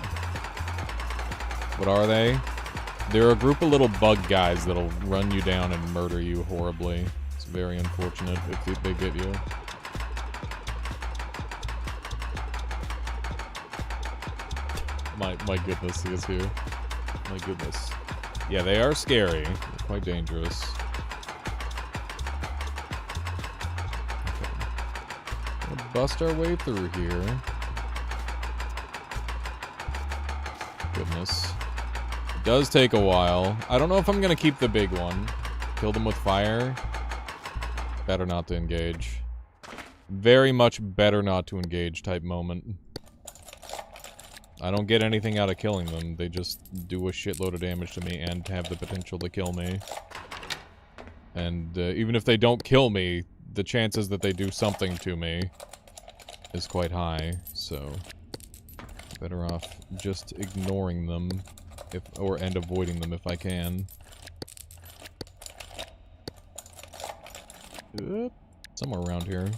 What are they? They're a group of little bug guys that'll run you down and murder you horribly. It's very unfortunate if they get you. My goodness, he is here. My goodness. Yeah, they are scary. They're quite dangerous. Okay. We'll bust our way through here. goodness. It does take a while. I don't know if I'm gonna keep the big one. Kill them with fire. Better not to engage. Very much better not to engage type moment. I don't get anything out of killing them. They just do a shitload of damage to me and have the potential to kill me. And even if they don't kill me, the chances that they do something to me is quite high. So, better off just ignoring them and avoiding them if I can. Somewhere around here.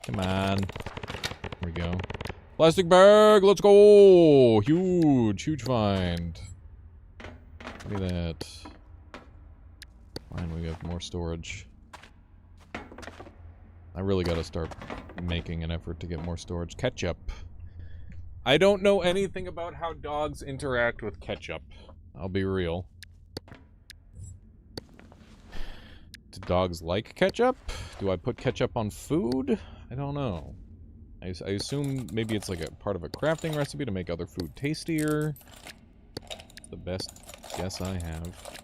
Come on. There we go. Plastic bag, let's go! Huge, huge find. Look at that. Fine, we got more storage. I really gotta start making an effort to get more storage. Ketchup. I don't know anything about how dogs interact with ketchup. I'll be real. Do dogs like ketchup? Do I put ketchup on food? I don't know. I assume maybe it's like a part of a crafting recipe to make other food tastier. The best guess I have.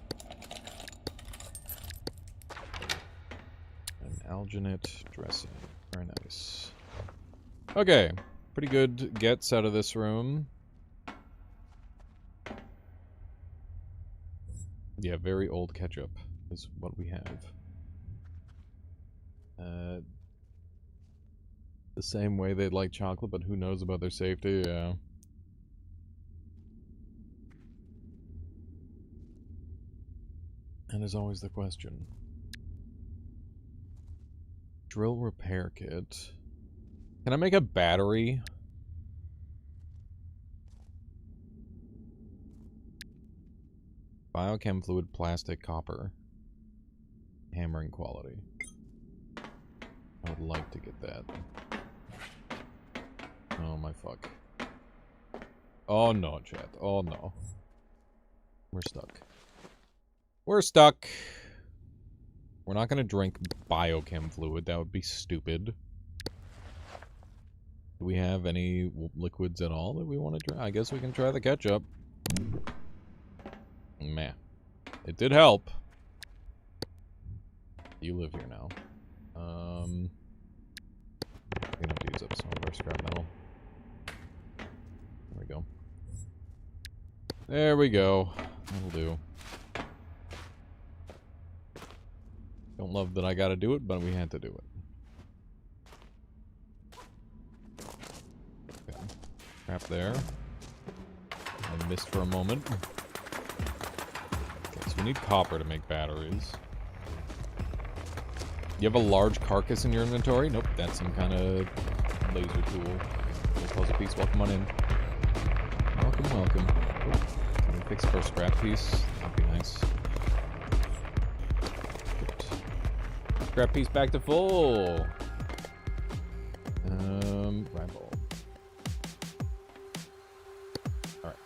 An alginate dressing. Very nice. Okay. Pretty good gets out of this room. Yeah, very old ketchup is what we have. The same way they'd like chocolate, but who knows about their safety, yeah. And there's always the question. Drill repair kit. Can I make a battery? Biochem fluid, plastic, copper. Hammering quality. I would like to get that. Oh my fuck. Oh no, chat. Oh no. We're stuck. We're stuck. We're not gonna drink biochem fluid. That would be stupid. Do we have any liquids at all that we want to try? I guess we can try the ketchup. Meh. It did help. You live here now. I'm gonna have to use up some of our scrap metal. There we go. There we go. That'll do. Don't love that I gotta do it, but we had to do it. Okay. Crap there. I missed for a moment. Okay, so we need copper to make batteries. You have a large carcass in your inventory? Nope, that's some kind of laser tool. Puzzle piece, welcome on in. Welcome, welcome. Can we fix for a scrap piece? That'd be nice. Good. Scrap piece back to full. Rifle. Alright.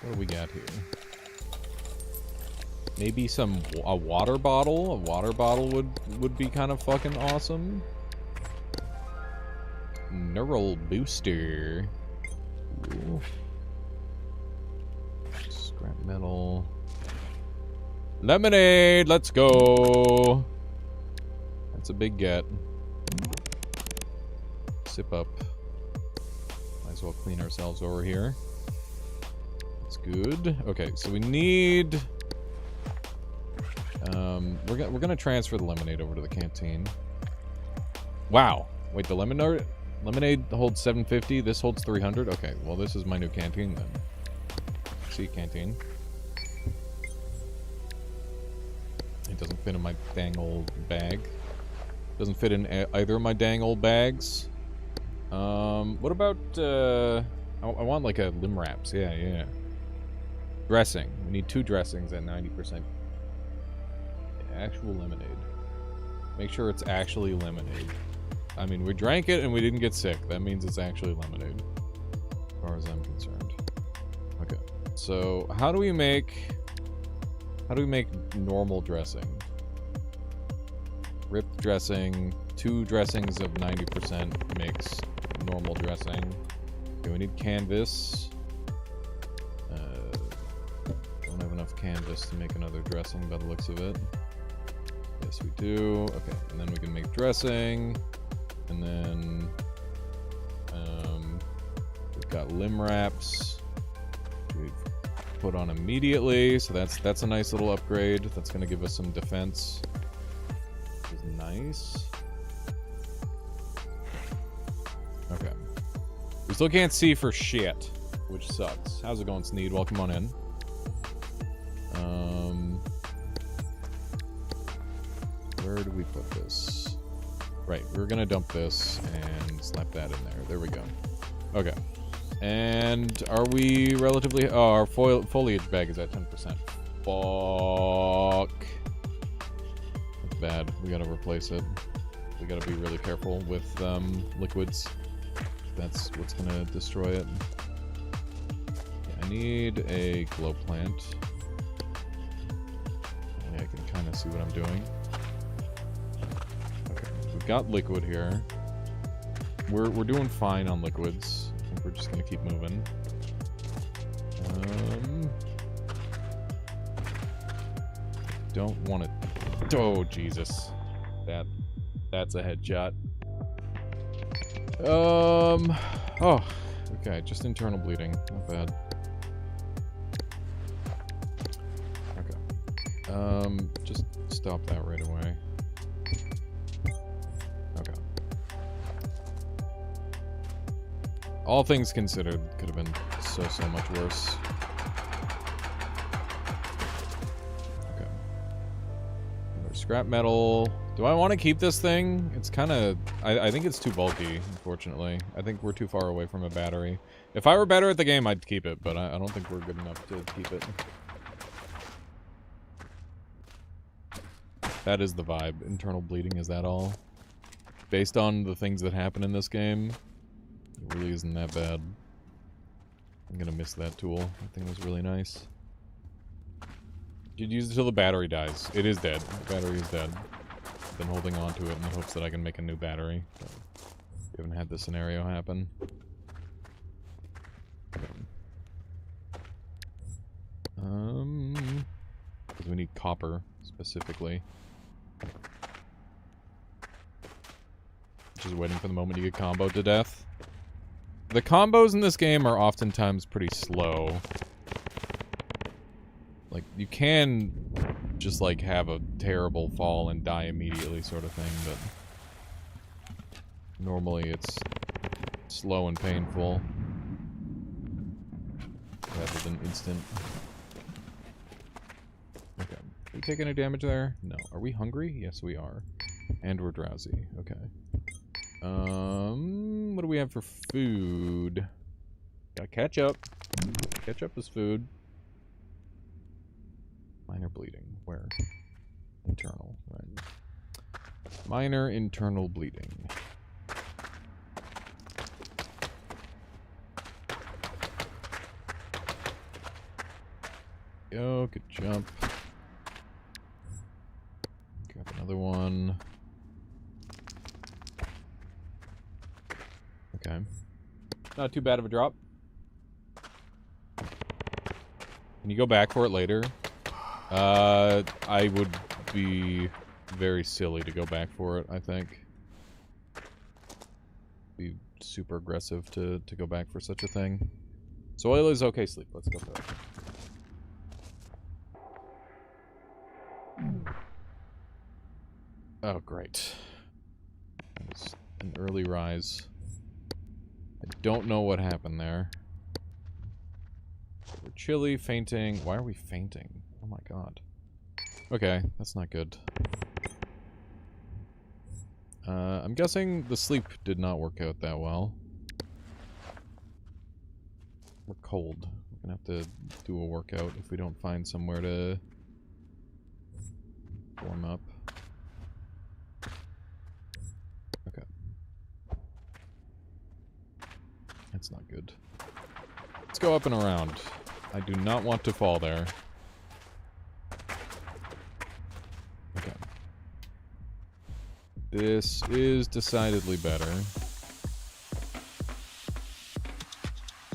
What do we got here? Maybe a water bottle? A water bottle would be kind of fucking awesome. Neural booster. Ooh. Scrap metal. Lemonade! Let's go! That's a big get. Sip up. Might as well clean ourselves over here. That's good. Okay, so we need... we're gonna transfer the lemonade over to the canteen. Wow. Wait, the lemonade holds 750. This holds 300. Okay, well this is my new canteen then. See, canteen. It doesn't fit in my dang old bag. Doesn't fit in either of my dang old bags. What about I want like a limb wraps. Yeah. Dressing. We need 2 dressings at 90%. Actual lemonade. Make sure it's actually lemonade. I mean, we drank it and we didn't get sick. That means it's actually lemonade, as far as I'm concerned. Okay. So, how do we make normal dressing? Ripped dressing, 2 dressings of 90% makes normal dressing. Okay, we need canvas. Don't have enough canvas to make another dressing by the looks of it. Yes, we do. Okay, and then we can make dressing. And then we've got limb wraps. We've put on immediately, so that's a nice little upgrade. That's going to give us some defense. Which is nice. Okay. We still can't see for shit, which sucks. How's it going, Sneed? Welcome on in. Where do we put this? Right, we're gonna dump this and slap that in there. There we go. Okay. And are we relatively... Oh, our foliage bag is at 10%. Fuck. That's bad. We gotta replace it. We gotta be really careful with liquids. That's what's gonna destroy it. Okay, I need a glow plant. I can kind of see what I'm doing. Okay, we've got liquid here. We're doing fine on liquids. I think we're just gonna keep moving. Don't want to. Oh Jesus, that's a headshot. Oh, okay, just internal bleeding. Not bad. Okay. Just stop that right away. Okay. All things considered, could have been so much worse. Okay. There's scrap metal. Do I want to keep this thing? It's kind of... I think it's too bulky, unfortunately. I think we're too far away from a battery. If I were better at the game, I'd keep it, but I don't think we're good enough to keep it. That is the vibe. Internal bleeding, is that all? Based on the things that happen in this game, it really isn't that bad. I'm gonna miss that tool. That thing was really nice. You'd use it till the battery dies. It is dead. The battery is dead. I've been holding on to it in the hopes that I can make a new battery. But we haven't had this scenario happen. Because we need copper, specifically. Just waiting for the moment you get comboed to death. The combos in this game are oftentimes pretty slow. Like, you can just, like, have a terrible fall and die immediately sort of thing, but normally it's slow and painful rather than instant. Okay. Are we taking any damage there? No. Are we hungry? Yes, we are. And we're drowsy. Okay. What do we have for food? Got ketchup. Ketchup is food. Minor bleeding. Where? Internal. Right. Minor internal bleeding. Go. Good jump. Grab another one. Okay. Not too bad of a drop. Can you go back for it later? I would be very silly to go back for it, I think. Be super aggressive to go back for such a thing. Soil is okay, sleep. Let's go for it. Oh, great. It's an early rise. I don't know what happened there. We're chilly, fainting. Why are we fainting? Oh my god. Okay, that's not good. I'm guessing the sleep did not work out that well. We're cold. We're gonna have to do a workout if we don't find somewhere to warm up. Okay. That's not good. Let's go up and around. I do not want to fall there. Okay. This is decidedly better.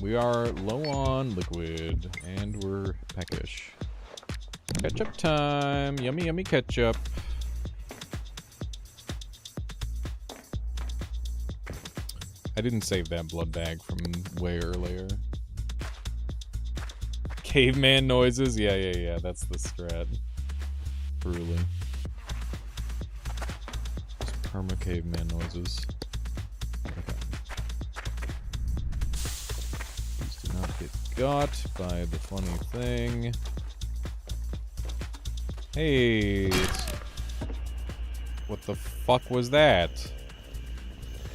We are low on liquid, and we're peckish. Ketchup time! Yummy, yummy ketchup. I didn't save that blood bag from way earlier. Caveman noises? Yeah, that's the strat. Truly. Just perma caveman noises. Okay. Please do not get got by the funny thing. Hey, what the fuck was that?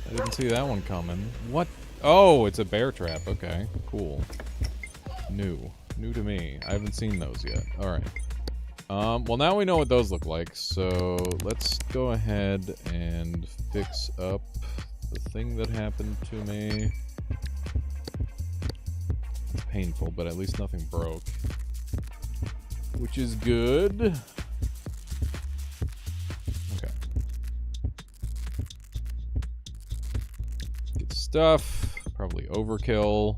I didn't see that one coming. What? Oh, it's a bear trap. Okay, cool. New to me. I haven't seen those yet. Alright. Well, now we know what those look like, so let's go ahead and fix up the thing that happened to me. It's painful, but at least nothing broke. Which is good. Okay. Good stuff. Probably overkill.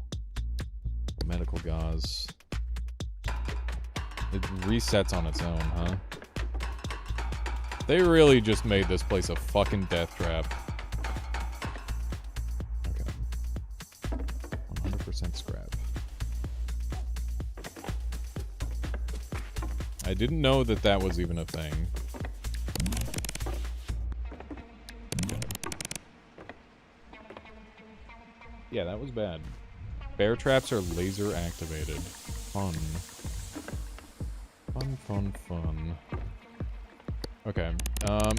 Medical gauze. It resets on its own, huh? They really just made this place a fucking death trap. Okay. 100% scrap. I didn't know that that was even a thing. Yeah, that was bad. Bear traps are laser activated. Fun. Fun. Okay.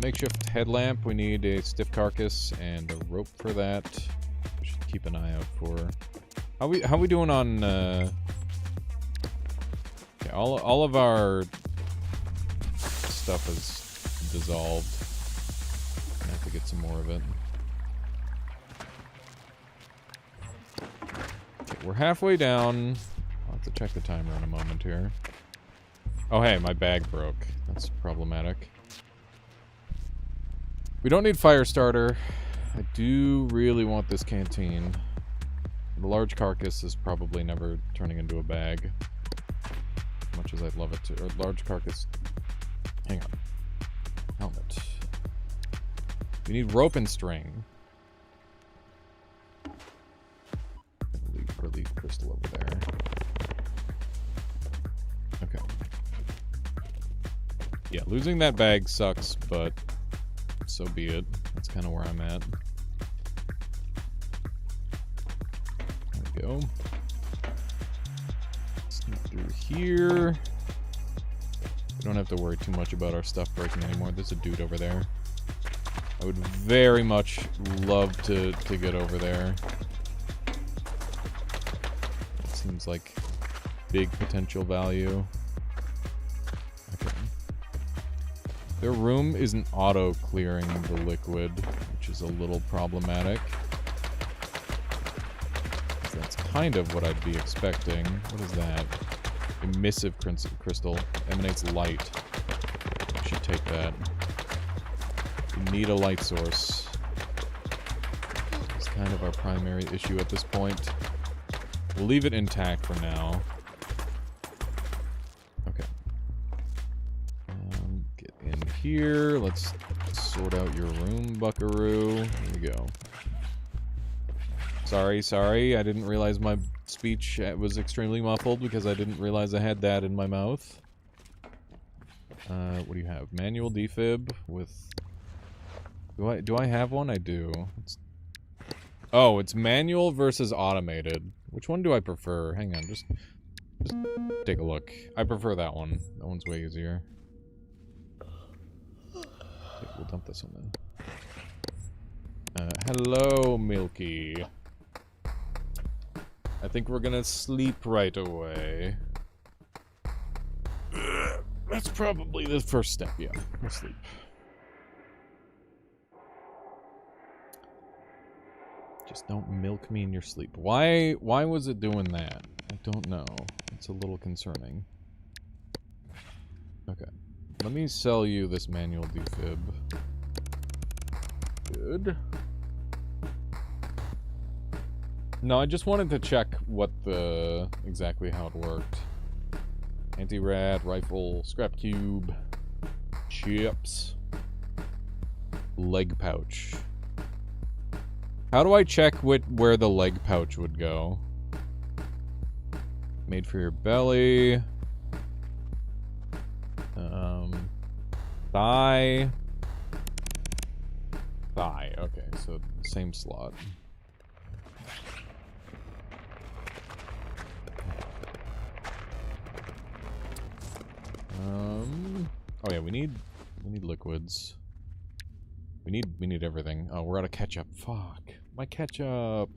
Makeshift headlamp. We need a stiff carcass and a rope for that. We should keep an eye out for. How we doing on? Okay, all of our stuff is dissolved. I have to get some more of it. Okay, we're halfway down. I'll have to check the timer in a moment here. Oh hey, my bag broke. That's problematic. We don't need fire starter. I do really want this canteen. The large carcass is probably never turning into a bag. As much as I'd love it to. Or large carcass. Hang on. Helmet. We need rope and string. Relief crystal over there. Okay. Yeah, losing that bag sucks, but so be it. That's kind of where I'm at. There we go. Sneak through here. We don't have to worry too much about our stuff breaking anymore. There's a dude over there. I would very much love to get over there. It seems like big potential value. Okay. Their room isn't auto-clearing the liquid, which is a little problematic. That's kind of what I'd be expecting. What is that? Emissive crystal. Emanates light. I should take that. We need a light source. It's kind of our primary issue at this point. We'll leave it intact for now. Okay. Get in here. Let's sort out your room, buckaroo. Here we go. Sorry. I didn't realize my speech was extremely muffled because I didn't realize I had that in my mouth. What do you have? Manual defib with... Do I have one? I do. Oh, it's manual versus automated. Which one do I prefer? Hang on, just take a look. I prefer that one. That one's way easier. Okay, we'll dump this one then. Hello, Milky. I think we're gonna sleep right away. That's probably the first step, yeah. We'll sleep. Just don't milk me in your sleep. Why was it doing that? I don't know. It's a little concerning. Okay. Let me sell you this manual defib. Good. No, I just wanted to check what exactly how it worked. Anti-rad, rifle, scrap cube, chips, leg pouch. How do I check where the leg pouch would go? Made for your belly. Thigh. Thigh, okay, so same slot. Oh yeah, we need liquids. We need everything. Oh, we're out of ketchup. Fuck. My ketchup.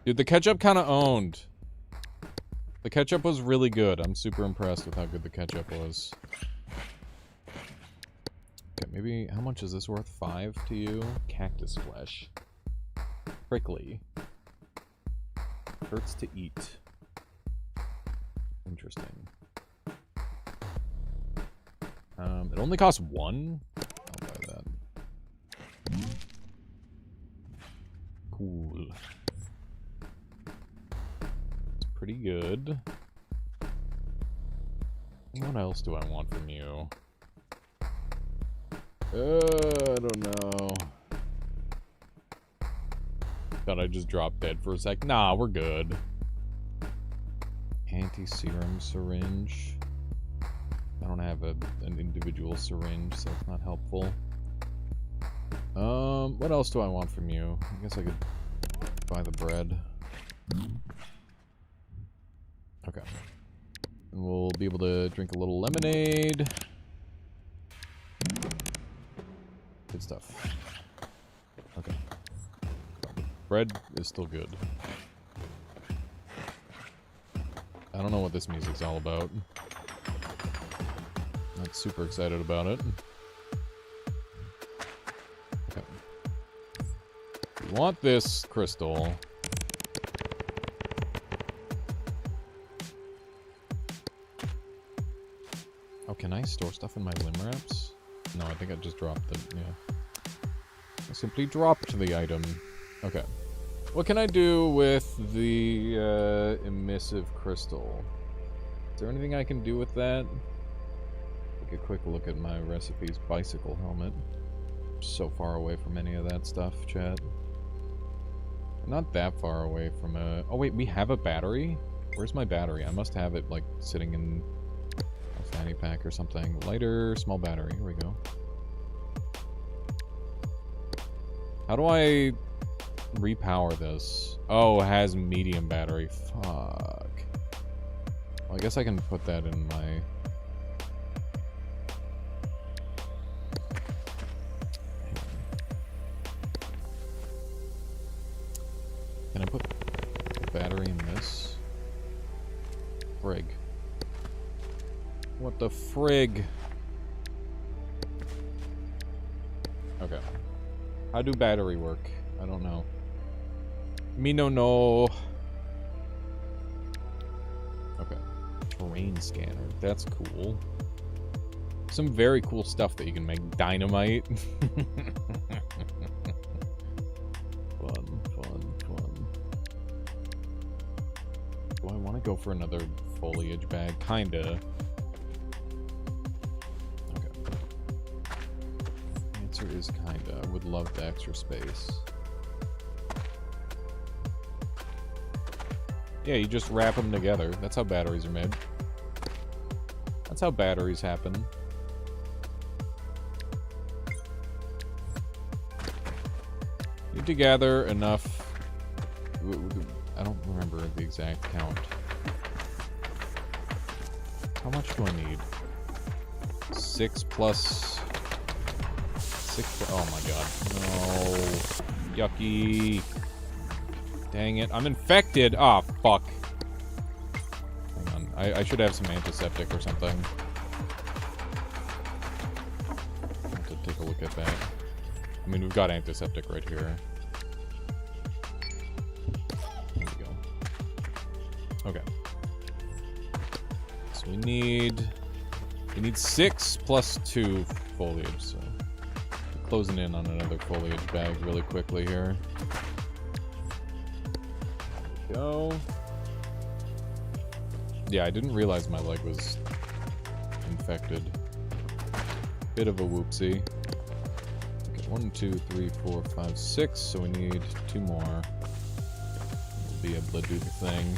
Dude, the ketchup kind of owned. The ketchup was really good. I'm super impressed with how good the ketchup was. Okay, maybe, how much is this worth? 5 to you? Cactus flesh. Prickly. Hurts to eat. Interesting. It only costs 1? I'll buy that. Cool. It's pretty good. What else do I want from you? I don't know. Thought I just dropped dead for a sec. Nah, we're good. Anti-serum syringe. I don't have an individual syringe, so it's not helpful. What else do I want from you? I guess I could buy the bread. Okay. And we'll be able to drink a little lemonade. Good stuff. Okay. Bread is still good. I don't know what this music's all about. Not super excited about it. Okay. We want this crystal. Oh, can I store stuff in my limb wraps? No, I think I just dropped the, yeah. I simply dropped the item. Okay. What can I do with the emissive crystal? Is there anything I can do with that? Take a quick look at my recipes. Bicycle helmet. So far away from any of that stuff, chat. Not that far away from a... Oh wait, we have a battery? Where's my battery? I must have it, like, sitting in a fanny pack or something. Lighter, small battery. Here we go. How do I repower this? Oh, it has medium battery. Fuck. Well, I guess I can put that in my... Can I put a battery in this? Frig. What the frig? Okay. How do battery work? I don't know. Me no no. Okay. Terrain scanner. That's cool. Some very cool stuff that you can make. Dynamite. Fun, fun, fun. Do I want to go for another foliage bag? Kinda. Okay. Answer is kinda. I would love the extra space. Yeah, you just wrap them together. That's how batteries are made. That's how batteries happen. You need to gather enough... I don't remember the exact count. How much do I need? 6 plus... 6... Oh my god. No. Yucky. Dang it. I'm infected! Ah, oh, fuck. Hang on. I should have some antiseptic or something. I'll have to take a look at that. I mean, we've got antiseptic right here. There we go. Okay. So we need 6 plus 2 foliage, so... Closing in on another foliage bag really quickly here. go. Yeah, I didn't realize my leg was infected. Bit of a whoopsie. Okay, 1, 2, 3, 4, 5, 6. So we need 2 more. We'll be able to do the thing.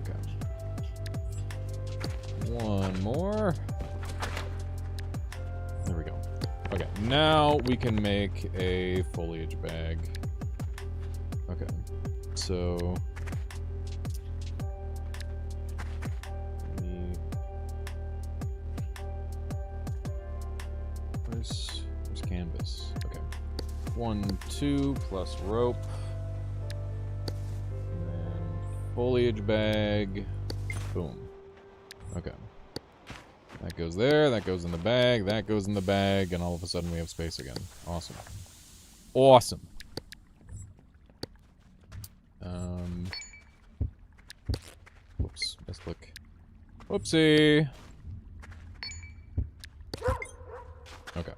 Okay. 1 more. There we go. Okay, now we can make a foliage bag. Okay, so... Where's canvas? Okay. 1, 2 plus rope. And then foliage bag. Boom. Okay. That goes there, that goes in the bag, that goes in the bag, and all of a sudden we have space again. Awesome. Awesome. Whoops, misclick. Whoopsie. Okay.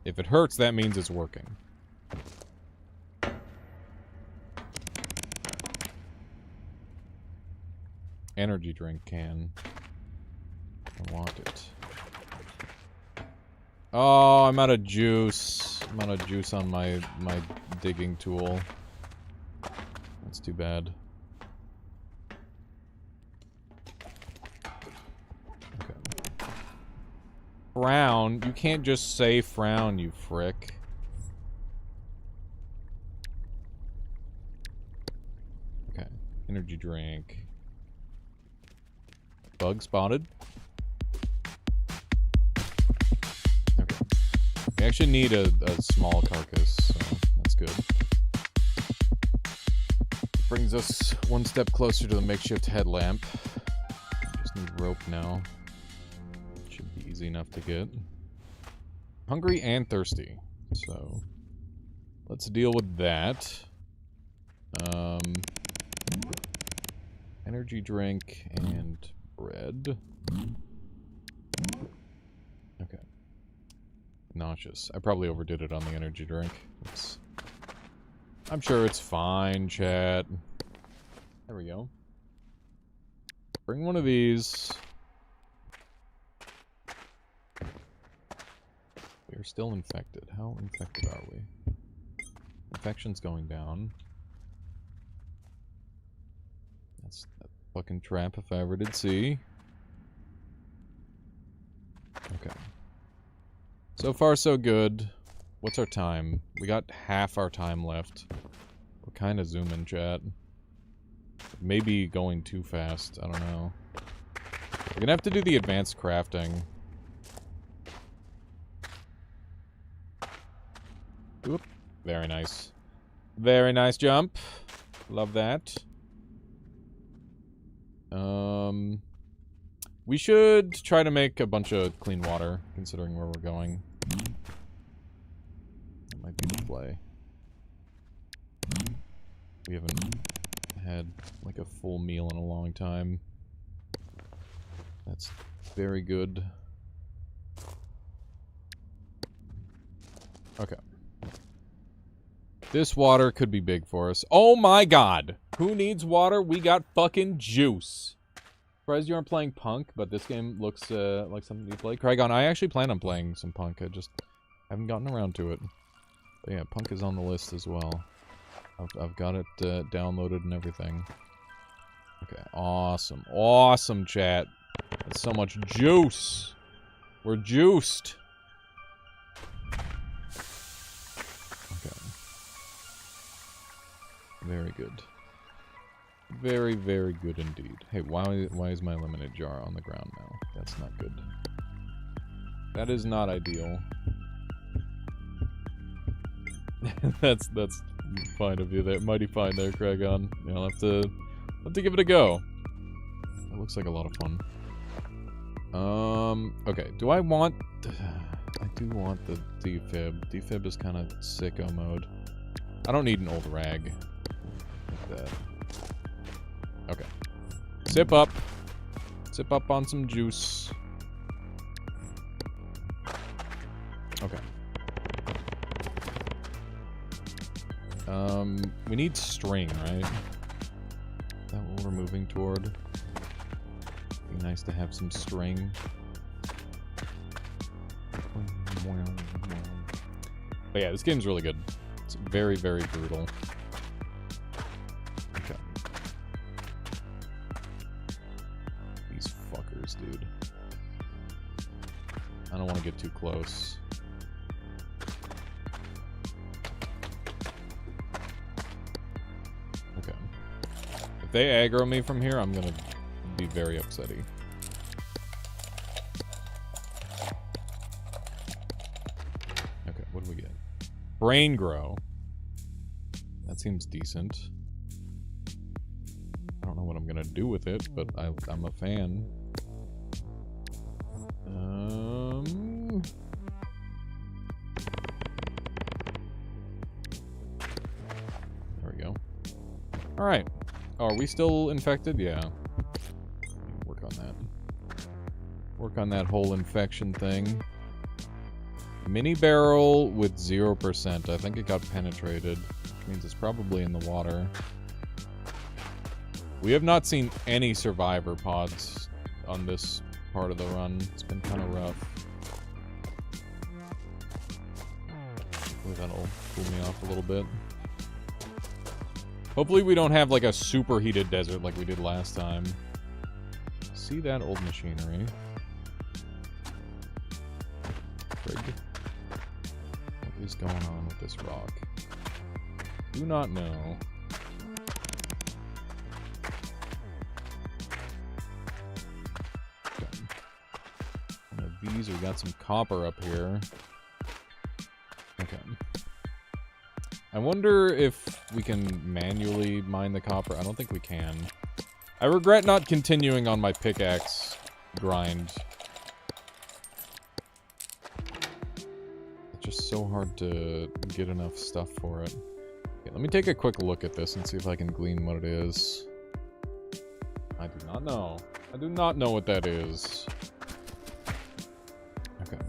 If it hurts, that means it's working. Energy drink can. I want it. Oh, I'm out of juice. I'm out of juice on my digging tool. That's too bad. Okay. Frown? You can't just say frown, you frick. Okay. Energy drink. Bug spotted. Okay. We actually need a small carcass, so that's good. Brings us one step closer to the makeshift headlamp. Just need rope now. Should be easy enough to get. Hungry and thirsty, so let's deal with that. Energy drink and bread. Okay. Nauseous. I probably overdid it on the energy drink. I'm sure it's fine, chat. There we go. Bring one of these. We are still infected. How infected are we? Infection's going down. That's a fucking trap if I ever did see. Okay. So far, so good. What's our time? We got half our time left. We're kind of zooming, chat. Maybe going too fast. I don't know. We're gonna have to do the advanced crafting. Oop. Very nice. Very nice jump. Love that. We should try to make a bunch of clean water, considering where we're going. That might be the play. We haven't had, like, a full meal in a long time. That's very good. Okay. This water could be big for us. Oh my god! Who needs water? We got fucking juice. Surprised you aren't playing Punk, but this game looks like something you play. Craigon, I actually plan on playing some Punk. I just haven't gotten around to it. But yeah, Punk is on the list as well. I've got it downloaded and everything. Okay, awesome. Awesome, chat. That's so much juice. We're juiced. Okay. Very good. Very, very good indeed. Hey, why is my lemonade jar on the ground now? That's not good. That is not ideal. that's fine of you there. Mighty fine there, Craigon. You'll have to give it a go. That looks like a lot of fun. Okay. Do I want... I do want the defib. Defib is kind of sicko mode. I don't need an old rag like that. Okay. Sip up. Sip up on some juice. Okay. We need string, right? Is that what we're moving toward? Be nice to have some string. But yeah, this game's really good. It's very, very brutal. Okay. These fuckers, dude. I don't want to get too close. Okay. If they aggro me from here, I'm gonna be very upsetty. Okay, what do we get? Brain grow. That seems decent. I don't know what I'm gonna do with it, but I'm a fan. There we go. Alright. Oh, are we still infected? Yeah. Work on that. Work on that whole infection thing. Mini barrel with 0%. I think it got penetrated, which means it's probably in the water. We have not seen any survivor pods on this part of the run. It's been kind of rough. Hopefully that'll cool me off a little bit. Hopefully we don't have like a super heated desert like we did last time. See that old machinery? Frig. What is going on with this rock? Do not know. Okay. One of these, we got some copper up here. Okay. I wonder if we can manually mine the copper. I don't think we can. I regret not continuing on my pickaxe grind. It's just so hard to get enough stuff for it. Okay, let me take a quick look at this and see if I can glean what it is. I do not know. I do not know what that is. Okay.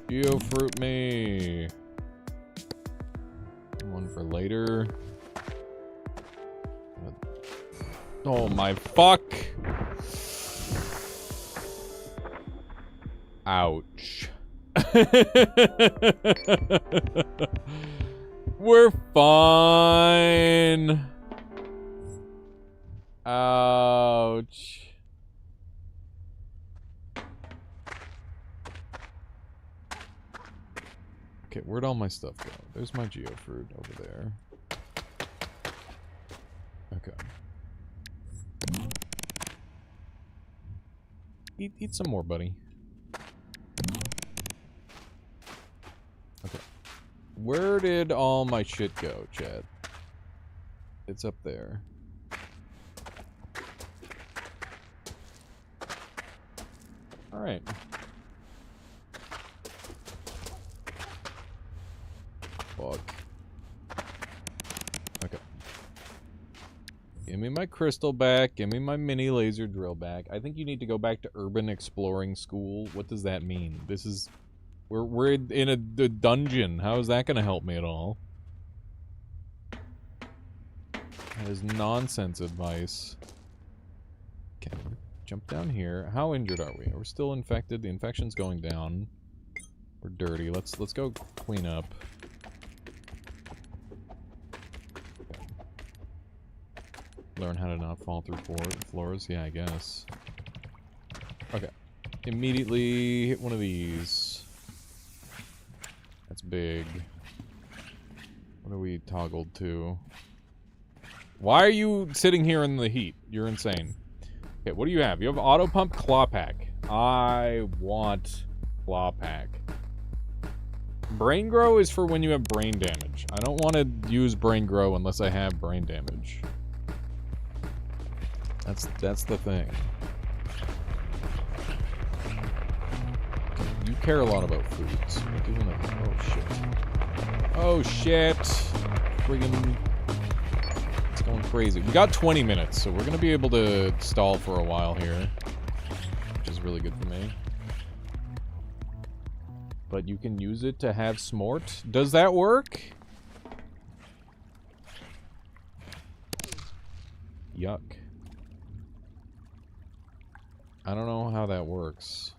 Geofruit me. One for later. Oh my fuck! Ouch. We're fine. Ouch. Okay, where'd all my stuff go? There's my geofruit over there. Okay. Eat some more, buddy. Okay. Where did all my shit go, Chad? It's up there. Alright. Fuck. Okay. Give me my crystal back. Give me my mini laser drill back. I think you need to go back to urban exploring school. What does that mean? This is... We're in a dungeon. How is that going to help me at all? That is nonsense advice. Okay, jump down here. How injured are we? We're still infected. The infection's going down. We're dirty. Let's go clean up. Okay. Learn how to not fall through floors. Yeah, I guess. Okay. Immediately hit one of these. That's big. What are we toggled to? Why are you sitting here in the heat? You're insane. Okay, what do you have? You have auto pump claw pack. I want claw pack. Brain grow is for when you have brain damage. I don't want to use brain grow unless I have brain damage. That's the thing. You care a lot about foods. Oh shit. Oh shit. Friggin'. It's going crazy. We got 20 minutes, so we're gonna be able to stall for a while here. Which is really good for me. But you can use it to have smort. Does that work? Yuck. I don't know how that works.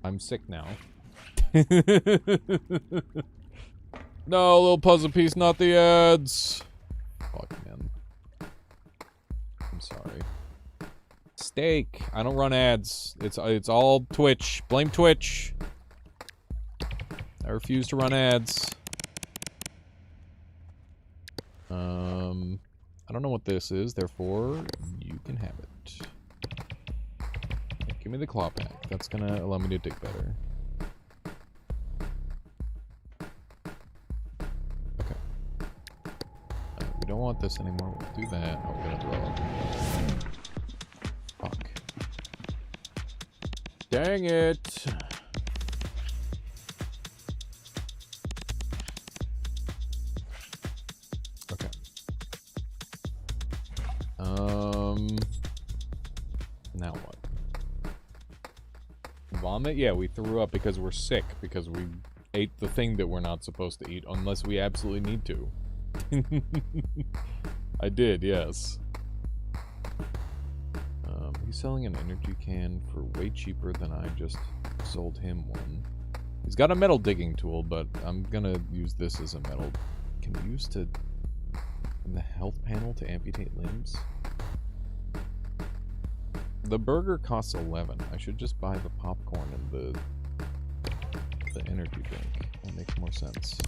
I'm sick now. No, little puzzle piece, not the ads. Fuck, man. I'm sorry. Steak. I don't run ads. It's all Twitch. Blame Twitch. I refuse to run ads. I don't know what this is, therefore, you can have it. Give me the claw pack. That's gonna allow me to dig better. Okay. We don't want this anymore. We'll do that. Oh, we're gonna throw it. Fuck. Dang it! Okay. Now what? Vomit? Yeah, we threw up because we're sick, because we ate the thing that we're not supposed to eat, unless we absolutely need to. I did, yes. He's selling an energy can for way cheaper than I just sold him one. He's got a metal digging tool, but I'm gonna use this as a metal. Can we use to... in the health panel to amputate limbs? The burger costs 11. I should just buy the popcorn and the energy drink. That makes more sense.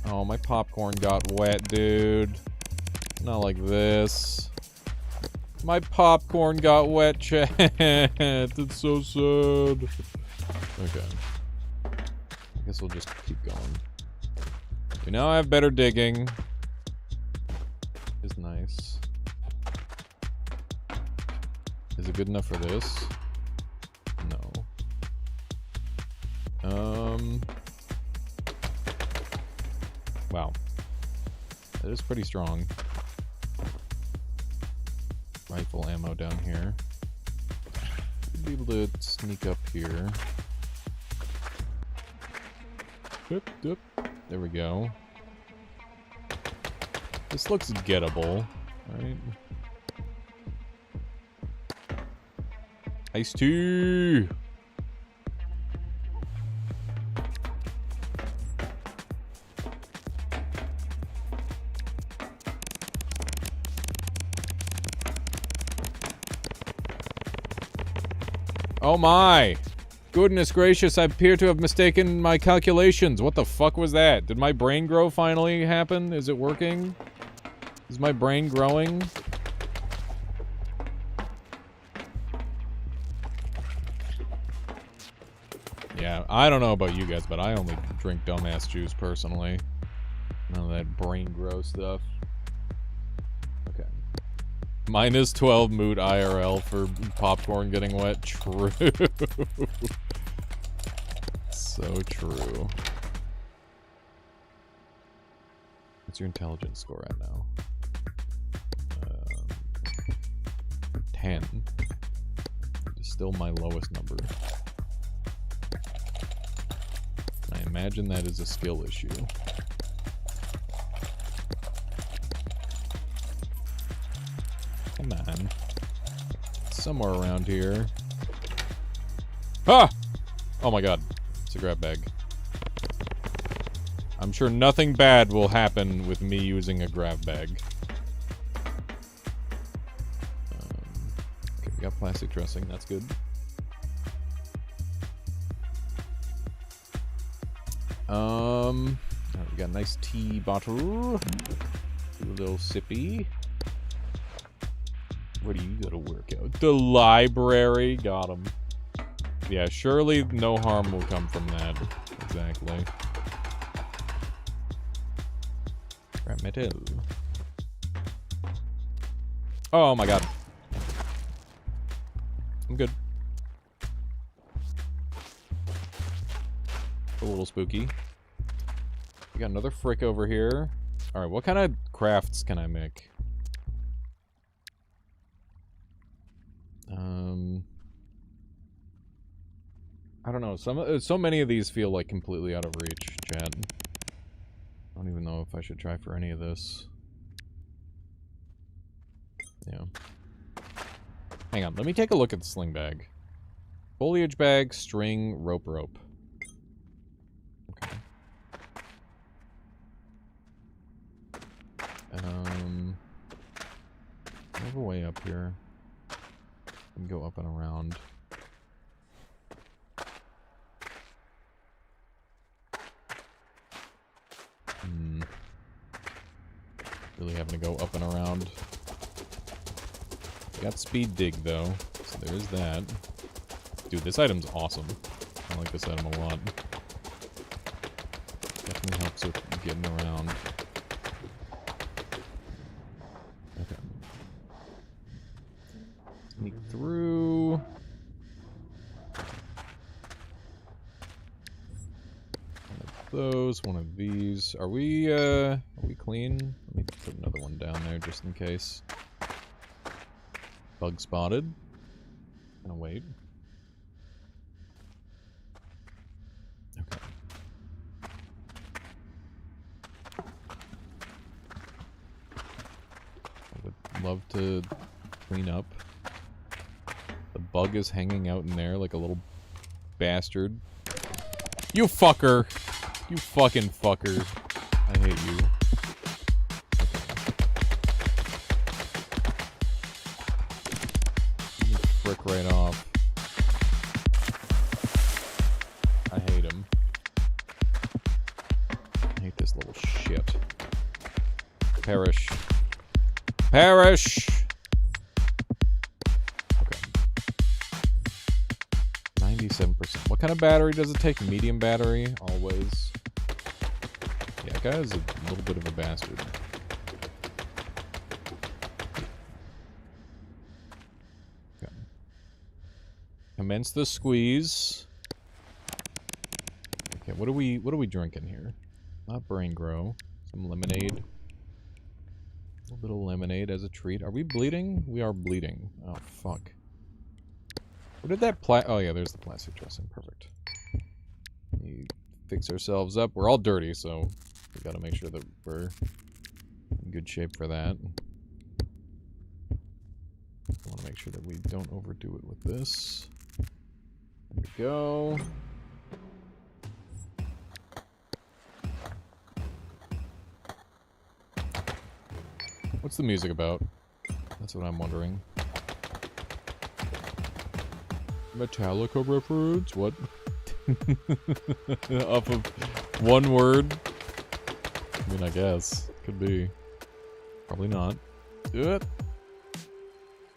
Oh, my popcorn got wet, dude. Not like this. My popcorn got wet, chat. It's so sad. Okay. I guess we'll just keep going. We now have better digging. Is nice. Is it good enough for this? No. Wow. That is pretty strong. Rifle ammo down here. Should be able to sneak up here. Doop, doop. There we go. This looks gettable, right? Iced tea! Oh my! Goodness gracious, I appear to have mistaken my calculations. What the fuck was that? Did my brain grow finally happen? Is it working? Is my brain growing? Yeah, I don't know about you guys, but I only drink dumbass juice personally. None of that brain grow stuff. Okay. Minus 12 mood IRL for popcorn getting wet. True. So true. What's your intelligence score at now? 10. It's still my lowest number. I imagine that is a skill issue. Come on. Somewhere around here. Ah! Oh my god. It's a grab bag. I'm sure nothing bad will happen with me using a grab bag. Okay, we got plastic dressing. That's good. We got a nice tea bottle. Do a little sippy. Where do you go to work out? The library. Got him. Yeah, surely no harm will come from that. Exactly. Scrap metal. Oh my god. I'm good. A little spooky. We got another frick over here. Alright, what kind of crafts can I make? I don't know. So many of these feel like completely out of reach, chat. I don't even know if I should try for any of this. Yeah. Hang on, let me take a look at the sling bag. Foliage bag, string, rope. Okay. I have a way up here. And go up and around. Really having to go up and around. Got speed dig though, so there's that. Dude, this item's awesome. I like this item a lot. Definitely helps with getting around. Okay. Sneak through. One of those, one of these. Are we clean? Let me put another one down there just in case. Bug spotted. Gonna wait. Okay. I would love to clean up. The bug is hanging out in there like a little bastard. You fucker! You fucking fucker. I hate you. Frick right off. I hate him. I hate this little shit. Perish. Perish! Okay. 97%. What kind of battery does it take? Medium battery? Always. Yeah, that guy is a little bit of a bastard. Okay. Commence the squeeze. Okay, what are we drinking here? Not brain grow. Some lemonade. A little bit of lemonade as a treat. Are we bleeding? We are bleeding. Oh, fuck. Where did that oh yeah, there's the plastic dressing. Perfect. We fix ourselves up. We're all dirty, so we gotta make sure that we're in good shape for that. I want to make sure that we don't overdo it with this. There we go. What's the music about? That's what I'm wondering. Metallica reference? What? Off of one word? I mean, I guess. Could be. Probably not. Do it.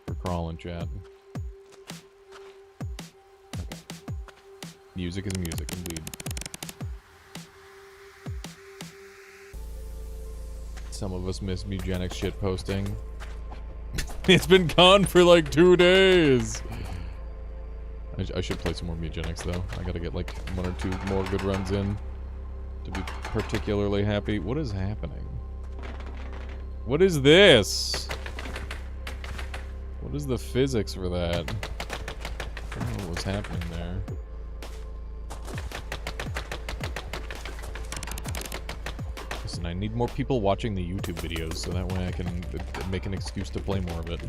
We're crawling, chat. Okay. Music is music, indeed. Some of us miss Mugenics shit posting. It's been gone for like 2 days! I should play some more Mugenics though. I gotta get like 1 or 2 more good runs in to be particularly happy. What is happening? What is this? What is the physics for that? I don't know what was happening there. Listen, I need more people watching the YouTube videos so that way I can make an excuse to play more of it.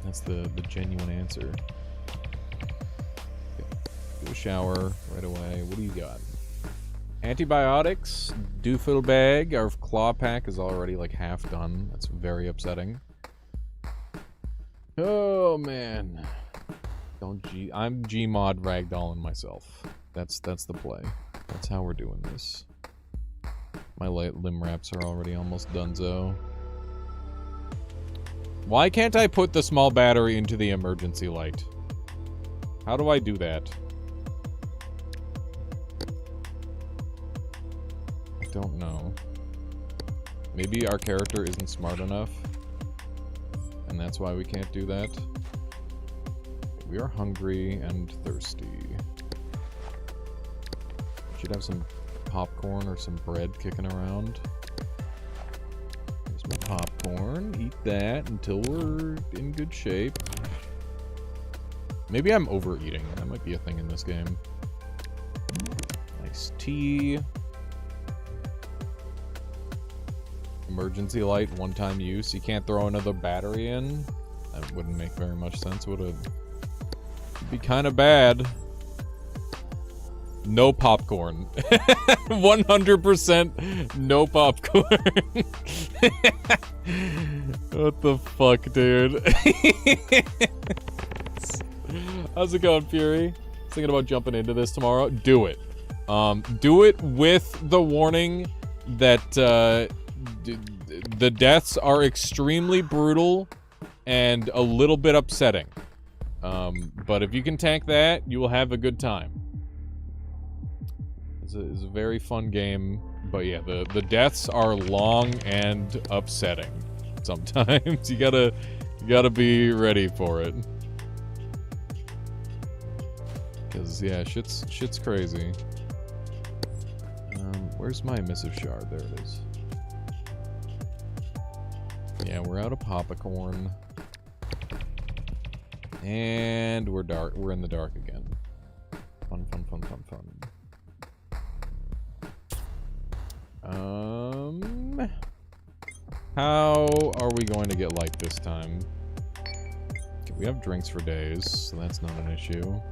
That's the genuine answer. Okay. Do a shower right away. What do you got? Antibiotics, doofil bag. Our claw pack is already like half done. That's very upsetting. Oh man. I'm Gmod ragdolling myself. That's the play. That's how we're doing this. My limb wraps are already almost donezo. Why can't I put the small battery into the emergency light? How do I do that? I don't know. Maybe our character isn't smart enough. And that's why we can't do that. We are hungry and thirsty. Should have some popcorn or some bread kicking around. Here's my popcorn. Eat that until we're in good shape. Maybe I'm overeating. That might be a thing in this game. Nice tea. emergency light, one-time use. You can't throw another battery in. That wouldn't make very much sense, would it? It'd be kind of bad. No popcorn. 100% no popcorn. What the fuck, dude? How's it going, Fury? Thinking about jumping into this tomorrow. Do it. Do it with the warning that the deaths are extremely brutal and a little bit upsetting. But if you can tank that, you will have a good time. It's a very fun game, but yeah, the deaths are long and upsetting. Sometimes you gotta be ready for it. Cause yeah, shit's crazy. Where's my emissive shard? There it is. Yeah, we're out of popcorn. And we're dark. We're in the dark again. Fun. How are we going to get light this time? Okay, we have drinks for days, so that's not an issue. A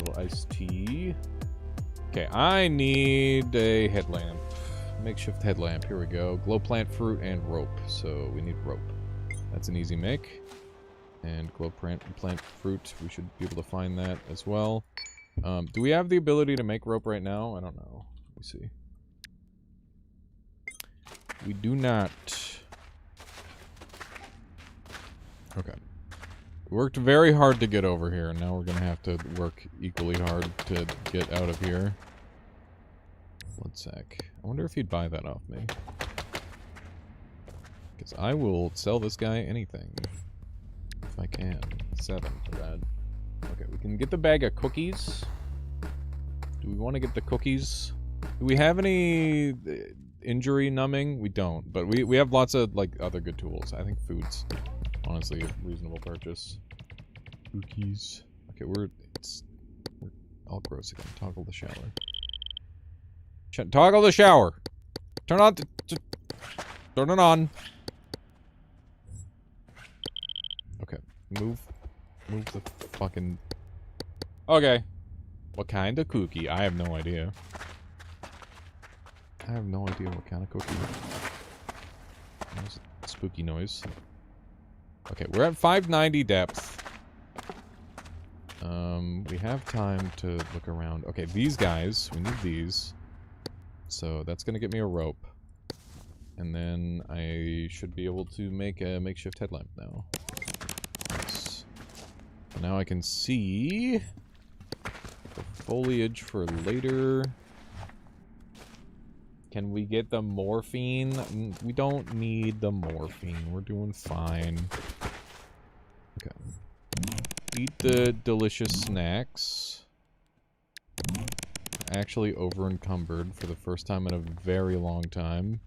little iced tea. Okay, I need a headlamp. Makeshift headlamp. Here we go. Glow plant fruit and rope. So we need rope. That's an easy make. And glow plant fruit. We should be able to find that as well. Do we have the ability to make rope right now? I don't know. Let me see. We do not. Okay. We worked very hard to get over here, and now we're gonna have to work equally hard to get out of here. One sec. I wonder if he'd buy that off me. Because I will sell this guy anything. If I can. 7 for that. Okay, we can get the bag of cookies. Do we want to get the cookies? Do we have any injury numbing? We don't, but we have lots of like other good tools. I think food's honestly a reasonable purchase. Cookies. Okay, we're all gross again. Toggle the shower. Toggle the shower. Turn on. Turn it on. Okay, move the fucking. Okay, what kind of cookie? I have no idea. I have no idea what kind of cookie. That's a spooky noise. Okay, we're at 590 depth. We have time to look around. Okay, these guys, we need these. So that's gonna get me a rope. And then I should be able to make a makeshift headlamp now. Nice. Now I can see the foliage for later. Can we get the morphine? We don't need the morphine. We're doing fine. Okay. Eat the delicious snacks. Actually over encumbered for the first time in a very long time.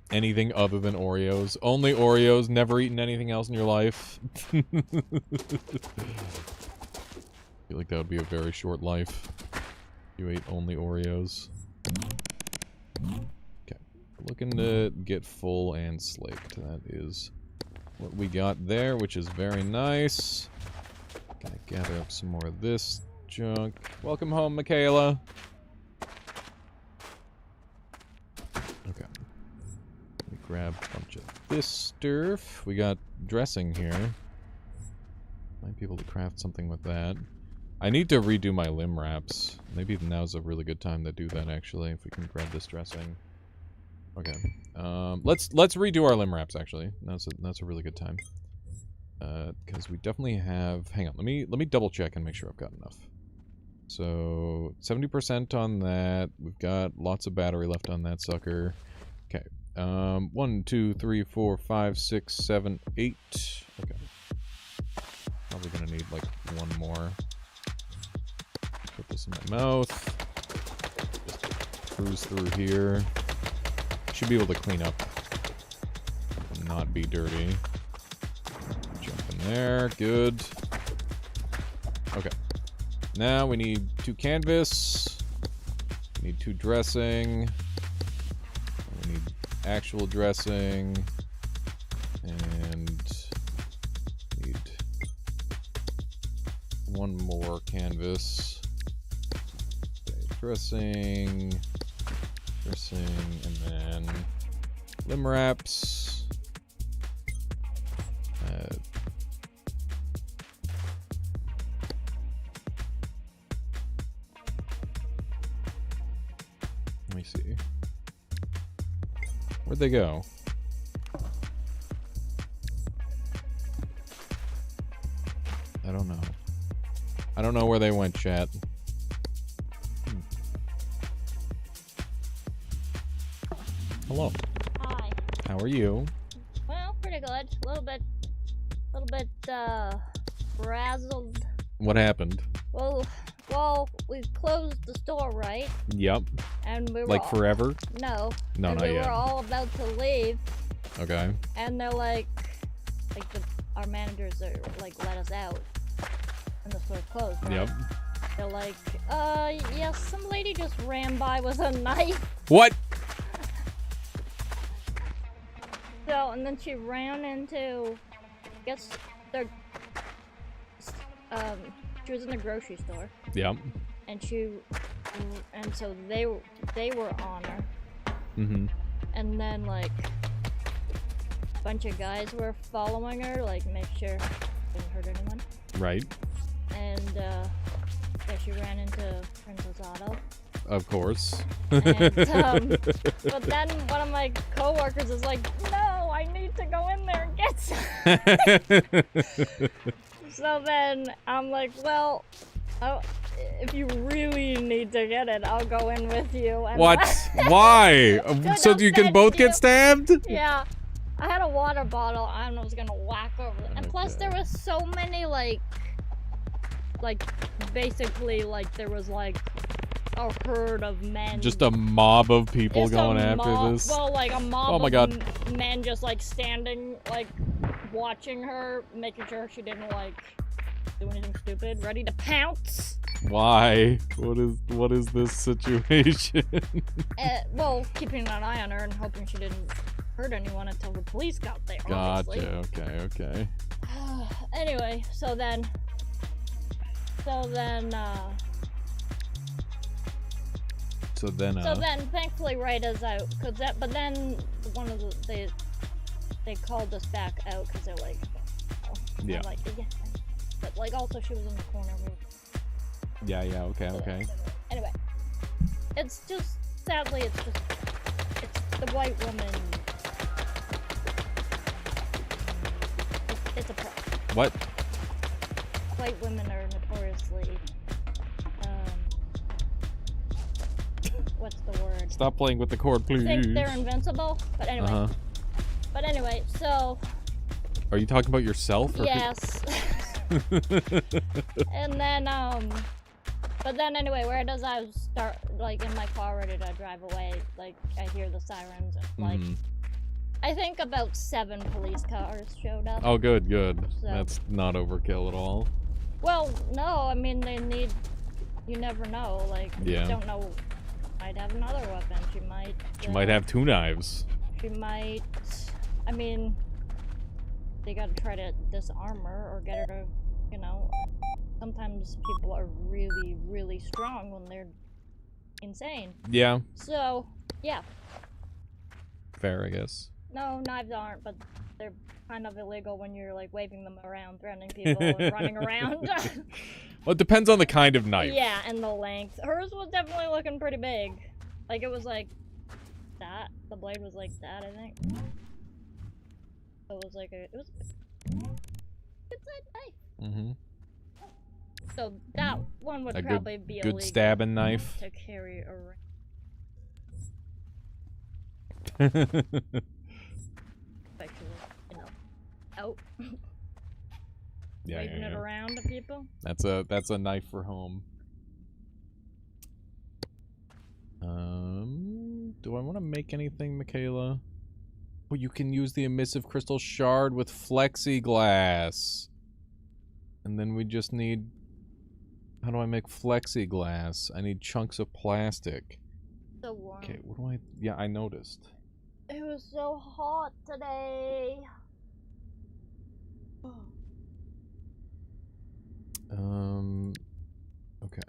Anything other than Oreos. Only Oreos. Never eaten anything else in your life. I feel like that would be a very short life. You ate only Oreos. Okay. Looking to get full and slaked. That is what we got there, which is very nice. Gotta gather up some more of this junk. Welcome home, Michaela. Okay. Let me grab a bunch of this stuff. We got dressing here. Might be able to craft something with that. I need to redo my limb wraps. Maybe now's a really good time to do that, actually, if we can grab this dressing. Okay. Let's redo our limb wraps, actually. That's a really good time. Because we definitely have... Hang on, let me double check and make sure I've got enough. So, 70% on that. We've got lots of battery left on that sucker. Okay. 1, 2, 3, 4, 5, 6, 7, 8. Okay. Probably gonna need, like, one more. Put this in my mouth. Just cruise through here. Should be able to clean up and not be dirty. Jump in there. Good. Okay. Now we need 2 canvas. We need 2 dressing. need actual dressing. And need one more canvas. Okay, dressing, and then limb wraps. Let me see. Where'd they go? I don't know. I don't know where they went, chat. Hello. Hi. How are you? Well, pretty good. A little bit, frazzled. What happened? Well, we closed the store, right? Yep. And we were Like forever? No. No, and not we yet. were all about to leave, Okay. and they're like our managers are like let us out, and the store closed. Right? Yep. They're like, yes, some lady just ran by with a knife. What? So, and then she ran into, she was in the grocery store. Yep. And so they were on her. Mm-hmm. And then, like, a bunch of guys were following her, like, make sure she didn't hurt anyone. Right. And, yeah, she ran into Princess Auto. Of course. And, but then one of my coworkers is like, no, I need to go in there and get some. So then I'm like, well, if you really need to get it, I'll go in with you. And What? Why? So you can both get stabbed? Yeah. I had a water bottle and I was gonna whack over it. And plus there was so many, like, basically, like, there was, like, a herd of men. Just a mob of people Just going a after mob, this? Well, like a mob Oh my of God. men just, like, standing, like, watching her, making sure she didn't, like, do anything stupid, ready to pounce. Why? What is this situation? Well, keeping an eye on her and hoping she didn't hurt anyone until the police got there, obviously. Gotcha, okay. Anyway, so then, thankfully, right as but then one of they called us back out because they're like, oh. Yeah. I'm like, yeah. But, like, also she was in the corner. Yeah, okay. Anyway, it's just, sadly, it's the white woman. It's a problem. What? White women are notoriously, what's the word? Stop playing with the cord, please. Think they're invincible, but anyway. Uh-huh. But anyway, so. Are you talking about yourself? Or Yes. And then, but then anyway, where does I start, like, in my car ready to drive away, like, I hear the sirens, like, I think about 7 police cars showed up. Oh, good. So. That's not overkill at all. Well, no, I mean, you never know, like, Yeah. you don't know, might have another weapon, she might have 2 knives. She might, I mean, they gotta try to disarm her or get her to, you know, sometimes people are really, really strong when they're insane. Yeah. So, yeah. Fair, I guess. No, knives aren't, but they're kind of illegal when you're, like, waving them around, threatening people and running around. Well, it depends on the kind of knife. Yeah, and the length. Hers was definitely looking pretty big. Like, it was like that. The blade was like that, I think. So it was like a, it's a knife. Mm-hmm. So that one would A probably be illegal good stabbing knife. to carry around. Especially, you know, out. Yeah, Waving it around to people. That's a knife for home. Do I want to make anything, Michaela? Oh, you can use the emissive crystal shard with flexiglass. And then we just need... How do I make flexiglass? I need chunks of plastic. So warm. Okay, what do I... Yeah, I noticed. It was so hot today. Okay.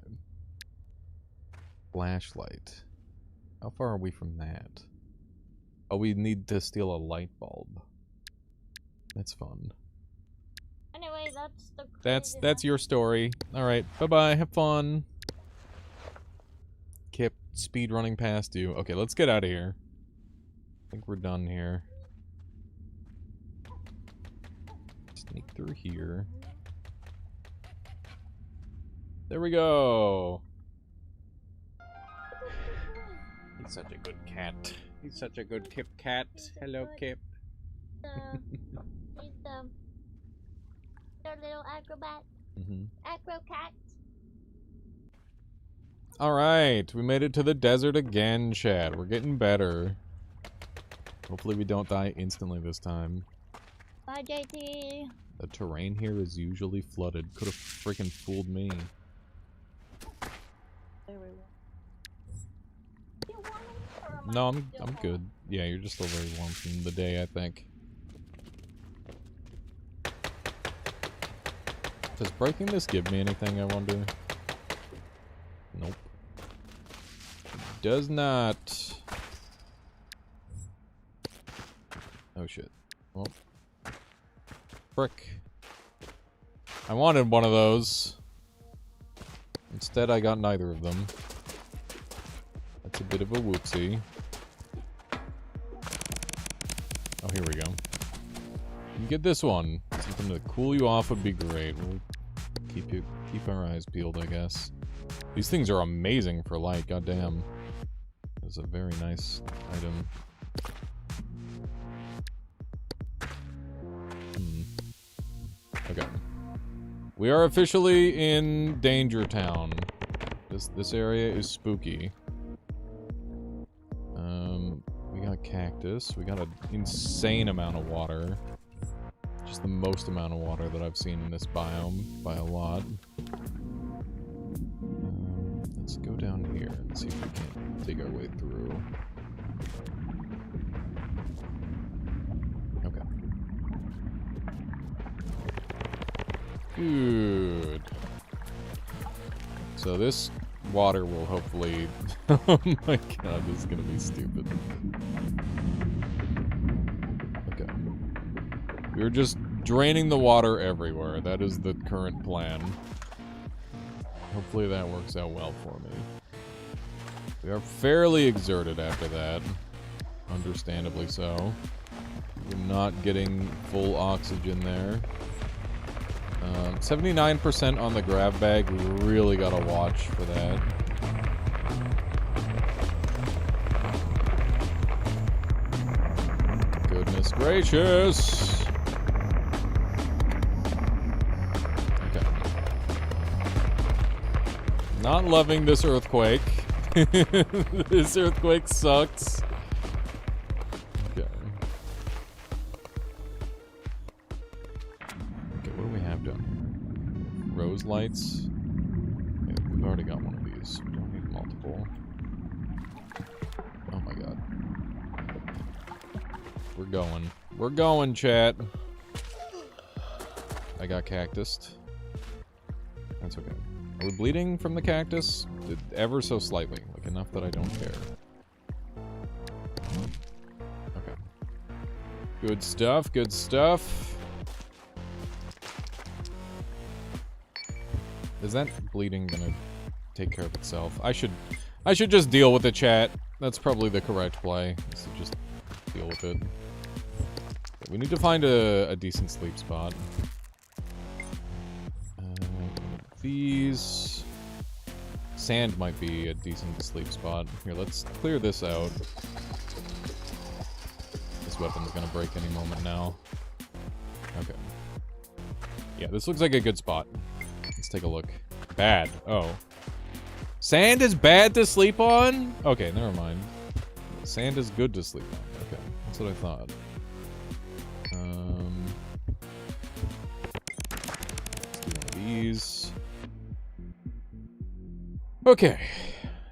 Flashlight. How far are we from that? Oh, we need to steal a light bulb. That's fun. Anyway, that's the That's your story. Alright, bye-bye, have fun. Kip, speed running past you. Okay, let's get out of here. I think we're done here. Sneak through here. There we go! He's such a good cat. He's such a good Kip cat. Hello, Kip. He's their little acrobat. Acro cat. Alright, we made it to the desert again, Chad. We're getting better. Hopefully we don't die instantly this time. Bye, JT. The terrain here is usually flooded. Could have freaking fooled me. There we go. No, I'm good. Yeah, you're just still very warm from the day, I think. Does breaking this give me anything, I wonder? Nope. It does not. Oh shit. Well. Frick. I wanted one of those. Instead, I got neither of them. That's a bit of a whoopsie. Oh, here we go. You get this one. Something to cool you off would be great. We'll keep our eyes peeled, I guess. These things are amazing for light, goddamn. It's a very nice item. Okay. We are officially in Danger Town. This area is spooky. We got cactus. We got an insane amount of water. Just the most amount of water that I've seen in this biome by a lot. Let's go down here and see if we can dig our way through. Okay. Good. So this water will hopefully... Oh my god, this is gonna be stupid. Okay. We're just draining the water everywhere. That is the current plan. Hopefully that works out well for me. We are fairly exerted after that. Understandably so. We're not getting full oxygen there. 79% on the grab bag. We really gotta watch for that. Goodness gracious! Okay. Not loving this earthquake. This earthquake sucks. Okay. Okay, what do we have down here? Rose lights. Okay, we've already got one of these. We don't need multiple. Oh my god. We're going. We're going, chat. I got cactused. That's okay. Are we bleeding from the cactus? Ever so slightly. Like, enough that I don't care. Okay. Good stuff, good stuff. Is that bleeding gonna take care of itself? I should just deal with the chat. That's probably the correct play. Is to just deal with it. We need to find a decent sleep spot. These... Sand might be a decent sleep spot. Here, let's clear this out. This weapon's gonna break any moment now. Okay. Yeah, this looks like a good spot. Let's take a look. Bad. Oh. Sand is bad to sleep on? Okay, never mind. Sand is good to sleep on. Okay, that's what I thought. Let's do one of these. Okay.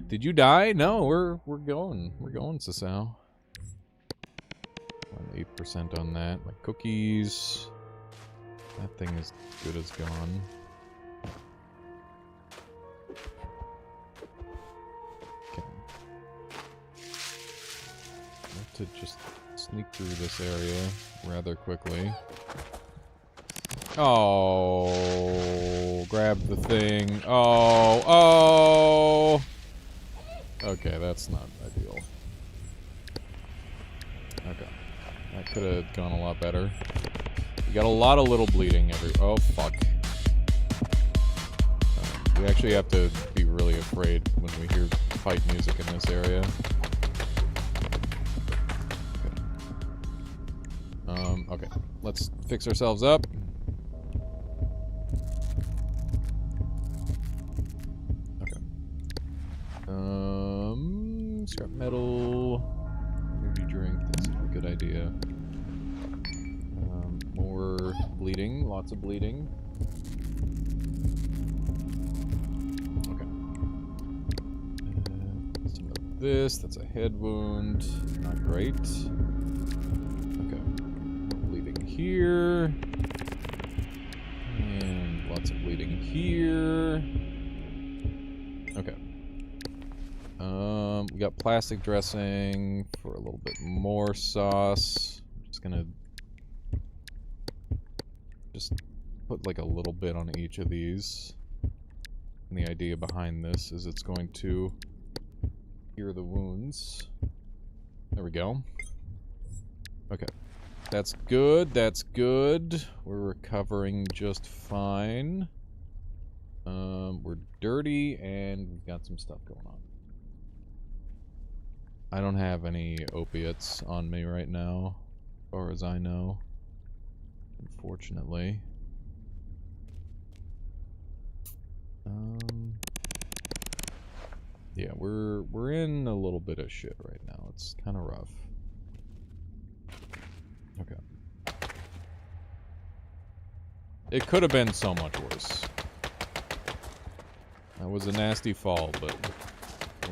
Did you die? No, we're going. We're going, Sasao. Around 8% on that. My cookies. That thing is good as gone. Okay. I have to just sneak through this area rather quickly. Oh, grab the thing. Oh. Okay, that's not ideal. Okay. That could have gone a lot better. You got a lot of little bleeding oh, fuck. We actually have to be really afraid when we hear fight music in this area. Okay. Okay. Let's fix ourselves up. Scrap metal. Energy drink. That's a good idea. More bleeding. Lots of bleeding. Okay. Some of this. That's a head wound. Not great. Okay. More bleeding here. And lots of bleeding here. Okay. We got plastic dressing for a little bit more sauce. I'm just gonna put like a little bit on each of these. And the idea behind this is it's going to cure the wounds. There we go. Okay. That's good, that's good. We're recovering just fine. We're dirty and we've got some stuff going on. I don't have any opiates on me right now, as far as I know. Unfortunately. Yeah, we're in a little bit of shit right now. It's kind of rough. Okay. It could have been so much worse. That was a nasty fall, but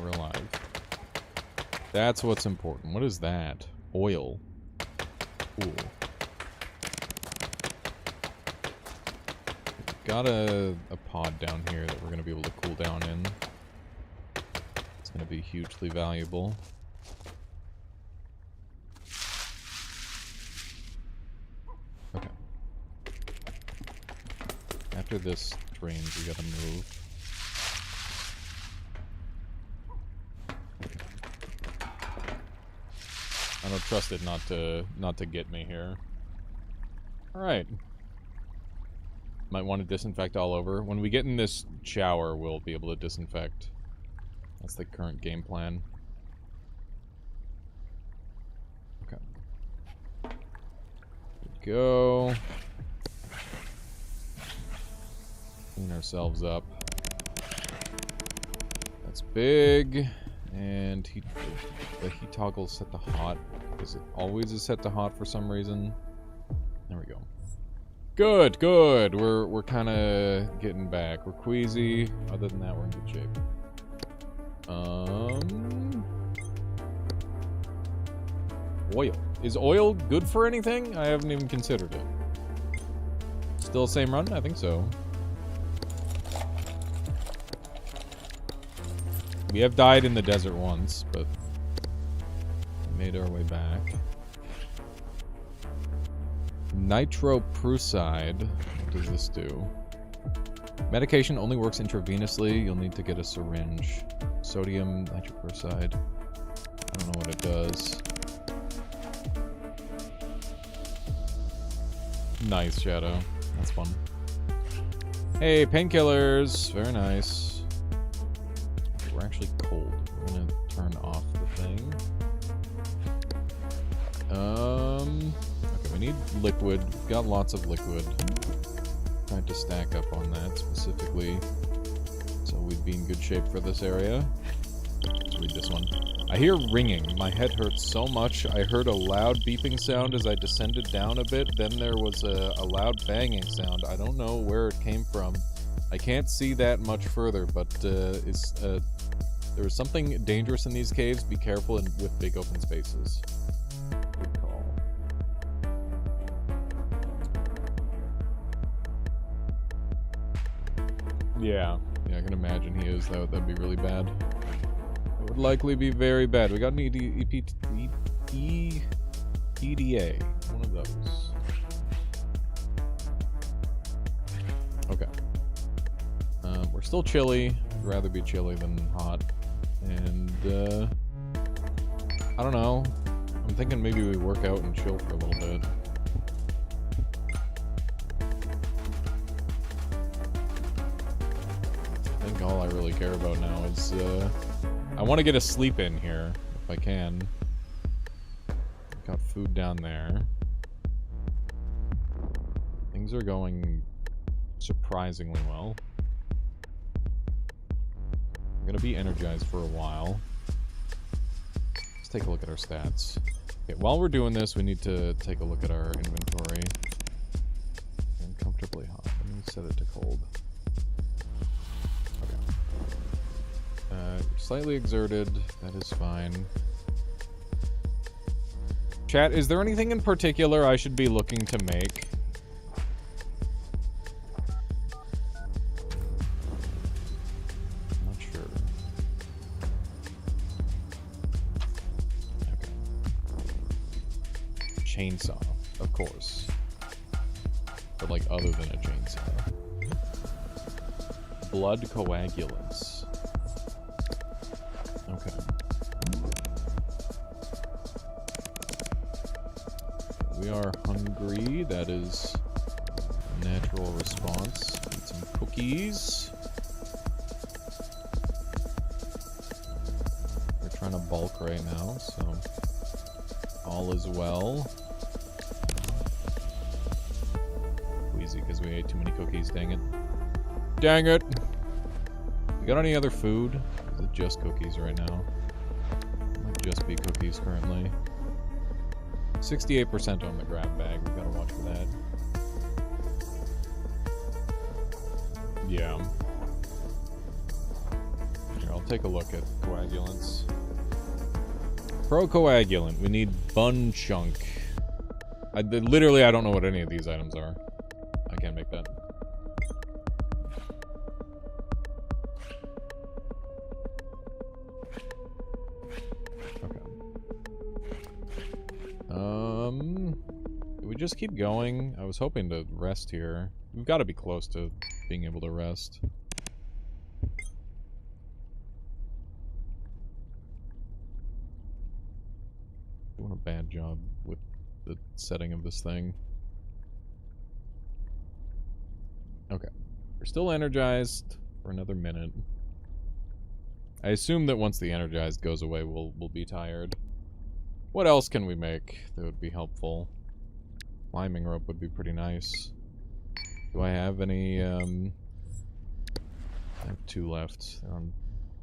we're alive. That's what's important. What is that? Oil. Cool. Got a pod down here that we're going to be able to cool down in. It's going to be hugely valuable. Okay. After this drains, we gotta move. I don't trust it not to get me here. Alright. Might want to disinfect all over. When we get in this shower, we'll be able to disinfect. That's the current game plan. Okay. Here we go. Clean ourselves up. That's big. And the heat toggle set to hot. Is it always is set to hot for some reason? There we go. Good, good. We're kind of getting back. We're queasy. Other than that, we're in good shape. Oil. Is oil good for anything? I haven't even considered it. Still same run? I think so. We have died in the desert once, but we made our way back. Nitroprusside. What does this do? Medication only works intravenously. You'll need to get a syringe. Sodium nitroprusside. I don't know what it does. Nice, Shadow. That's fun. Hey, painkillers. Very nice. We're actually cold. We're gonna turn off the thing. Okay, we need liquid. We've got lots of liquid. Trying to stack up on that specifically, so we'd be in good shape for this area. Let's read this one. I hear ringing. My head hurts so much. I heard a loud beeping sound as I descended down a bit. Then there was a loud banging sound. I don't know where it came from. I can't see that much further, but there was something dangerous in these caves. Be careful with big open spaces. Good call. Yeah. Yeah, I can imagine he is. That'd be really bad. It would likely be very bad. We got an EDA. One of those. Okay. We're still chilly. I'd rather be chilly than hot. And, I don't know. I'm thinking maybe we work out and chill for a little bit. I think all I really care about now is, I want to get a sleep in here, if I can. Got food down there. Things are going surprisingly well. I'm gonna be energized for a while. Let's take a look at our stats. Okay, while we're doing this, we need to take a look at our inventory. Uncomfortably hot. Let me set it to cold. Okay. Slightly exerted. That is fine. Chat, is there anything in particular I should be looking to make? Not sure. Okay. Chainsaw, of course. But like other than a chainsaw. Blood coagulants. Okay. We are hungry. That is a natural response. Eat some cookies. We're trying to bulk right now, so all is well. Queasy because we ate too many cookies, dang it. Dang it! You got any other food? Is it just cookies right now? It might just be cookies currently. 68% on the grab bag. We gotta watch for that. Yeah. Here, I'll take a look at coagulants. Pro-coagulant. We need bun chunk. Literally, I don't know what any of these items are. I can't make that. Do we just keep going? I was hoping to rest here. We've got to be close to being able to rest. Doing a bad job with the setting of this thing. Okay. We're still energized for another minute. I assume that once the energized goes away, we'll be tired. What else can we make that would be helpful? Climbing rope would be pretty nice. Do I have any, I have 2 left. They're on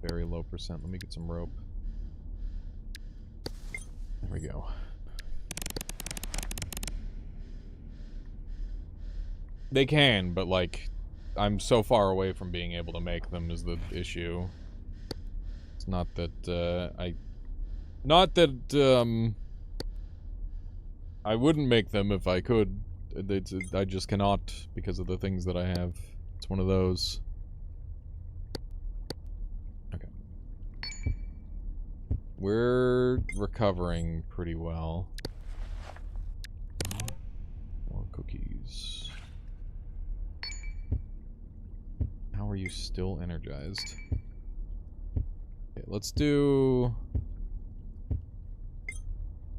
very low percent. Let me get some rope. There we go. They can, but, like, I'm so far away from being able to make them is the issue. It's not that, Not that, I wouldn't make them if I could. I just cannot because of the things that I have. It's one of those. Okay. We're recovering pretty well. More cookies. How are you still energized? Okay, let's do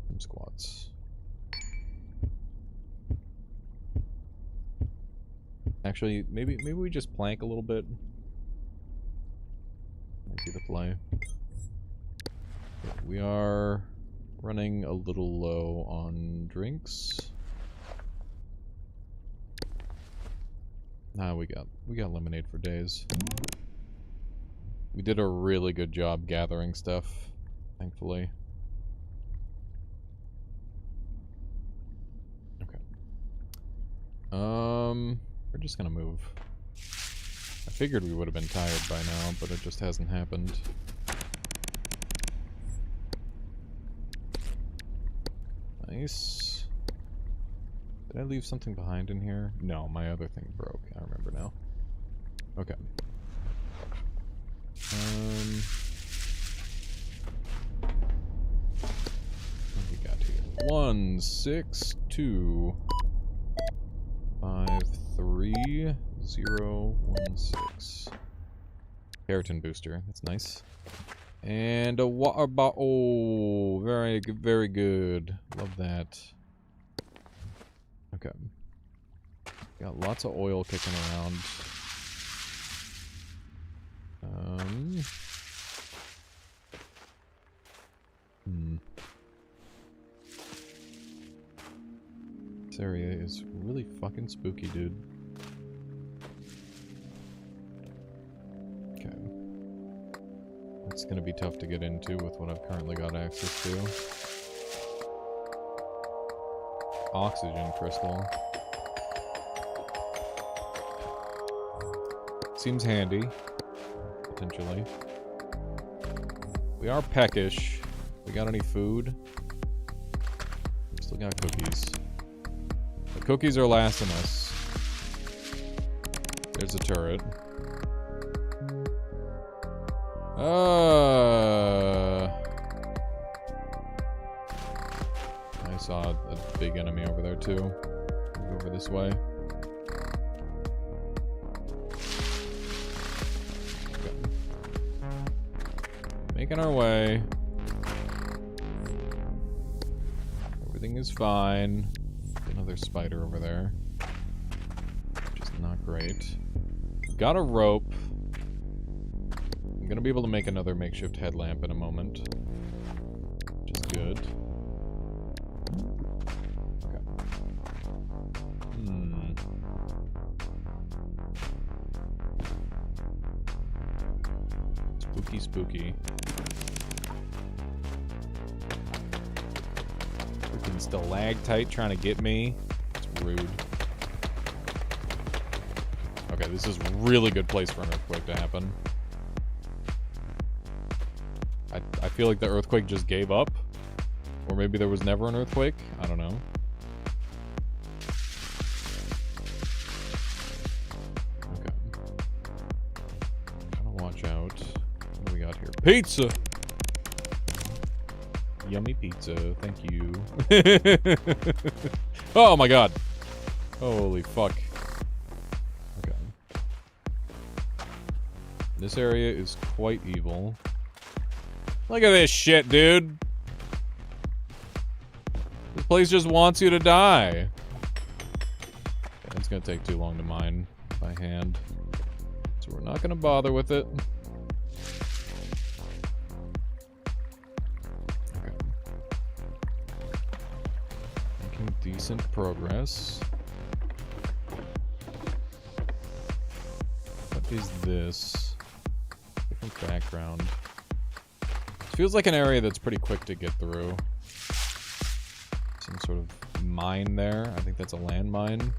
some squats. Actually, maybe we just plank a little bit. Might be the play. Okay, we are running a little low on drinks. Nah, we got lemonade for days. We did a really good job gathering stuff, thankfully. Okay. We're just gonna move. I figured we would have been tired by now, but it just hasn't happened. Nice. Did I leave something behind in here? No, my other thing broke. I remember now. Okay. What do we got here? 1, 6, 2, 5, 3, 0, 1, 6. Keratin booster. That's nice. And a water bottle. Oh, very good. Very good. Love that. Okay. Got lots of oil kicking around. This area is really fucking spooky, dude. Okay. It's gonna be tough to get into with what I've currently got access to. Oxygen crystal. Seems handy, potentially. We are peckish. We got any food? Still got cookies. The cookies are lasting us. There's a turret. I saw a big enemy over there too. Go over this way. Okay. Making our way. Everything is fine. Another spider over there. Which is not great. Got a rope. I'm gonna be able to make another makeshift headlamp in a moment. Which is good. Okay. Spooky, spooky. Freaking stalactite trying to get me. It's rude. Okay, this is a really good place for an earthquake to happen. I feel like the earthquake just gave up. Or maybe there was never an earthquake. I don't know. Okay. Gotta watch out. What do we got here? Pizza! Yummy pizza. Thank you. Oh my god. Holy fuck. Okay. This area is quite evil. Look at this shit, dude. This place just wants you to die. Okay, it's gonna take too long to mine by hand. So we're not gonna bother with it. Okay. Making decent progress. What is this? Different background. Feels like an area that's pretty quick to get through. Some sort of mine there. I think that's a landmine.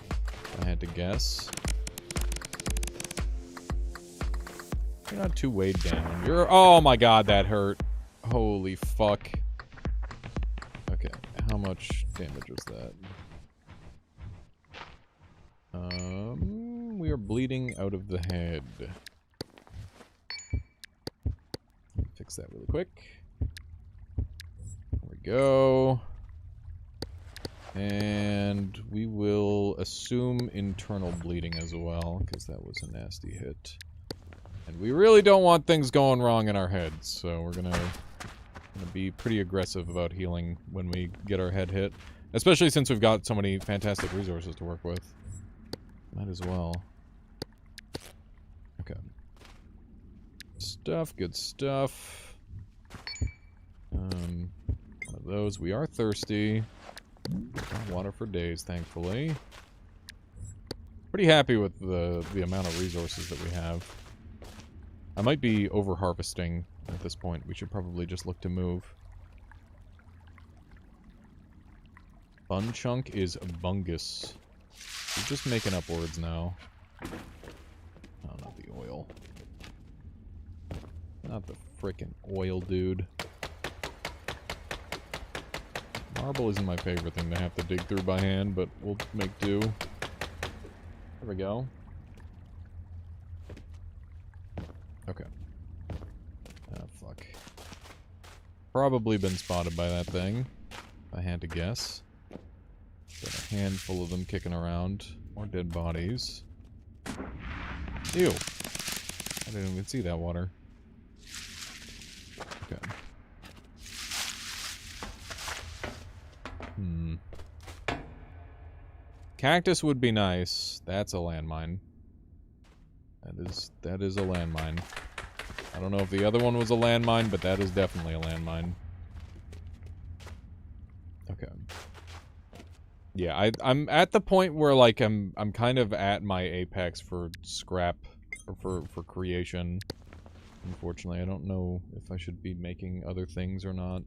If I had to guess. You're not too weighed down. You're... Oh my god, that hurt. Holy fuck. Okay, how much damage was that? We are bleeding out of the head. Fix that really quick. There we go. And we will assume internal bleeding as well, because that was a nasty hit. And we really don't want things going wrong in our heads, so we're gonna be pretty aggressive about healing when we get our head hit. Especially since we've got so many fantastic resources to work with. Might as well. Okay. Stuff, good stuff. One of those. We are thirsty. Got water for days, thankfully. Pretty happy with the amount of resources that we have. I might be over-harvesting at this point. We should probably just look to move. Bun chunk is bungus. We're just making up words now. Oh, not the oil. Not the frickin' oil, dude. Marble isn't my favorite thing to have to dig through by hand, but we'll make do. There we go. Okay. probably been spotted by that thing, if I had to guess. Got a handful of them kicking around. More dead bodies. Ew. I didn't even see that water. Okay. Cactus would be nice. That's a landmine. That is a landmine. I don't know if the other one was a landmine, but that is definitely a landmine. Okay. Yeah, I'm at the point where like I'm kind of at my apex for scrap or for creation. Unfortunately, I don't know if I should be making other things or not.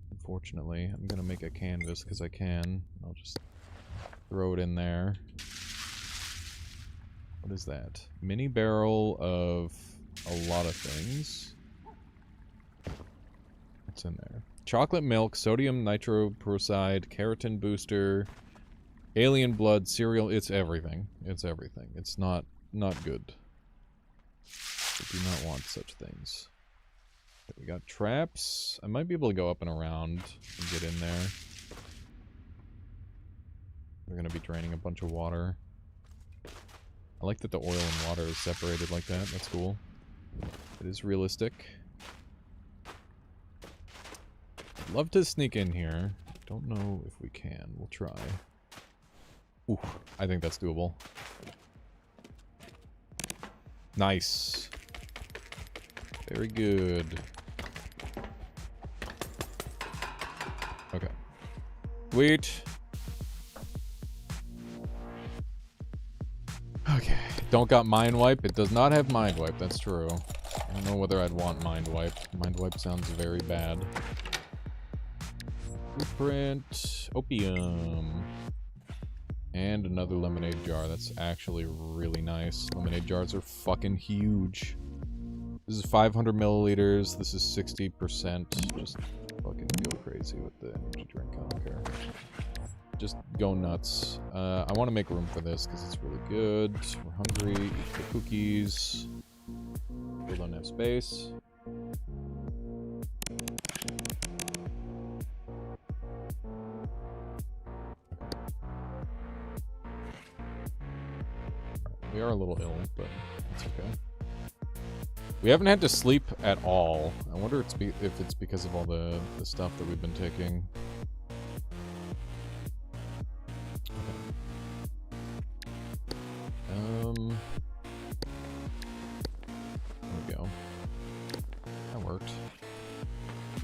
Unfortunately, I'm gonna make a canvas because I can. I'll just throw it in there. What is that? Mini barrel of a lot of things. What's in there? Chocolate milk, sodium nitroprusside, keratin booster, alien blood, cereal. It's everything. It's everything. It's not good. I do not want such things. Okay, we got traps. I might be able to go up and around and get in there. We're gonna be draining a bunch of water. I like that the oil and water is separated like that. That's cool. It is realistic. I'd love to sneak in here. Don't know if we can. We'll try. Ooh, I think that's doable. Nice. Very good. Okay. Sweet. Okay. Don't got mind wipe. It does not have mind wipe. That's true. I don't know whether I'd want mind wipe. Mind wipe sounds very bad. Blueprint. Opium. And another lemonade jar. That's actually really nice. Lemonade jars are fucking huge. This is 500 milliliters. This is 60%. Just fucking go crazy with the energy drink. I don't care. Just go nuts. I want to make room for this because it's really good. We're hungry. Eat the cookies. We don't have space. We are a little ill, but it's okay. We haven't had to sleep at all. I wonder if it's because of all the stuff that we've been taking. Okay. There we go. That worked.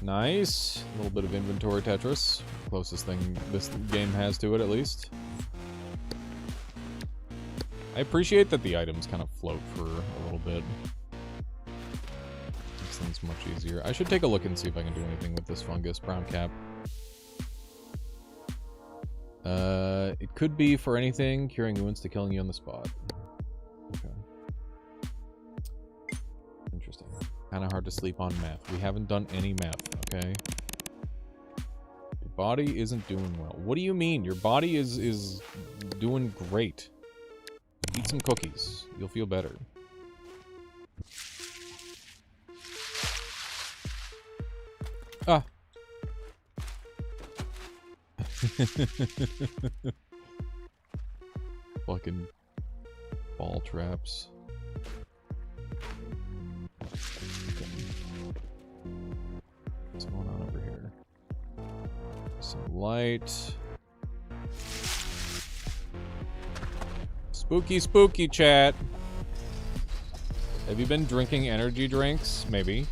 Nice. A little bit of inventory Tetris. Closest thing this game has to it, at least. I appreciate that the items kind of float for a little bit. Makes things much easier. I should take a look and see if I can do anything with this fungus. Brown cap. It could be for anything, curing wounds to killing you on the spot. Okay. Interesting. Kind of hard to sleep on meth. We haven't done any meth, okay? Your body isn't doing well. What do you mean? Your body is doing great. Eat some cookies. You'll feel better. Ah. Fucking ball traps. What's going on over here? Some light. Spooky, spooky, chat. Have you been drinking energy drinks? Maybe.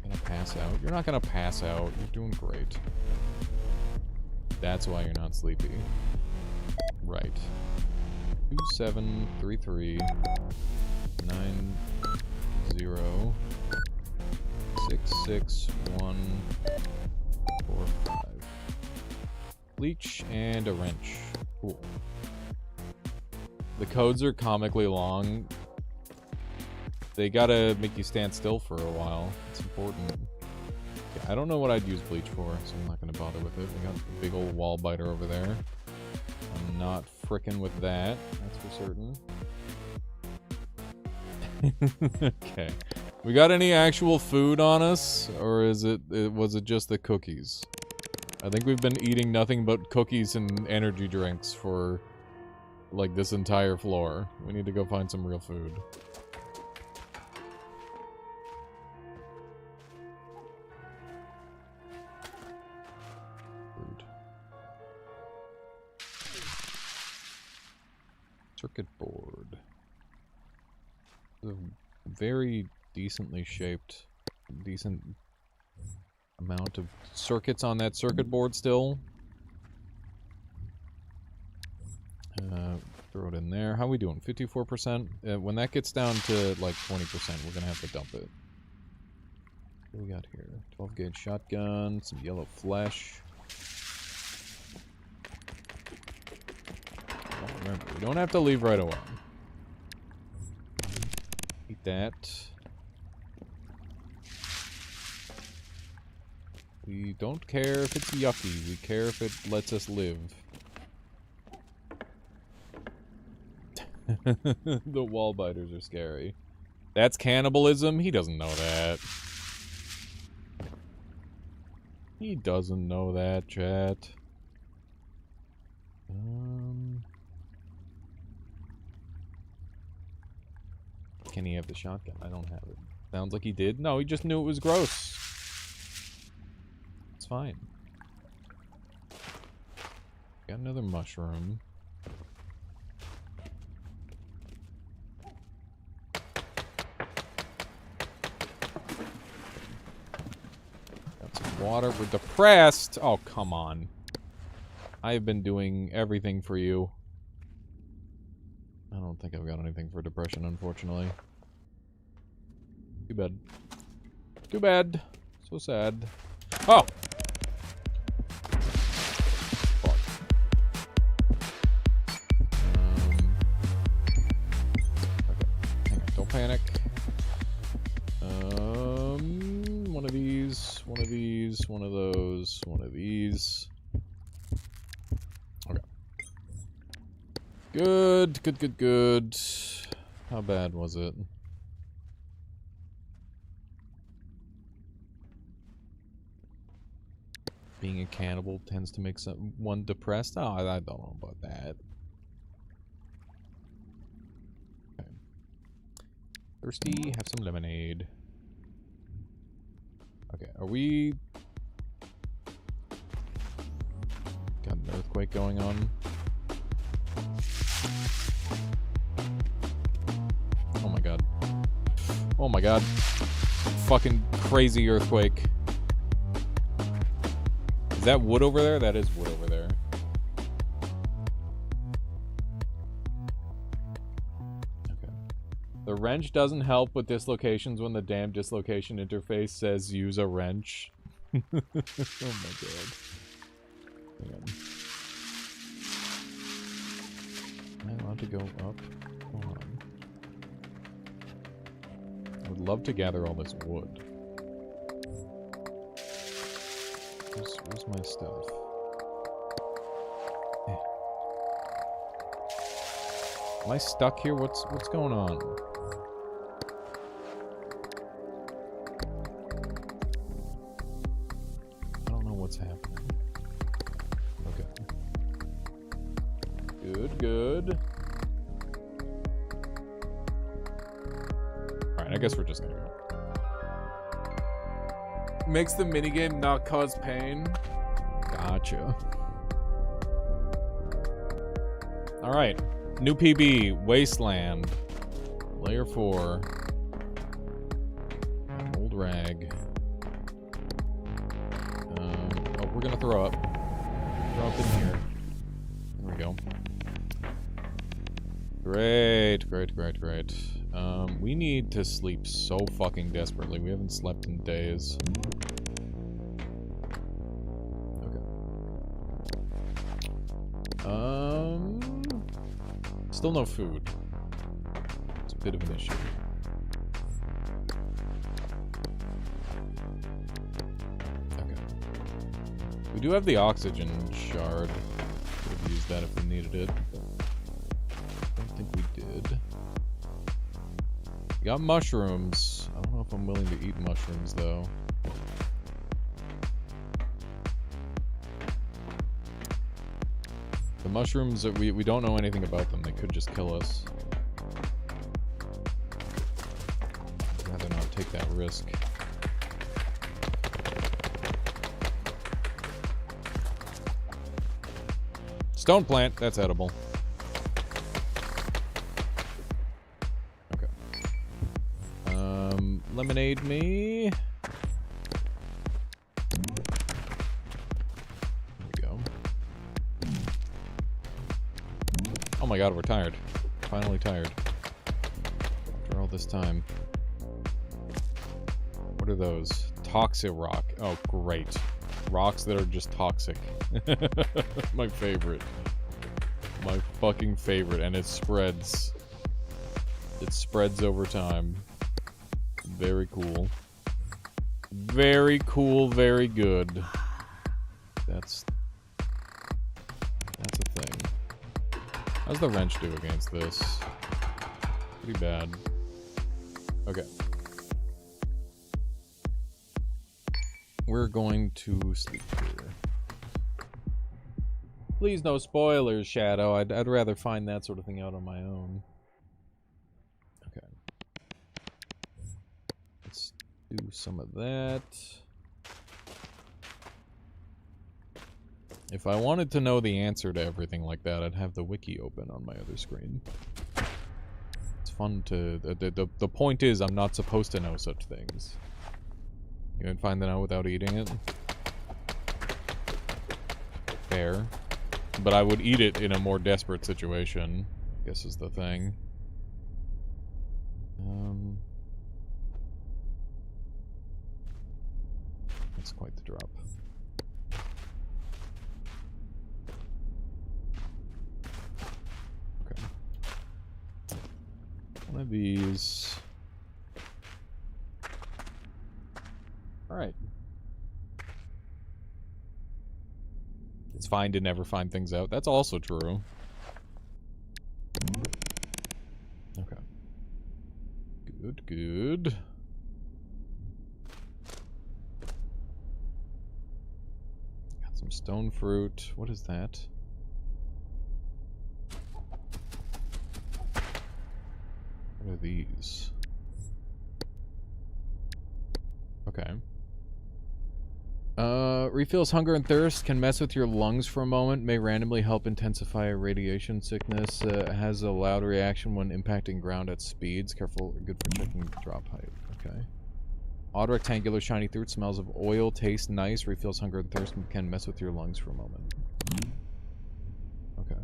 Gonna pass out? You're not gonna pass out. You're doing great. That's why you're not sleepy. Right. 2733 90 66145. Bleach and a wrench. Cool. The codes are comically long. They gotta make you stand still for a while. It's important. Yeah, I don't know what I'd use bleach for, so I'm not gonna bother with it. We got a big old wall biter over there. I'm not frickin' with that, that's for certain. Okay. We got any actual food on us? Or was it just the cookies? I think we've been eating nothing but cookies and energy drinks for, like, this entire floor. We need to go find some real food. Food. Circuit board. A very decently shaped, decent amount of circuits on that circuit board still. Throw it in there. How are we doing? 54%? When that gets down to like 20%, we're gonna have to dump it. What do we got here? 12 gauge shotgun, some yellow flesh. Oh, remember, we don't have to leave right away. Eat that. We don't care if it's yucky. We care if it lets us live. The wall biters are scary. That's cannibalism? He doesn't know that. He doesn't know that, chat. Can he have the shotgun? I don't have it. Sounds like he did. No, he just knew it was gross. It's fine. Got another mushroom. Got some water. We're depressed. Oh, come on. I have been doing everything for you. I don't think I've got anything for depression, unfortunately. Too bad. Too bad. So sad. Oh! Fuck. Okay. Hang on. Don't panic. One of these. One of these. One of those. One of these. Okay. Good, good, good, good. How bad was it? Being a cannibal tends to make someone depressed? Oh, I don't know about that. Okay. Thirsty? Have some lemonade. Okay, are we... Got an earthquake going on? Oh my god. Oh my god. Fucking crazy earthquake. Is that wood over there? That is wood over there. Okay. The wrench doesn't help with dislocations when the damn dislocation interface says use a wrench. Oh my god. Hang on. Am I allowed to go up? Hold on. I would love to gather all this wood. Where's my stuff? Eh. Am I stuck here? What's going on? I don't know what's happening. Okay. Good, good. Alright, I guess we're just gonna go. Makes the minigame not cause pain. Gotcha. Alright. New PB. Wasteland. Layer 4. An old rag. Oh, we're gonna throw up. Throw up in here. There we go. Great, great, great, great. We need to sleep so fucking desperately. We haven't slept in days. Still no food. It's a bit of an issue. Okay. We do have the oxygen shard. Could have used that if we needed it. I don't think we did. We got mushrooms. I don't know if I'm willing to eat mushrooms, though. The mushrooms, we don't know anything about them. They could just kill us. I'd rather not take that risk. Stone plant, that's edible. Okay. Lemonade me. There we go. Oh my god, we're tired. Finally tired. After all this time. What are those? Toxic rock. Oh, great. Rocks that are just toxic. My favorite. My fucking favorite. And it spreads. It spreads over time. Very cool. Very cool, very good. That's a thing. How's the wrench do against this? Pretty bad. Okay. We're going to sleep here. Please no spoilers, Shadow. I'd rather find that sort of thing out on my own. Okay. Let's do some of that. If I wanted to know the answer to everything like that, I'd have the wiki open on my other screen. It's fun to... The point is, I'm not supposed to know such things. You would find that out without eating it? Fair. But I would eat it in a more desperate situation, I guess is the thing. That's quite the drop. Okay. One of these... Alright. It's fine to never find things out. That's also true. Okay. Good, good. Got some stone fruit. What is that? What are these? Okay. Refills hunger and thirst, can mess with your lungs for a moment, may randomly help intensify radiation sickness, has a loud reaction when impacting ground at speeds. Careful, good for checking drop height. Okay. Odd rectangular shiny fruit, smells of oil, tastes nice, refills hunger and thirst, can mess with your lungs for a moment. Okay.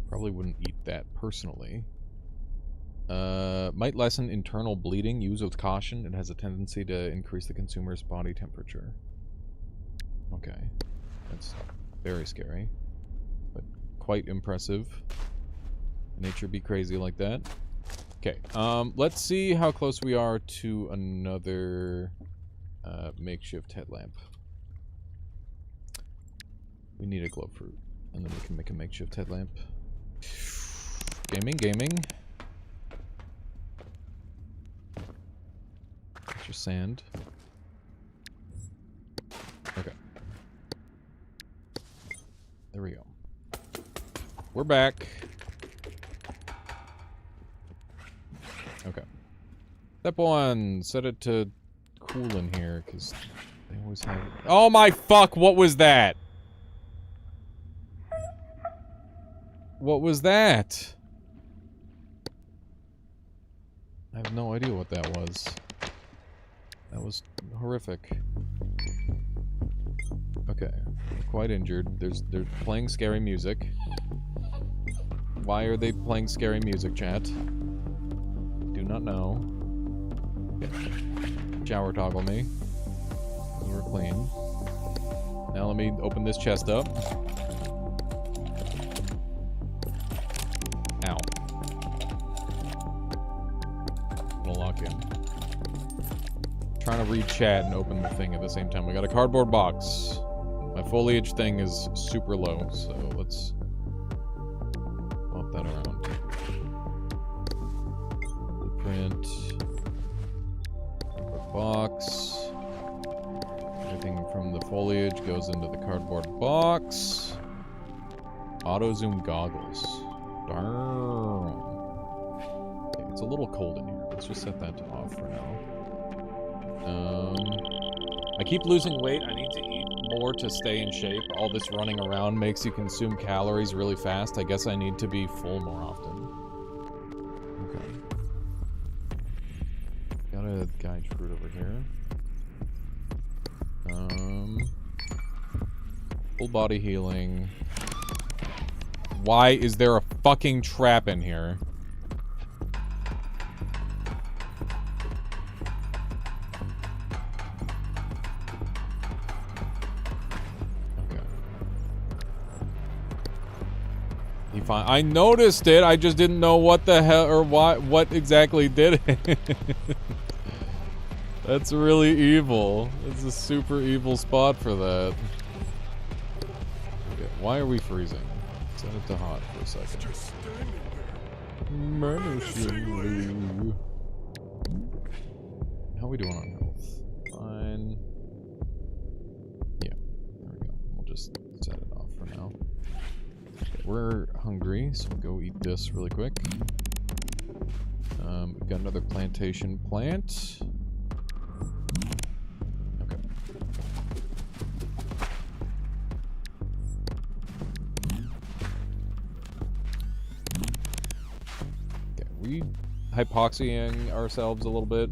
Probably wouldn't eat that personally. Might lessen internal bleeding. Use with caution. It has a tendency to increase the consumer's body temperature. Okay. That's very scary. But quite impressive. Nature be crazy like that. Okay. Let's see how close we are to another makeshift headlamp. We need a glow fruit. And then we can make a makeshift headlamp. Gaming, gaming. Your sand. Okay. There we go. We're back. Okay. Step one, set it to cool in here, because they always have... Oh my fuck, what was that? What was that? I have no idea what that was. That was horrific. Okay, I'm quite injured. They're playing scary music. Why are they playing scary music, chat? Do not know. Okay. Shower toggle me. We're clean. Now let me open this chest up. Ow. I'm gonna lock in. Trying to read chat and open the thing at the same time. We got a cardboard box. My foliage thing is super low, so let's bump that around. box. Everything from the foliage goes into the cardboard box. Auto zoom goggles. Darn. Okay, it's a little cold in here. Let's just set that to off for now. I keep losing weight. I need to eat more to stay in shape. All this running around makes you consume calories really fast. I guess I need to be full more often. Okay. Got a guide fruit over here. Full body healing. Why is there a fucking trap in here? I noticed it, I just didn't know what the hell, or what exactly did it. That's really evil. It's a super evil spot for that. Okay, why are we freezing? Set it to hot for a second. How are we doing on health? Fine. Yeah, there we go. We'll just set it off for now. We're hungry, so we'll go eat this really quick. We've got another plantation plant. Okay. Okay, we hypoxying ourselves a little bit.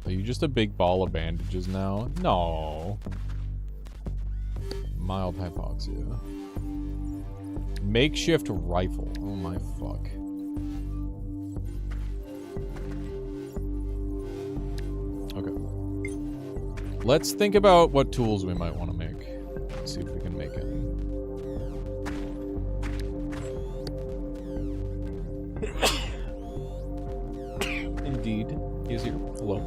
Are you just a big ball of bandages now? No. Mild hypoxia. Makeshift rifle. Oh my fuck. Okay. Let's think about what tools we might want to make. Let's see if we can make any. Indeed. He's here. Hello.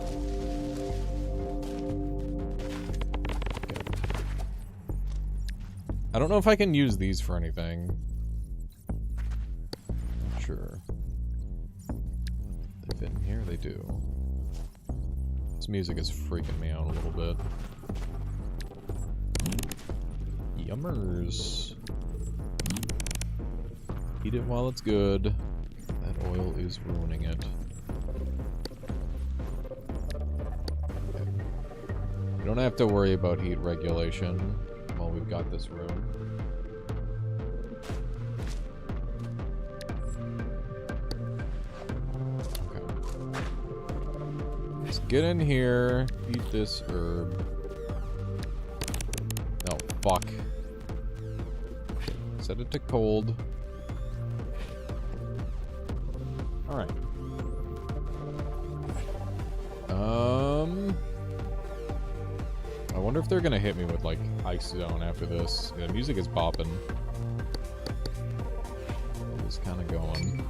I don't know if I can use these for anything. Not sure. They fit in here? They do. This music is freaking me out a little bit. Yummers. Eat it while it's good. That oil is ruining it. Okay. We don't have to worry about heat regulation. Well, we've got this room. Okay. Let's get in here, eat this herb. No, fuck. Set it to cold. Alright. I wonder if they're gonna hit me with, like, Ice Zone after this. Yeah, the music is bopping. It's kind of going.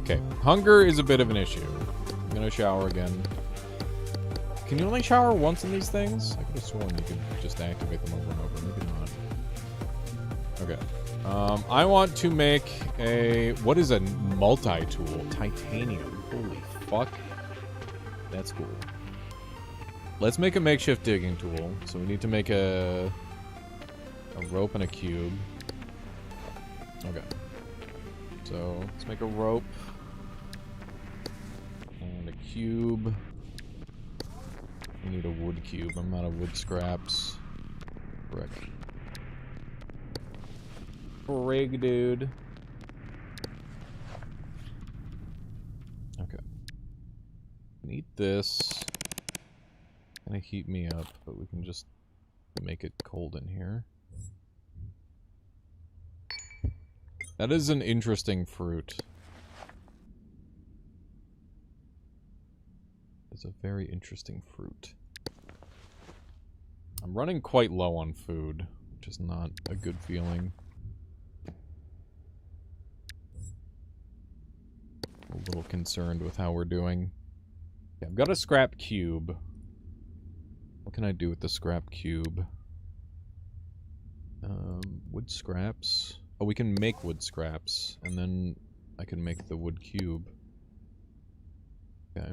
Okay, hunger is a bit of an issue. I'm gonna shower again. Can you only shower once in these things? I could have sworn you could just activate them over and over. Maybe not. Okay. I want to make a... What is a multi-tool? Titanium. Holy fuck. That's cool. Let's make a makeshift digging tool. So we need to make a rope and a cube. Okay. So let's make a rope and a cube. We need a wood cube. I'm out of wood scraps. Brick. Frig, dude. Okay. Need this. Gonna heat me up, but we can just make it cold in here. That is an interesting fruit. It's a very interesting fruit. I'm running quite low on food, which is not a good feeling. A little concerned with how we're doing. Okay, I've got a scrap cube. What can I do with the scrap cube? Wood scraps. Oh, we can make wood scraps, and then I can make the wood cube. Okay.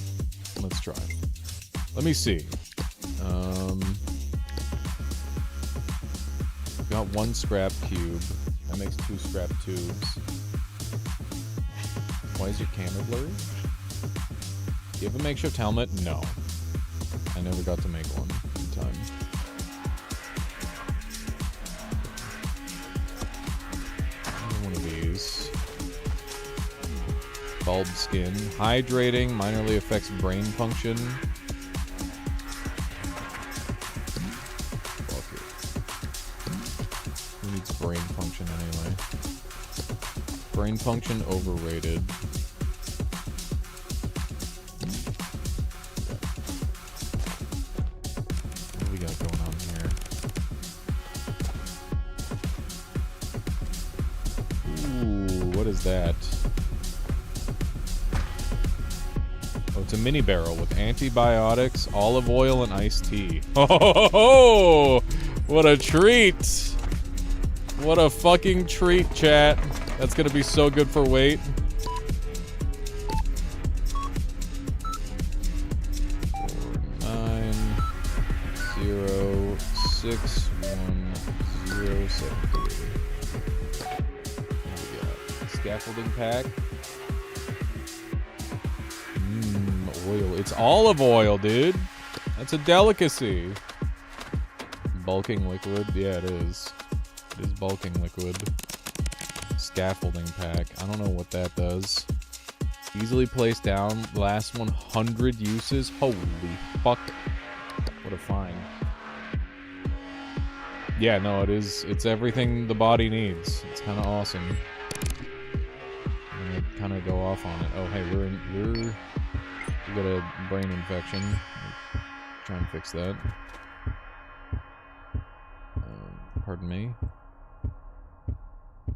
try. Let me see. Got 1 scrap cube. That makes 2 scrap tubes. Why is your camera blurry? Do you have a makeshift helmet? No. I never got to make one in time. One of these. Bulb skin. Hydrating. Minorly affects brain function. Who needs brain function anyway? Brain function overrated. What do we got going on here? Ooh, what is that? Oh, it's a mini barrel with antibiotics, olive oil, and iced tea. Oh, what a treat! What a fucking treat, chat. That's gonna be so good for weight. 4906107. Scaffolding pack. Oil. It's olive oil, dude. That's a delicacy. Bulking liquid. Yeah, it is. It is bulking liquid. Scaffolding pack. I don't know what that does. Easily placed down. Last 100 uses. Holy fuck. What a find. Yeah, no, it is. It's everything the body needs. It's kind of awesome. I'm gonna kind of go off on it. Oh, hey, we got a brain infection. Try and fix that. Pardon me.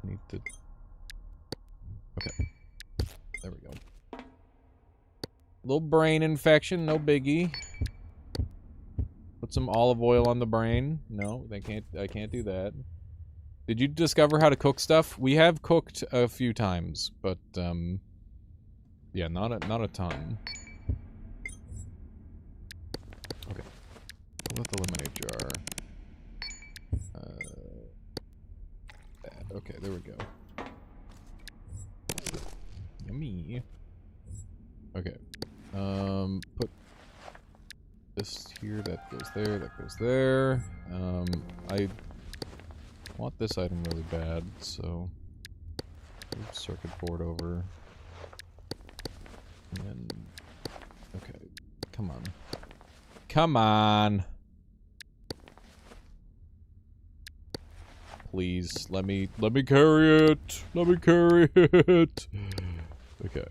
Need to. Okay. There we go. Little brain infection, no biggie. Put some olive oil on the brain. No, I can't do that. Did you discover how to cook stuff? We have cooked a few times, but yeah, not a ton. Okay. Pull out the lemonade jar. Okay, there we go. Yummy. Okay. Put this here, that goes there, that goes there. I want this item really bad, so move circuit board over. And then okay. Come on. Come on. Please, let me carry it. Let me carry it. Okay.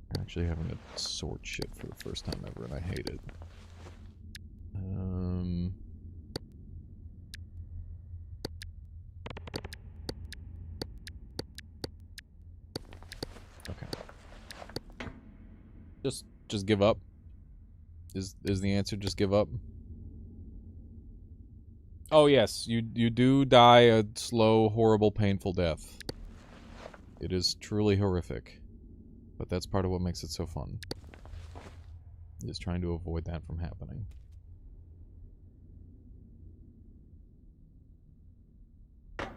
I'm actually having to sort shit for the first time ever, and I hate it. Okay. Just give up. Is the answer just give up? Oh yes, you do die a slow, horrible, painful death. It is truly horrific. But that's part of what makes it so fun. Is trying to avoid that from happening.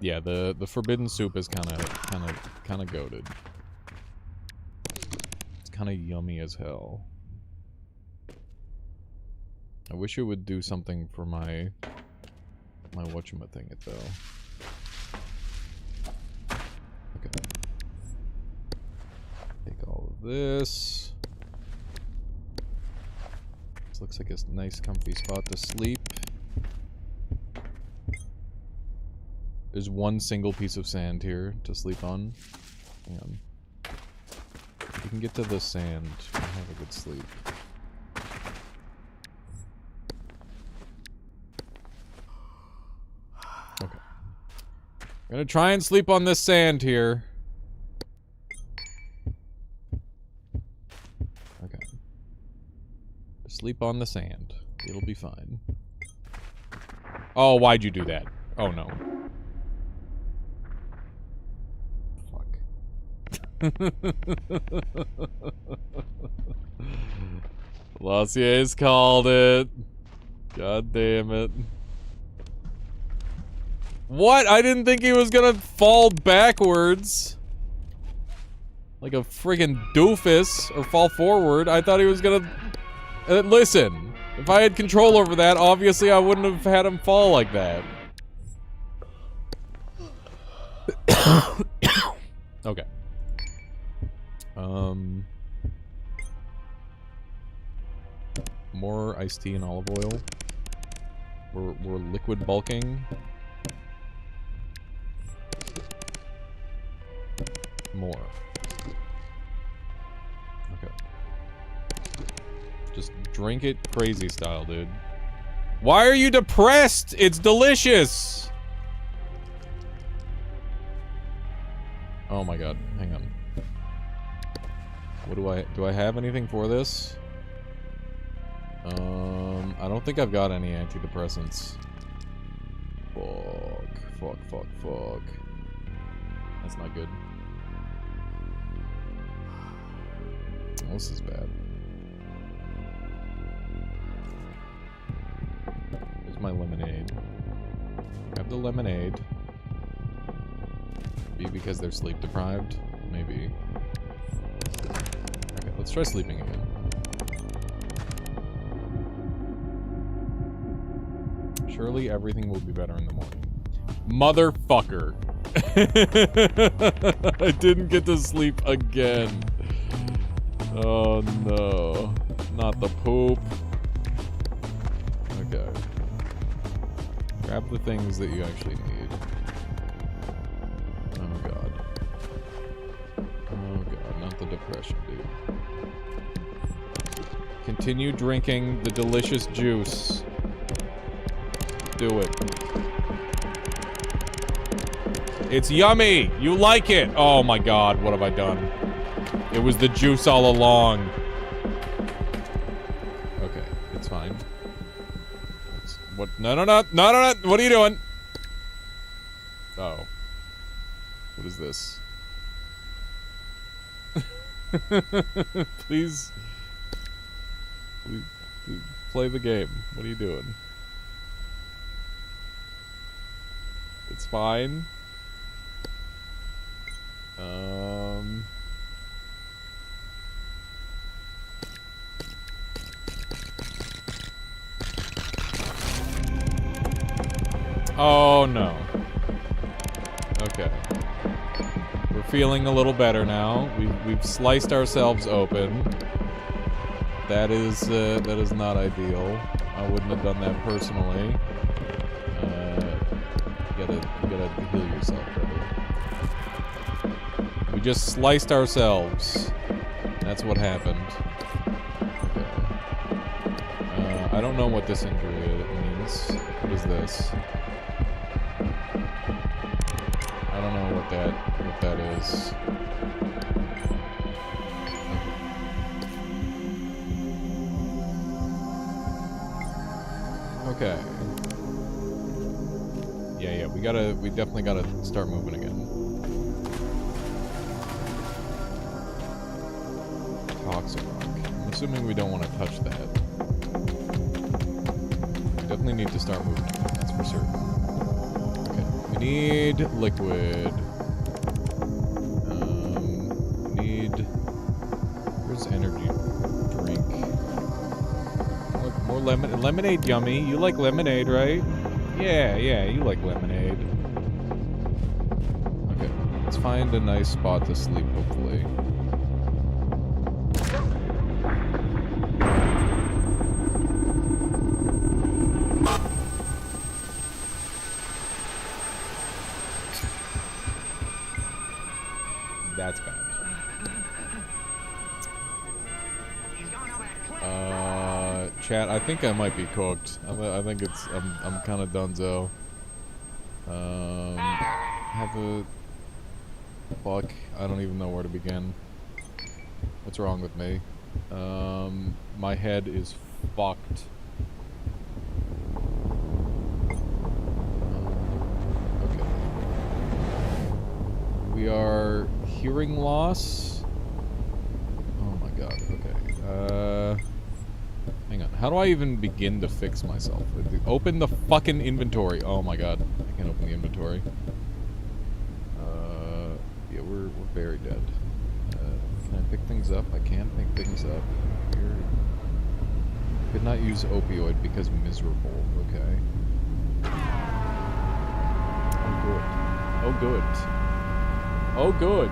Yeah, the forbidden soup is kind of goated. It's kind of yummy as hell. I wish it would do something for my whatchamacallit though. Okay. Take all of this. This looks like a nice comfy spot to sleep. There's one single piece of sand here to sleep on. Hang on. If you can get to the sand, you'll have a good sleep. Okay. I'm gonna try and sleep on this sand here. Okay. Sleep on the sand. It'll be fine. Oh, why'd you do that? Oh no. Fuck. Glossier's called it. God damn it. What? I didn't think he was gonna fall backwards. Like a friggin' doofus. Or fall forward. I thought he was gonna... listen. If I had control over that, obviously I wouldn't have had him fall like that. Okay. More iced tea and olive oil. We're liquid bulking. More. Okay. Just drink it crazy style, dude. Why are you depressed? It's delicious! Oh my god, hang on. What do I have anything for this? I don't think I've got any antidepressants. Fuck. That's not good. Oh, this is bad. Here's my lemonade. Grab the lemonade. Maybe because they're sleep deprived? Maybe. Okay, let's try sleeping again. Surely everything will be better in the morning. Motherfucker. I didn't get to sleep again. Oh no. Not the poop. Okay. Grab the things that you actually need. Oh god. Oh god, not the depression, dude. Continue drinking the delicious juice. Do it. It's yummy! You like it! Oh my god, what have I done? It was the juice all along. Okay, it's fine. What? No, what are you doing? Oh. What is this? Please play the game. What are you doing? It's fine. Oh no. Okay. We're feeling a little better now. We've sliced ourselves open. That is not ideal. I wouldn't have done that personally. You gotta heal yourself, brother. We just sliced ourselves. That's what happened. Okay. I don't know what this injury means. What is this? I don't know what that is. Okay. Yeah, we definitely gotta start moving again. Toxic rock. I'm assuming we don't want to touch that. We definitely need to start moving again, that's for certain. Okay, we need liquid. Where's energy drink? More lemonade yummy. You like lemonade, right? Yeah, you like lemonade. Okay, let's find a nice spot to sleep, hopefully. That's bad. Chat, I think I might be cooked. I think it's... I'm kind of donezo. Have a... Fuck. I don't even know where to begin. What's wrong with me? My head is fucked. Okay. We are... Hearing loss? Oh my god, okay. Hang on. How do I even begin to fix myself? Open the fucking inventory. Oh my god. I can't open the inventory. Yeah, we're very dead. Can I pick things up? I can pick things up. Here. Could not use opioid because miserable. Okay. Oh good. Oh good. Oh good.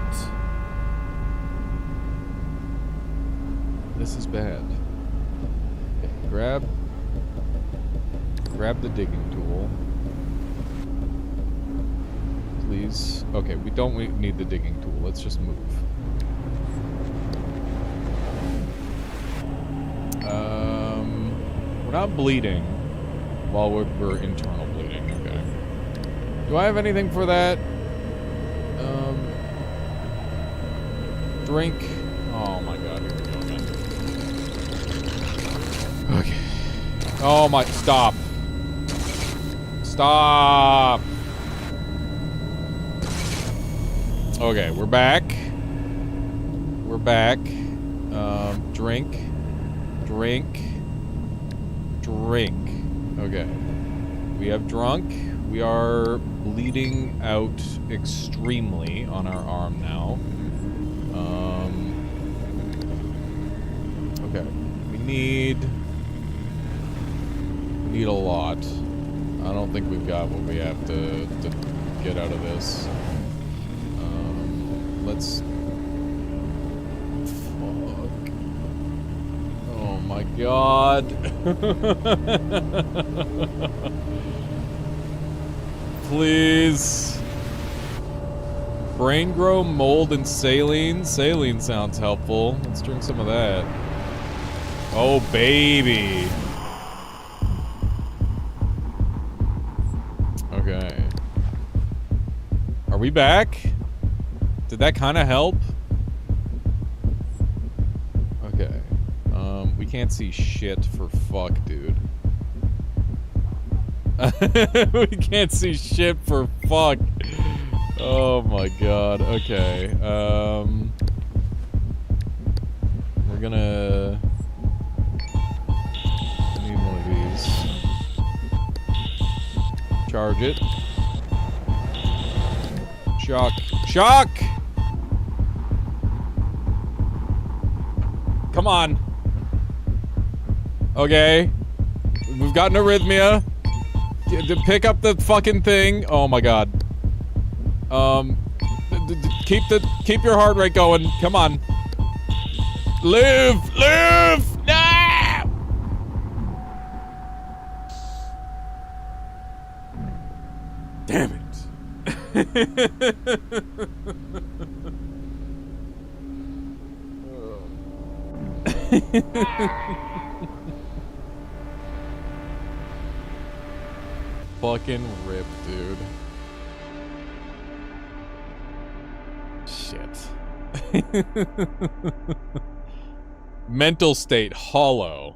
This is bad. Okay, grab the digging tool. Please. Okay, we don't need the digging tool. Let's just move. We're not bleeding while we're internal bleeding. Okay. Do I have anything for that? Drink. Oh my god, here we go again. Okay. Oh my, stop. Stop. Okay, we're back. We're back. Drink. Drink. Drink. Okay. We have drunk. We are bleeding out extremely on our arm now. Okay. We need a lot. I don't think we've got what we have to get out of this. Let's... Fuck. Oh my god. Please. Brain grow, mold, and saline. Saline sounds helpful. Let's drink some of that. Oh, baby. Okay. Are we back? Did that kind of help? Okay. We can't see shit for fuck, dude. We can't see shit for fuck. Oh my god. Okay. We're gonna... I need one of these. Charge it. Shock. Shock! Come on. Okay. We've got an arrhythmia. Pick up the fucking thing. Oh my god. Keep your heart rate going. Come on. Live! Live! No! Damn it. Fucking rip, dude. Shit. Mental state hollow.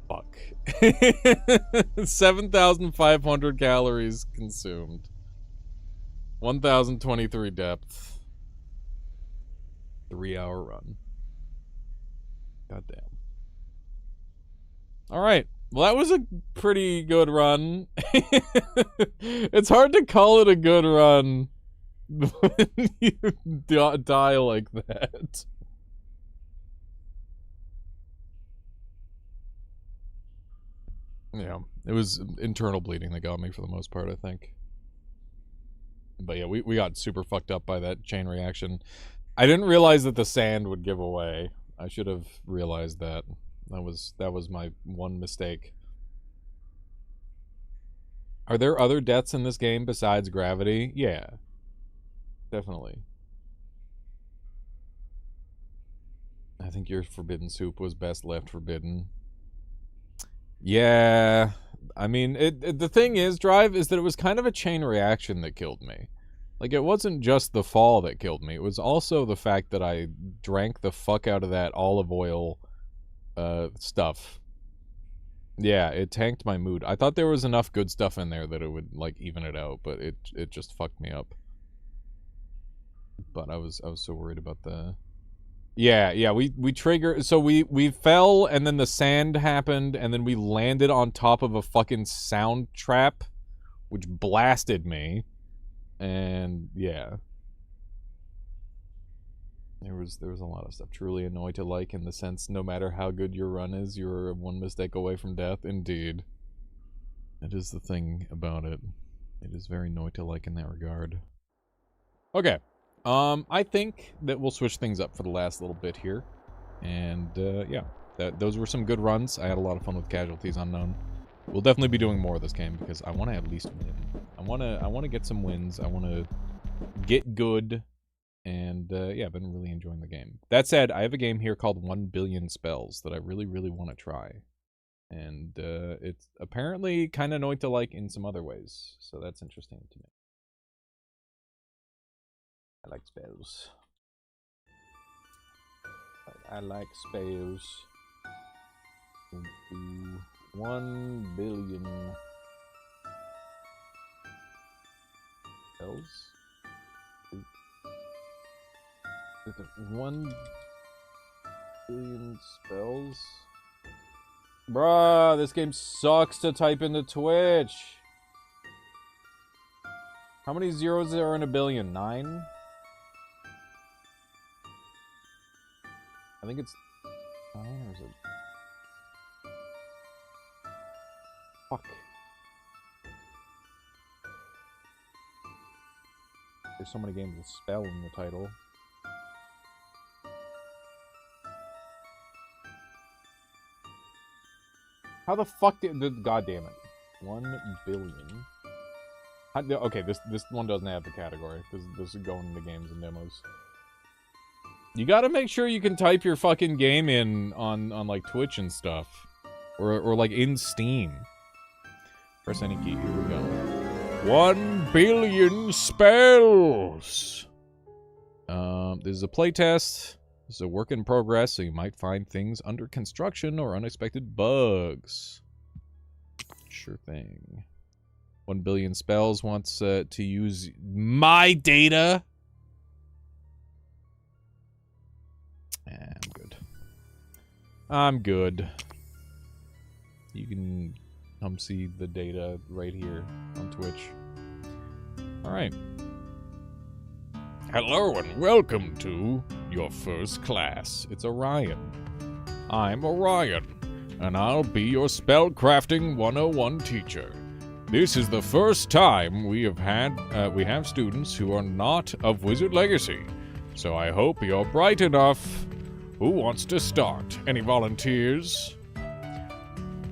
Fuck. 7,500 calories consumed. 1,023 depth. 3-hour run. Goddamn. Alright. Well, that was a pretty good run. It's hard to call it a good run when you die like that. Yeah, it was internal bleeding that got me for the most part, I think. But yeah, we got super fucked up by that chain reaction. I didn't realize that the sand would give away. I should have realized that. That was my one mistake. Are there other deaths in this game besides gravity? Yeah. Definitely. I think your forbidden soup was best left forbidden. Yeah. I mean, the thing is, Drive, is that it was kind of a chain reaction that killed me. Like, it wasn't just the fall that killed me. It was also the fact that I drank the fuck out of that olive oil stuff. Yeah, it tanked my mood. I thought there was enough good stuff in there that it would, like, even it out, but it just fucked me up. But I was so worried about the Yeah, we trigger, so we fell, and then the sand happened, and then we landed on top of a fucking sound trap, which blasted me, and yeah. There was a lot of stuff. Truly annoyed to like, in the sense, no matter how good your run is, you're one mistake away from death. Indeed. That is the thing about it. It is very annoyed to like in that regard. Okay. I think that we'll switch things up for the last little bit here. And, yeah. Those were some good runs. I had a lot of fun with Casualties Unknown. We'll definitely be doing more of this game, because I want to at least win. I want to get some wins. I want to get good. And, yeah, I've been really enjoying the game. That said, I have a game here called 1 Billion Spells that I really, really want to try. And, it's apparently kind of annoyed to like in some other ways. So that's interesting to me. I like spells. I like spells. 1 billion spells? Is it 1 billion spells? Bruh, this game sucks to type into Twitch. How many zeros are in a billion? 9? I think it's 9, or is it? Fuck. There's so many games with spell in the title. How the fuck did... God damn it. 1 billion. Okay, this one doesn't have the category. This is going into games and demos. You gotta make sure you can type your fucking game in on like, Twitch and stuff. Or like, in Steam. Press any key. Here we go. 1 billion spells! This is a playtest. This is a work in progress, so you might find things under construction or unexpected bugs. Sure thing. 1 billion spells wants to use my data. I'm good. I'm good. You can come see the data right here on Twitch. Alright. Hello and welcome to your first class. It's Orion. I'm Orion, and I'll be your Spellcrafting 101 teacher. This is the first time we have students who are not of Wizard Legacy, so I hope you're bright enough. Who wants to start? Any volunteers?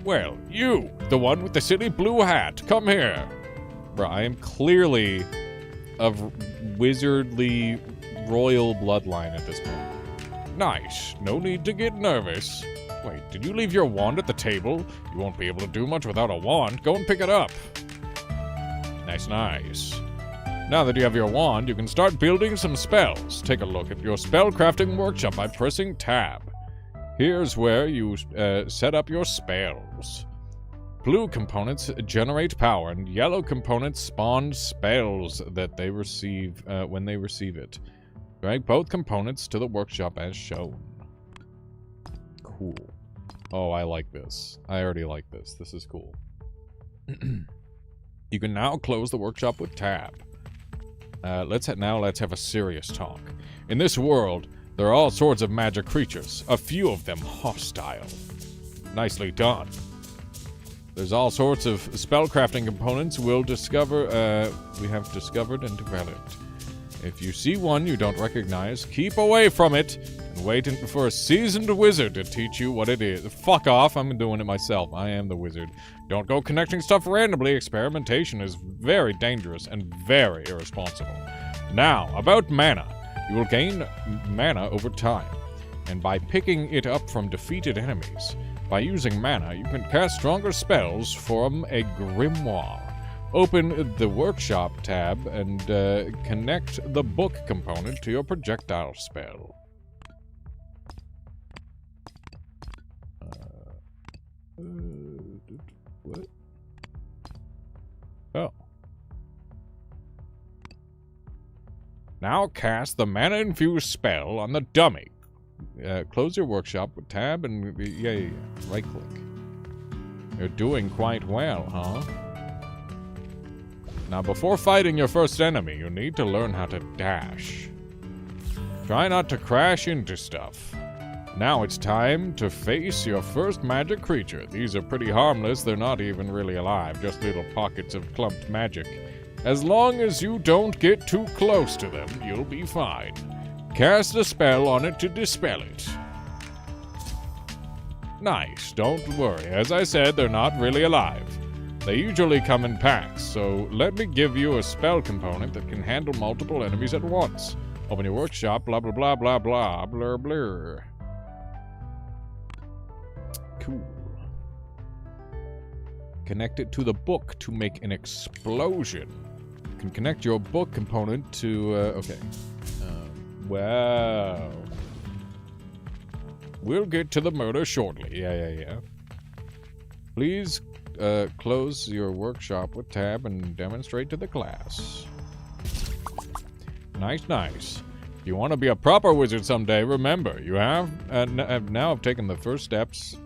Well, you, the one with the silly blue hat, come here. Bruh, I am clearly of wizardly royal bloodline at this point. Nice. No need to get nervous. Wait, did you leave your wand at the table? You won't be able to do much without a wand. Go and pick it up. Nice, nice. Now that you have your wand, you can start building some spells. Take a look at your spellcrafting workshop by pressing tab. Here's where you set up your spells. Blue components generate power, and yellow components spawn spells that they receive when they receive it. Drag both components to the workshop as shown. Cool. Oh, I like this. I already like this. This is cool. You can now close the workshop with tab. Let's have a serious talk. In this world, there are all sorts of magic creatures, a few of them hostile. Nicely done. There's all sorts of spellcrafting components we have discovered and developed. If you see one you don't recognize, keep away from it and wait for a seasoned wizard to teach you what it is. Fuck off, I'm doing it myself. I am the wizard. Don't go connecting stuff randomly. Experimentation is very dangerous and very irresponsible. Now, about mana. You will gain mana over time, and by picking it up from defeated enemies. By using mana, you can cast stronger spells from a grimoire. Open the Workshop tab and connect the book component to your projectile spell. What? Oh. Now cast the mana-infused spell on the dummy. Close your workshop with tab and yeah. Right click. You're doing quite well, huh? Now, before fighting your first enemy, you need to learn how to dash. Try not to crash into stuff. Now it's time to face your first magic creature. These are pretty harmless. They're not even really alive, just little pockets of clumped magic. As long as you don't get too close to them, you'll be fine. Cast a spell on it to dispel it. Nice, don't worry. As I said, they're not really alive. They usually come in packs, so let me give you a spell component that can handle multiple enemies at once. Open your workshop, blah blah blah blah blah, blur blur. Cool. Connect it to the book to make an explosion. You can connect your book component to, okay. Wow. We'll get to the murder shortly. Yeah. Please close your workshop with tab and demonstrate to the class. Nice. If you want to be a proper wizard someday, remember, you have now taken the first steps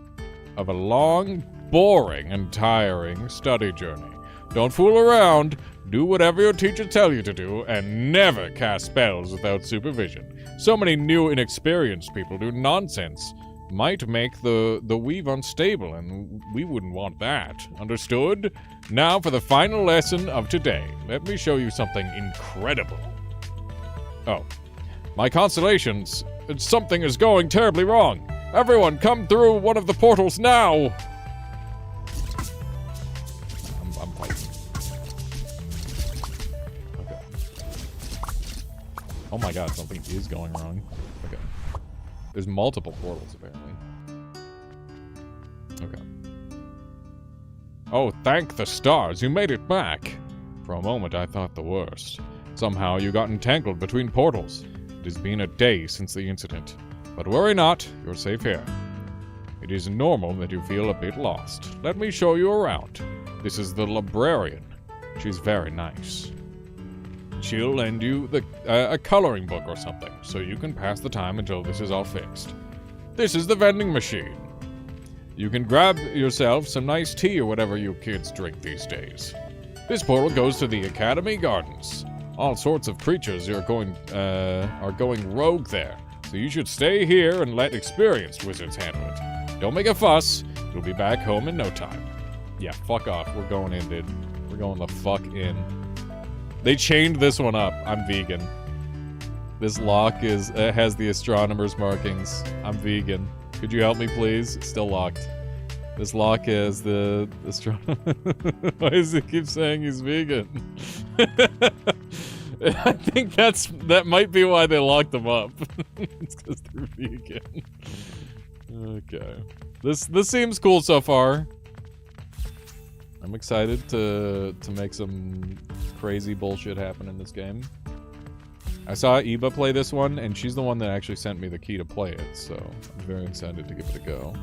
of a long, boring, and tiring study journey. Don't fool around, do whatever your teachers tell you to do, and never cast spells without supervision. So many new, inexperienced people do nonsense. Might make the weave unstable, and we wouldn't want that. Understood? Now for the final lesson of today. Let me show you something incredible. Oh. My constellations. Something is going terribly wrong. Everyone, come through one of the portals now! I'm fighting. Okay. Oh my god, something is going wrong. Okay. There's multiple portals, apparently. Okay. Oh, thank the stars, you made it back! For a moment, I thought the worst. Somehow, you got entangled between portals. It has been a day since the incident. But worry not, you're safe here. It is normal that you feel a bit lost. Let me show you around. This is the librarian. She's very nice. She'll lend you a coloring book or something, so you can pass the time until this is all fixed. This is the vending machine. You can grab yourself some nice tea or whatever you kids drink these days. This portal goes to the Academy Gardens. All sorts of creatures are going rogue there, so you should stay here and let experienced wizards handle it. Don't make a fuss. You'll be back home in no time. Yeah, fuck off. We're going in, dude. We're going the fuck in. They chained this one up. I'm vegan. This lock has the astronomer's markings. I'm vegan. Could you help me, please? It's still locked. This lock has the astronomer. Why does it keep saying he's vegan? I think that might be why they locked them up. It's because they're vegan. Okay. This seems cool so far. I'm excited to make some crazy bullshit happen in this game. I saw Eva play this one, and she's the one that actually sent me the key to play it, so I'm very excited to give it a go.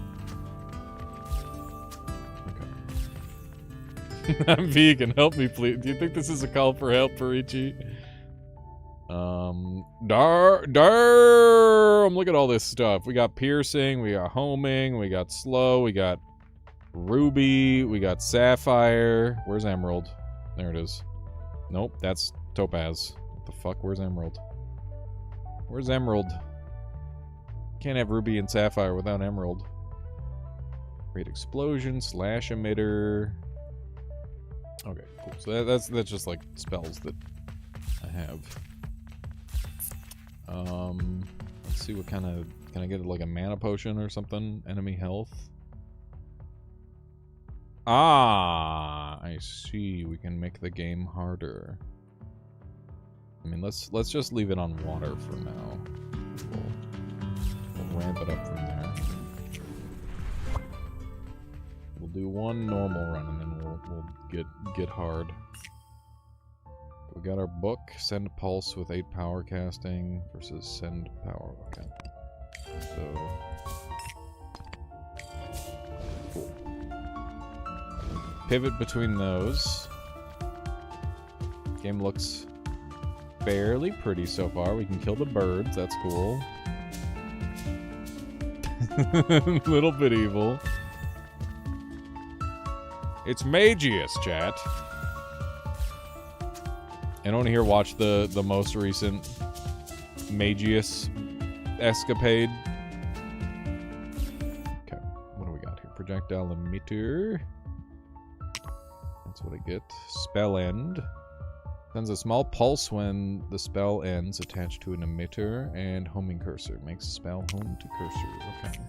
Okay. I'm vegan, help me please. Do you think this is a call for help, Parichi? Look at all this stuff. We got piercing, we got homing, we got slow, we got ruby, we got sapphire. Where's emerald? There it is. Nope, that's topaz. What the fuck? Where's emerald? Where's emerald? Can't have ruby and sapphire without emerald. Great explosion, slash emitter. Okay, cool. So that's just like spells that I have. Let's see what kind of... Can I get like a mana potion or something? Enemy health. Ah, I see. We can make the game harder. I mean, let's just leave it on water for now. We'll ramp it up from there. We'll do one normal run and then we'll get hard. We got our book, send pulse with 8 power casting versus send power. Okay. So cool. Pivot between those. Game looks fairly pretty so far. We can kill the birds, that's cool. Little bit evil. It's Magius, chat. Anyone here watch the most recent Magius escapade? Okay, what do we got here? Projectile emitter. That's what I get. Spell end. Sends a small pulse when the spell ends, attached to an emitter, and homing cursor. Makes spell home to cursor. Okay.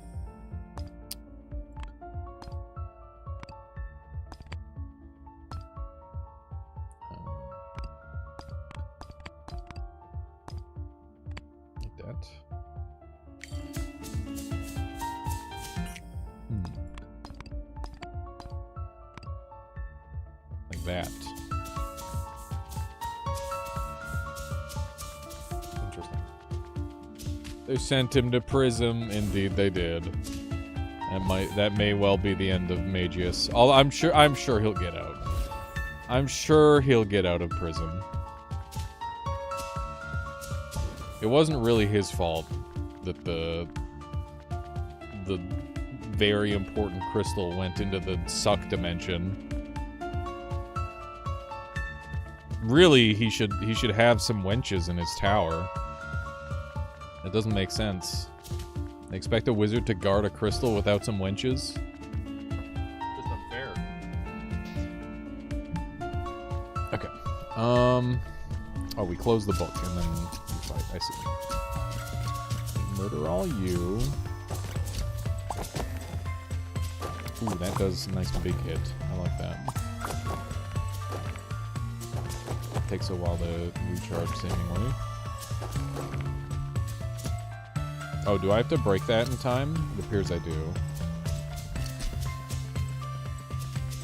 Like that. Like that. They sent him to prison. Indeed, they did. That may well be the end of Magius. I'm sure he'll get out. I'm sure he'll get out of prison. It wasn't really his fault that the very important crystal went into the suck dimension. Really, he should have some wenches in his tower. It doesn't make sense. They expect a wizard to guard a crystal without some wenches? Just unfair. Okay. Oh, we close the book and then we fight. I see. Murder all you. Ooh, that does a nice big hit. I like that. Takes a while to recharge, seemingly. Oh, do I have to break that in time? It appears I do.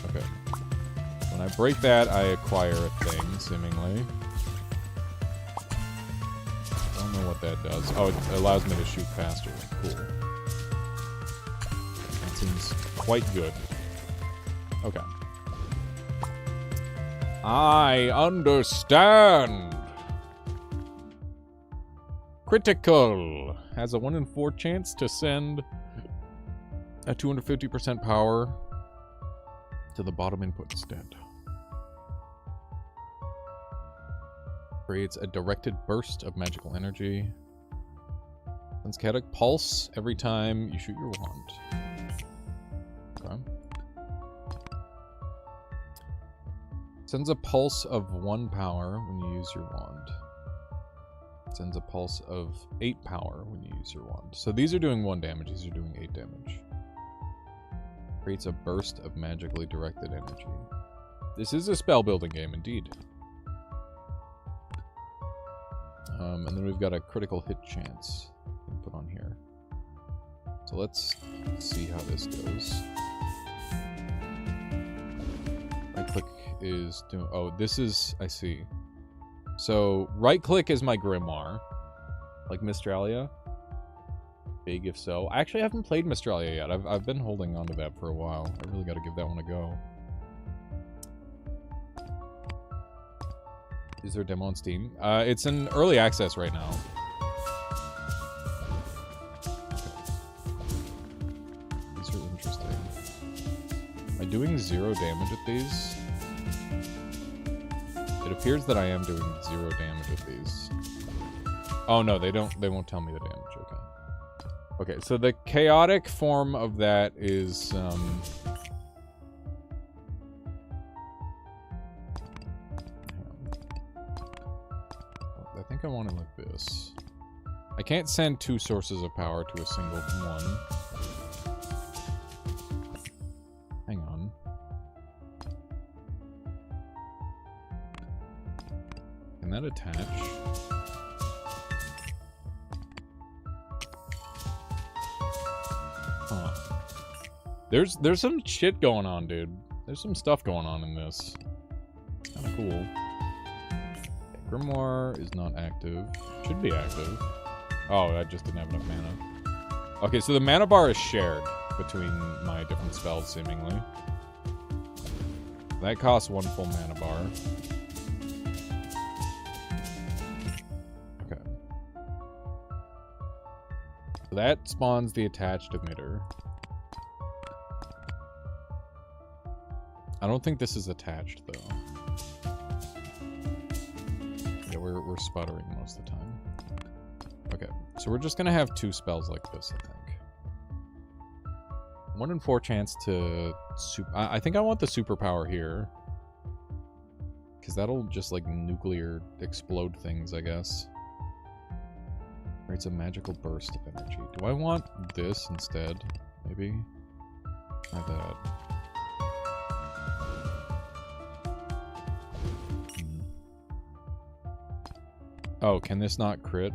Okay. When I break that, I acquire a thing, seemingly. I don't know what that does. Oh, it allows me to shoot faster. Cool. That seems quite good. Okay. I understand! Critical! Has a 1 in 4 chance to send a 250% power to the bottom input instead. Creates a directed burst of magical energy. Sends chaotic pulse every time you shoot your wand. Okay. Sends a pulse of 1 power when you use your wand. Sends a pulse of 8 power when you use your wand. So these are doing 1 damage, these are doing 8 damage. Creates a burst of magically directed energy. This is a spell building game, indeed. And then we've got a critical hit chance we can put on here. So let's see how this goes. Right click is doing... Oh, this is... I see. So, right-click is my Grimoire. Like Mistralia. Big if so. I actually haven't played Mistralia yet. I've been holding on to that for a while. I really gotta give that one a go. Is there a demo on Steam? It's in early access right now. Okay. These are interesting. Am I doing 0 damage with these? It appears that I am doing 0 damage with these. Oh no, they won't tell me the damage, okay. Okay, so the chaotic form of that is, I think I want it like this. I can't send 2 sources of power to a single one. Hang on. Can that attach? Huh. There's some shit going on, dude. There's some stuff going on in this. It's kind of cool. Grimoire is not active. Should be active. Oh, I just didn't have enough mana. Okay, so the mana bar is shared between my different spells, seemingly. That costs 1 full mana bar. Okay. That spawns the attached emitter. I don't think this is attached, though. Yeah, we're sputtering most of the time. Okay, so we're just gonna have 2 spells like this, I think. 1 in 4 chance to... I think I want the superpower here. Because that'll just, like, nuclear explode things, I guess. Creates a magical burst of energy. Do I want this instead? Maybe? Try that. Oh, can this not crit?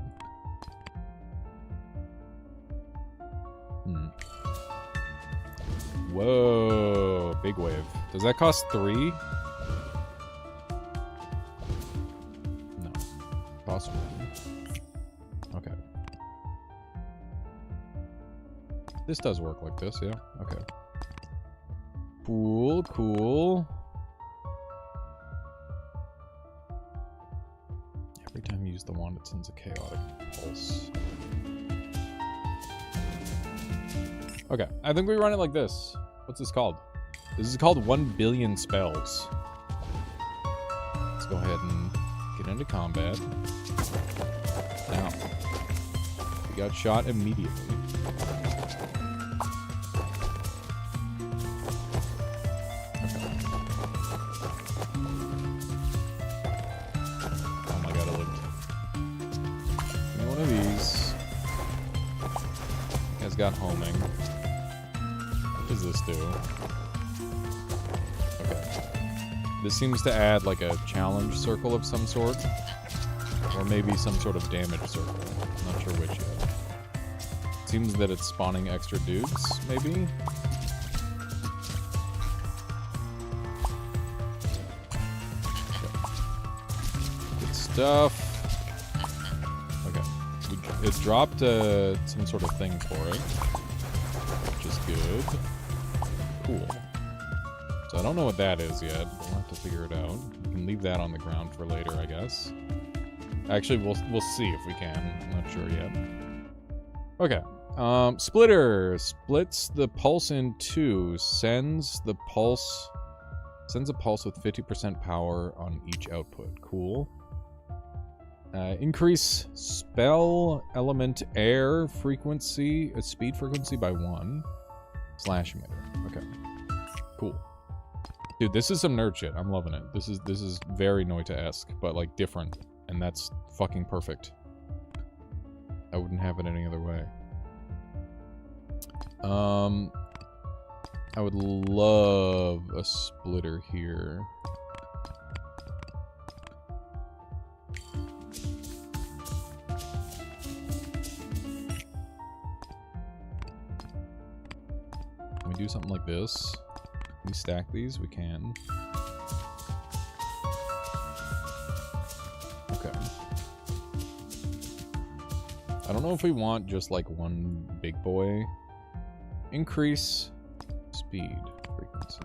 Whoa, big wave. Does that cost 3? No. Cost 1. Okay. This does work like this, yeah. Okay. Cool, cool. Every time you use the wand, it sends a chaotic pulse. Okay, I think we run it like this. What's this called? This is called 1 billion spells. Let's go ahead and get into combat. Now, we got shot immediately. Okay. Oh my god, I lived. Give me one of these. You guys got homing. What does this do? Okay. This seems to add like a challenge circle of some sort. Or maybe some sort of damage circle. I'm not sure which yet. Seems that it's spawning extra dudes, maybe? Okay. Good stuff. Okay. It dropped some sort of thing for it. Which is good. Cool. So I don't know what that is yet. We'll have to figure it out. We can leave that on the ground for later, I guess. Actually, we'll see if we can. I'm not sure yet. Okay. Splitter splits the pulse in 2. Sends a pulse with 50% power on each output. Cool. Increase spell element air frequency, speed frequency by 1. Slash emitter. Okay. Cool. Dude, this is some nerd shit. I'm loving it. This is very Noita-esque, but like different. And that's fucking perfect. I wouldn't have it any other way. I would love a splitter here. Can we do something like this? Can we stack these? We can. Okay. I don't know if we want just like 1 big boy. Increase speed frequency.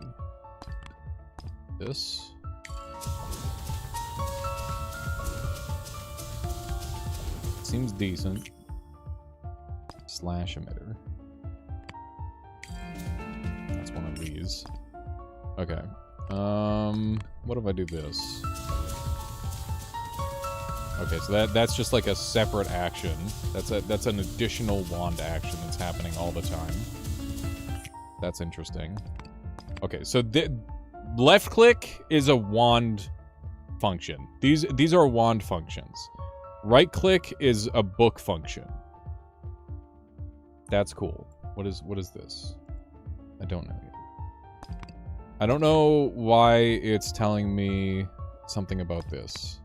This. Seems decent. Slash emitter. That's one of these. Okay. What if I do this? Okay, so that's just like a separate action. That's an additional wand action that's happening all the time. That's interesting. Okay, so left click is a wand function. These are wand functions. Right click is a book function. That's cool. What is this? I don't know yet. I don't know why it's telling me something about this.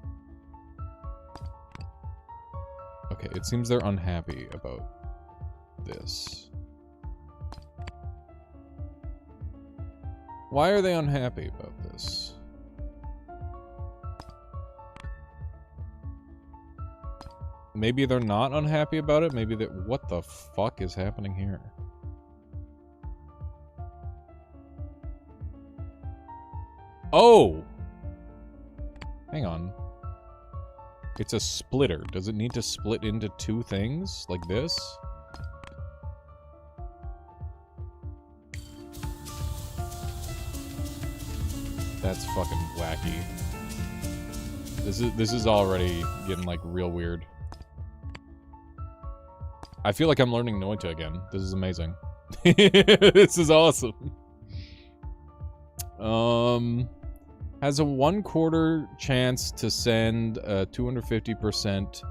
Okay, it seems they're unhappy about this. Why are they unhappy about this? Maybe they're not unhappy about it. Maybe that. What the fuck is happening here? Oh! Hang on. It's a splitter. Does it need to split into 2 things? Like this? That's fucking wacky. This is already getting, like, real weird. I feel like I'm learning Noita again. This is amazing. This is awesome. Has a 1/4 chance to send a 250%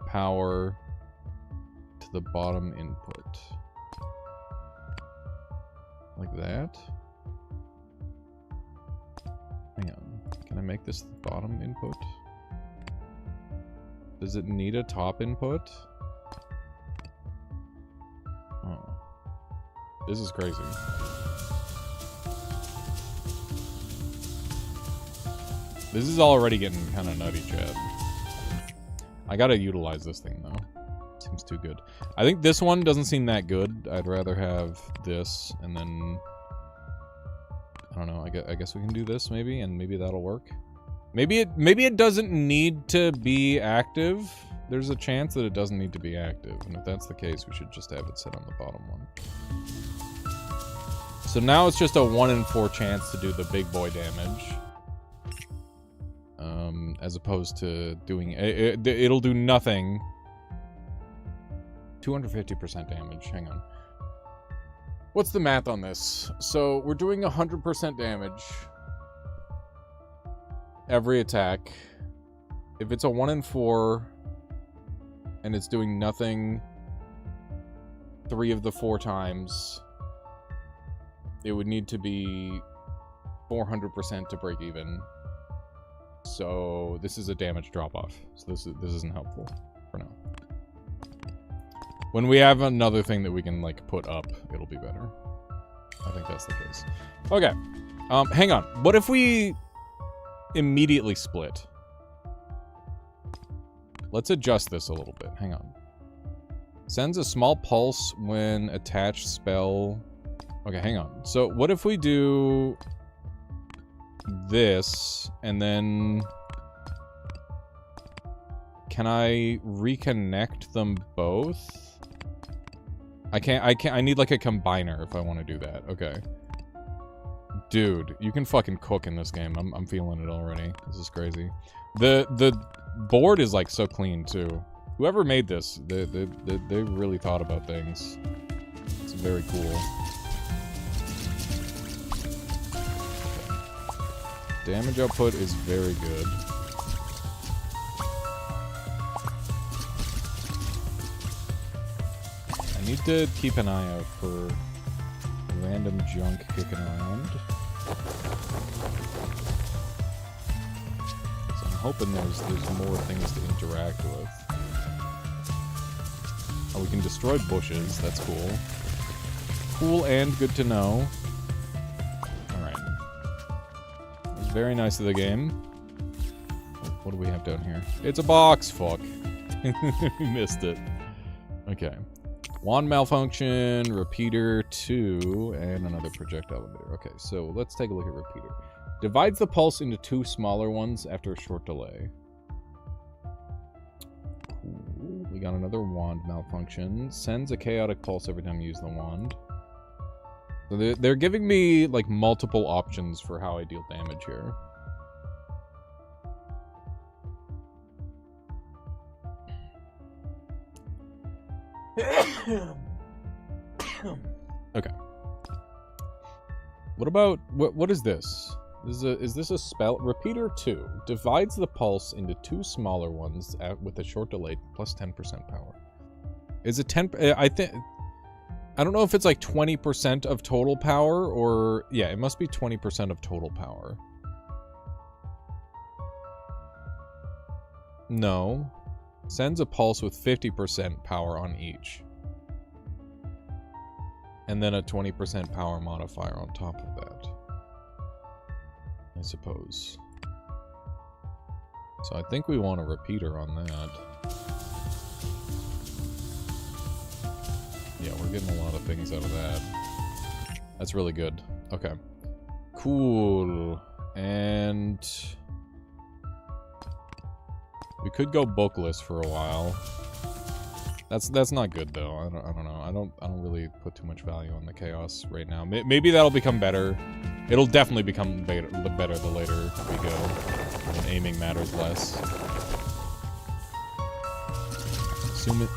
power to the bottom input. Like that? Hang on. Can I make this the bottom input? Does it need a top input? Oh. This is crazy. This is already getting kind of nutty, Chad. I gotta utilize this thing, though. Seems too good. I think this one doesn't seem that good. I'd rather have this, and then... I don't know, I guess we can do this, maybe, and maybe that'll work. Maybe it doesn't need to be active. There's a chance that it doesn't need to be active, and if that's the case, we should just have it set on the bottom one. So now it's just a 1 in 4 chance to do the big boy damage. As opposed to doing... It'll do nothing. 250% damage. Hang on. What's the math on this? So, we're doing 100% damage. Every attack. If it's a 1 in 4... and it's doing nothing 3 of the 4 times... it would need to be 400% to break even. So this is a damage drop-off. So this isn't helpful for now. When we have another thing that we can, like, put up, it'll be better. I think that's the case. Okay. Hang on. What if we immediately split? Let's adjust this a little bit. Hang on. Sends a small pulse when attached spell... Okay, hang on. So what if we do... this, and then can I reconnect them both? I need like a combiner if I want to do that. Okay. Dude, you can fucking cook in this game. I'm feeling it already. This is crazy. The board is like so clean too. Whoever made this, they really thought about things. It's very cool. Damage output is very good. I need to keep an eye out for random junk kicking around. So I'm hoping there's more things to interact with. Oh, we can destroy bushes. That's cool. Cool and good to know. Very nice of the game. What do we have down here? It's a box! Fuck. We missed it. Okay. Wand malfunction, repeater 2, and another projectile emitter. Okay, so let's take a look at repeater. Divides the pulse into 2 smaller ones after a short delay. Cool. We got another wand malfunction. Sends a chaotic pulse every time you use the wand. So they're giving me, like, multiple options for how I deal damage here. Okay. What about... What is this? Is this a spell? Repeater 2. Divides the pulse into 2 smaller ones with a short delay, plus 10% power. Is it 10... I think... I don't know if it's like 20% of total power, or... Yeah, it must be 20% of total power. No. Sends a pulse with 50% power on each. And then a 20% power modifier on top of that. I suppose. So I think we want a repeater on that. Yeah, we're getting a lot of things out of that. That's really good. Okay. Cool. And... we could go bookless for a while. That's not good though. I don't know. I don't really put too much value on the chaos right now. Maybe that'll become better It'll definitely become better the later we go. And aiming matters less.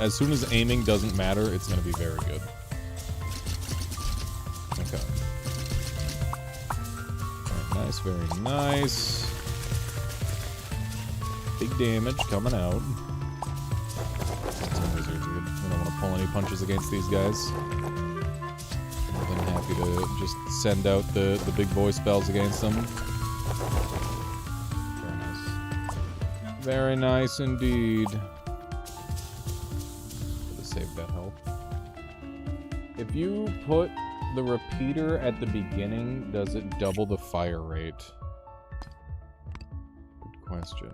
As soon as aiming doesn't matter, it's going to be very good. Okay. Very nice, very nice. Big damage coming out. Some wizards, we don't want to pull any punches against these guys. More than happy to just send out the big boy spells against them. Very nice. Very nice indeed. Save that health. If you put the repeater at the beginning, does it double the fire rate? Good question.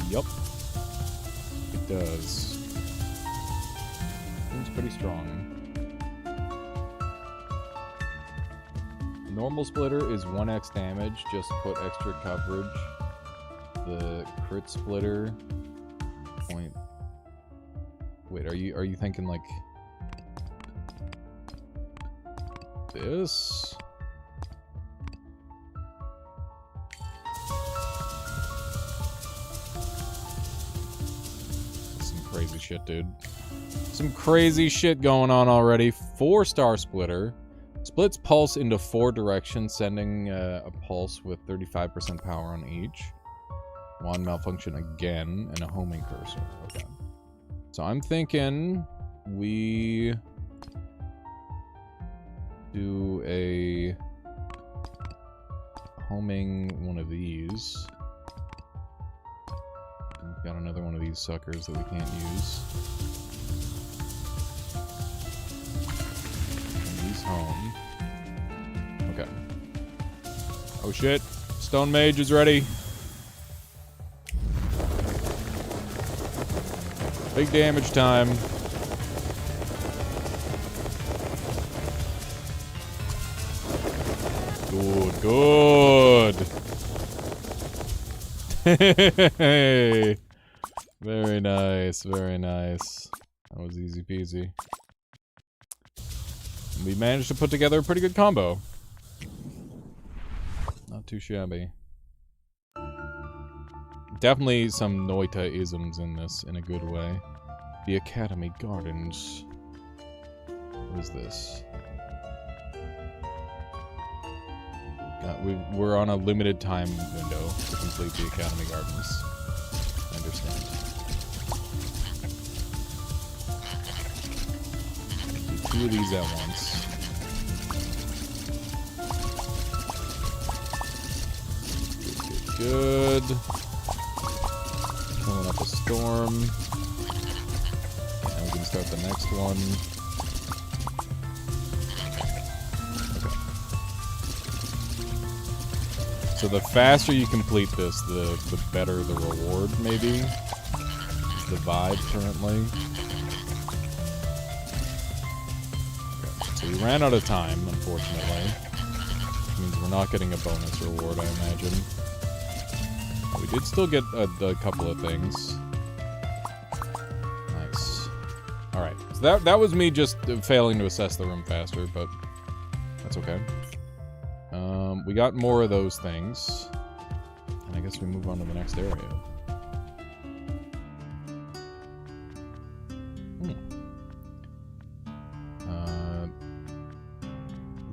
Yup. It does. Seems pretty strong. Normal splitter is 1x damage, just put extra coverage. The crit splitter point. Wait, are you thinking like this? Some crazy shit, dude. Some crazy shit going on already. 4-star splitter. Splits pulse into 4 directions, sending a pulse with 35% power on each. Wand malfunction again, and a homing cursor. Okay. So I'm thinking we do a homing one of these. We've got another one of these suckers that we can't use. And these home. Okay. Oh shit. Stone Mage is ready. Big damage time. Good, good. Hey. Very nice, very nice. That was easy peasy. We managed to put together a pretty good combo. Not too shabby. Definitely some Noita-isms in this, in a good way. The Academy Gardens. What is this? We're on a limited time window to complete the Academy Gardens. I understand. Do 2 of these at once. Good, good, good. Pulling up a storm. Now we can start the next one. Okay. So the faster you complete this, the better the reward, maybe. Is the vibe currently. Okay. So we ran out of time, unfortunately. Which means we're not getting a bonus reward, I imagine. We did still get a couple of things. Nice. Alright, so that was me just failing to assess the room faster, but that's okay. We got more of those things. And I guess we move on to the next area.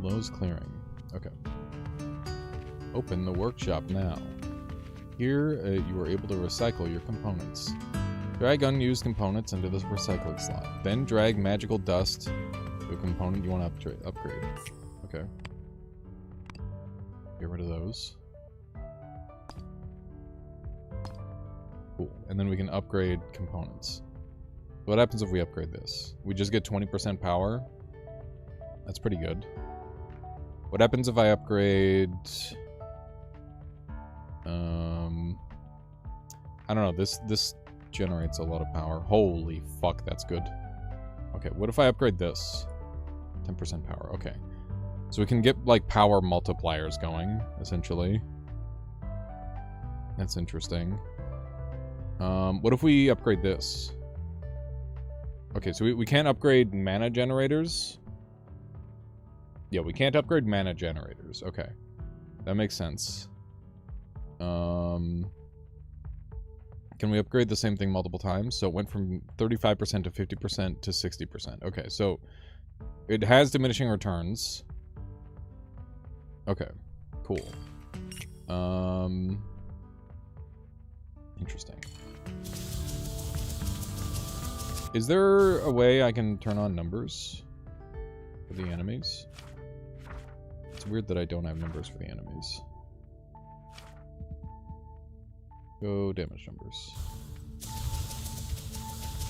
Lowe's Clearing. Okay. Open the workshop now. Here, you are able to recycle your components. Drag unused components into this recycling slot. Then drag magical dust to a component you want to upgrade. Okay. Get rid of those. Cool. And then we can upgrade components. What happens if we upgrade this? We just get 20% power. That's pretty good. What happens if I upgrade... I don't know, this generates a lot of power. Holy fuck, that's good. Okay, what if I upgrade this? 10% power, okay. So we can get, like, power multipliers going, essentially. That's interesting. What if we upgrade this? Okay, so we can't upgrade mana generators. Yeah, we can't upgrade mana generators. Okay. That makes sense. Can we upgrade the same thing multiple times? So it went from 35% to 50% to 60%. Okay, so it has diminishing returns. Okay, cool. Interesting. Is there a way I can turn on numbers for the enemies? It's weird that I don't have numbers for the enemies. Go damage numbers.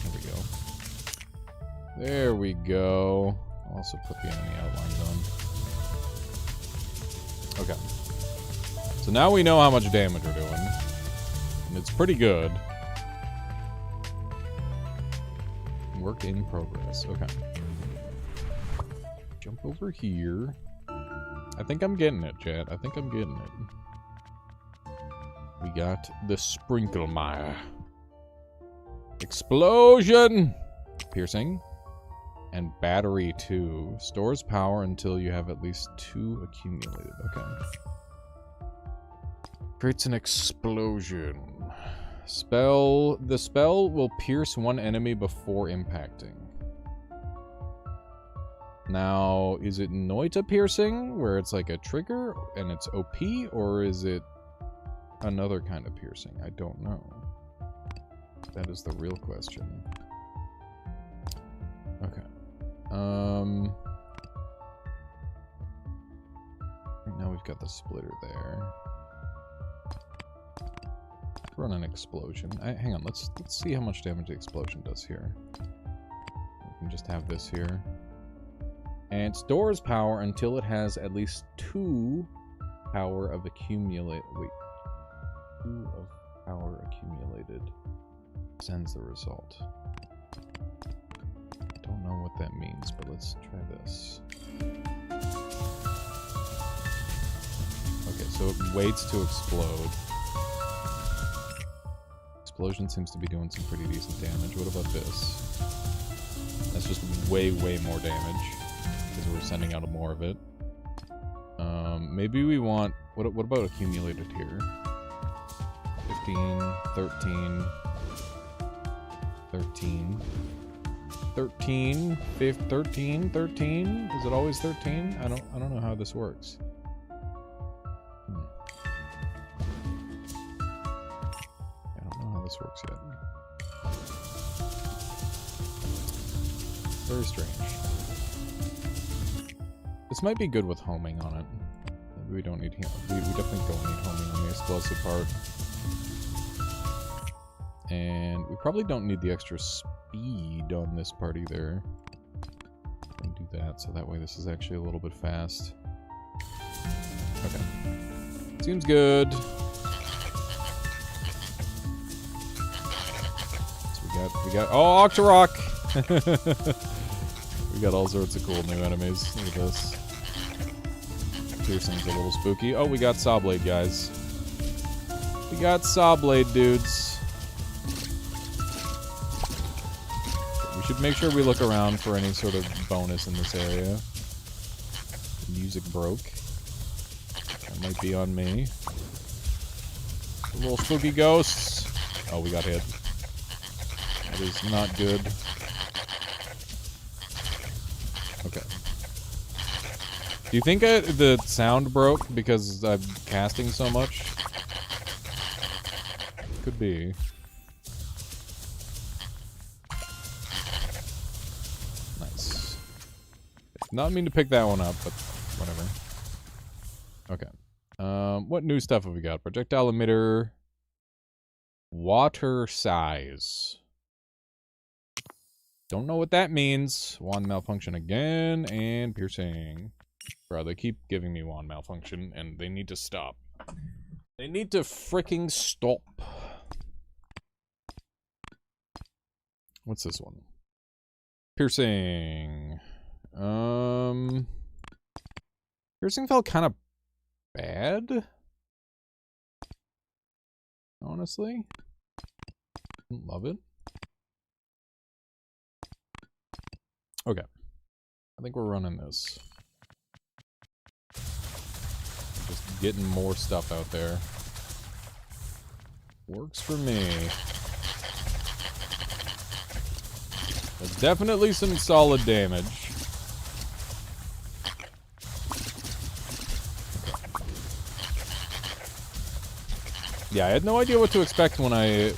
There we go. There we go. I'll also put the enemy outlines on. Okay. So now we know how much damage we're doing. And it's pretty good. Work in progress. Okay. Jump over here. I think I'm getting it, chat. I think I'm getting it. We got the Sprinkle Mire. Explosion! Piercing. And Battery 2. Stores power until you have at least 2 accumulated. Okay. Creates an explosion. Spell. The spell will pierce one enemy before impacting. Now, is it Noita piercing, where it's like a trigger and it's OP, or is it another kind of piercing? I don't know. That is the real question. Okay. Right now we've got the splitter there. Run an explosion. Hang on, let's see how much damage the explosion does here. We can just have this here. And stores power until it has at least 2 power of accumulate. Wait. 2 of power accumulated. Sends the result. Don't know what that means, but let's try this. Okay, so it waits to explode. Explosion seems to be doing some pretty decent damage. What about this? That's just way, way more damage. Because we're sending out more of it. Maybe we want... What about accumulated here? 15, 13... 13... 13, 15, 13, 13? Is it always 13? I don't know how this works. I don't know how this works yet. Very strange. This might be good with homing on it. Maybe we don't need we definitely don't need homing on the explosive part. And we probably don't need the extra speed on this part either. And do that so that way this is actually a little bit fast. Okay. Seems good. So we got oh, Octorok! We got all sorts of cool new enemies. Look at this. Piercing's a little spooky. Oh, we got Sawblade guys. We got Sawblade dudes. We should make sure we look around for any sort of bonus in this area. Music broke. That might be on me. Little spooky ghosts. Oh, we got hit. That is not good. Okay. Do you think the sound broke because I'm casting so much? Could be. Nice. Not mean to pick that one up, but whatever. Okay. What new stuff have we got? Projectile emitter. Water size. Don't know what that means. Wand malfunction again, and piercing. Bro, they keep giving me wand malfunction, and they need to stop. They need to freaking stop. What's this one? Piercing. Piercing felt kind of bad. Honestly. Didn't love it. Okay. I think we're running this. Just getting more stuff out there. Works for me. There's definitely some solid damage. Yeah, I had no idea what to expect when I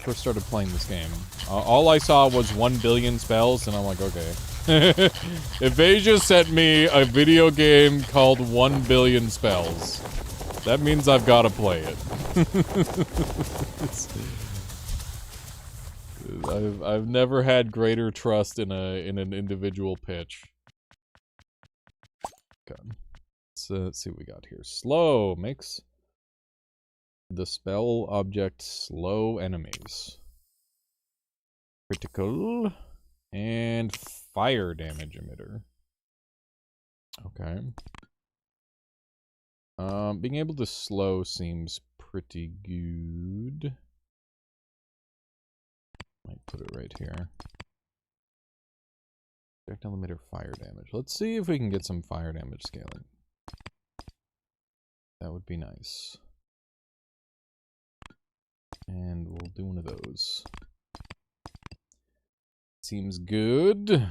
first started playing this game. All I saw was 1 billion spells, and I'm like, okay. If Asia sent me a video game called 1 billion spells, that means I've got to play it. I've never had greater trust in an individual pitch. Okay. Let's see what we got here. Slow makes the spell object slow enemies. Critical and fire damage emitter. Okay. Being able to slow seems pretty good. Might put it right here. Projectile emitter fire damage. Let's see if we can get some fire damage scaling. That would be nice. And we'll do one of those. Seems good.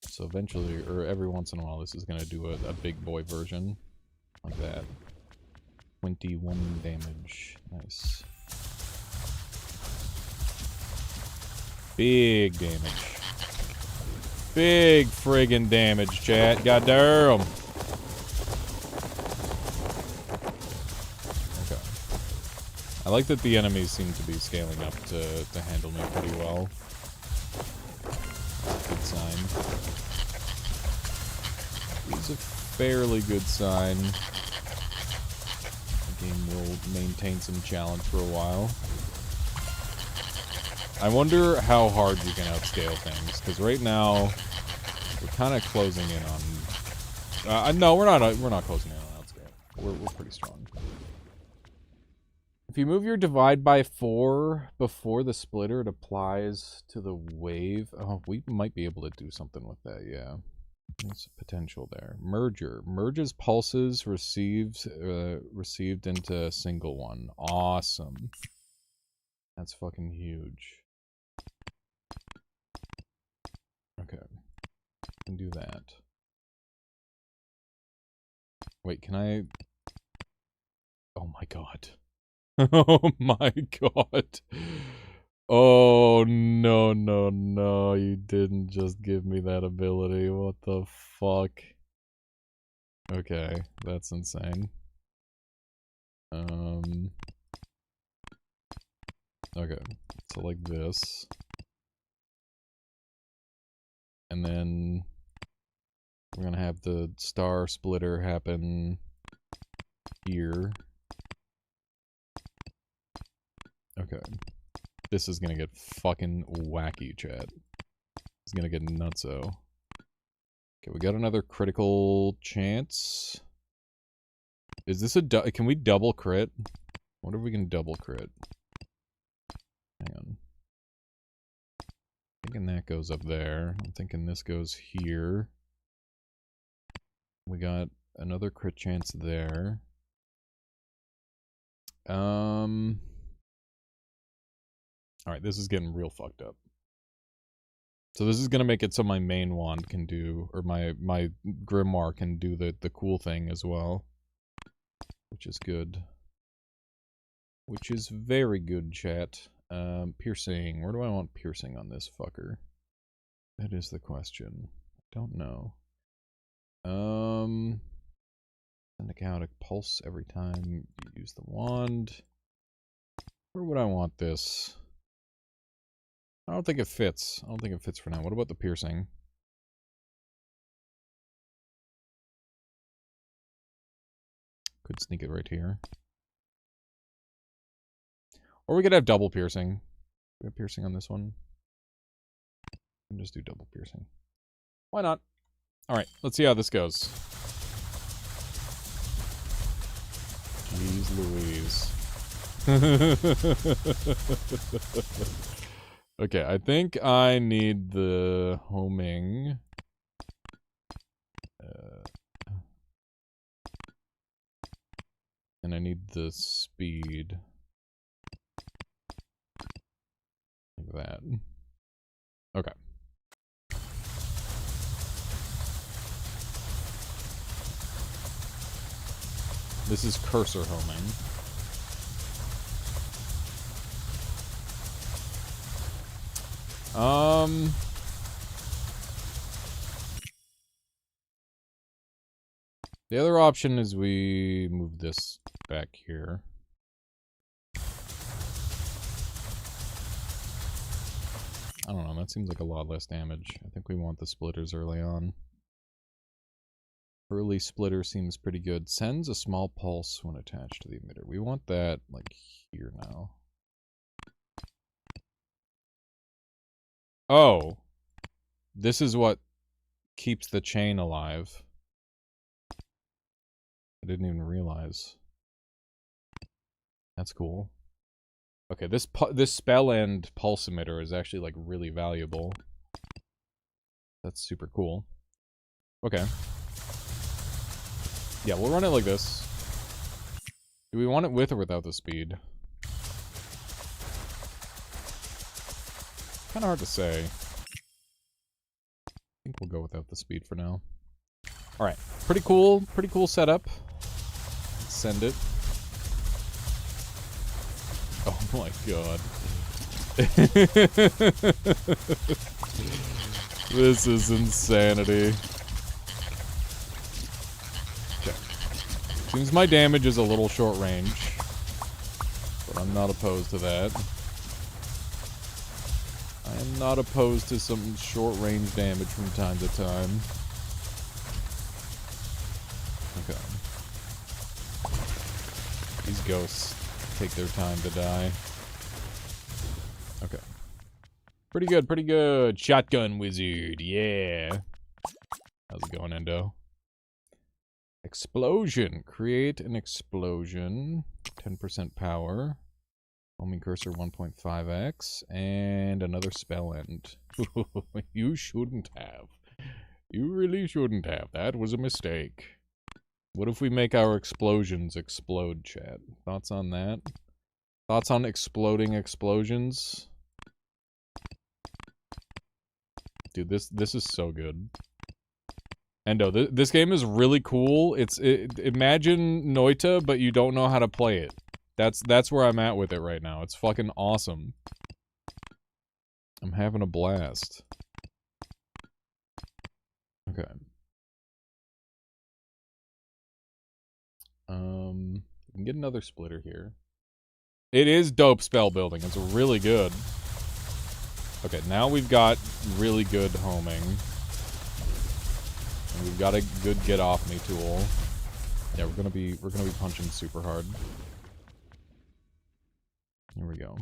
So eventually, or every once in a while, this is gonna do a big boy version. Like that. 21 damage. Nice. Big damage. Big friggin' damage, chat. Goddamn. Okay. I like that the enemies seem to be scaling up to handle me pretty well. Good sign. It's a fairly good sign. The game will maintain some challenge for a while. I wonder how hard you can outscale things, because right now we're kind of closing in on. No, we're not closing in on outscale. We're pretty strong. If you move your divide by 4 before the splitter, it applies to the wave. Oh, we might be able to do something with that. Yeah, there's potential there. Merger merges pulses received into a single one. Awesome. That's fucking huge. Okay, can do that. Wait, can I? Oh my god. Oh my god. Oh no, no, no, you didn't just give me that ability. What the fuck? Okay, that's insane. Okay, so like this. And then we're gonna have the star splitter happen here. Okay. This is gonna get fucking wacky, chat. It's gonna get nutso. Okay, we got another critical chance. Is this a can we double crit? I wonder if we can double crit. Hang on. I'm thinking that goes up there. I'm thinking this goes here. We got another crit chance there. Alright, this is getting real fucked up. So this is gonna make it so my main wand can do, or my grimoire can do the cool thing as well. Which is good. Which is very good, chat. Piercing. Where do I want piercing on this fucker? That is the question. I don't know. Send a chaotic pulse every time you use the wand. Where would I want this? I don't think it fits. I don't think it fits for now. What about the piercing? Could sneak it right here. Or we could have double piercing. We have piercing on this one. We can just do double piercing. Why not? Alright, let's see how this goes. Jeez Louise. Okay, I think I need the homing. And I need the speed. Like that. Okay. This is cursor homing. The other option is we move this back here. I don't know, that seems like a lot less damage. I think we want the splitters early on. Early splitter seems pretty good. Sends a small pulse when attached to the emitter. We want that, like, here now. Oh! This is what keeps the chain alive. I didn't even realize. That's cool. Okay, this spell end pulse emitter is actually, like, really valuable. That's super cool. Okay. Yeah, we'll run it like this. Do we want it with or without the speed? Kinda hard to say. I think we'll go without the speed for now. Alright, pretty cool setup. Let's send it. Oh my god. This is insanity. Okay. Seems my damage is a little short range, but I'm not opposed to that. I am not opposed to some short range damage from time to time. Okay. These ghosts take their time to die. Okay. Pretty good, pretty good. Shotgun wizard, yeah. How's it going, Endo? Explosion. Create an explosion. 10% power. Homing cursor 1.5x. And another spell end. You shouldn't have. You really shouldn't have. That was a mistake. What if we make our explosions explode, chat? Thoughts on that? Thoughts on exploding explosions? Dude, this is so good. Endo, this game is really cool. Imagine Noita, but you don't know how to play it. That's where I'm at with it right now. It's fucking awesome. I'm having a blast. Okay. We can get another splitter here. It is dope spell building. It's really good. Okay, now we've got really good homing. And we've got a good get off me tool. Yeah, we're gonna be punching super hard. Here we go.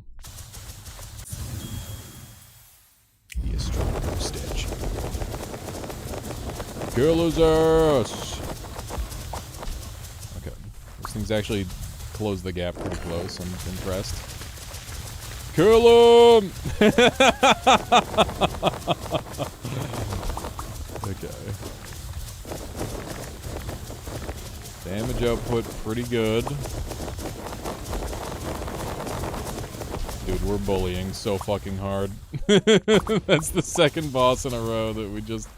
Be a strong stitch. Killer's ass! Okay. These things actually close the gap pretty close. I'm impressed. Kill him! Okay. Damage output pretty good. Dude, we're bullying so fucking hard. That's the second boss in a row that we just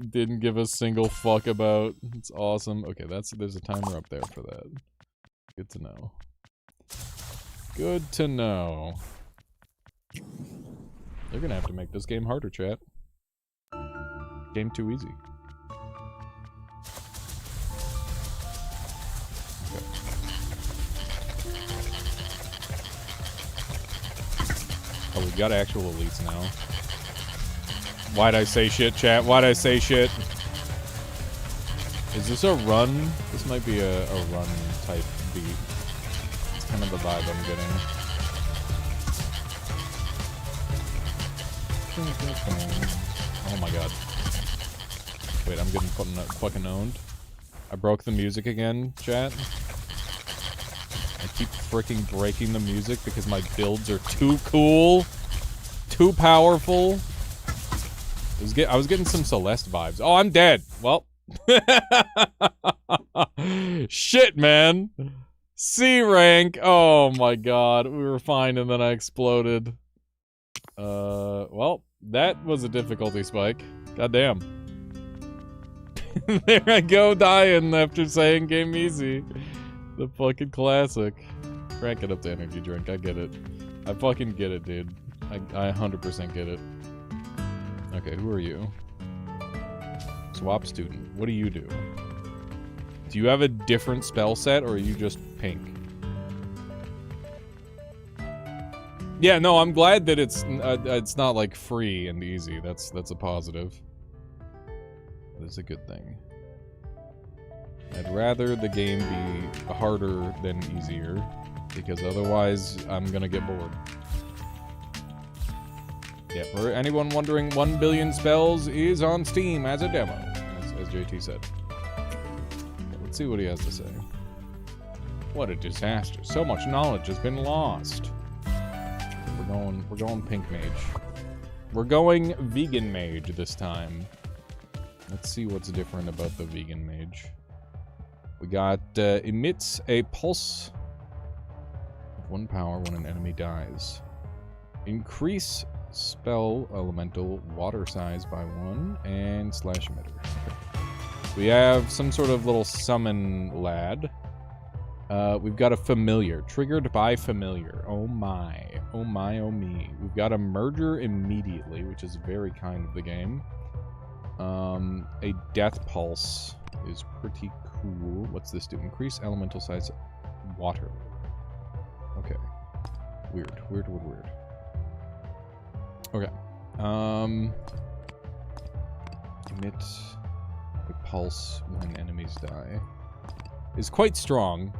didn't give a single fuck about. It's awesome. Okay, there's a timer up there for that. Good to know. Good to know. They're gonna have to make this game harder, chat. Game too easy. Okay. Oh, we got actual elites now. Why'd I say shit, chat? Why'd I say shit? Is this a run? This might be a run type beat. It's kind of the vibe I'm getting. Oh my god. Wait, I'm getting fucking owned. I broke the music again, chat. I keep freaking breaking the music because my builds are too cool. too powerful. I was getting some Celeste vibes. Oh, I'm dead. Well. Shit, man. C rank. Oh my god. We were fine and then I exploded. Well, that was a difficulty spike. Goddamn. There I go dying after saying game easy. The fucking classic. Crank it up to energy drink. I get it. I fucking get it, dude. I 100% get it. Okay, who are you? Swap student. What do you do? Do you have a different spell set, or are you just pink? Yeah, no, I'm glad that it's not like free and easy. That's a positive. That's a good thing. I'd rather the game be harder than easier, because otherwise I'm gonna get bored. Yeah, for anyone wondering, 1 billion spells is on Steam as a demo, as JT said. Let's see what he has to say. What a disaster! So much knowledge has been lost. We're going pink mage. We're going vegan mage this time. Let's see what's different about the vegan mage. We got emits a pulse of 1 power when an enemy dies. Increase spell elemental water size by 1 and slash emitter. Okay. We have some sort of little summon lad. We've got a familiar, triggered by familiar. Oh my, oh my, oh me. We've got a merger immediately, which is very kind of the game. A death pulse is pretty cool. What's this do? Increase elemental size water. Okay. Weird. Okay. Emit a pulse when enemies die. Is quite strong.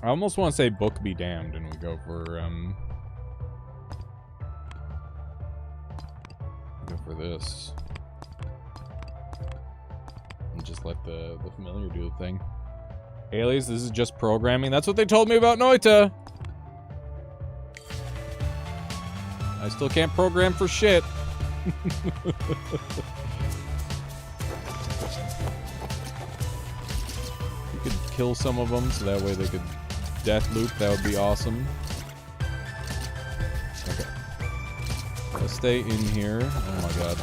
I almost want to say book be damned, and we go for this. And just let the familiar do the thing. Alias, this is just programming. That's what they told me about Noita. I still can't program for shit. You could kill some of them so that way they could death loop. That would be awesome. Okay. Let's stay in here. Oh my god.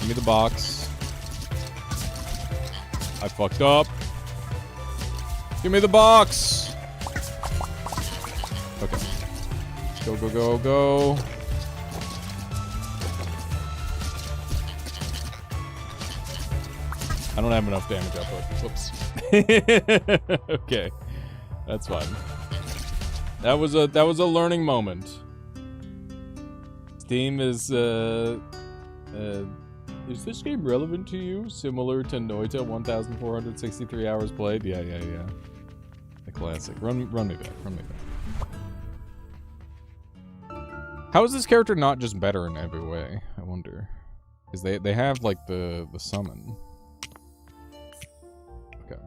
Give me the box. I fucked up. Give me the box. Okay. Go, go, go, go. I don't have enough damage output. Whoops. Okay. That's fine. That was a learning moment. Steam is this game relevant to you? Similar to Noita, 1,463 hours played? Yeah. The classic. Run me back. How is this character not just better in every way? I wonder. Because they have, like, the summon. Okay.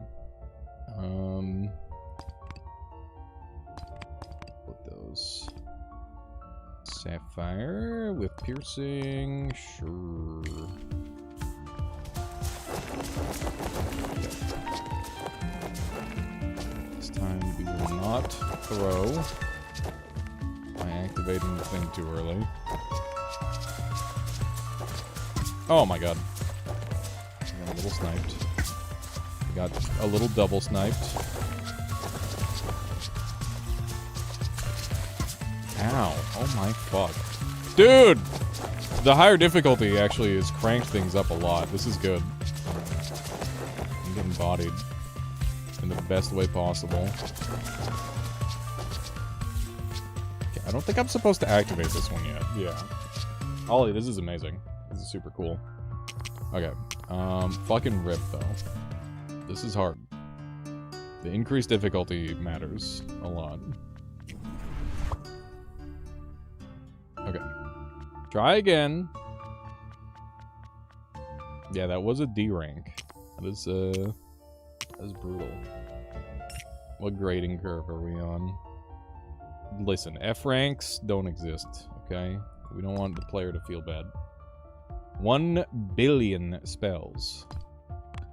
Put those. Sapphire with piercing. Sure. Okay. This time we will not throw by activating the thing too early. Oh my god. I got a little sniped. I got a little double sniped. Ow. Oh my fuck. Dude! The higher difficulty actually has cranked things up a lot. This is good. I'm getting bodied in the best way possible. Okay, I don't think I'm supposed to activate this one yet. Yeah. Ollie, this is amazing. This is super cool. Okay. Fucking rip, though. This is hard. The increased difficulty matters a lot. Okay. Try again. Yeah, that was a D rank. That is, That's brutal. What grading curve are we on? Listen, F ranks don't exist, okay? We don't want the player to feel bad. 1 billion spells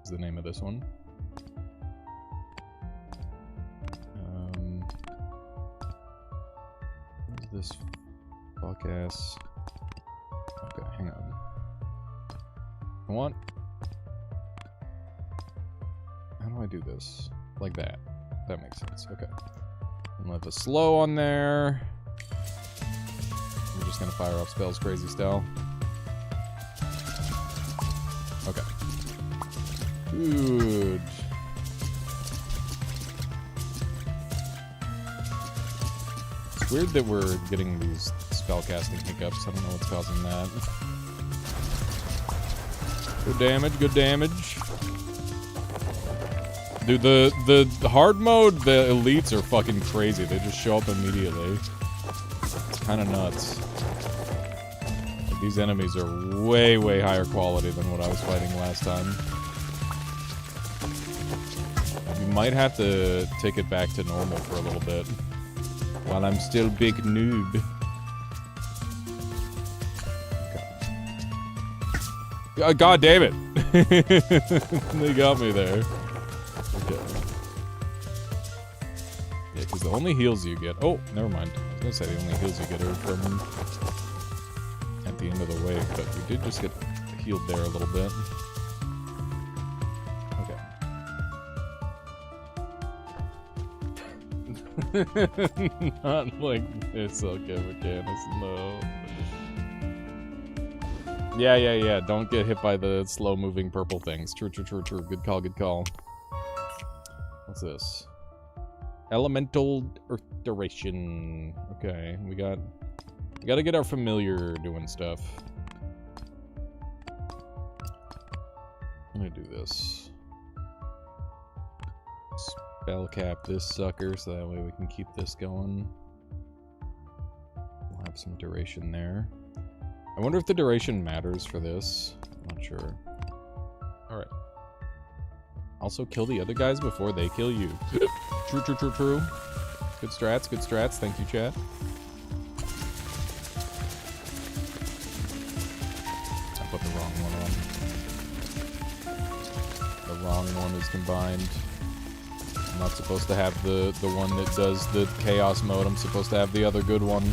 is the name of this one. What's this fuck ass? Okay, hang on. Come on. How do I do this? Like that. That makes sense. Okay. And let the slow on there. We're just gonna fire off spells crazy style. Okay. Good. It's weird that we're getting these spellcasting hiccups. I don't know what's causing that. Good damage, good damage. Dude, the hard mode, the elites are fucking crazy. They just show up immediately. It's kind of nuts. Like, these enemies are way, way higher quality than what I was fighting last time. You might have to take it back to normal for a little bit. While I'm still big noob. Okay. God damn it! They got me there. Okay. Yeah, because the only heals you get... Oh, never mind. I was gonna say the only heals you get are from at the end of the wave, but we did just get healed there a little bit. Okay. Not like this, okay, Mechanics, no. Yeah. Don't get hit by the slow-moving purple things. True. Good call, good call. What's this? Elemental Earth Duration. Okay, we gotta get our familiar doing stuff. I'm gonna do this. Spell cap this sucker so that way we can keep this going. We'll have some duration there. I wonder if the duration matters for this. I'm not sure. Alright. Also, kill the other guys before they kill you. True. Good strats. Thank you, chat. I put the wrong one on. The wrong one is combined. I'm not supposed to have the one that does the chaos mode. I'm supposed to have the other good one.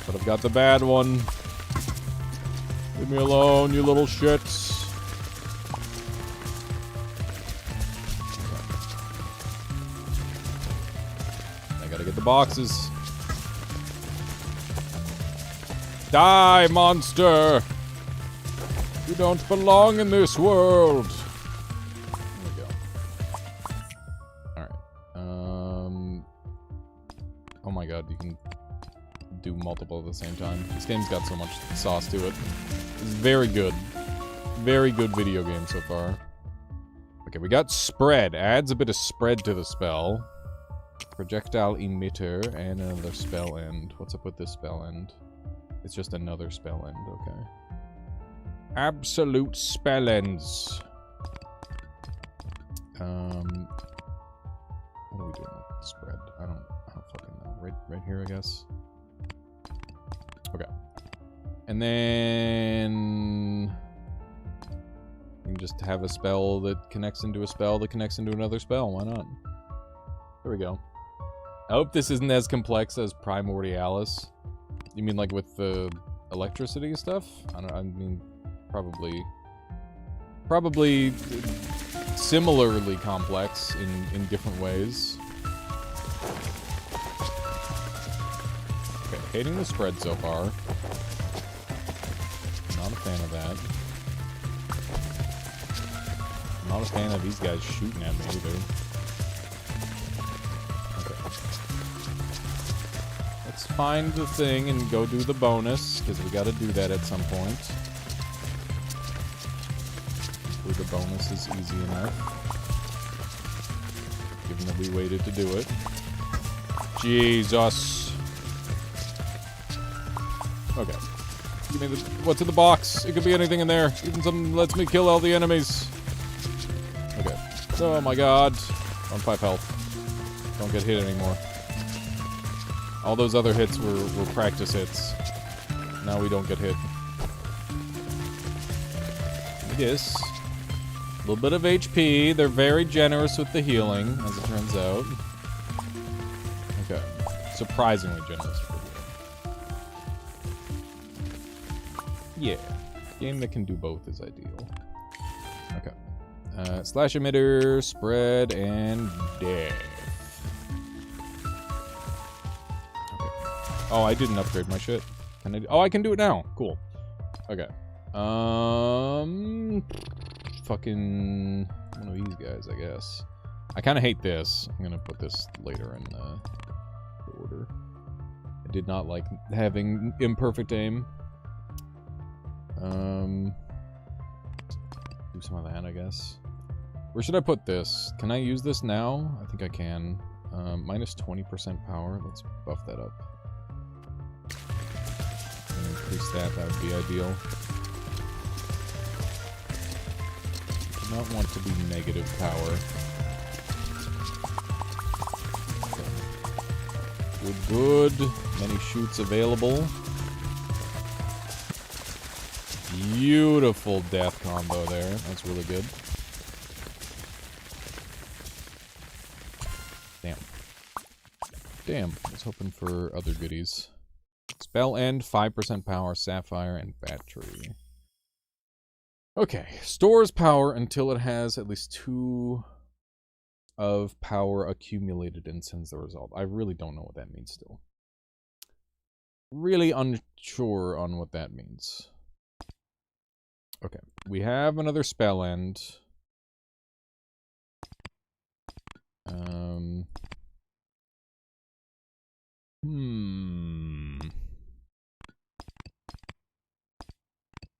But I've got the bad one. Leave me alone, you little shits. I gotta get the boxes. Die, monster! You don't belong in this world. There we go. Alright. Oh my god, you can do multiple at the same time. This game's got so much sauce to it. It's very good. Very good video game so far. Okay, we got spread. Adds a bit of spread to the spell. Projectile emitter and another spell end. What's up with this spell end? It's just another spell end, okay. Absolute spell ends. What are we doing with the spread? I don't fucking know. Right here, I guess. Okay. And then we can just have a spell that connects into a spell that connects into another spell. Why not? There we go. I hope this isn't as complex as Primordialis. You mean like with the electricity stuff? I mean, probably similarly complex in different ways. Okay, hating the spread so far. Not a fan of that. Not a fan of these guys shooting at me either. Let's find the thing and go do the bonus, because we gotta do that at some point. The bonus is easy enough, given that we waited to do it. Jesus. Okay. Give me what's in the box? It could be anything in there. Even something that lets me kill all the enemies. Okay. Oh my god. On 5 health. Don't get hit anymore. All those other hits were practice hits. Now we don't get hit. Yes. A little bit of HP. They're very generous with the healing, as it turns out. Okay. Surprisingly generous for healing. Yeah. Game that can do both is ideal. Okay. Slash emitter, spread, and death. Okay. Oh, I didn't upgrade my shit. Can I? Oh, I can do it now. Cool. Okay. Fucking one of these guys, I guess. I kind of hate this. I'm gonna put this later in the order. I did not like having imperfect aim. Do some of that, I guess. Where should I put this? Can I use this now? I think I can. Minus 20% power. Let's buff that up. Increase that. That would be ideal. Do not want to be negative power. Okay. Good, good. Many shoots available. Beautiful death combo there. That's really good. Damn. Damn. I was hoping for other goodies. Spell end, 5% power, sapphire, and battery. Okay. Stores power until it has at least 2 of power accumulated and sends the result. I really don't know what that means still. Really unsure on what that means. Okay, we have another spell end.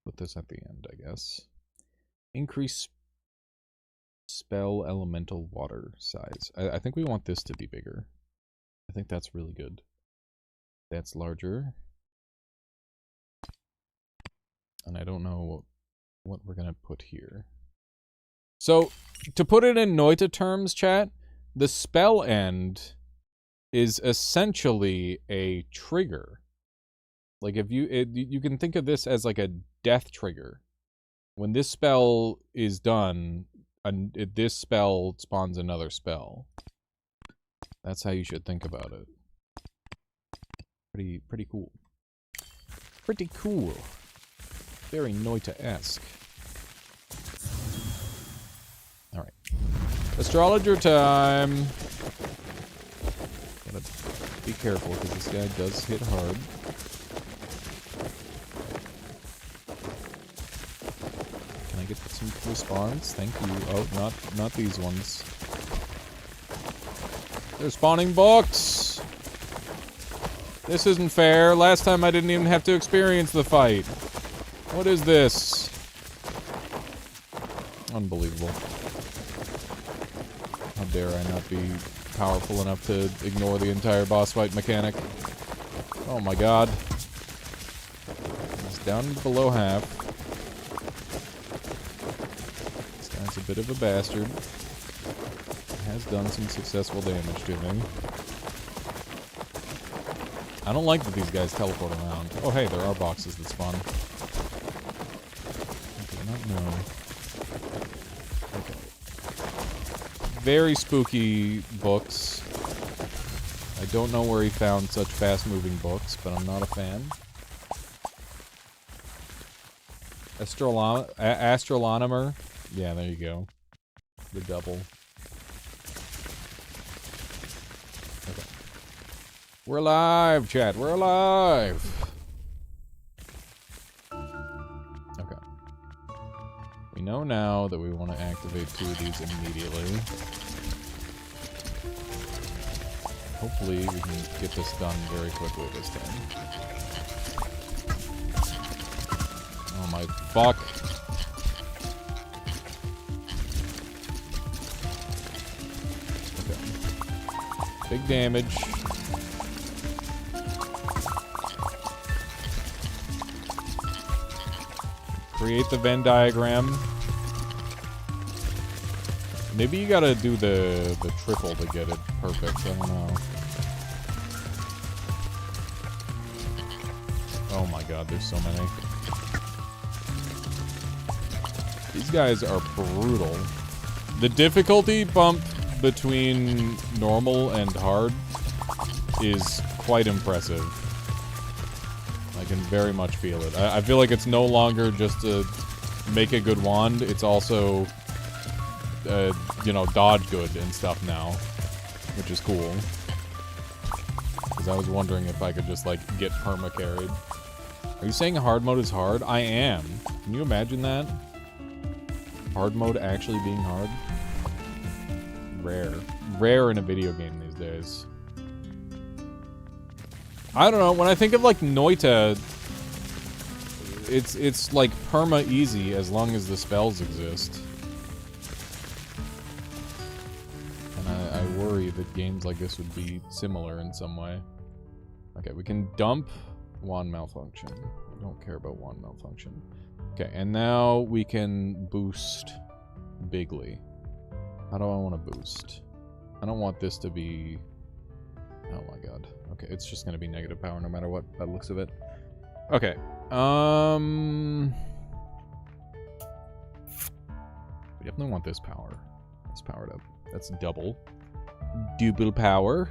Put this at the end, I guess. Increase spell elemental water size. I think we want this to be bigger. I think that's really good. That's larger. And I don't know what we're gonna put here. So, to put it in Noita terms, chat, the spell end is essentially a trigger. Like, if you can think of this as like a death trigger. When this spell is done, this spell spawns another spell. That's how you should think about it. Pretty cool. Pretty cool. Very Noita-esque. Alright. Astrologer time! Gotta be careful, because this guy does hit hard. Can I get some respawns? Thank you. Oh, not these ones. They're spawning books! This isn't fair. Last time I didn't even have to experience the fight. What is this? Unbelievable. How dare I not be powerful enough to ignore the entire boss fight mechanic. Oh my god. He's down below half. This guy's a bit of a bastard. Has done some successful damage to me. I don't like that these guys teleport around. Oh hey, there are boxes that spawn. No. Okay. Very spooky books. I don't know where he found such fast-moving books, but I'm not a fan. Astronomer? Yeah, there you go. The double. Okay. We're alive, chat. We're alive! We know now that we want to activate 2 of these immediately. Hopefully we can get this done very quickly this time. Oh my fuck. Okay. Big damage. Create the Venn diagram. Maybe you gotta do the triple to get it perfect. I don't know. Oh my god, there's so many. These guys are brutal. The difficulty bump between normal and hard is quite impressive. I can very much feel it. I feel like it's no longer just a make a good wand, it's also, you know, dodge good and stuff now, which is cool. Because I was wondering if I could just, like, get perma-carried. Are you saying hard mode is hard? I am. Can you imagine that? Hard mode actually being hard? Rare. Rare in a video game these days. I don't know, when I think of, like, Noita, it's like perma easy as long as the spells exist. And I worry that games like this would be similar in some way. Okay, we can dump wand malfunction. We don't care about wand malfunction. Okay, and now we can boost bigly. How do I want to boost? I don't want this to be... Oh my god. Okay, it's just gonna be negative power no matter what, by the looks of it. Okay. We definitely want this power. Let's power it up. That's double. Double power.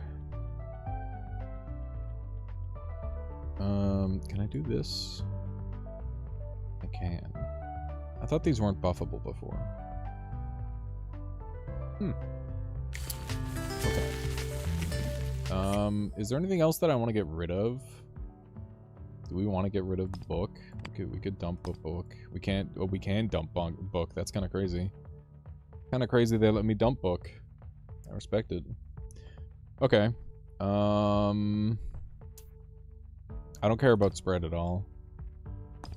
Can I do this? I can. I thought these weren't buffable before. Okay. Is there anything else that I want to get rid of? Do we want to get rid of book? We could dump a book. We can't. Oh, we can dump book. That's kind of crazy. Kind of crazy they let me dump book. I respect it. Okay. I don't care about spread at all. I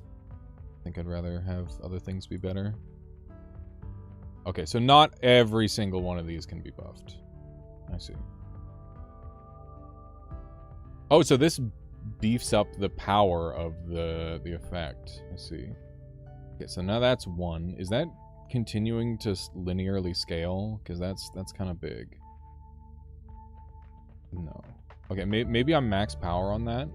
think I'd rather have other things be better. Okay, so not every single one of these can be buffed. I see. Oh, so this beefs up the power of the effect. I see. Okay, so now that's 1. Is that continuing to linearly scale? Because that's kind of big. No. Okay, maybe I'm max power on that.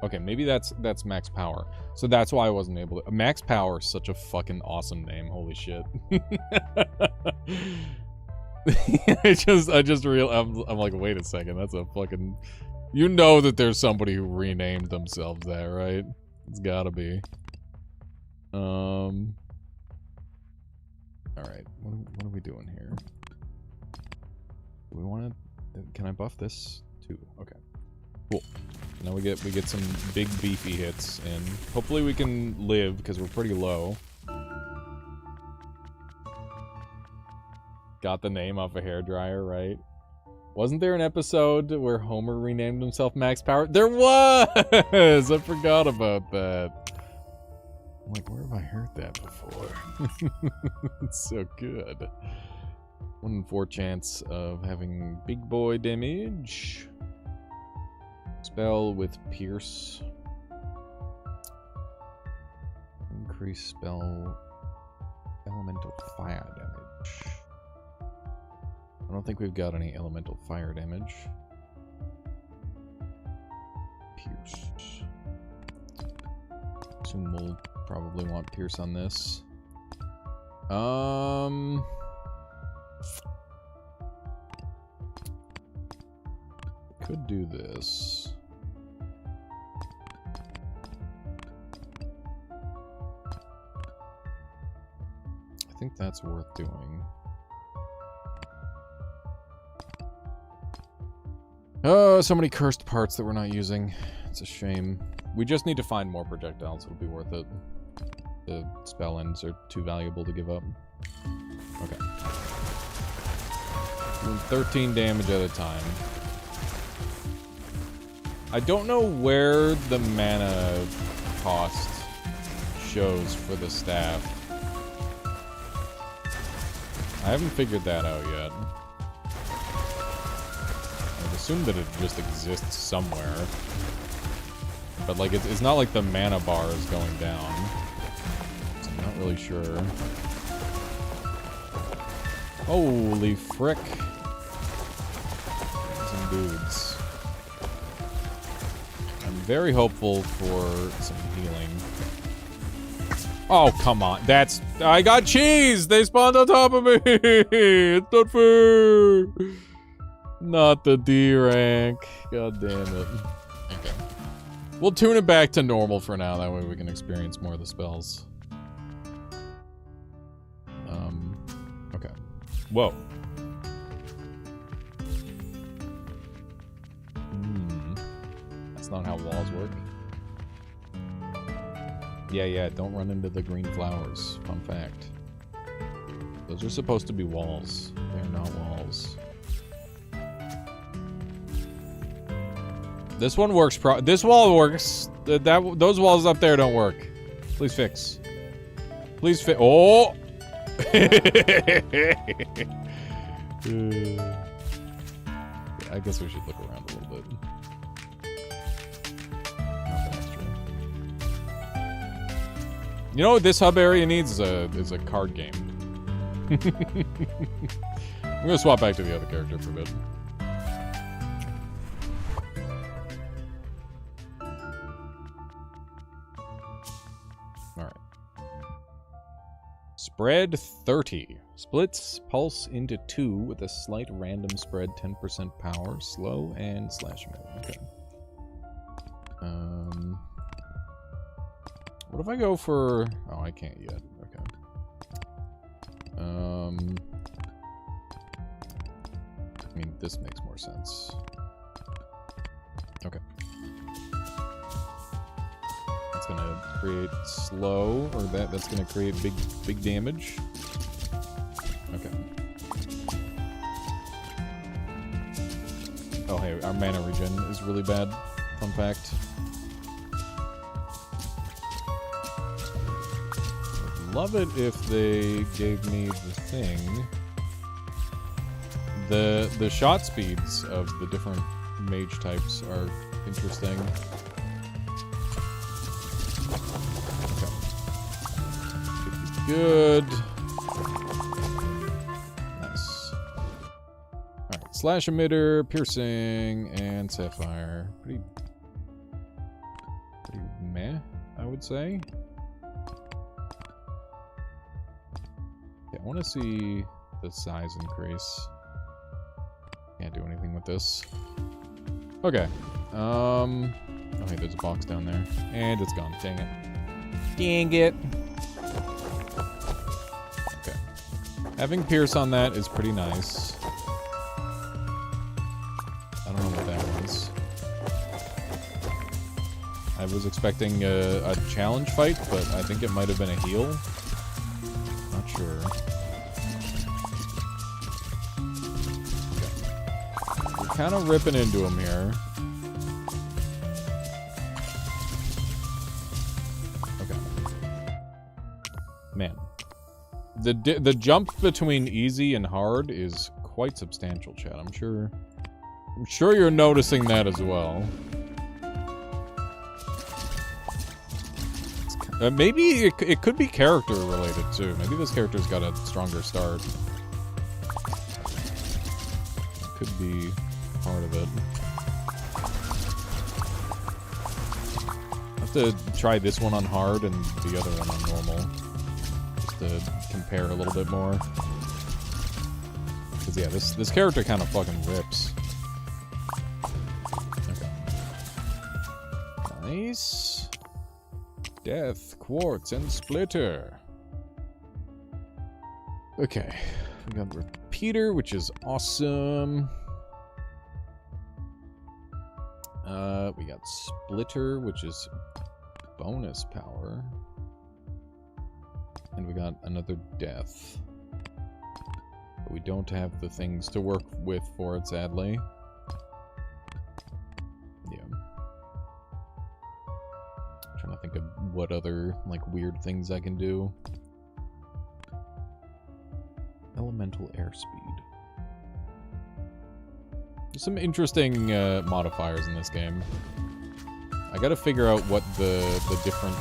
Okay, maybe that's max power. So that's why I wasn't able to... Max power is such a fucking awesome name. Holy shit. I'm like, wait a second. That's a fucking... You know that there's somebody who renamed themselves that, right? It's gotta be. Alright. What are we doing here? Do we want to... Can I buff this too? Okay. Cool. Now we get some big beefy hits, and hopefully we can live because we're pretty low. Got the name off a hairdryer, right? Wasn't there an episode where Homer renamed himself Max Power? There was! I forgot about that. I'm like, where have I heard that before? It's so good. 1 in 4 chance of having big boy damage. Spell with Pierce. Increase spell elemental fire damage. I don't think we've got any elemental fire damage. Pierce. Assume we'll probably want Pierce on this. Could do this. I think that's worth doing. Oh, so many cursed parts that we're not using. It's a shame. We just need to find more projectiles. It'll be worth it. The spell ends are too valuable to give up. Okay. Doing 13 damage at a time. I don't know where the mana cost shows for the staff. I haven't figured that out yet. I'd assume that it just exists somewhere. But, like, it's not like the mana bar is going down. So I'm not really sure. Holy frick. Some dudes. I'm very hopeful for some healing. Oh, come on. I got cheese! They spawned on top of me! It's not fair! Not the D rank. God damn it. Okay. We'll tune it back to normal for now. That way we can experience more of the spells. Okay. Whoa. That's not how walls work. Yeah, don't run into the green flowers. Fun fact. Those are supposed to be walls. They're not walls. This one works this wall works. Those walls up there don't work. Please fix. Please fix. Oh! I guess we should look around a little bit. You know what this hub area needs is a card game. I'm gonna swap back to the other character for a bit. Alright. Spread 30. Splits pulse into 2 with a slight random spread, 10% power, slow, and slash mode. Okay. What if I go for... Oh, I can't yet. Okay. I mean, this makes more sense. Okay. That's gonna create slow, or that's gonna create big damage. Okay. Oh, hey, our mana regen is really bad. Fun fact. Love it if they gave me the thing. The shot speeds of the different mage types are interesting. Okay. Good. Nice. Alright, slash emitter, piercing, and sapphire. Pretty meh, I would say. I want to see the size increase. Can't do anything with this. Okay. Oh, hey, there's a box down there. And it's gone. Dang it. Dang it. Okay. Having Pierce on that is pretty nice. I don't know what that was. I was expecting a challenge fight, but I think it might have been a heal. Not sure. Kind of ripping into him here. Okay. Man. The jump between easy and hard is quite substantial, chat. I'm sure you're noticing that as well. Maybe it could be character related too. Maybe this character's got a stronger start. Could be part of it. I have to try this one on hard and the other one on normal. Just to compare a little bit more. Because yeah, this character kind of fucking rips. Okay. Nice. Death, Quartz, and Splitter. Okay. We got Repeater, which is awesome. We got Splitter, which is bonus power. And we got another Death. But we don't have the things to work with for it, sadly. Yeah. I'm trying to think of what other, like, weird things I can do. Elemental airspeed. There's some interesting modifiers in this game. I gotta figure out what the different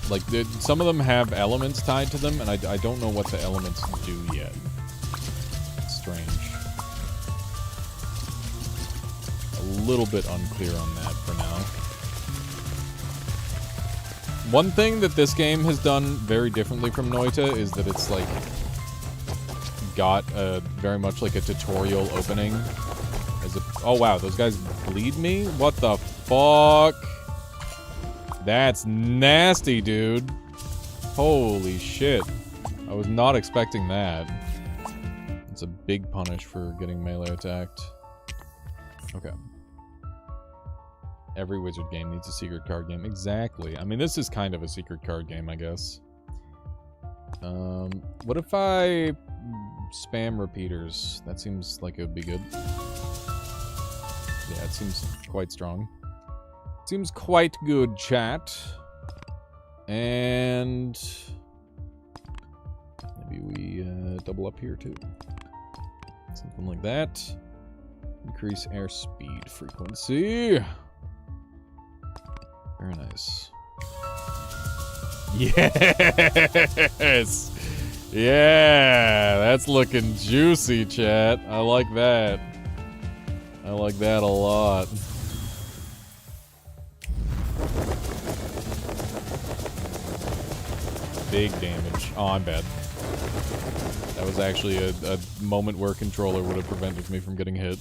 Like, some of them have elements tied to them, and I don't know what the elements do yet. It's strange. A little bit unclear on that for now. One thing that this game has done very differently from Noita is that it's, like, got very much like a tutorial opening. Oh, wow, those guys bleed me? What the fuck? That's nasty, dude. Holy shit. I was not expecting that. It's a big punish for getting melee attacked. Okay. Every wizard game needs a secret card game. Exactly. I mean, this is kind of a secret card game, I guess. What if I spam repeaters? That seems like it would be good. Yeah, it seems quite strong. Seems quite good, chat. And maybe we double up here too. Something like that. Increase airspeed frequency. Very nice. Yes! Yeah! That's looking juicy, chat. I like that. I like that a lot. Big damage. Oh, I'm bad. That was actually a moment where controller would have prevented me from getting hit.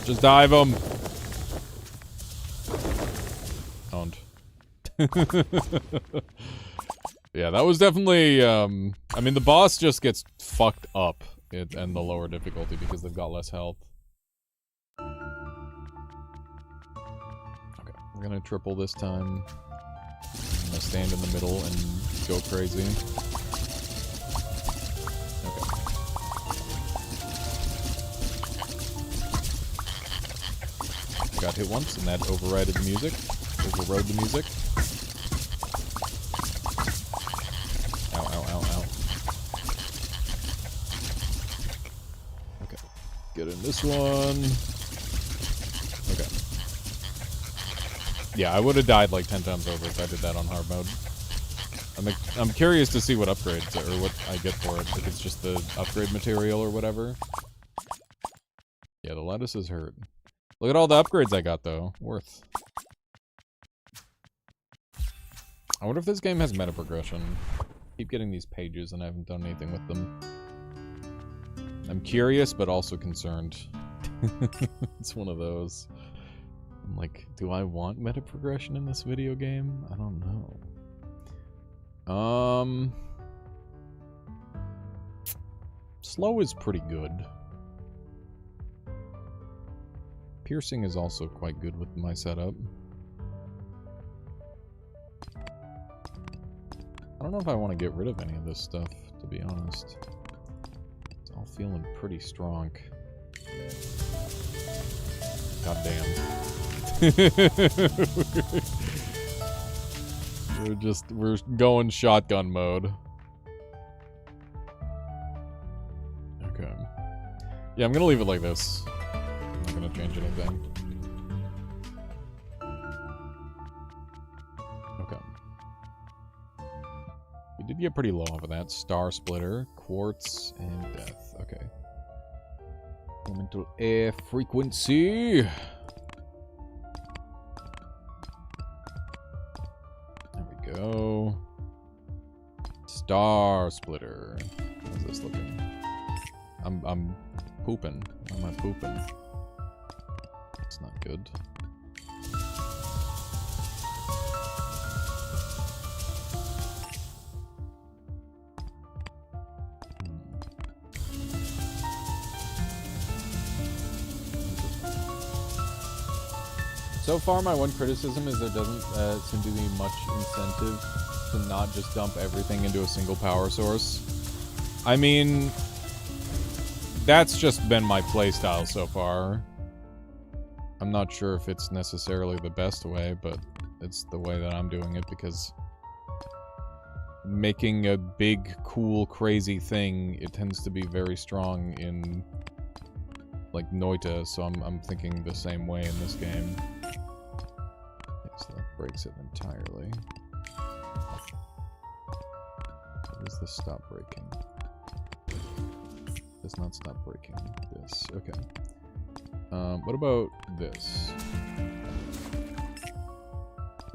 Just dive him. Owned. Yeah, that was definitely, I mean, the boss just gets fucked up and the lower difficulty because they've got less health. Okay, we're gonna triple this time. I'm gonna stand in the middle and go crazy. Okay. Got hit once, and that overrided the music. Overrode the music. Ow, ow, ow, ow. Okay. Get in this one. Okay. Yeah, I would have died like 10 times over if I did that on hard mode. I'm curious to see what upgrades, or what I get for it. If it's just the upgrade material or whatever. Yeah, the lettuces hurt. Look at all the upgrades I got, though. Worth. I wonder if this game has meta progression. Keep getting these pages and I haven't done anything with them. I'm curious, but also concerned. It's one of those. I'm like, do I want meta progression in this video game? I don't know. Slow is pretty good. Piercing is also quite good with my setup. I don't know if I want to get rid of any of this stuff, to be honest. It's all feeling pretty strong. God damn. We're going shotgun mode. Okay. Yeah, I'm gonna leave it like this. I'm not gonna change anything. Okay. We did get pretty low off of that. Star Splitter, Quartz, and Death. Okay. Elemental air frequency. There we go. Star Splitter. How's this looking? I'm pooping. Why am I pooping? It's not good. So far, my one criticism is there doesn't seem to be much incentive to not just dump everything into a single power source. I mean, that's just been my playstyle so far. I'm not sure if it's necessarily the best way, but it's the way that I'm doing it because making a big, cool, crazy thing, it tends to be very strong in like Noita, so I'm thinking the same way in this game. Okay, so that breaks it entirely. What does this stop breaking? Does not stop breaking this. Okay. What about this?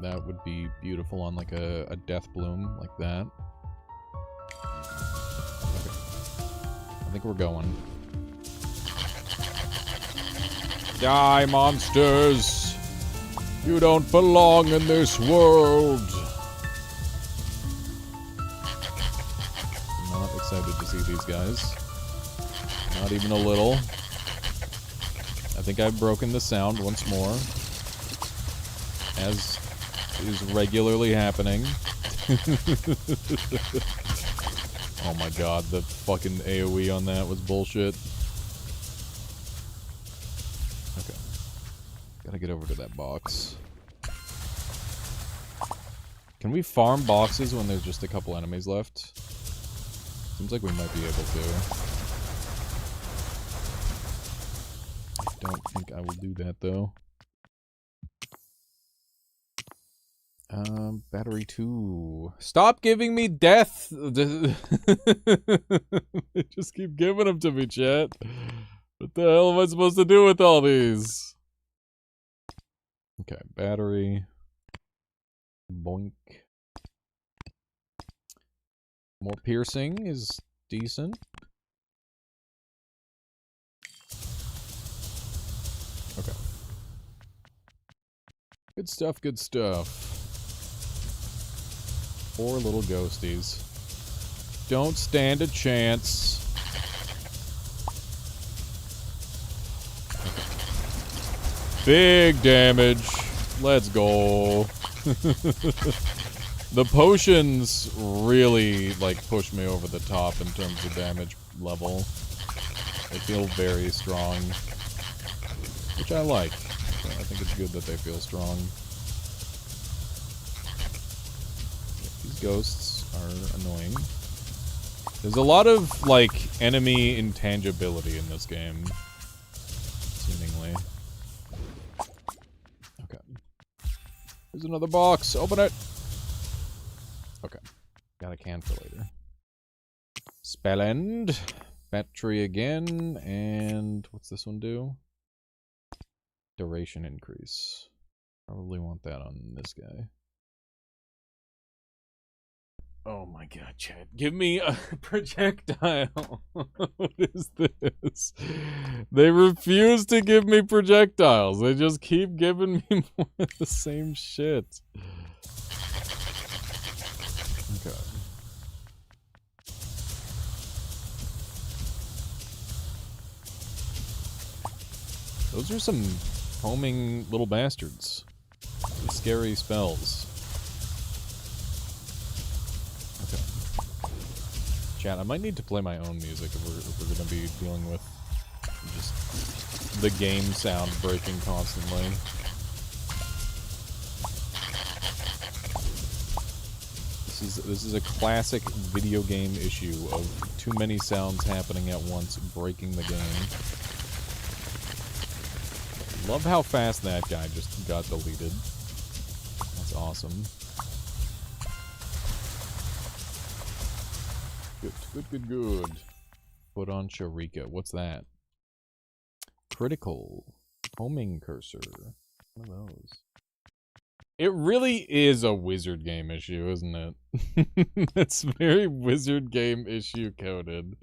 That would be beautiful on like a death bloom like that. Okay. I think we're going. Die, monsters! You don't belong in this world! I'm not excited to see these guys. Not even a little. I think I've broken the sound once more. As is regularly happening. Oh my god, the fucking AoE on that was bullshit. Okay. Gotta get over to that box. Can we farm boxes when there's just a couple enemies left? Seems like we might be able to. I don't think I will do that, though. Battery 2. Stop giving me death! Just keep giving them to me, chat. What the hell am I supposed to do with all these? Okay, battery. Boink. More piercing is decent. Okay. Good stuff, good stuff. 4 little ghosties. Don't stand a chance. Big damage. Let's go. The potions really, like, push me over the top in terms of damage level. They feel very strong. Which I like. So I think it's good that they feel strong. These ghosts are annoying. There's a lot of, like, enemy intangibility in this game. Seemingly. Okay. There's another box. Open it! Okay. Got a can for later. Spell end. Battery again. And what's this one do? Duration increase. Probably want that on this guy. Oh my god, Chad. Give me a projectile. What is this? They refuse to give me projectiles. They just keep giving me more of the same shit. Okay. Those are some homing little bastards. Some scary spells. Okay. Chat, I might need to play my own music if we're gonna be dealing with just the game sound breaking constantly. This is a classic video game issue of too many sounds happening at once, breaking the game. Love how fast that guy just got deleted. That's awesome. Good. Put on Sharika. What's that? Critical. Homing cursor. One of those. It really is a wizard game issue, isn't it? It's very wizard game issue coded.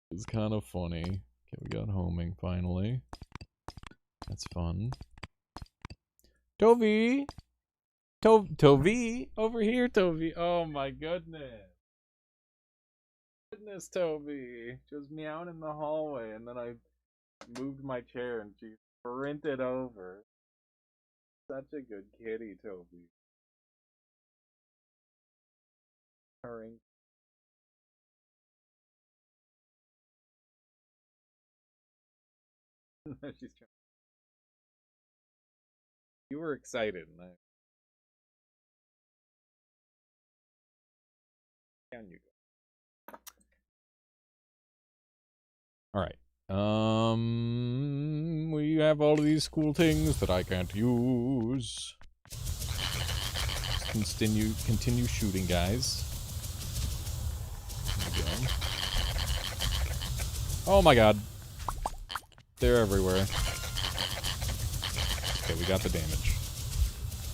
It's kind of funny. Okay, we got homing finally. That's fun. Tovi! Tovi! Over here, Tovi! Oh my goodness! Goodness, Tovi! Just meowing in the hallway, and then I moved my chair and she sprinted over. Such a good kitty, Toby. Purring. She's trying. You were excited, and I. Down you go. All right. We have all of these cool things that I can't use. Continue shooting, guys. There we go. Oh my god. They're everywhere. Okay, we got the damage.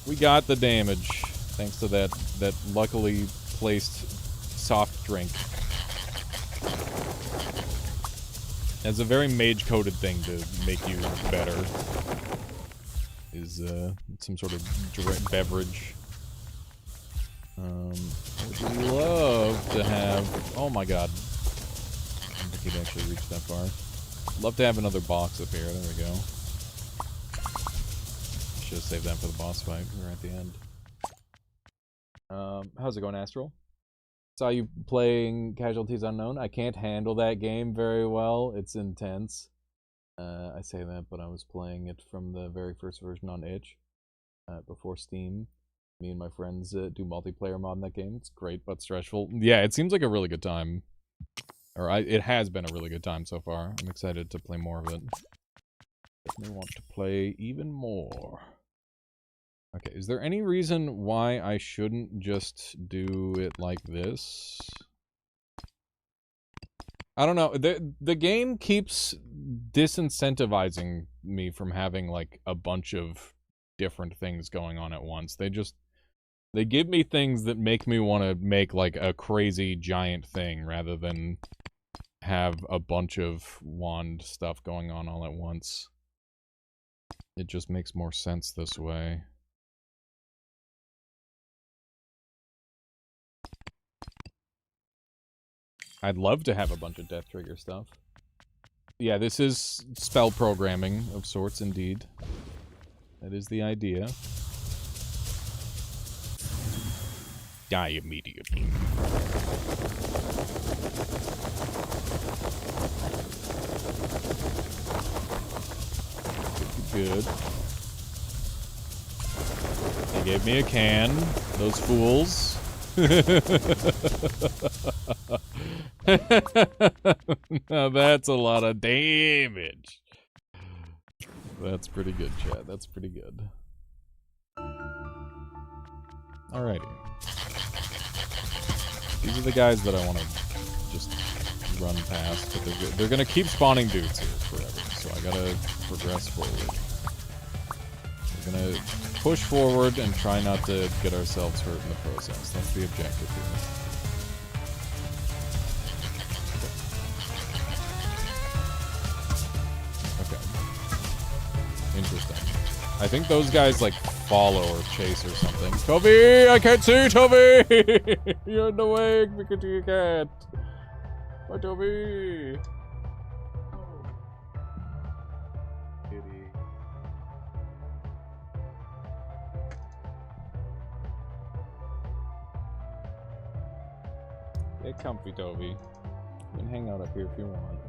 We got the damage. Thanks to that luckily placed soft drink. It's a very mage-coded thing to make you better. Is some sort of beverage. I would love to have... Oh my god. I don't think he'd actually reach that far. Love to have another box up here. There we go. Should have saved that for the boss fight. We're at the end. How's it going, Astral? Saw you playing Casualties Unknown. I can't handle that game very well. It's intense. I say that, but I was playing it from the very first version on itch. Before Steam. Me and my friends do multiplayer mod in that game. It's great, but stressful. Yeah, it seems like a really good time. Or it has been a really good time so far. I'm excited to play more of it. Definitely want to play even more. Okay, is there any reason why I shouldn't just do it like this? I don't know. The game keeps disincentivizing me from having, like, a bunch of different things going on at once. They give me things that make me want to make, like, a crazy giant thing rather than have a bunch of wand stuff going on all at once. It just makes more sense this way. I'd love to have a bunch of death trigger stuff. Yeah, this is spell programming of sorts, indeed. That is the idea. Die immediately. Good. They gave me a can. Those fools. Now that's a lot of damage. That's pretty good, chat. That's pretty good. Alrighty. These are the guys that I want to just run past, but they're gonna keep spawning dudes here forever, so I gotta progress forward. We're gonna push forward and try not to get ourselves hurt in the process. That's the objective here. Interesting. I think those guys, like, follow or chase or something. Toby! I can't see, Toby! You're in the way because you can't. Bye, Toby! Oh. Kitty. Get comfy, Toby. You can hang out up here if you want.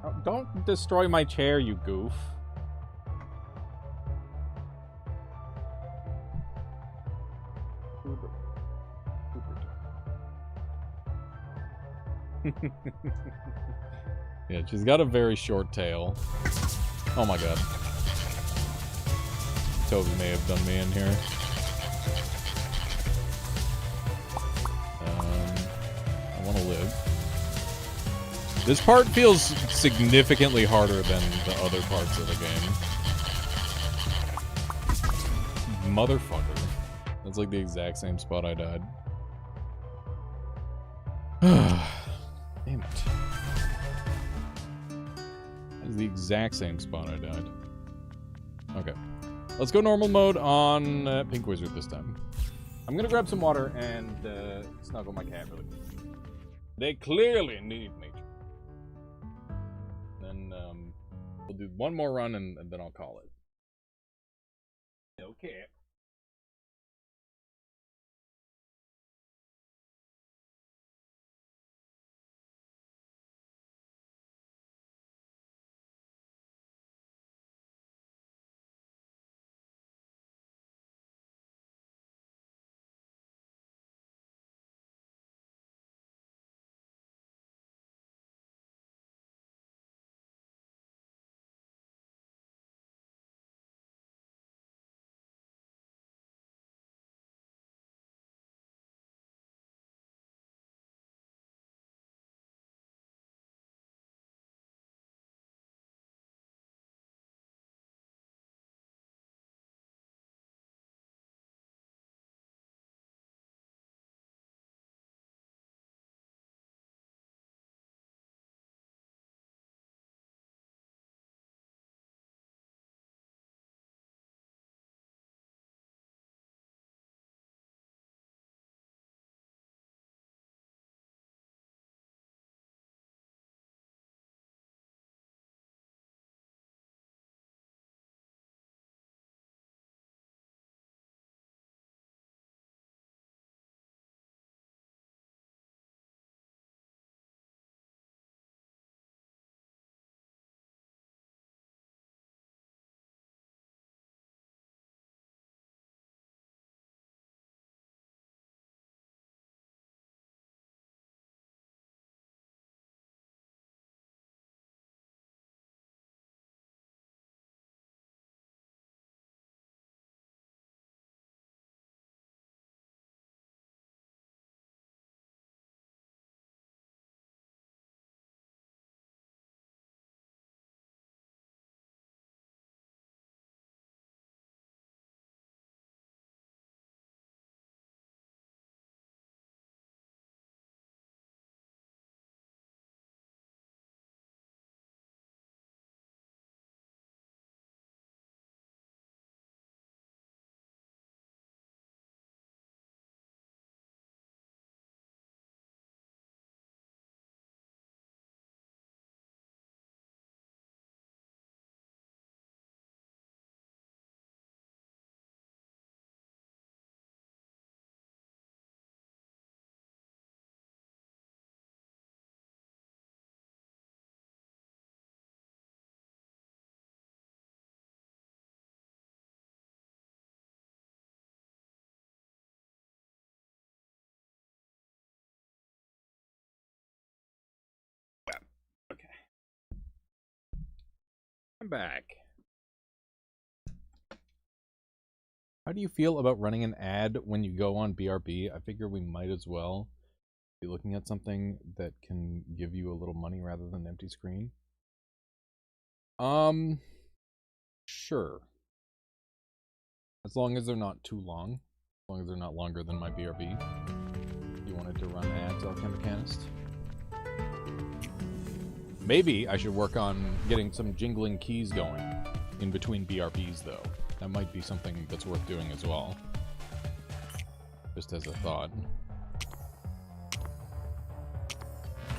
Oh, don't destroy my chair, you goof. Yeah, she's got a very short tail. Oh my god. Toby may have done me in here. I want to live. This part feels significantly harder than the other parts of the game. Motherfucker. That's like the exact same spot I died. Damn it. That is the exact same spot I died. Okay. Let's go normal mode on Pink Wizard this time. I'm gonna grab some water and snuggle my cat really quick. They clearly need nature. Then we'll do one more run and then I'll call it. Okay. I'm back. How do you feel about running an ad when you go on BRB? I figure we might as well be looking at something that can give you a little money rather than an empty screen. Sure. As long as they're not too long. As long as they're not longer than my BRB. You wanted to run ads, Alchemicast? Maybe I should work on getting some jingling keys going in between BRBs, though. That might be something that's worth doing as well. Just as a thought.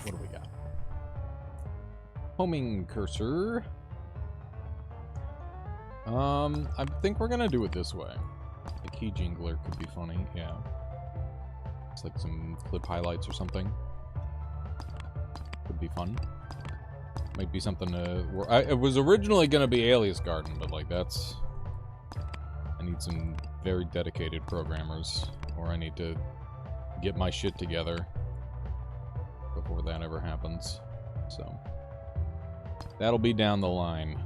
What do we got? Homing cursor. I think we're gonna do it this way. A key jingler could be funny, yeah. It's like some clip highlights or something. Could be fun. Might be something to... it was originally gonna be Alias Garden, but like that's... I need some very dedicated programmers, or I need to get my shit together before that ever happens. So that'll be down the line.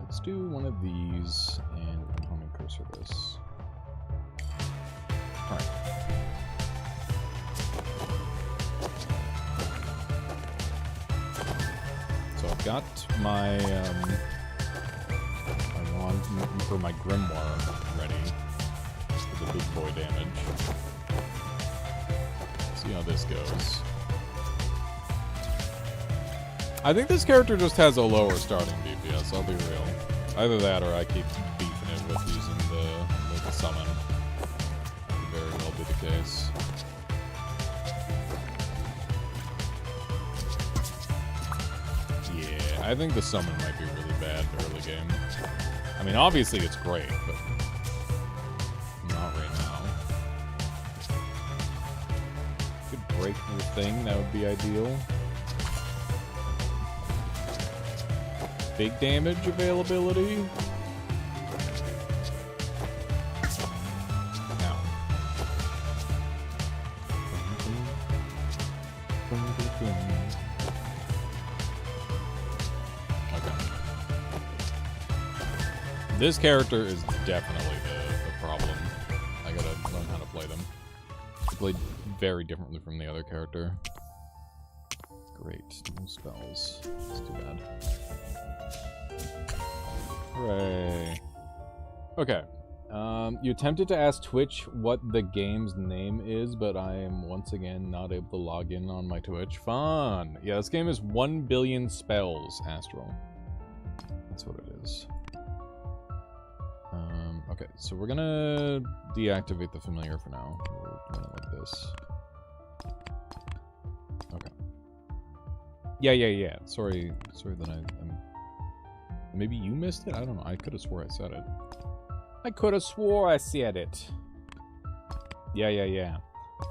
Let's do one of these, and we can homing cursor this. Alright. So I've got my, my wand for my grimoire ready for the big boy damage. Let's see how this goes. I think this character just has a lower starting DPS, I'll be real. Either that or I keep beefing it with using the summon. That could very well be the case. Yeah, I think the summon might be really bad early game. I mean, obviously it's great, but not right now. Could break the thing, that would be ideal. Big damage availability. Now. Okay. This character is definitely the problem. I gotta learn how to play them. They played very differently from the other character. Great, no spells. That's too bad. Hooray. Okay. You attempted to ask Twitch what the game's name is, but I am once again not able to log in on my Twitch. Fun! Yeah, this game is 1 billion spells, Astral. That's what it is. Okay, so we're gonna deactivate the familiar for now. We'll run it like this. Okay. Yeah. Sorry that I'm... Maybe you missed it? I don't know. I could have swore I said it. I could have swore I said it. Yeah.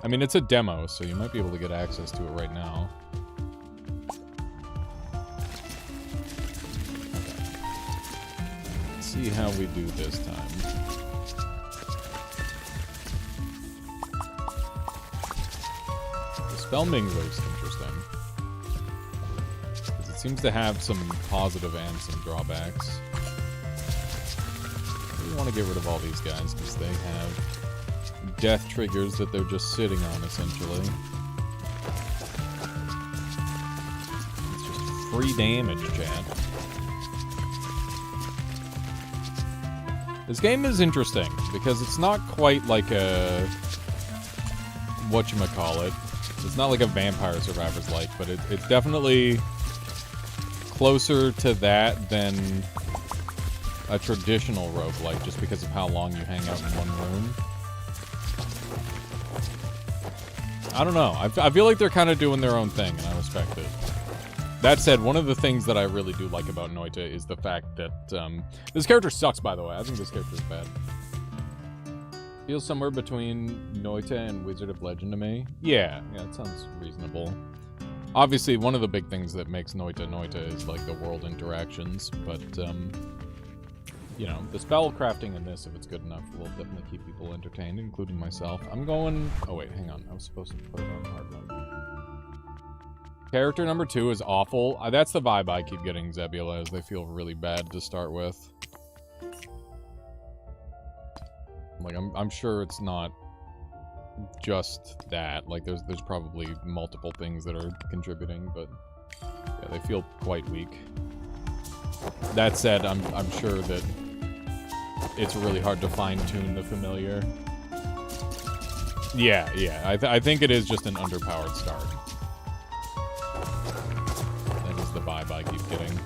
I mean, it's a demo, so you might be able to get access to it right now. Okay. Let's see how we do this time. The Spellming roast interesting. Seems to have some positive and some drawbacks. We want to get rid of all these guys because they have death triggers that they're just sitting on, essentially. It's just free damage, chat. This game is interesting because it's not quite like a... whatchamacallit. It's not like a Vampire Survivors like, but it's definitely... closer to that than a traditional roguelike, just because of how long you hang out in one room. I don't know. I feel like they're kind of doing their own thing, and I respect it. That said, one of the things that I really do like about Noita is the fact that, this character sucks, by the way. I think this character is bad. Feels somewhere between Noita and Wizard of Legend to me. Yeah, it sounds reasonable. Obviously, one of the big things that makes Noita is, like, the world interactions, but, you know, the spellcrafting in this, if it's good enough, will definitely keep people entertained, including myself. I'm going... Oh, wait, hang on. I was supposed to put it on hard mode. Character number 2 is awful. That's the vibe I keep getting, Zebula, is they feel really bad to start with. Like, I'm sure it's not just that. Like, there's probably multiple things that are contributing, but yeah, they feel quite weak. That said, I'm sure that it's really hard to fine-tune the familiar. Yeah, I think it is just an underpowered start. That is the vibe I keep getting.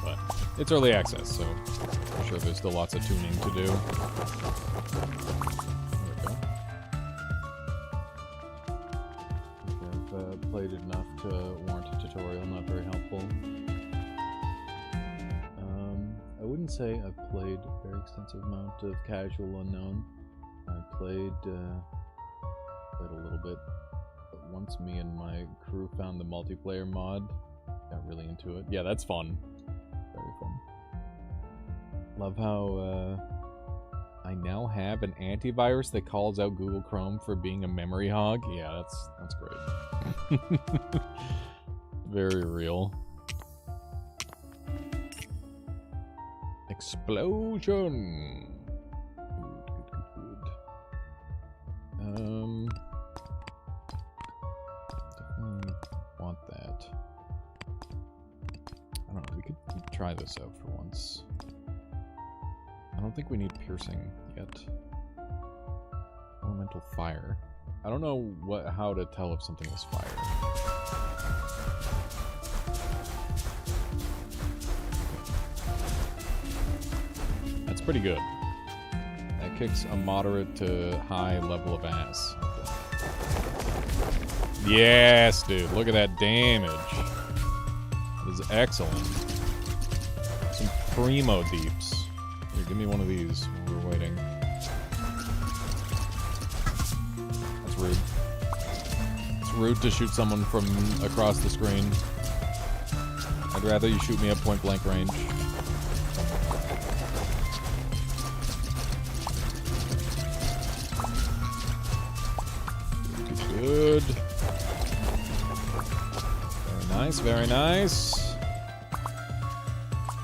But it's early access, so I'm sure there's still lots of tuning to do. I've played enough to warrant a tutorial, not very helpful. I wouldn't say I've played a very extensive amount of Casual Unknown. I played a little bit, but once me and my crew found the multiplayer mod, got really into it. Yeah, that's fun. Very fun. Love how I now have an antivirus that calls out Google Chrome for being a memory hog. Yeah, that's great. Very real. Explosion. Good. Definitely want that. I don't know. We could try this out for once. I don't think we need piercing yet. Elemental fire. I don't know how to tell if something is fire. That's pretty good. That kicks a moderate to high level of ass. Yes, dude. Look at that damage. That is excellent. Some primo deeps. Here, give me one of these while we're waiting. That's rude. It's rude to shoot someone from across the screen. I'd rather you shoot me at point blank range. Good. Very nice, very nice.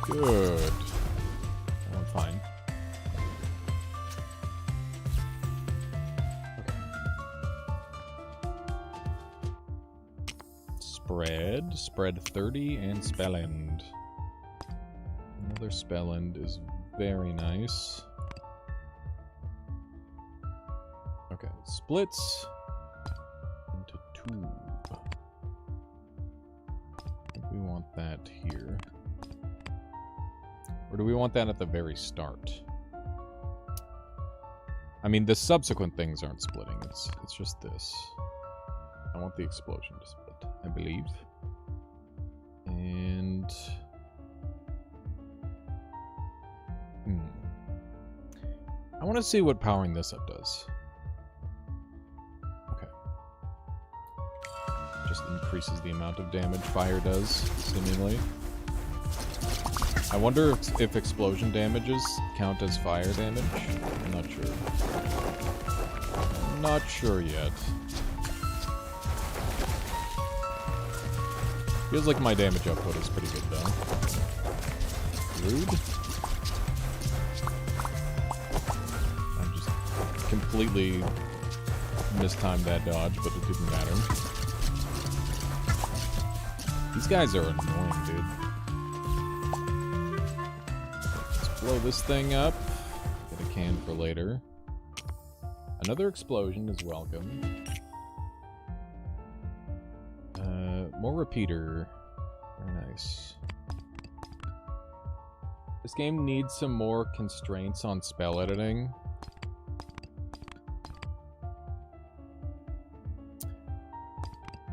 Good. That went fine. Okay. Spread 30, and spell end. Another spell end is very nice. Okay, splits. I think we want that here. Or do we want that at the very start? I mean, the subsequent things aren't splitting. It's just this. I want the explosion to split, I believe. And... I want to see what powering this up does. Just increases the amount of damage fire does, seemingly. I wonder if explosion damages count as fire damage. I'm not sure. I'm not sure yet. Feels like my damage output is pretty good, though. Rude. I just completely mistimed that dodge, but it didn't matter. These guys are annoying, dude. Let's blow this thing up. Get a can for later. Another explosion is welcome. More repeater. Very nice. This game needs some more constraints on spell editing.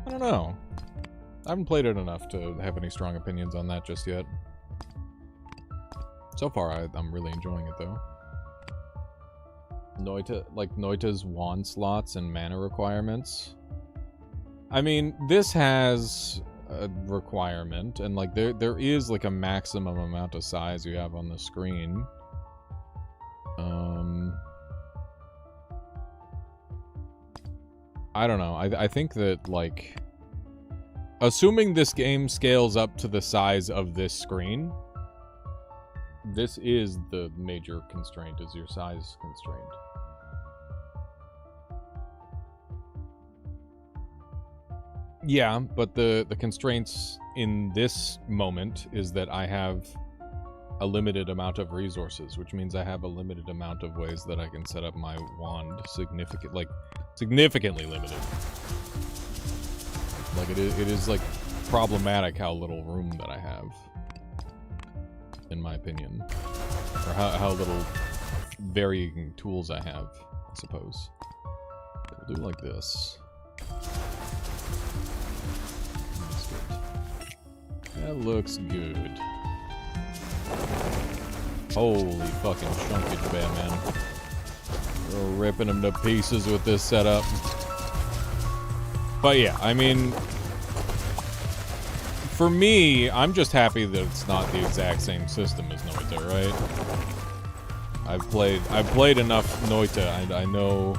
I don't know. I haven't played it enough to have any strong opinions on that just yet. So far, I'm really enjoying it, though. Noita's wand slots and mana requirements. I mean, this has a requirement, and like there is like a maximum amount of size you have on the screen. I don't know. I think that, like, assuming this game scales up to the size of this screen, this is the major constraint, is your size constraint. Yeah, but the constraints in this moment is that I have a limited amount of resources, which means I have a limited amount of ways that I can set up my wand. Significantly limited. Like, it is like, problematic how little room that I have, in my opinion. Or how little varying tools I have, I suppose. We'll do like this. That looks good. Holy fucking chunkage, Batman. We're ripping them to pieces with this setup. But yeah, I mean, for me, I'm just happy that it's not the exact same system as Noita, right? I've played enough Noita, and I know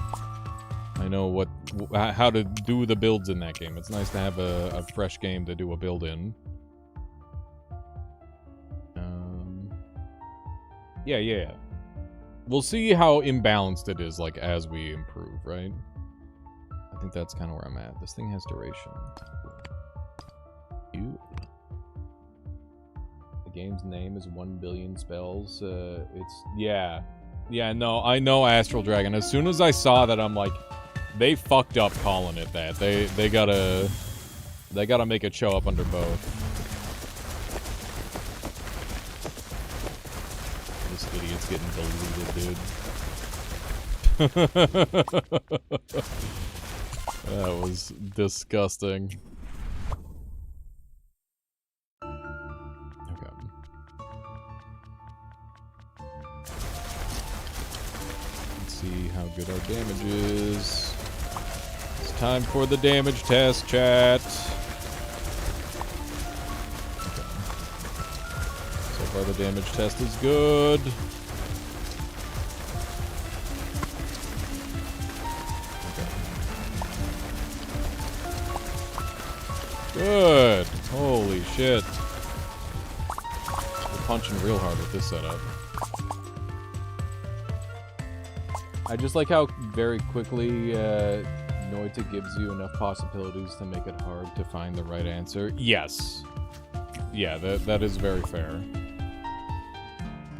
how to do the builds in that game. It's nice to have a fresh game to do a build in. Yeah. We'll see how imbalanced it is, like, as we improve, right? I think that's kind of where I'm at. This thing has duration. Cute. The game's name is 1 billion spells. Yeah, no, I know Astral Dragon. As soon as I saw that, I'm like, they fucked up calling it that. They gotta make it show up under both. This idiot's getting deleted, dude. That was disgusting. Okay. Let's see how good our damage is. It's time for the damage test, chat. Okay. So far the damage test is good. Good. Holy shit. We're punching real hard with this setup. I just like how very quickly Noita gives you enough possibilities to make it hard to find the right answer. Yes. Yeah, that is very fair.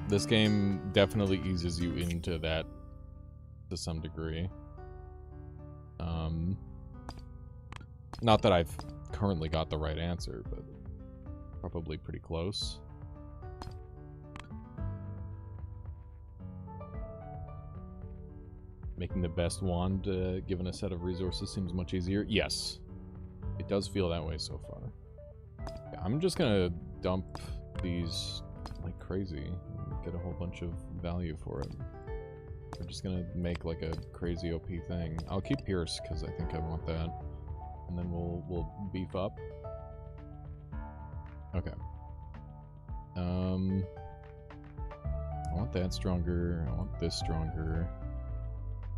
This game definitely eases you into that to some degree. Not that I've currently got the right answer, but probably pretty close. Making the best wand given a set of resources seems much easier. Yes, it does feel that way so far. Yeah, I'm just gonna dump these like crazy and get a whole bunch of value for it. We're just gonna make like a crazy OP thing. I'll keep Pierce because I think I want that. And then we'll beef up. Okay. I want that stronger. I want this stronger.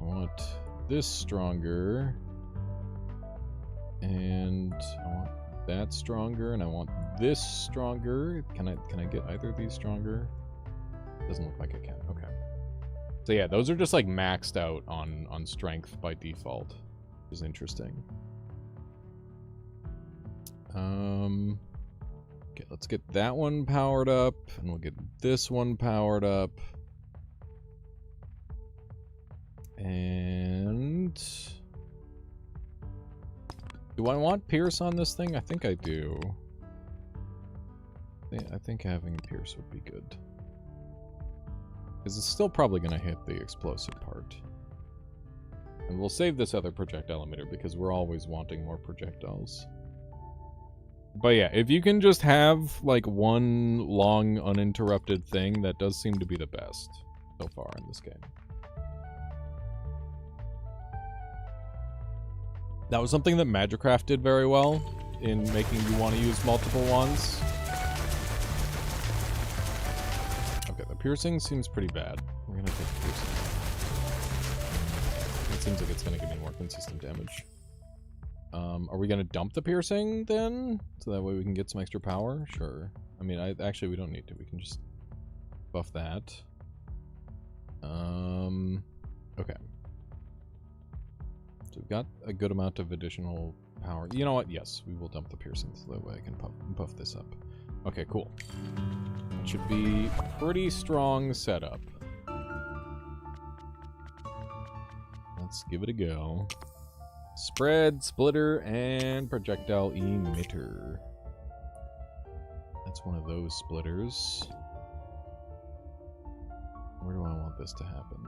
I want this stronger. And I want that stronger. And I want this stronger. Can I get either of these stronger? Doesn't look like I can. Okay. So yeah, those are just like maxed out on strength by default, which is interesting. Okay, let's get that one powered up, and we'll get this one powered up. And do I want Pierce on this thing? I think I do. I think having Pierce would be good. Because it's still probably going to hit the explosive part. And we'll save this other projectile emitter because we're always wanting more projectiles. But yeah, if you can just have, like, one long, uninterrupted thing, that does seem to be the best so far in this game. That was something that Magicraft did very well in making you want to use multiple wands. Okay, the piercing seems pretty bad. We're gonna take the piercing. It seems like it's gonna give me more consistent damage. Are we gonna dump the piercing then? So that way we can get some extra power? Sure. I mean, actually we don't need to. We can just buff that. Okay. So we've got a good amount of additional power. You know what? Yes, we will dump the piercing so that way I can buff this up. Okay, cool. That should be pretty strong setup. Let's give it a go. Spread, splitter, and projectile emitter. That's one of those splitters. Where do I want this to happen?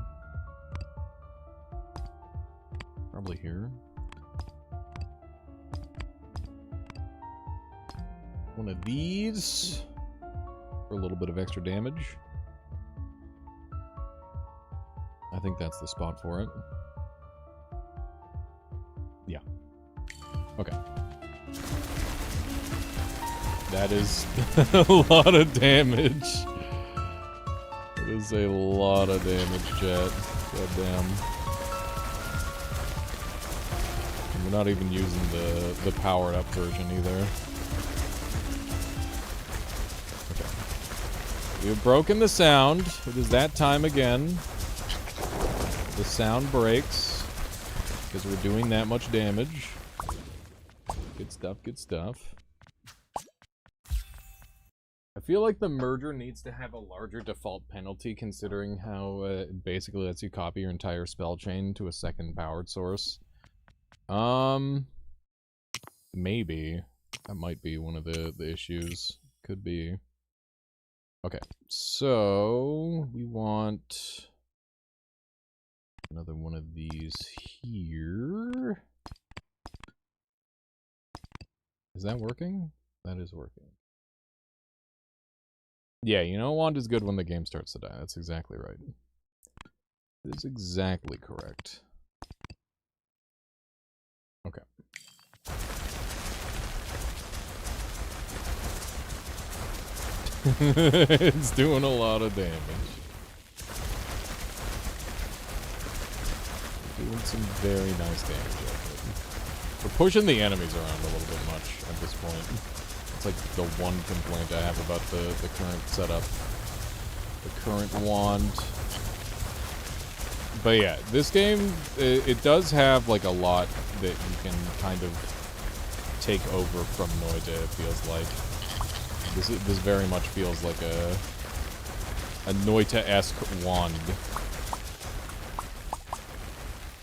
Probably here. One of these for a little bit of extra damage. I think that's the spot for it. Yeah. Okay. That is a lot of damage. That is a lot of damage, chat. Goddamn. And we're not even using the powered up version either. Okay. We have broken the sound. It is that time again. The sound breaks. Because we're doing that much damage. Good stuff, good stuff. I feel like the merger needs to have a larger default penalty considering how it basically lets you copy your entire spell chain to a second powered source. Maybe. That might be one of the issues. Could be. Okay, so we want another one of these here. Is that working? That is working. Yeah, you know, wand is good when the game starts to die. That's exactly right. That is exactly correct. Okay. It's doing a lot of damage. Doing some very nice damage out of it. We're pushing the enemies around a little bit much at this point. It's like the one complaint I have about the current setup. The current wand. But yeah, this game, it does have like a lot that you can kind of take over from Noita, it feels like. This very much feels like a Noita-esque wand.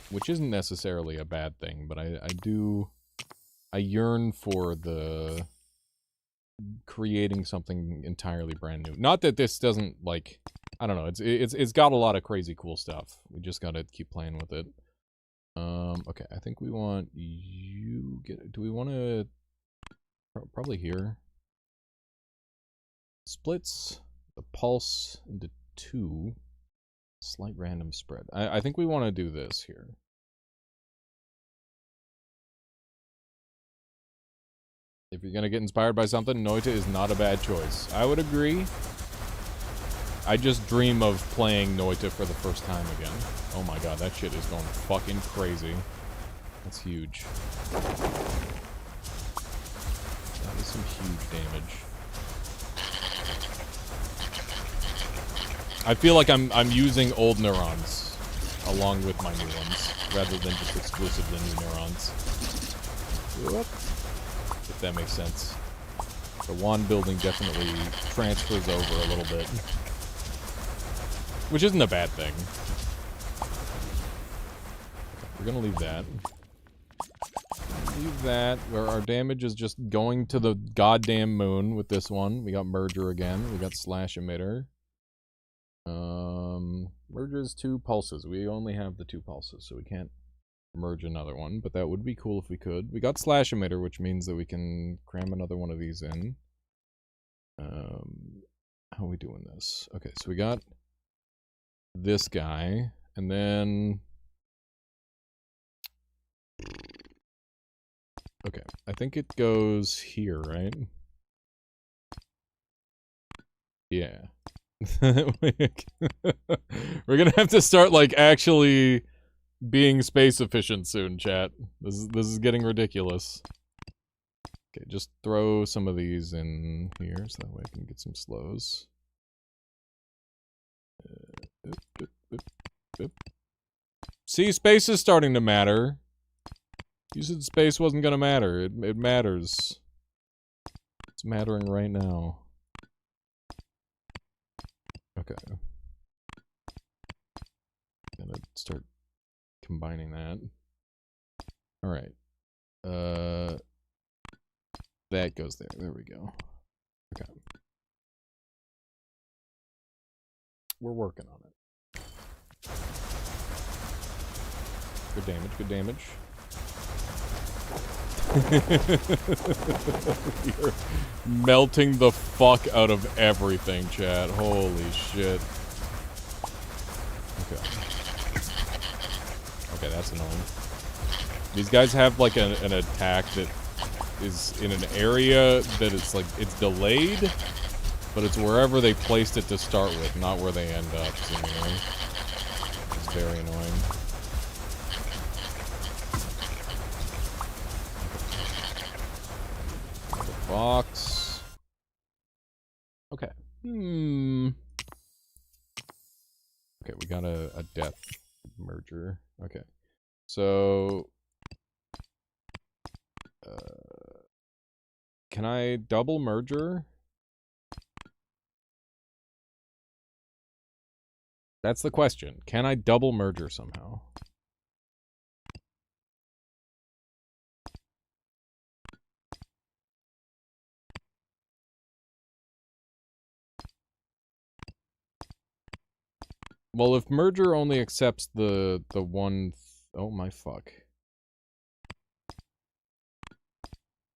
Which isn't necessarily a bad thing, but I yearn for the creating something entirely brand new. Not that this doesn't, like, I don't know, it's got a lot of crazy cool stuff. We just gotta keep playing with it. Okay, I think we want you do we want to probably here. Splits the pulse into 2. Slight random spread. I think we want to do this here. If you're gonna get inspired by something, Noita is not a bad choice. I would agree. I just dream of playing Noita for the first time again. Oh my god, that shit is going fucking crazy. That's huge. That is some huge damage. I feel like I'm using old neurons along with my new ones, rather than just exclusively new neurons. Whoop. If that makes sense. The wand building definitely transfers over a little bit. Which isn't a bad thing. We're gonna leave that. Leave that, where our damage is just going to the goddamn moon with this one. We got merger again. We got slash emitter. Merge is 2 pulses. We only have the 2 pulses, so we can't merge another one, but that would be cool if we could. We got slash emitter, which means that we can cram another one of these in. How are we doing this? Okay, so we got this guy, and then... Okay, I think it goes here, right? Yeah. We're gonna have to start, like, actually being space efficient soon, chat. This is getting ridiculous. Okay, just throw some of these in here so that way I can get some slows. See, space is starting to matter. You said space wasn't gonna matter. It matters. It's mattering right now. Okay. Gonna start combining that. Alright. That goes there. There we go. Okay. We're working on it. Good damage, good damage. You're melting the fuck out of everything, chat. Holy shit. Okay. Okay, that's annoying. These guys have like an attack that is in an area that is like, it's delayed, but it's wherever they placed it to start with, not where they end up, seemingly. It's very annoying. Box. Okay. Okay, we got a depth merger. Okay. So... can I double merger? That's the question. Can I double merger somehow? Well, if merger only accepts the one... oh my fuck.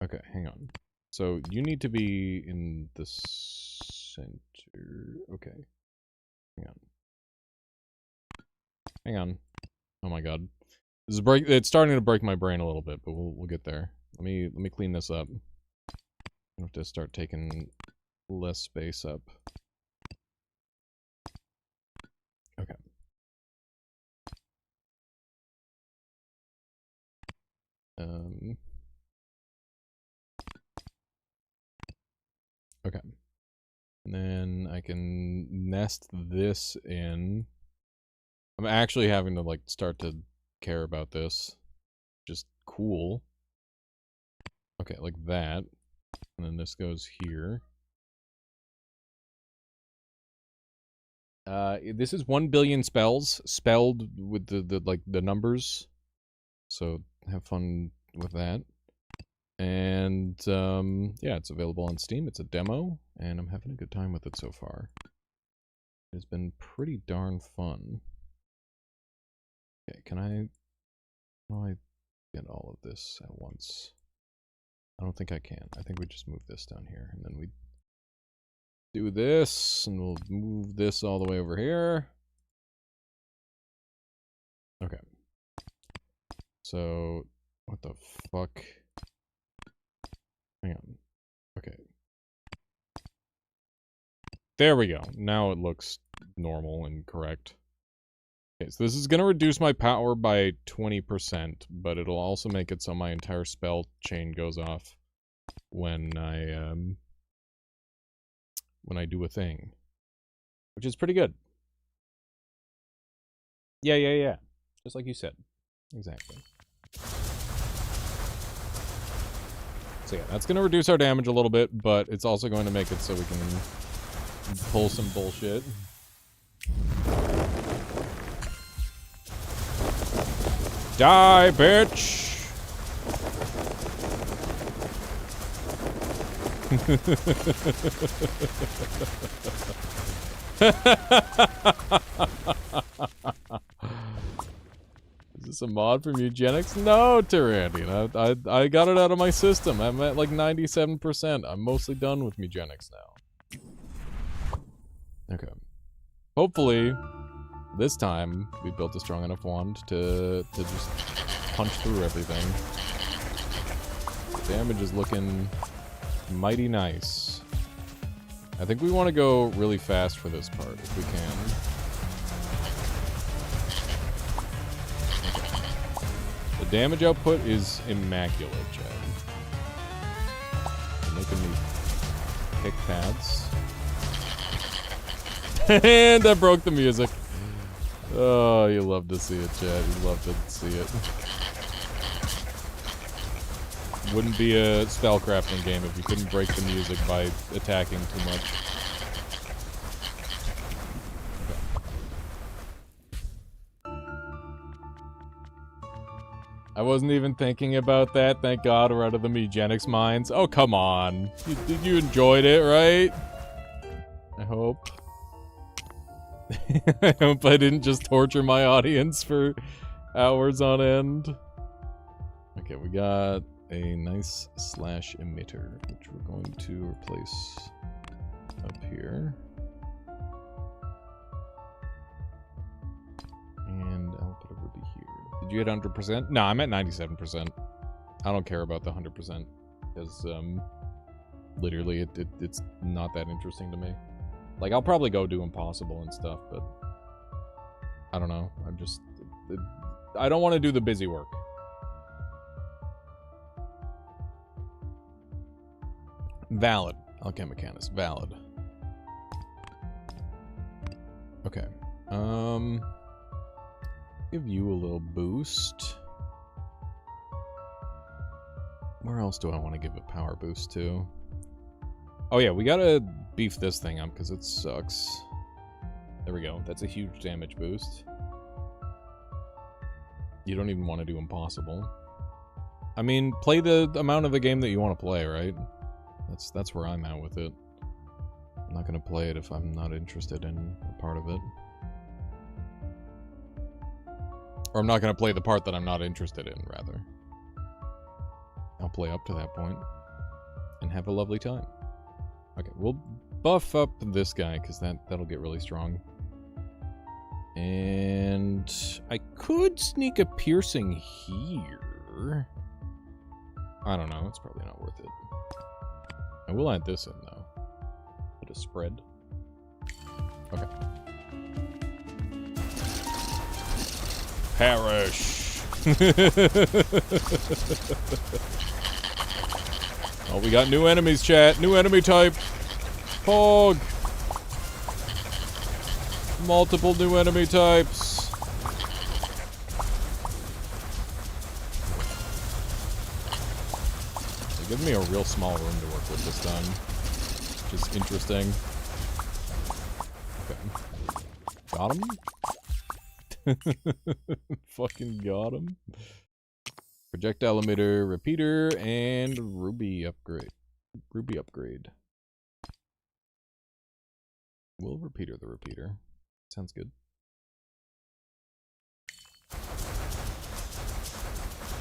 Okay, hang on. So, you need to be in the center... okay. Hang on. Hang on. Oh my god. This is it's starting to break my brain a little bit, but we'll get there. Let me clean this up. I have to start taking less space up. Okay. Okay. And then I can nest this in. I'm actually having to, like, start to care about this. Just cool. Okay, like that. And then this goes here. This is 1 billion spells, spelled with the numbers. So have fun with that. And, yeah, it's available on Steam. It's a demo, and I'm having a good time with it so far. It's been pretty darn fun. Okay, can I get all of this at once? I don't think I can. I think we just move this down here, and then we do this, and we'll move this all the way over here. Okay. So, what the fuck? Hang on. Okay. There we go. Now it looks normal and correct. Okay, so this is going to reduce my power by 20%, but it'll also make it so my entire spell chain goes off when I do a thing. Which is pretty good. Yeah. Just like you said. Exactly. So yeah, that's going to reduce our damage a little bit, but it's also going to make it so we can pull some bullshit. Die, bitch! Is this a mod from Eugenics? No, Tyrannian. I got it out of my system. I'm at like 97%. I'm mostly done with Eugenics now. Okay. Hopefully, this time, we built a strong enough wand to just punch through everything. Damage is looking mighty nice. I think we want to go really fast for this part, if we can. damage output is immaculate, Chad. They're making me pick paths. And I broke the music. Oh, you love to see it, Chad. You love to see it. Wouldn't be a spellcrafting game if you couldn't break the music by attacking too much. I wasn't even thinking about that. Thank God we're out of the Megenics mines. Oh, come on. You enjoyed it, right? I hope. I hope I didn't just torture my audience for hours on end. Okay, we got a nice slash emitter, which we're going to replace up here. And I'll put a ruby here. Did you hit 100%? No, I'm at 97%. I don't care about the 100%, because, literally, it's not that interesting to me. Like, I'll probably go do impossible and stuff, but I don't know. I'm just... I don't want to do the busy work. Valid. Alchemichanist. Valid. Okay. Give you a little boost. Where else do I want to give a power boost to? Oh yeah, we gotta beef this thing up because it sucks. There we go. That's a huge damage boost. You don't even want to do impossible. I mean, play the amount of the game that you want to play, right? That's where I'm at with it. I'm not gonna play it if I'm not interested in a part of it. Or I'm not gonna play the part that I'm not interested in, rather. I'll play up to that point and have a lovely time. Okay, we'll buff up this guy, because that'll get really strong. And I could sneak a piercing here. I don't know, it's probably not worth it. I will add this in, though. Bit of spread. Okay. Perish! Oh, we got new enemies, chat. New enemy type. Pog. Multiple new enemy types. They're giving me a real small room to work with this time, which is interesting. Okay. Got him? Fucking got him. Projectile emitter, repeater, and ruby upgrade. Ruby upgrade. We'll repeater the repeater. Sounds good.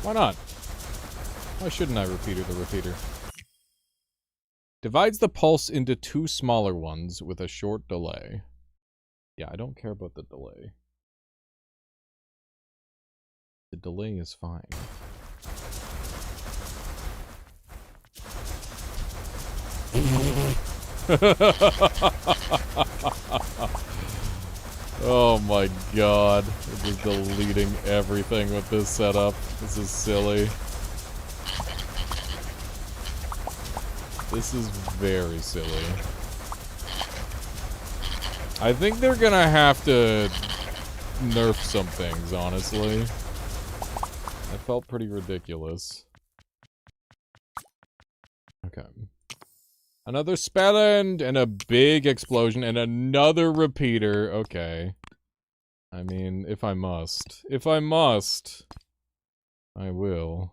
Why not? Why shouldn't I repeater the repeater? Divides the pulse into two smaller ones with a short delay. Yeah, I don't care about the delay. The delay is fine. Oh my god. I'm just deleting everything with this setup. This is silly. This is very silly. I think they're gonna have to nerf some things, honestly. That felt pretty ridiculous. Okay. Another spell end and a big explosion and another repeater. Okay. I mean, if I must. If I must, I will.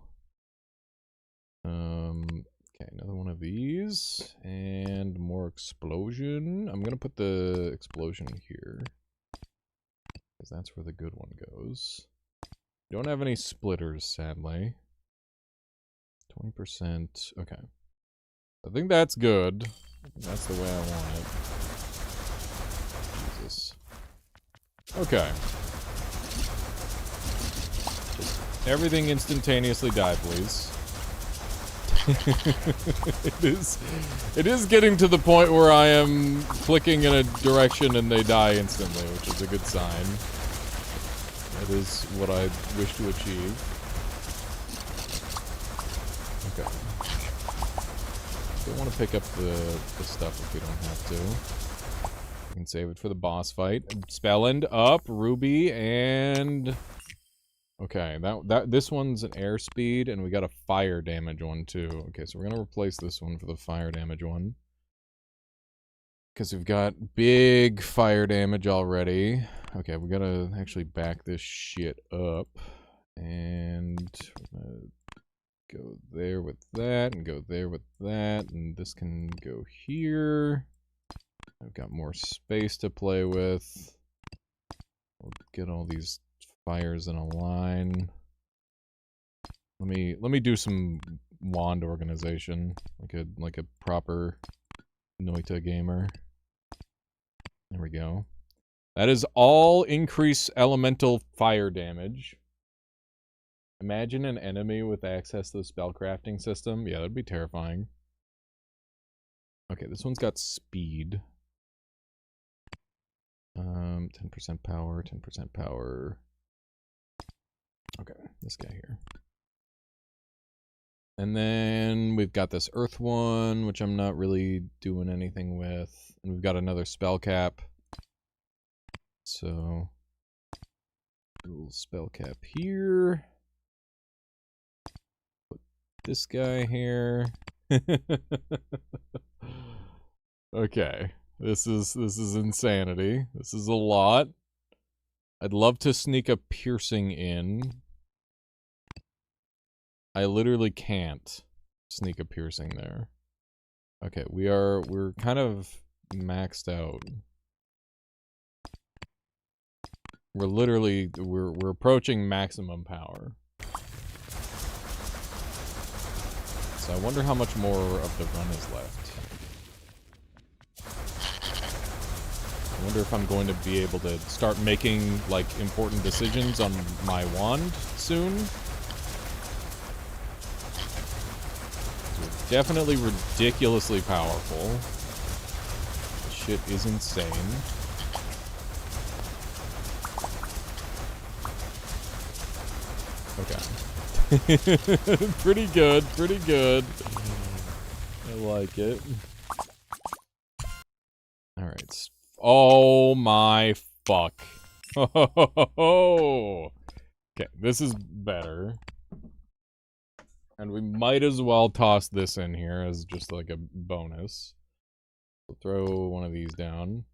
Okay, another one of these. And more explosion. I'm gonna put the explosion here, because that's where the good one goes. Don't have any splitters, sadly. 20%. Okay. I think that's good. That's the way I want it. Jesus. Okay. Everything instantaneously die, please. It is getting to the point where I am clicking in a direction and they die instantly, which is a good sign. That is what I wish to achieve. don't want to pick up the stuff if we don't have to. We can save it for the boss fight. Spellend up, Ruby, and... Okay, this one's an airspeed, and we got a fire damage one, too. Okay, so we're gonna replace this one for the fire damage one. Because we've got big fire damage already. Okay, we gotta actually back this shit up. And we're gonna go there with that, and go there with that, and this can go here. I've got more space to play with. We'll get all these fires in a line. Let me do some wand organization, like a proper Noita gamer. There we go. That is all increase elemental fire damage. Imagine an enemy with access to the spellcrafting system. Yeah, that'd be terrifying. Okay, this one's got speed. 10% power, 10% power. Okay, this guy here. And then we've got this earth one, which I'm not really doing anything with. And we've got another spell cap. So, a little spell cap here. Put this guy here. Okay, this is insanity. This is a lot. I'd love to sneak a piercing in. I literally can't sneak a piercing there. Okay, we're kind of maxed out. We're approaching maximum power. So I wonder how much more of the run is left. I wonder if I'm going to be able to start making, like, important decisions on my wand soon. It's definitely ridiculously powerful. This shit is insane. Okay. Pretty good, pretty good. I like it. Alright. Oh my fuck. Okay, this is better. And we might as well toss this in here as just like a bonus. We'll throw one of these down.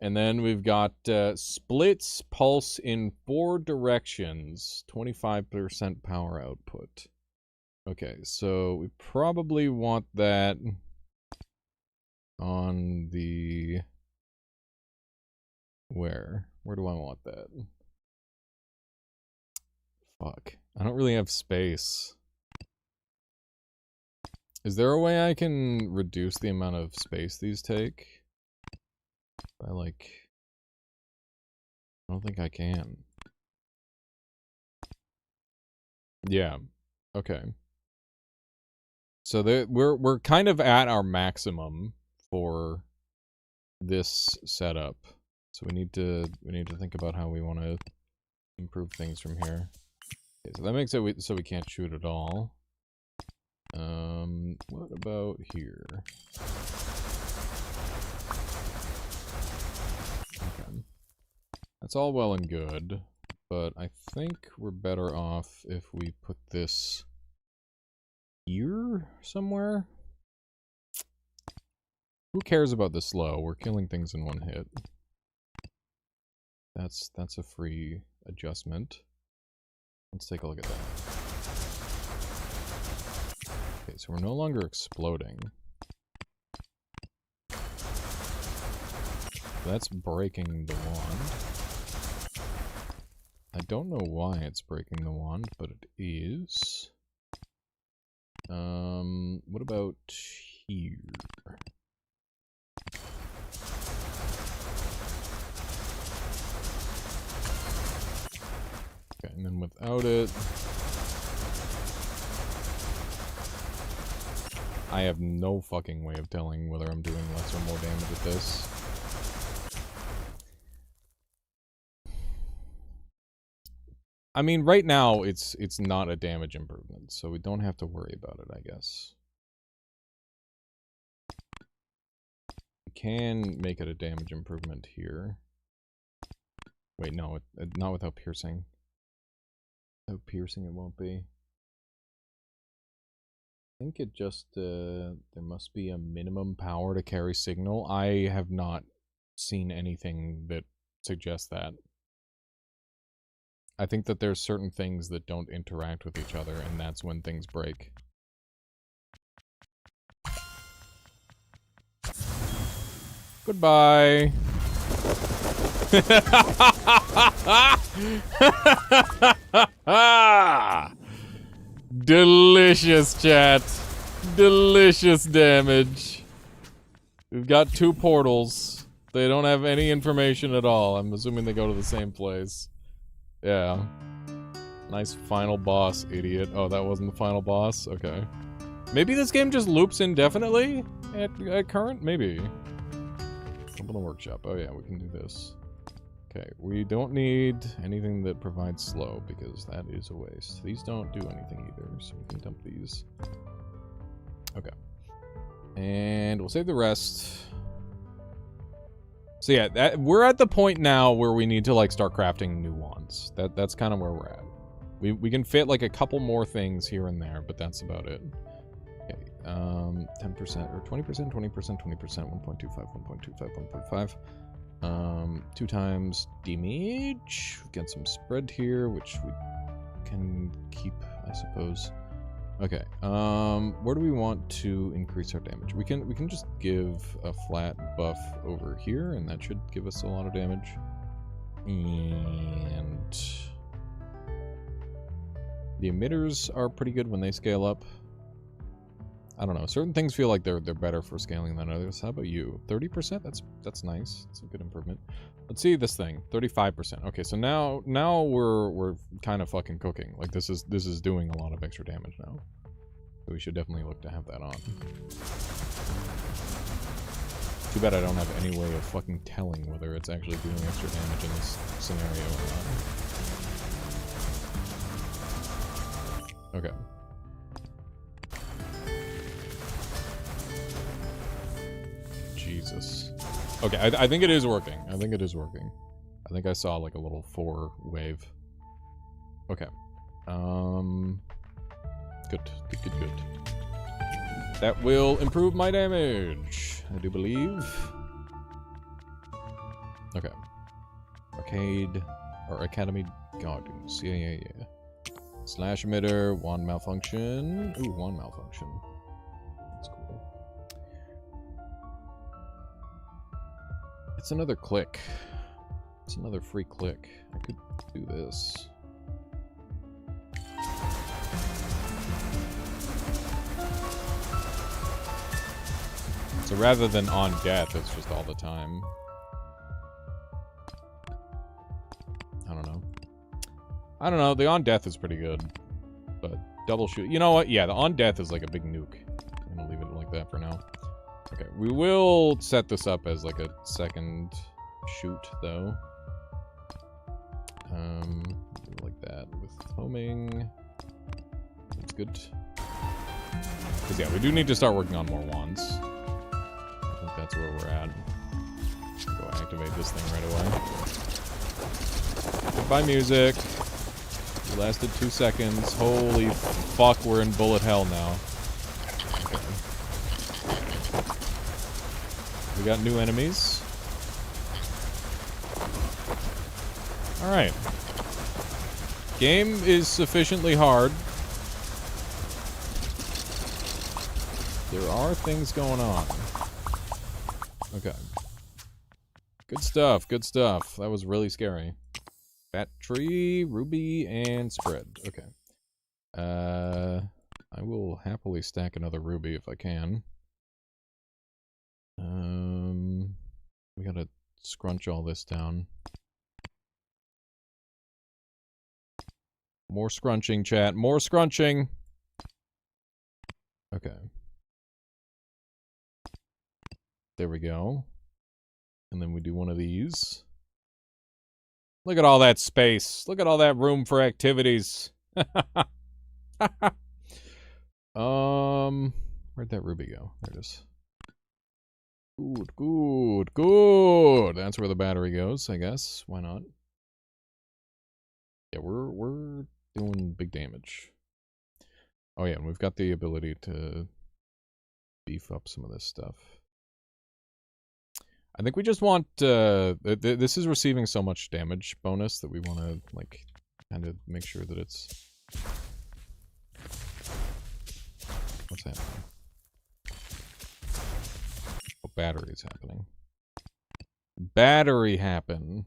And then we've got splits pulse in 4 directions, 25% power output. Okay, so we probably want that on the... Where do I want that? Fuck. I don't really have space. Is there a way I can reduce the amount of space these take? I don't think I can. Yeah. Okay. So we're kind of at our maximum for this setup. So we need to think about how we want to improve things from here. Okay, so that makes it so we can't shoot at all. What about here? Okay. That's all well and good, but I think we're better off if we put this here somewhere. Who cares about the slow? We're killing things in one hit. That's a free adjustment. Let's take a look at that. Okay, so we're no longer exploding. That's breaking the wand. I don't know why it's breaking the wand, but it is. What about here? Okay, and then without it... I have no fucking way of telling whether I'm doing less or more damage with this. I mean, right now, it's not a damage improvement, so we don't have to worry about it, I guess. can make it a damage improvement here. Wait, no, not without piercing. Without piercing, it won't be. I think it just, there must be a minimum power to carry signal. I have not seen anything that suggests that. I think that there's certain things that don't interact with each other, and that's when things break. Goodbye. Delicious, chat. Delicious damage. We've got 2 portals. They don't have any information at all. I'm assuming they go to the same place. Yeah. Nice final boss, idiot. Oh, that wasn't the final boss? Okay. Maybe this game just loops indefinitely at current? Maybe. Open the workshop. Oh yeah, we can do this. Okay, we don't need anything that provides slow, because that is a waste. These don't do anything either, so we can dump these. Okay. And we'll save the rest. So yeah, we're at the point now where we need to like start crafting new wands. That's kind of where we're at. We can fit like a couple more things here and there, but that's about it. Okay, 10% or 20%, 20%, 20%, 1.25, 1.25, 1.5. 2 times damage. We've got some spread here, which we can keep, I suppose. Okay, where do we want to increase our damage? We can just give a flat buff over here, and that should give us a lot of damage. And the emitters are pretty good when they scale up. I don't know. Certain things feel like they're better for scaling than others. How about you? 30%? That's nice. That's a good improvement. Let's see this thing. 35%. Okay, so now we're kind of fucking cooking. Like this is doing a lot of extra damage now. So we should definitely look to have that on. Too bad I don't have any way of fucking telling whether it's actually doing extra damage in this scenario or not. Okay. Jesus. Okay, I think it is working. I think it is working. I think I saw like a little 4 wave. Okay. Good. That will improve my damage, I do believe. Okay. Arcade, or Academy Gardens. Yeah. Slash emitter, wand malfunction. Ooh, wand malfunction. That's cool. It's another click. It's another free click. I could do this. So rather than on death, it's just all the time. I don't know. The on death is pretty good. But double shoot. You know what? Yeah, the on death is like a big nuke. I'm gonna leave it like that for now. Okay, we will set this up as like a second shoot, though. Like that with homing. That's good. Because yeah, we do need to start working on more wands. I think that's where we're at. Go activate this thing right away. Goodbye, music. It lasted 2 seconds. Holy fuck, we're in bullet hell now. Okay. We got new enemies. Alright. Game is sufficiently hard. There are things going on. Okay. Good stuff, good stuff. That was really scary. Fat tree, ruby, and spread. Okay. I will happily stack another ruby if I can. We gotta scrunch all this down. More scrunching, chat. More scrunching! Okay. There we go. And then we do one of these. Look at all that space. Look at all that room for activities. Where'd that ruby go? There it is. Good, good, good. That's where the battery goes, I guess. Why not? Yeah, we're doing big damage. Oh yeah, and we've got the ability to beef up some of this stuff. I think we just want, this is receiving so much damage bonus that we want to, like, kind of make sure that it's... What's happening? Oh, battery's happening. Battery happen.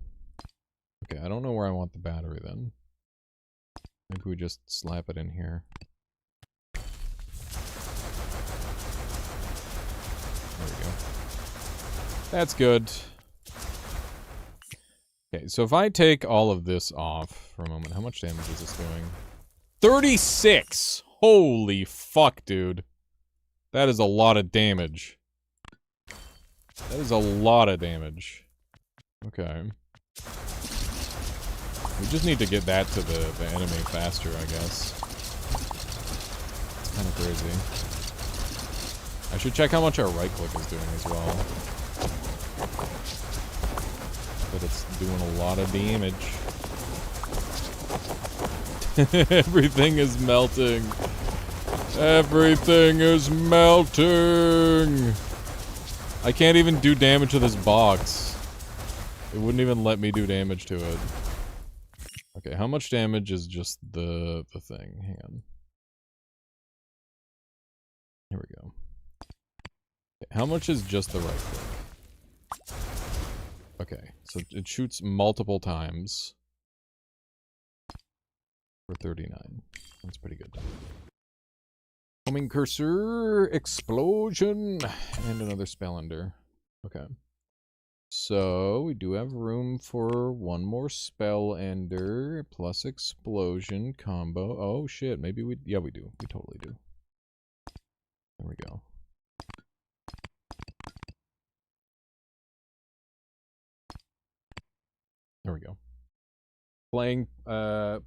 Okay, I don't know where I want the battery then. Maybe we just slap it in here. There we go. That's good. Okay, so if I take all of this off for a moment, how much damage is this doing? 36! Holy fuck, dude. That is a lot of damage. That is a lot of damage. Okay. We just need to get that to the enemy faster, I guess. It's kind of crazy. I should check how much our right click is doing as well. But it's doing a lot of damage. Everything is melting. Everything is melting. I can't even do damage to this box. It wouldn't even let me do damage to it. Okay, how much damage is just the thing? Hang on. Here we go. Okay, how much is just the right click? Okay, so it shoots multiple times. For 39. That's pretty good. Homing cursor, explosion, and another spell ender. Okay. So, we do have room for one more spell ender, plus explosion combo. Oh shit, maybe we... Yeah, we do. We totally do. There we go. There we go. Playing,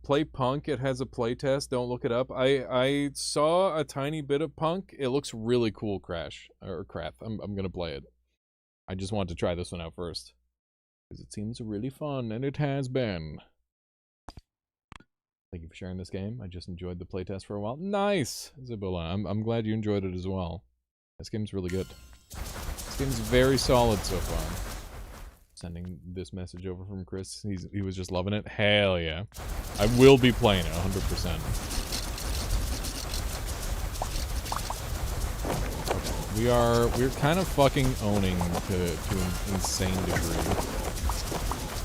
play Punk. It has a playtest. Don't look it up. I saw a tiny bit of Punk. It looks really cool, Crash. Or Crap. I'm gonna play it. I just want to try this one out first. Because it seems really fun, and it has been. Thank you for sharing this game. I just enjoyed the playtest for a while. Nice! Isabella, I'm glad you enjoyed it as well. This game's really good. This game's very solid so far. Sending this message over from Chris. He was just loving it. Hell yeah. I will be playing it 100%. Okay. We're kind of fucking owning to an insane degree.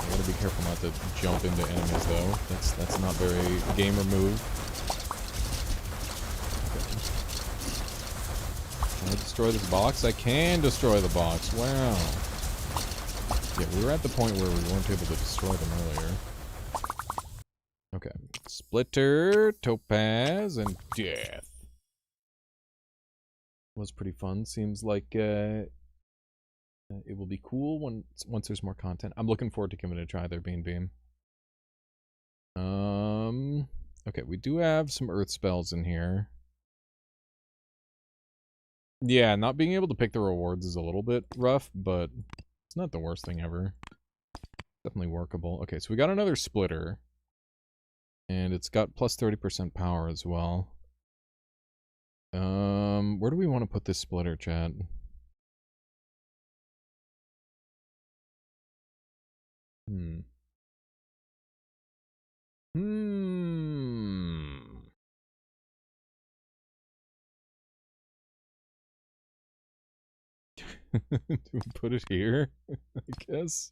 I gotta be careful not to jump into enemies though. That's not very gamer move. Okay. Can I destroy this box? I can destroy the box. Wow. Yeah, we were at the point where we weren't able to destroy them earlier. Okay. Splitter, Topaz, and Death. Was pretty fun. Seems like it will be cool once there's more content. I'm looking forward to giving it a try there, Beam. Okay, we do have some earth spells in here. Yeah, not being able to pick the rewards is a little bit rough, but it's not the worst thing ever. Definitely workable. Okay, so we got another splitter. And it's got plus 30% power as well. Where do we want to put this splitter, chat? Do we put it here? I guess.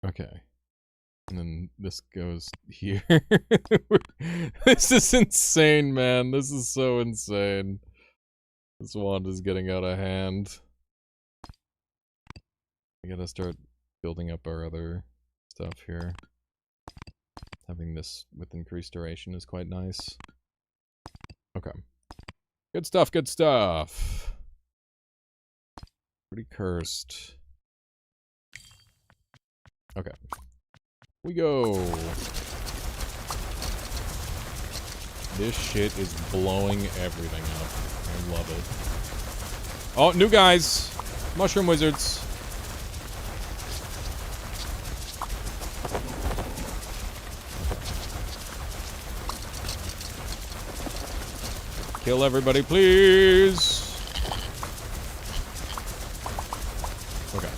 Okay. And then this goes here. This is insane, man. This is so insane. This wand is getting out of hand. We gotta start building up our other stuff here. Having this with increased duration is quite nice. Okay. Good stuff, good stuff. Pretty cursed. Okay. We go. This shit is blowing everything up. I love it. Oh, new guys! Mushroom wizards. Kill everybody, please! Okay.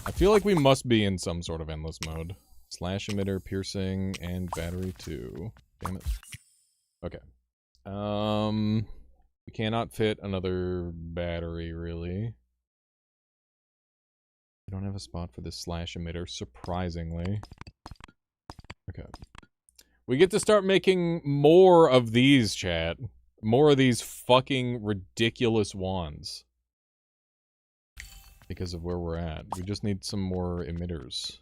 I feel like we must be in some sort of endless mode. Slash emitter, piercing, and battery 2. Damn it. Okay. We cannot fit another battery, really. We don't have a spot for this slash emitter, surprisingly. Okay. We get to start making more of these, chat. More of these fucking ridiculous wands. Because of where we're at. We just need some more emitters.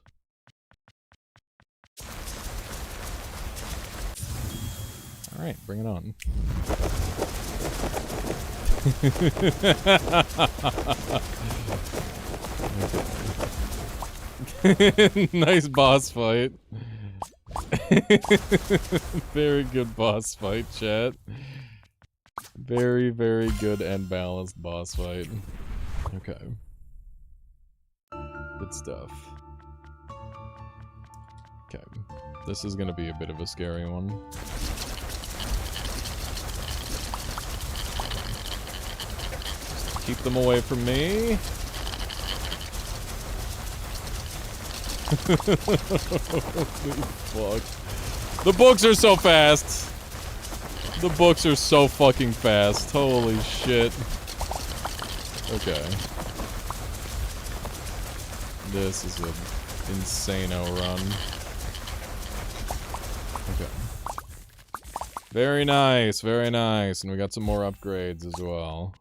Alright, bring it on. Nice boss fight. Very good boss fight, chat. Very, very good and balanced boss fight. Okay. Good stuff. Okay. This is gonna be a bit of a scary one. Just keep them away from me. Holy fuck. The books are so fast. The books are so fucking fast. Holy shit. Okay. This is an insano run. Okay. Very nice, very nice. And we got some more upgrades as well.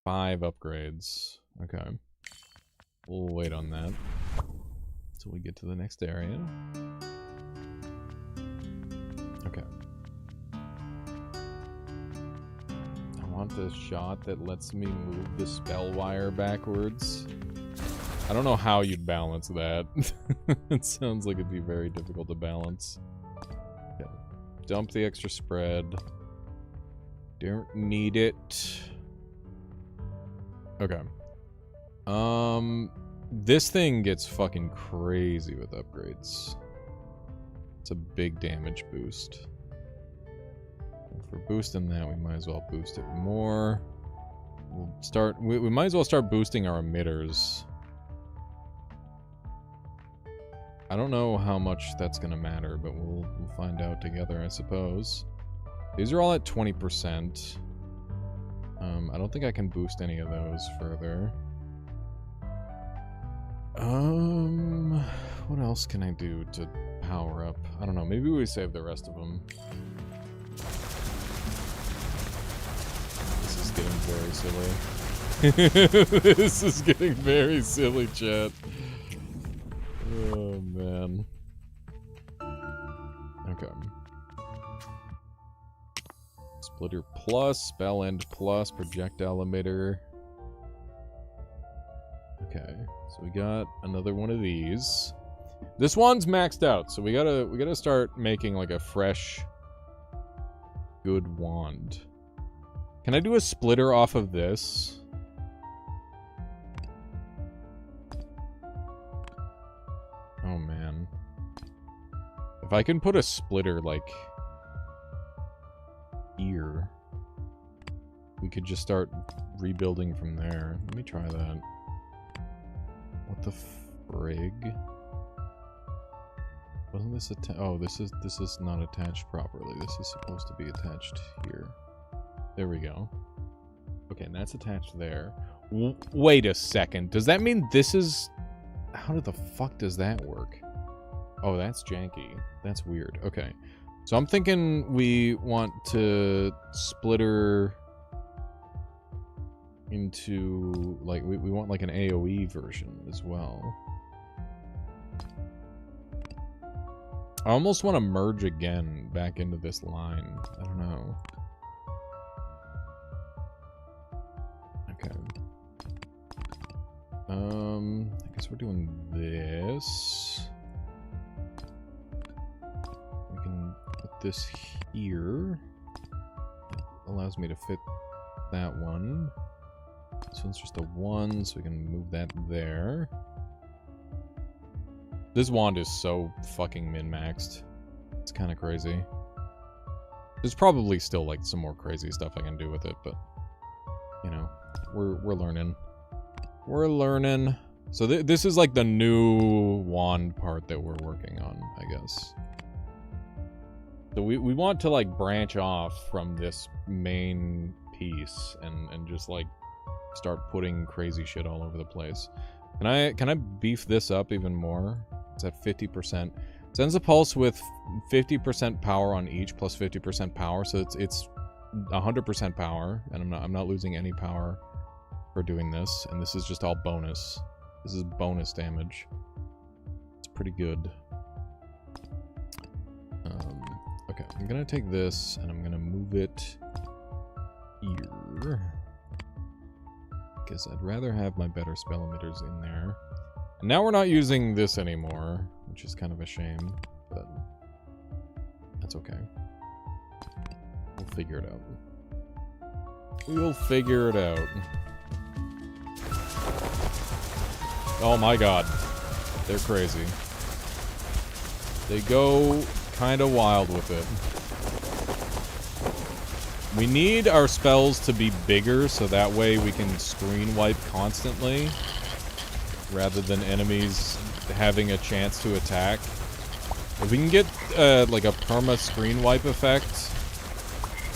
5 upgrades. Okay. We'll wait on that until we get to the next area. Okay. I want the shot that lets me move the spell wire backwards. I don't know how you'd balance that. It sounds like it'd be very difficult to balance. Okay. Dump the extra spread. Don't need it. Okay. This thing gets fucking crazy with upgrades. It's a big damage boost. If we're boosting that, we might as well boost it more. We'll start, we might as well start boosting our emitters. I don't know how much that's gonna matter, but we'll find out together, I suppose. These are all at 20%. I don't think I can boost any of those further. What else can I do to power up? I don't know, maybe we save the rest of them. This is getting very silly. This is getting very silly, chat. Oh, man. Okay. Splitter plus, spell end plus, projectile emitter. Okay, so we got another one of these. This one's maxed out, so we gotta start making like a fresh, good wand. Can I do a splitter off of this? Oh man. If I can put a splitter like here, we could just start rebuilding from there. Let me try that. What the frig? Wasn't this oh, this is not attached properly. This is supposed to be attached here. There we go. Okay, and that's attached there. Wait a second. Does that mean this is... How the fuck does that work? Oh, that's janky. That's weird. Okay. So I'm thinking we want to splitter into, like, we want like an AoE version as well. I almost want to merge again back into this line. I don't know. Okay. I guess we're doing this. We can put this here. It allows me to fit that one. This one's just a 1, so we can move that there. This wand is so fucking min-maxed. It's kind of crazy. There's probably still, like, some more crazy stuff I can do with it, but... You know, we're learning. We're learning. So this is, like, the new wand part that we're working on, I guess. So we want to, like, branch off from this main piece and just, like, start putting crazy shit all over the place. Can I beef this up even more? It's at 50%. Sends a pulse with 50% power on each plus 50% power, so it's 100% power, and I'm not losing any power for doing this, and this is just all bonus. This is bonus damage. It's pretty good. Okay, I'm gonna take this and I'm gonna move it here. Because I'd rather have my better spell emitters in there. And now we're not using this anymore, which is kind of a shame, but that's okay. We'll figure it out. We'll figure it out. Oh my god. They're crazy. They go kind of wild with it. We need our spells to be bigger so that way we can screen wipe constantly rather than enemies having a chance to attack. If we can get like a perma screen wipe effect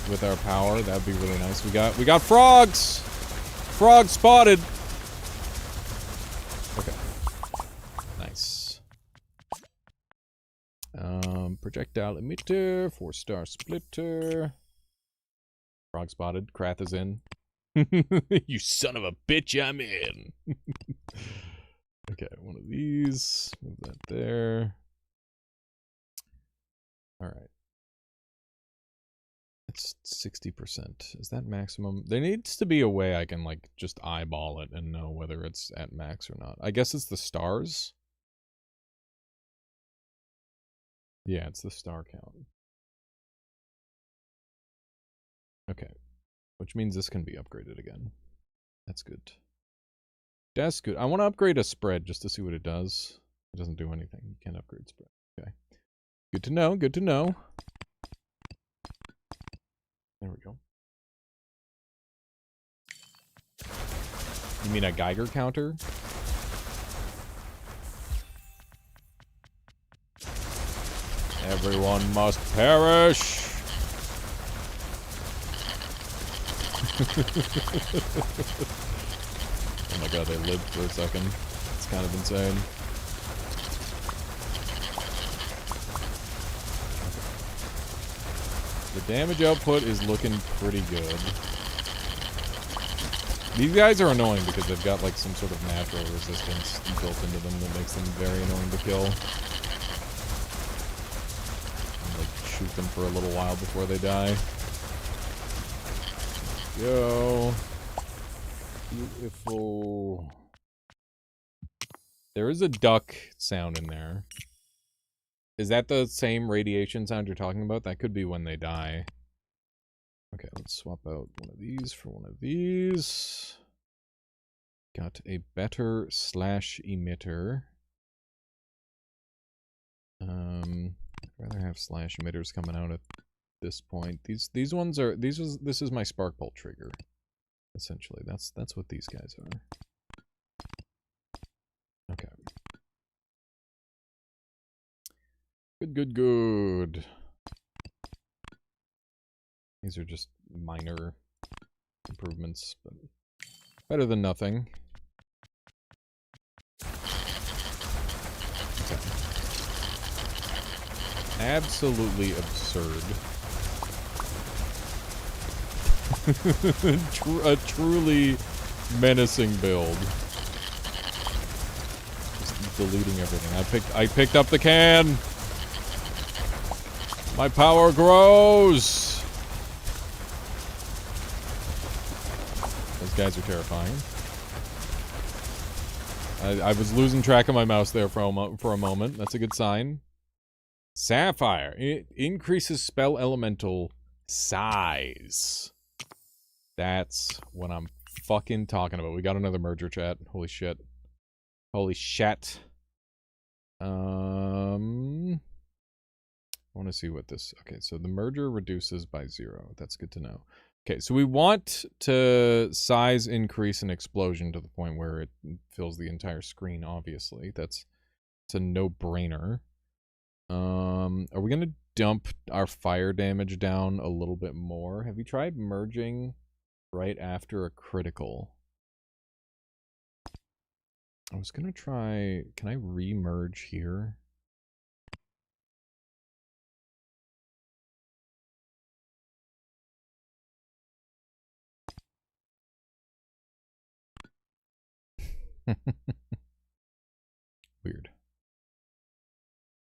with our power, that'd be really nice. We got frogs! Frog spotted! Okay. Nice. Projectile emitter, 4-star splitter. Frog spotted. Krath is in. You son of a bitch, I'm in. Okay, one of these. Move that there. Alright. It's 60%. Is that maximum? There needs to be a way I can, like, just eyeball it and know whether it's at max or not. I guess it's the stars? Yeah, it's the star count. Okay. Which means this can be upgraded again. That's good. That's good. I want to upgrade a spread just to see what it does. It doesn't do anything. You can't upgrade spread. Okay. Good to know. Good to know. There we go. You mean a Geiger counter? Everyone must perish! Oh my god, they lived for a second. It's kind of insane. The damage output is looking pretty good. These guys are annoying because they've got like some sort of natural resistance built into them that makes them very annoying to kill. And, like, shoot them for a little while before they die. Go. Beautiful. There is a duck sound in there. Is that the same radiation sound you're talking about? That could be when they die. Okay, let's swap out one of these for one of these. Got a better slash emitter. I'd rather have slash emitters coming out at this point. These ones are this is my spark bolt trigger. Essentially, that's what these guys are. Okay. Good. These are just minor improvements, but better than nothing. Okay. Absolutely absurd. A truly menacing build. Just deleting everything. I picked up the can. My power grows. Those guys are terrifying. I was losing track of my mouse there for a moment. That's a good sign. Sapphire. It increases spell elemental size. That's what I'm fucking talking about. We got another merger, chat. Holy shit. Holy shit. I want to see what this... Okay, so the merger reduces by 0. That's good to know. Okay, so we want to size increase an explosion to the point where it fills the entire screen, obviously. It's a no-brainer. Are we going to dump our fire damage down a little bit more? Have you tried merging right after a critical? I was going to try... Can I re-merge here? Weird.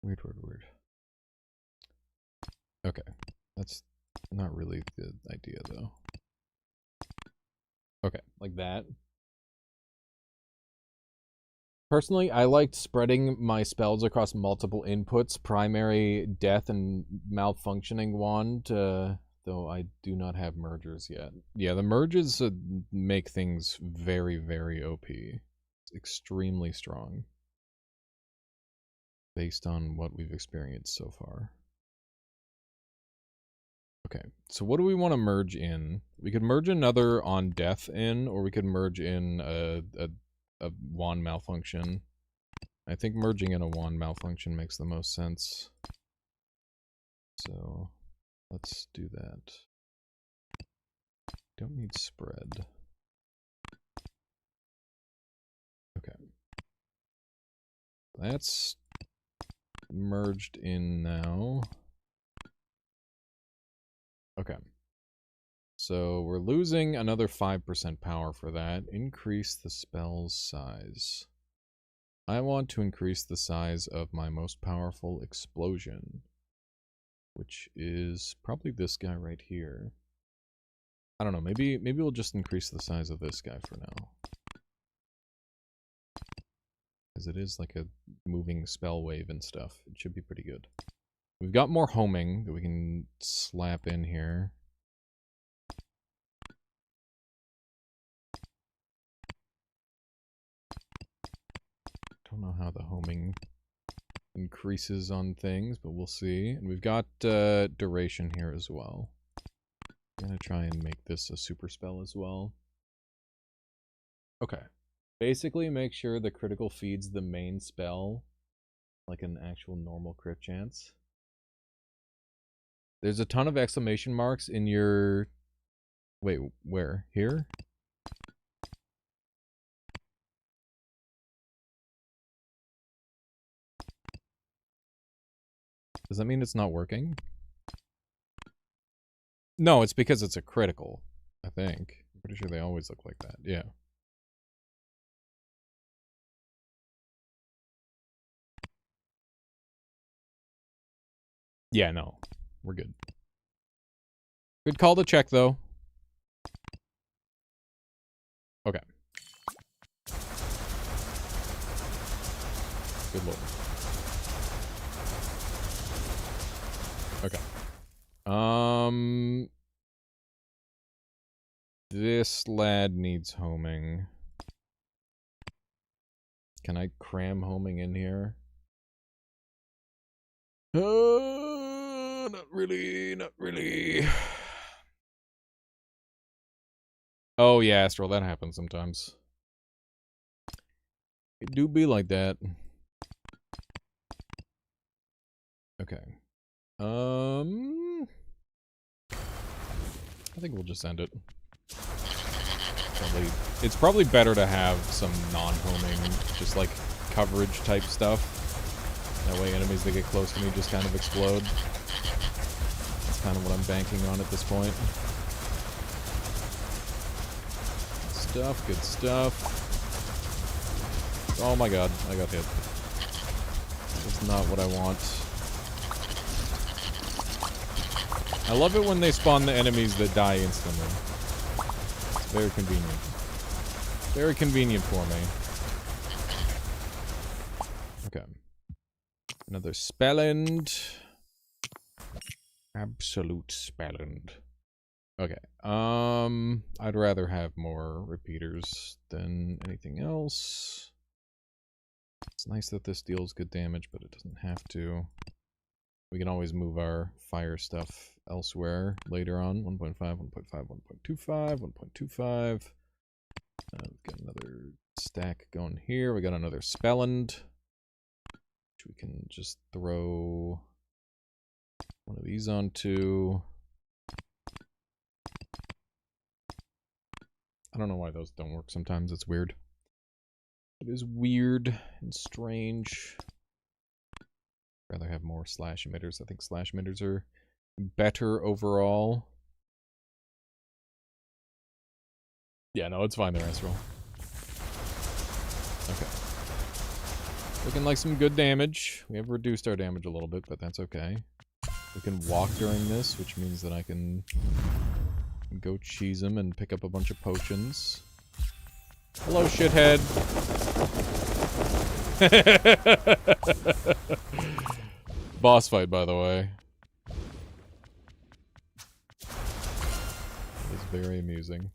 Weird. Okay. That's not really the idea, though. Okay, like that. Personally, I liked spreading my spells across multiple inputs, primary, death, and malfunctioning wand, though I do not have mergers yet. Yeah, the merges make things very, very OP. It's extremely strong. Based on what we've experienced so far. Okay, so what do we want to merge in? We could merge another on death in, or we could merge in a wand malfunction. I think merging in a wand malfunction makes the most sense. So, let's do that. Don't need spread. Okay. That's merged in now. Okay. So we're losing another 5% power for that. Increase the spell's size. I want to increase the size of my most powerful explosion, which is probably this guy right here. I don't know, maybe we'll just increase the size of this guy for now. Because it is like a moving spell wave and stuff. It should be pretty good. We've got more homing that we can slap in here. Don't know how the homing increases on things, but we'll see. And we've got duration here as well. I'm gonna try and make this a super spell as well. Okay. Basically make sure the critical feeds the main spell like an actual normal crit chance. There's a ton of exclamation marks in your... Wait, where? Here? Does that mean it's not working? No, it's because it's a critical, I think. I'm pretty sure they always look like that, yeah. Yeah, no. We're good. Good call to check, though. Okay. Good lord. Okay. This lad needs homing. Can I cram homing in here? Not really, not really. Oh yeah, Astral, that happens sometimes. It do be like that. Okay. I think we'll just end it. It's probably better to have some non-homing, just like coverage type stuff. That way enemies that get close to me just kind of explode. That's kind of what I'm banking on at this point. Good stuff. Oh my god, I got hit. That's not what I want. I love it when they spawn the enemies that die instantly. It's very convenient. Very convenient for me. Okay. Another spellend. Absolute spellend. Okay. I'd rather have more repeaters than anything else. It's nice that this deals good damage, but it doesn't have to. We can always move our fire stuff elsewhere later on. 1.5, 1.5, 1.25, 1.25. We've got another stack going here. We got another spellend, which we can just throw one of these onto. I don't know why those don't work sometimes. It's weird. It is weird and strange. Rather have more slash emitters. I think slash emitters are better overall. Yeah, no, it's fine there, Ezreal. Okay. Looking like some good damage. We have reduced our damage a little bit, but that's okay. We can walk during this, which means that I can go cheese him and pick up a bunch of potions. Hello, shithead. Boss fight, by the way. It's very amusing.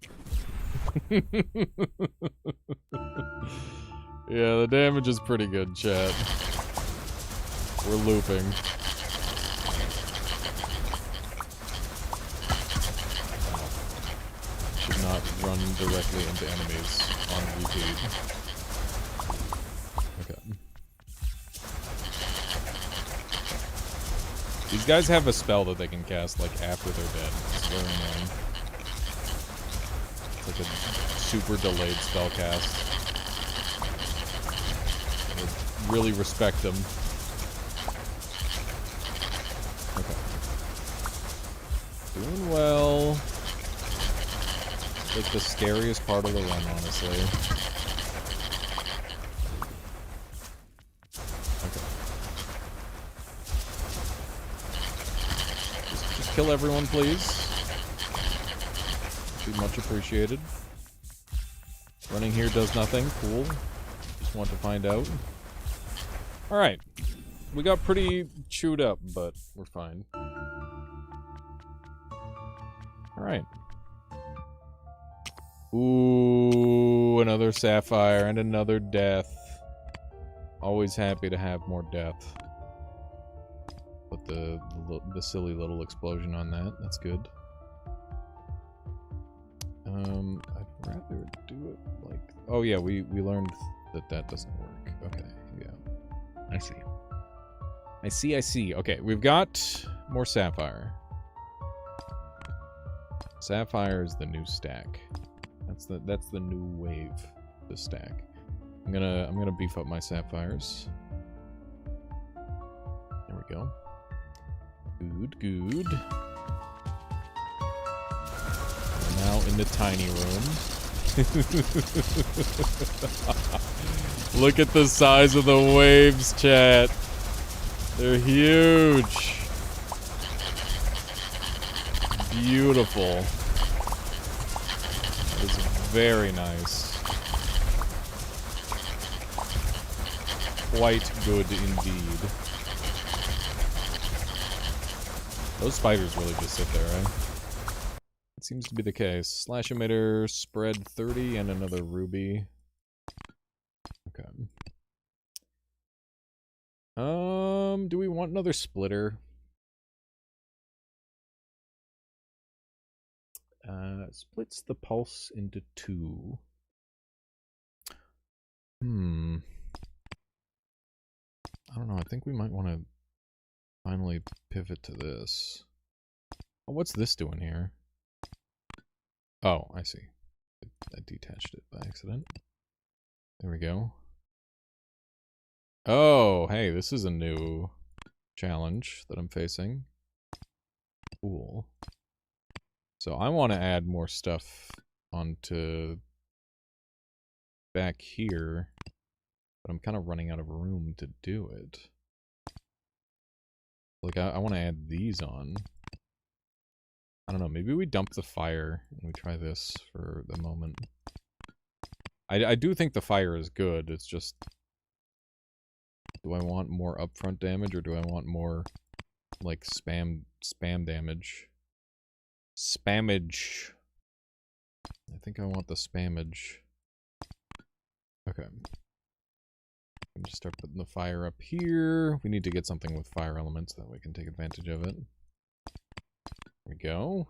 Yeah, the damage is pretty good, chat. We're looping. Should not run directly into enemies on repeat. Okay. These guys have a spell that they can cast, like, after they're dead. It's very annoying. It's like a super delayed spell cast. I really respect them. Okay. Doing well. It's like the scariest part of the run, honestly. Okay. Just kill everyone, please. Be much appreciated. Running here does nothing. Cool. Just want to find out. Alright. We got pretty chewed up, but we're fine. Alright. Ooh, another sapphire and another death. Always happy to have more death. Put the silly little explosion on that. That's good. I'd rather do it like... Oh yeah, we learned that that doesn't work. Okay, yeah. I see. I see. Okay, we've got more sapphire. Sapphire is the new stack. That's the new wave to stack. I'm gonna beef up my sapphires. There we go. Good. We're now in the tiny room. Look at the size of the waves, chat. They're huge. Beautiful. That is very nice. Quite good indeed. Those spiders really just sit there, right? It seems to be the case. Slash emitter, spread 30, and another ruby. Okay. Do we want another splitter? Splits the pulse into 2. I don't know. I think we might want to finally pivot to this. Oh, what's this doing here? Oh, I see. I detached it by accident. There we go. Oh, hey, this is a new challenge that I'm facing. Cool. So I want to add more stuff onto back here, but I'm kind of running out of room to do it. Like, I want to add these on. I don't know, maybe we dump the fire and we try this for the moment. I do think the fire is good, it's just... Do I want more upfront damage, or do I want more, like, spam damage? Spammage. I think I want the spammage. Okay. Just start putting the fire up here. We need to get something with fire elements so that we can take advantage of it. There we go.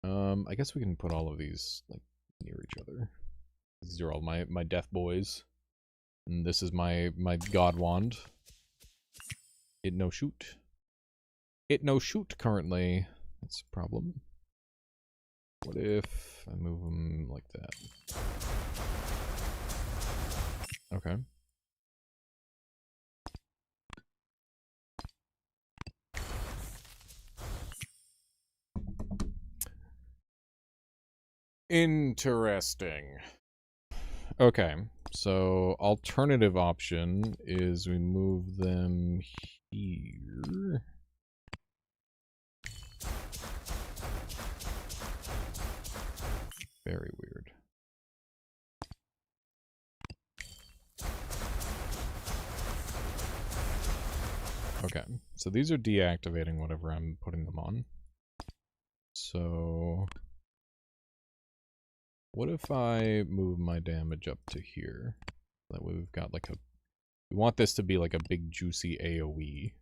I guess we can put all of these, like, near each other. These are all my death boys. And this is my god wand. It no shoot. It no shoot currently. That's a problem. What if I move them like that? Okay. Interesting. Okay, so alternative option is we move them here. Very weird. Okay, so these are deactivating whatever I'm putting them on. So what if I move my damage up to here? That way we've got like a... We want this to be like a big juicy AoE.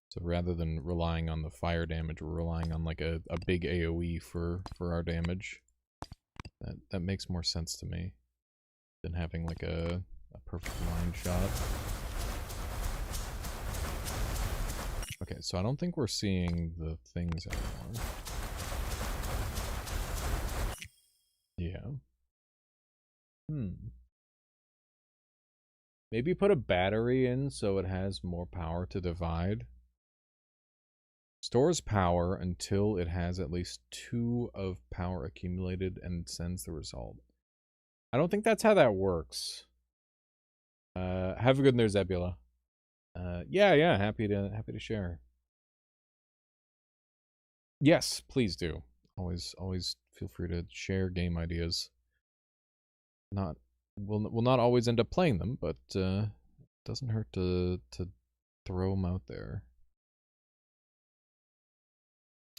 So rather than relying on the fire damage, we're relying on like a big AoE for our damage. That makes more sense to me than having like a perfect line shot. Okay, so I don't think we're seeing the things anymore. Yeah. Maybe put a battery in so it has more power to divide. Stores power until it has at least 2 of power accumulated and sends the result. I don't think that's how that works. Have a good one there, Zebula. Yeah, happy to share. Yes, please do. Always feel free to share game ideas. We'll not always end up playing them, but it doesn't hurt to throw them out there.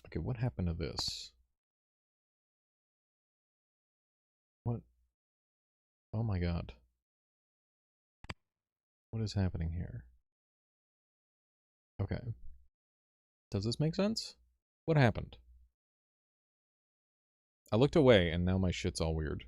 Okay, what happened to this? What? Oh my god. What is happening here? Okay. Does this make sense? What happened? I looked away and now my shit's all weird.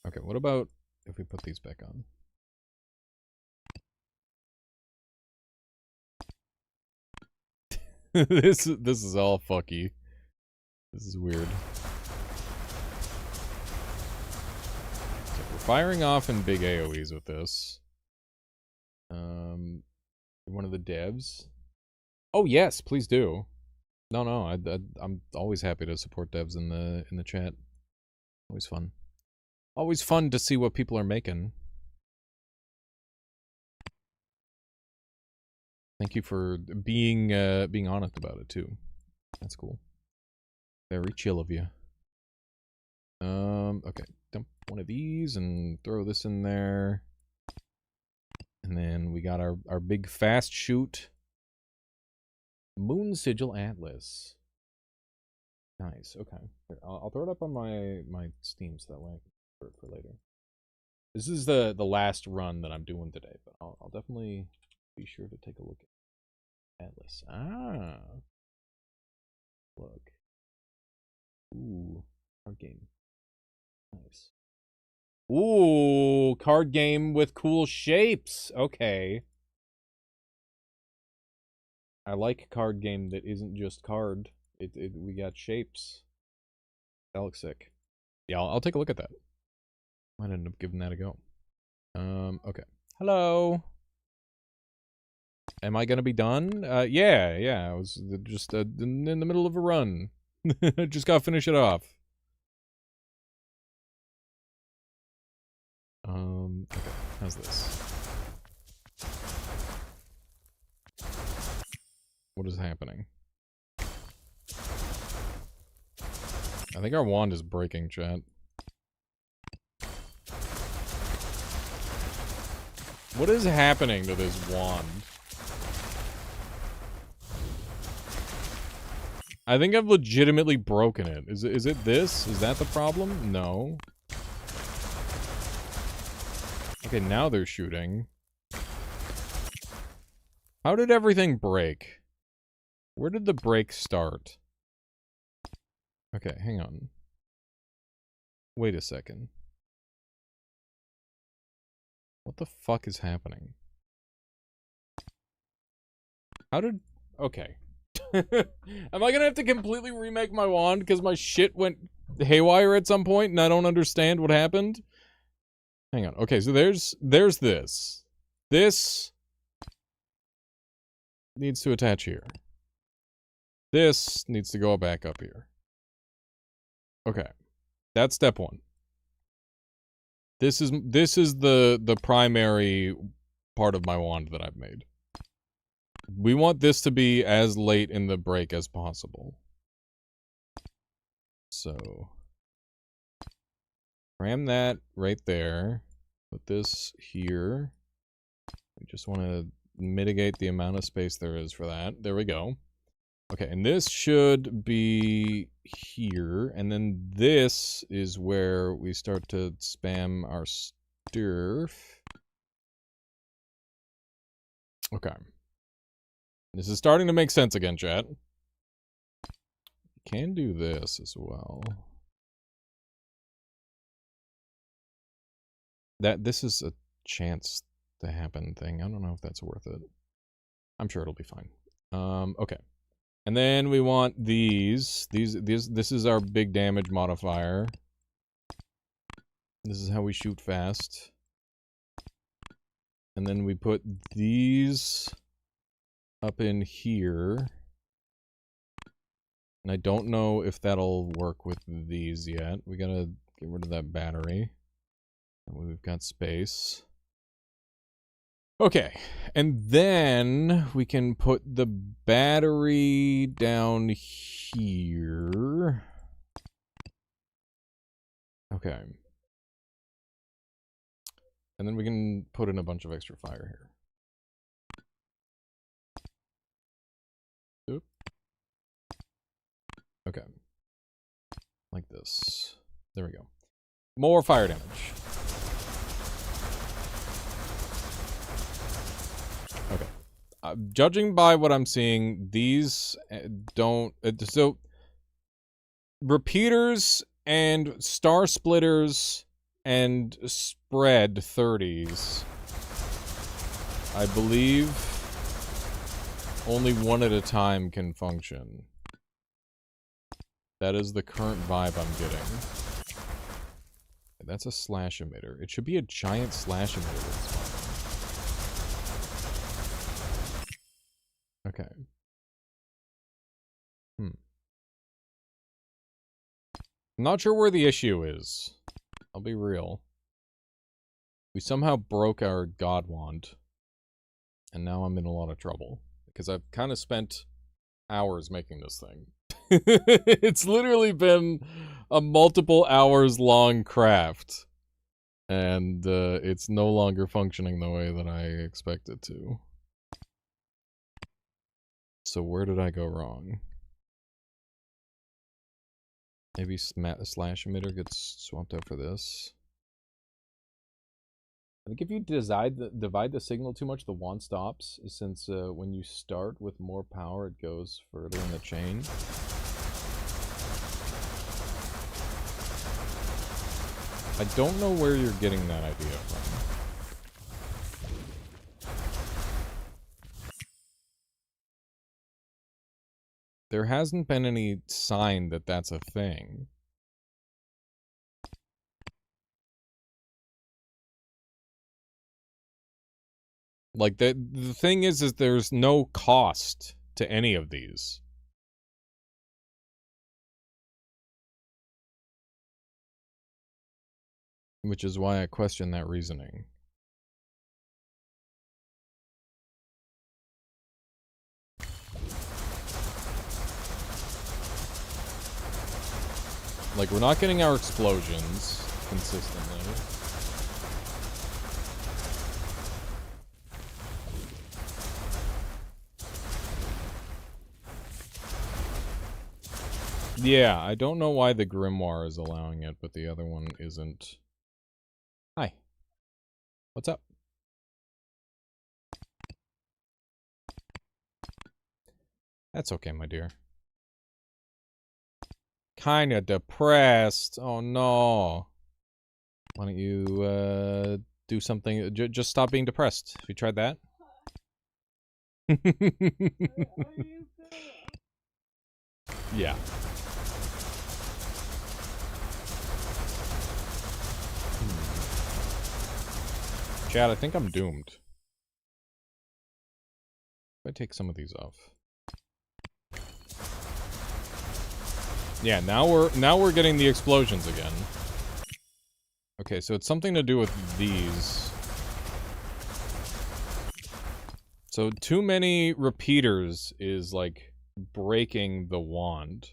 Okay, what about if we put these back on? This is all fucky. This is weird. So we're firing off in big AoEs with this. One of the devs. Oh yes, please do. No, I'm always happy to support devs in the chat. Always fun. Always fun to see what people are making. Thank you for being honest about it too. That's cool. Very chill of you. Okay. Dump one of these and throw this in there. And then we got our big fast shoot. Moon Sigil Atlas. Nice, okay. Here, I'll throw it up on my Steam so that way I can throw it for later. This is the last run that I'm doing today, but I'll definitely be sure to take a look at Atlas. Ah. Look. Ooh, card game. Nice. Ooh, card game with cool shapes. Okay. I like card game that isn't just card. We got shapes. That looks sick. Yeah, I'll take a look at that. Might end up giving that a go. Okay. Hello. Am I gonna be done? Yeah. I was just in the middle of a run. Just gotta finish it off. Okay. How's this? What is happening? I think our wand is breaking, chat. What is happening to this wand? I think I've legitimately broken it. Is it this? Is that the problem? No. Okay, now they're shooting. How did everything break? Where did the break start? Okay, hang on. Wait a second. What the fuck is happening? How did... Okay. Am I gonna have to completely remake my wand because my shit went haywire at some point and I don't understand what happened? Hang on. Okay, so there's this. This needs to attach here. This needs to go back up here. Okay. That's step one. This is the primary part of my wand that I've made. We want this to be as late in the break as possible. So ram that right there. Put this here. We just want to mitigate the amount of space there is for that. There we go. Okay, and this should be here, and then this is where we start to spam our sturf. Okay. This is starting to make sense again, chat. Can do this as well. This is a chance to happen thing. I don't know if that's worth it. I'm sure it'll be fine. Okay. And then we want these. This is our big damage modifier. This is how we shoot fast. And then we put these up in here. And I don't know if that'll work with these yet. We gotta get rid of that battery. And we've got space. Okay, and then we can put the battery down here. Okay. And then we can put in a bunch of extra fire here. Oop. Okay. Like this. There we go. More fire damage. Okay. Judging by what I'm seeing, these don't... so, repeaters and star splitters and spread 30s, I believe only one at a time can function. That is the current vibe I'm getting. That's a slash emitter. It should be a giant slash emitter that's fine. Okay. I'm not sure where the issue is. I'll be real. We somehow broke our god wand. And now I'm in a lot of trouble. Because I've kind of spent hours making this thing. It's literally been a multiple hours long craft. And it's no longer functioning the way that I expect it to. So where did I go wrong? Maybe slash emitter gets swapped out for this. I think if you divide the signal too much, the wand stops, since when you start with more power, it goes further in the chain. I don't know where you're getting that idea from. There hasn't been any sign that that's a thing. Like, the thing is there's no cost to any of these. Which is why I question that reasoning. Like, we're not getting our explosions consistently. Yeah, I don't know why the Grimoire is allowing it, but the other one isn't. Hi. What's up? That's okay, my dear. Kinda depressed. Oh no. Why don't you do something? Just stop being depressed. Have you tried that? Yeah. Chad, I think I'm doomed. If I take some of these off. Yeah, now we're getting the explosions again. Okay, so it's something to do with these. So too many repeaters is like breaking the wand.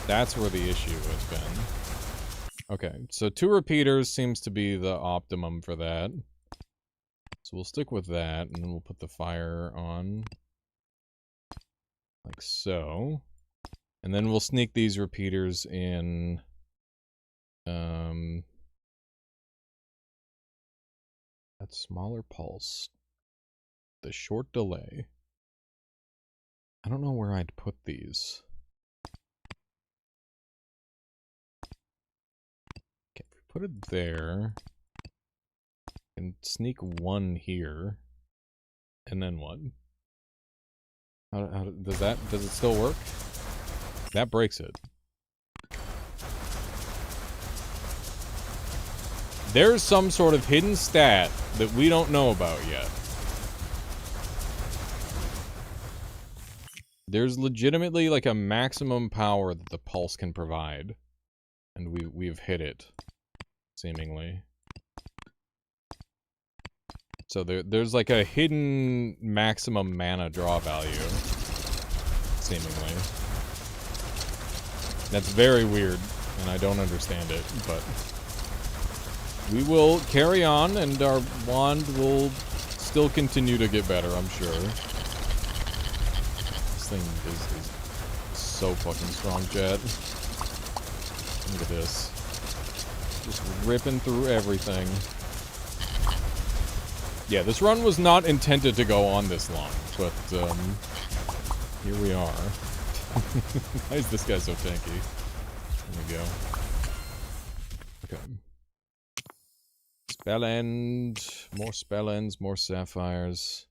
That's where the issue has been. Okay, so 2 repeaters seems to be the optimum for that. So we'll stick with that, and then we'll put the fire on. Like so. And then we'll sneak these repeaters in. That smaller pulse. The short delay. I don't know where I'd put these. Okay, if we put it there. And sneak 1 here. And then what? How does it still work? That breaks it. There's some sort of hidden stat that we don't know about yet. There's legitimately like a maximum power that the pulse can provide. And we've hit it. Seemingly. So there's like a hidden maximum mana draw value. Seemingly. That's very weird, and I don't understand it, but we will carry on, and our wand will still continue to get better, I'm sure. This thing is so fucking strong, chat. Look at this. Just ripping through everything. Yeah, this run was not intended to go on this long, but, here we are. Why is this guy so tanky? There we go. Okay. Spell end. More spell ends, more sapphires.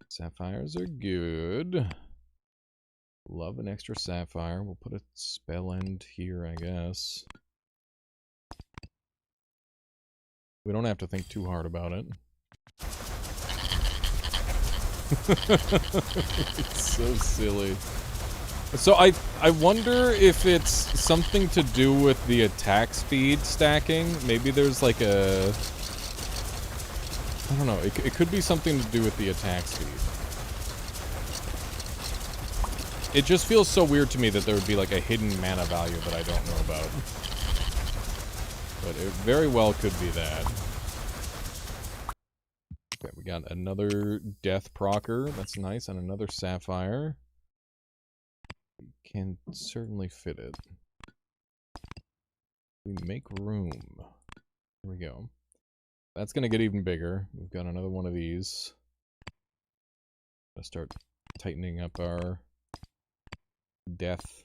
Sapphires are good. Love an extra sapphire. We'll put a spell end here, I guess. We don't have to think too hard about it. It's so silly. So I wonder if it's something to do with the attack speed stacking. Maybe there's like a... I don't know. It could be something to do with the attack speed. It just feels so weird to me that there would be like a hidden mana value that I don't know about. But it very well could be that. Okay, we got another death procer. That's nice. And another sapphire. We can certainly fit it. We make room. Here we go. That's gonna get even bigger. We've got another one of these. Gotta start tightening up our death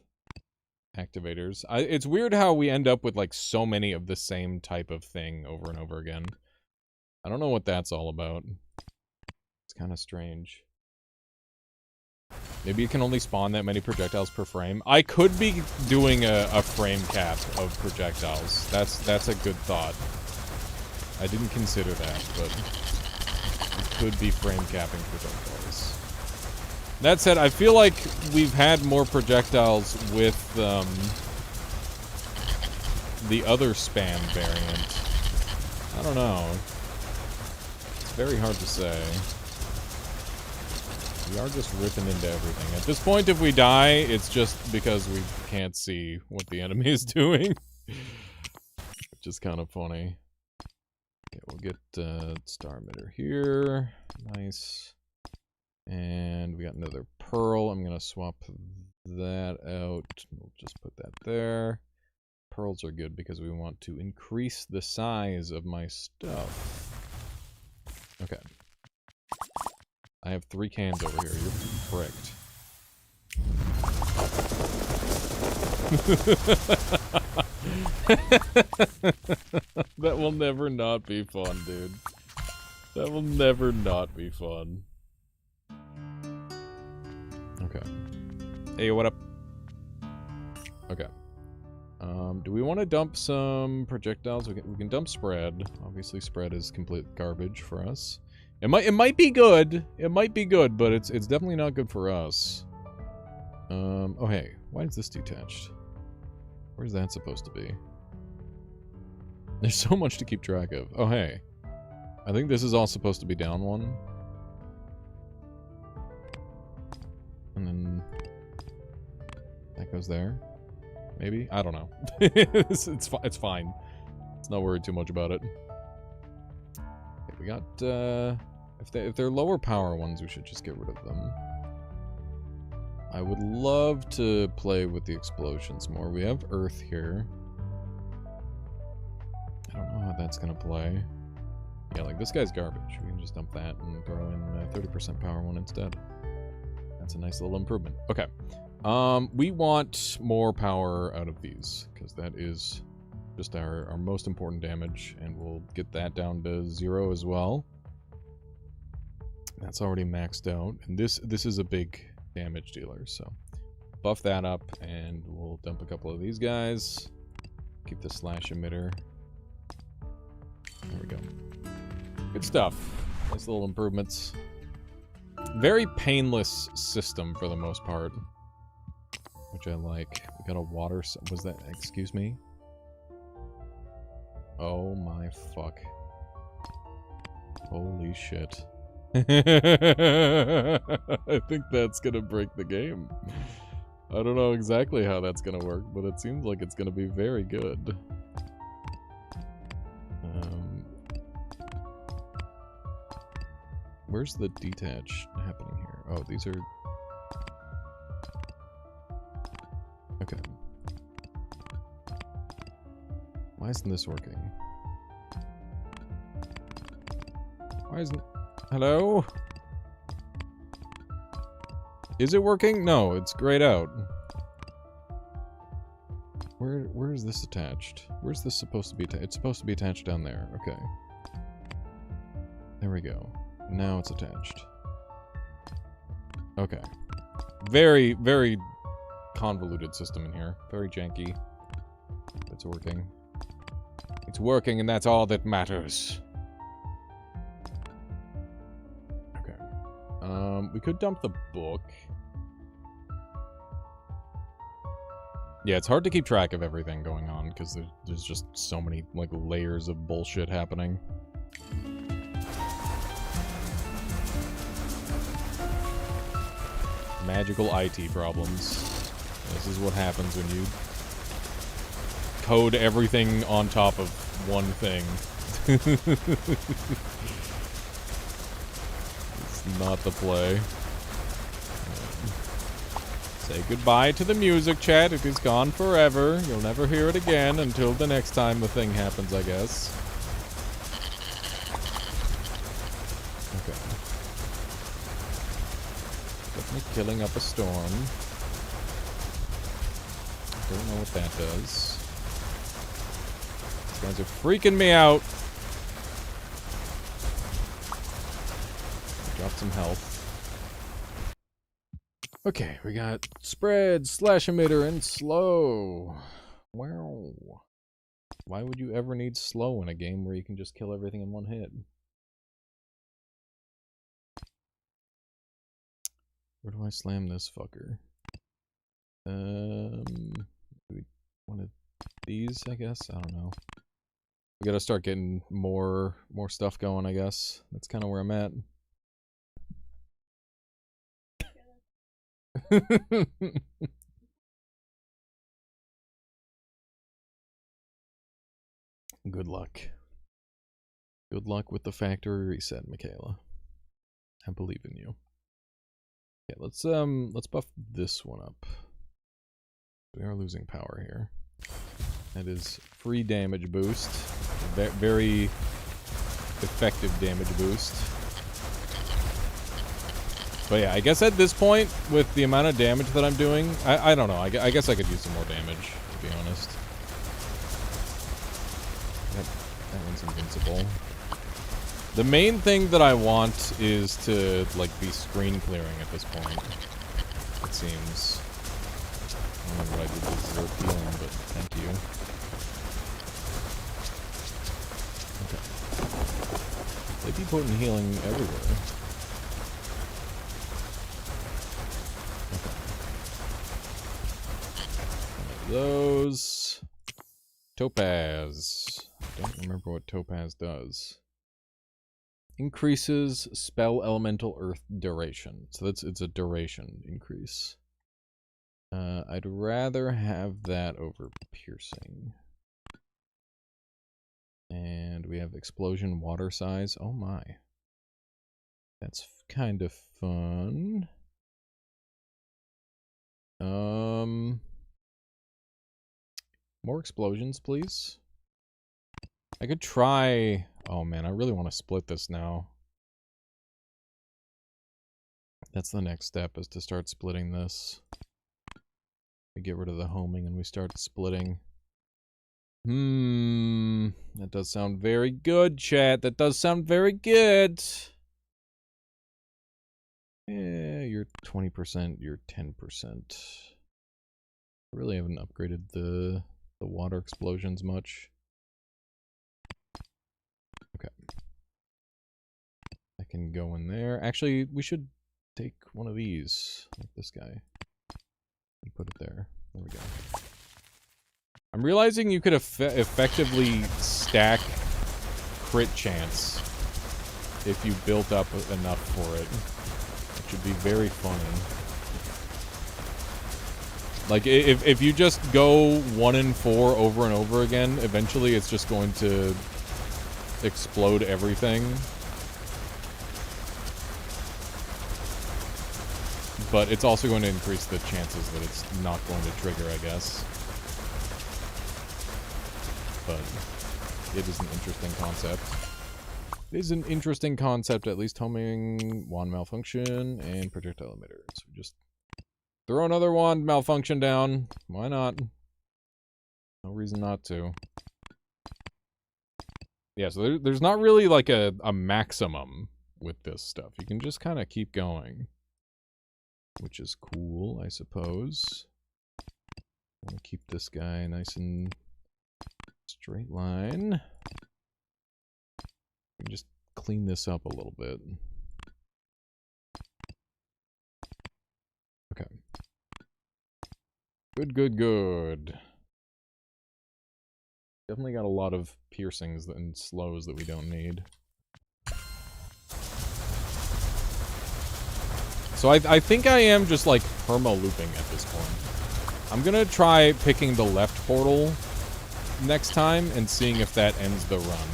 activators. It's weird how we end up with like so many of the same type of thing over and over again. I don't know what that's all about. It's kind of strange. Maybe you can only spawn that many projectiles per frame. I could be doing a frame cap of projectiles. That's a good thought. I didn't consider that, but it could be frame capping projectiles. That said, I feel like we've had more projectiles with the other spam variant. I don't know. It's very hard to say. We are just ripping into everything. At this point, if we die, it's just because we can't see what the enemy is doing. Which is kind of funny. Okay, we'll get star emitter here. Nice. And we got another pearl. I'm going to swap that out. We'll just put that there. Pearls are good because we want to increase the size of my stuff. Okay. I have 3 cans over here. You're fricked. That will never not be fun, dude. That will never not be fun. Okay. Hey, what up? Okay. Do we want to dump some projectiles? We can dump spread. Obviously, spread is complete garbage for us. It might be good. It might be good, but it's definitely not good for us. Oh hey, why is this detached? Where's that supposed to be? There's so much to keep track of. Oh hey, I think this is all supposed to be down 1. And then that goes there. Maybe? I don't know. it's fine. Let's not worry too much about it. Okay, we got, if they're lower power ones, we should just get rid of them. I would love to play with the explosions more. We have Earth here. I don't know how that's gonna play. Yeah, like, this guy's garbage. We can just dump that and throw in a 30% power one instead. That's a nice little improvement. Okay. We want more power out of these, because that is just our most important damage, and we'll get that down to 0 as well. That's already maxed out, and this is a big damage dealer, so buff that up, and we'll dump a couple of these guys. Keep the slash emitter. There we go. Good stuff. Nice little improvements. Very painless system for the most part, which I like. We got a water... Was that... Excuse me? Oh my fuck. Holy shit. I think that's gonna break the game. I don't know exactly how that's gonna work, but it seems like it's gonna be very good. Where's the detach happening here? Oh, these are... Okay. Why isn't this working? Why isn't... Hello? Is it working? No, it's grayed out. Where is this attached? Where's this supposed to be attached? It's supposed to be attached down there. Okay. There we go. Now it's attached. Okay. Very, very convoluted system in here. Very janky. It's working. It's working, and that's all that matters. Okay. We could dump the book. Yeah, it's hard to keep track of everything going on, because there's just so many, like, layers of bullshit happening. Magical IT problems. This is what happens when you code everything on top of one thing. It's not the play. Say goodbye to the music, chat. It is gone forever. You'll never hear it again until the next time the thing happens, I guess. Okay. Definitely killing up a storm. Don't know what that does. These guys are freaking me out. Drop some health. Okay, we got spread, slash emitter, and slow. Wow. Why would you ever need slow in a game where you can just kill everything in one hit? Where do I slam this fucker? One of these, I guess? I don't know. We gotta start getting more stuff going, I guess. That's kind of where I'm at. Good luck. Good luck with the factory reset, Michaela. I believe in you. Okay, let's buff this one up. We are losing power here. That is free damage boost. Very effective damage boost. But yeah, I guess at this point, with the amount of damage that I'm doing, I don't know. I guess I could use some more damage, to be honest. That one's invincible. The main thing that I want is to, like, be screen clearing at this point. It seems. I don't know what I did with zero healing, but thank you. Okay. They be putting healing everywhere. Okay. Those. Topaz. I don't remember what Topaz does. Increases spell elemental earth duration. So it's a duration increase. I'd rather have that over piercing. And we have explosion water size. Oh my. That's kind of fun. More explosions, please. I could try... Oh man, I really want to split this now. That's the next step, is to start splitting this. We get rid of the homing and we start splitting. That does sound very good, chat. That does sound very good. Yeah, you're 20%, you're 10%. I really haven't upgraded the water explosions much. Okay. I can go in there. Actually, we should take one of these, like this guy, and put it there. There we go. I'm realizing you could effectively stack crit chance if you built up enough for it. Which would be very funny. Like, if you just go 1 in 4 over and over again, eventually it's just going to explode everything. But it's also going to increase the chances that it's not going to trigger, I guess. But it is an interesting concept. It is an interesting concept, at least. Homing, wand malfunction, and projectile emitter. So just throw another wand malfunction down. Why not? No reason not to. Yeah, so there's not really like a maximum with this stuff. You can just kind of keep going. Which is cool, I suppose. I want to keep this guy nice and straight line. Just clean this up a little bit. Okay. Good, good, good. Definitely got a lot of piercings and slows that we don't need. So I think I am just like perma-looping at this point. I'm gonna try picking the left portal next time and seeing if that ends the run.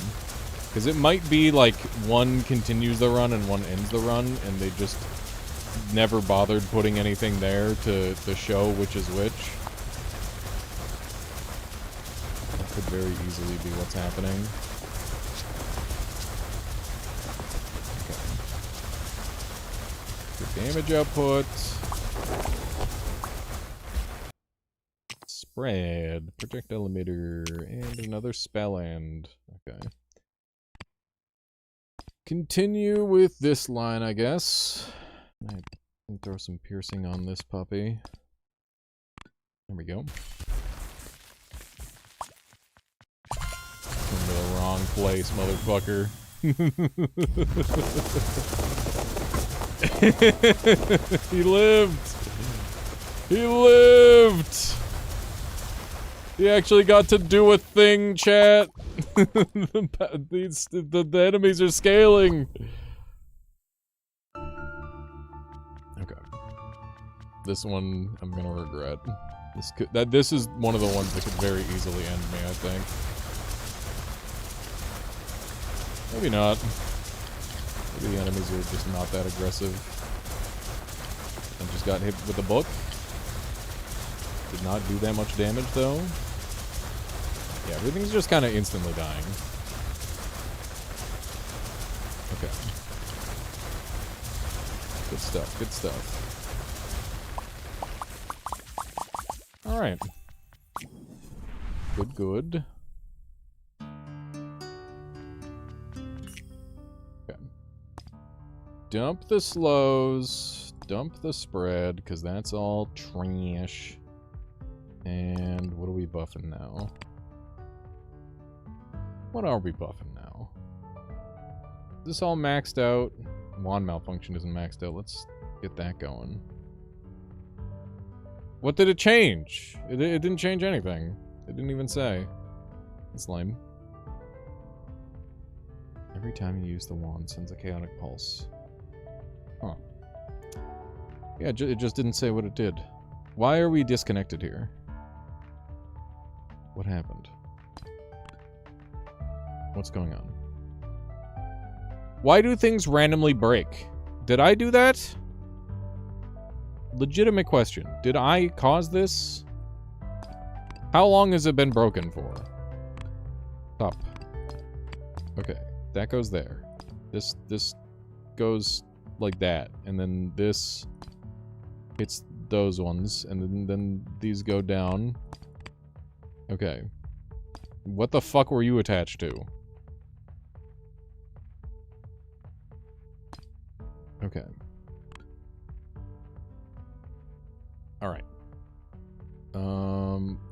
Because it might be like one continues the run and one ends the run, and they just never bothered putting anything there to show which is which. That could very easily be what's happening. Okay. Good damage output. Spread. Projectile emitter. And another spell end. Okay. Continue with this line, I guess. I can throw some piercing on this puppy. There we go. Into the wrong place, motherfucker. He lived! He lived! He actually got to do a thing, chat! The enemies are scaling! Okay. This one I'm gonna regret. This is one of the ones that could very easily end me, I think. Maybe not. Maybe the enemies are just not that aggressive. I just got hit with a book. Did not do that much damage, though. Yeah, everything's just kind of instantly dying. Okay. Good stuff, good stuff. Alright. Good, good. Okay. Dump the slows. Dump the spread, because that's all trash. And what are we buffing now? What are we buffing now? Is this all maxed out? Wand malfunction isn't maxed out. Let's get that going. What did it change? It didn't change anything. It didn't even say. It's lame. Every time you use the wand, sends a chaotic pulse. Huh. Yeah, it just didn't say what it did. Why are we disconnected here? What happened? What's going on? Why do things randomly break? Did I do that? Legitimate question. Did I cause this? How long has it been broken for? Stop. Okay, that goes there. This goes like that, and then this hits those ones, and then these go down. Okay. What the fuck were you attached to? Okay. Alright.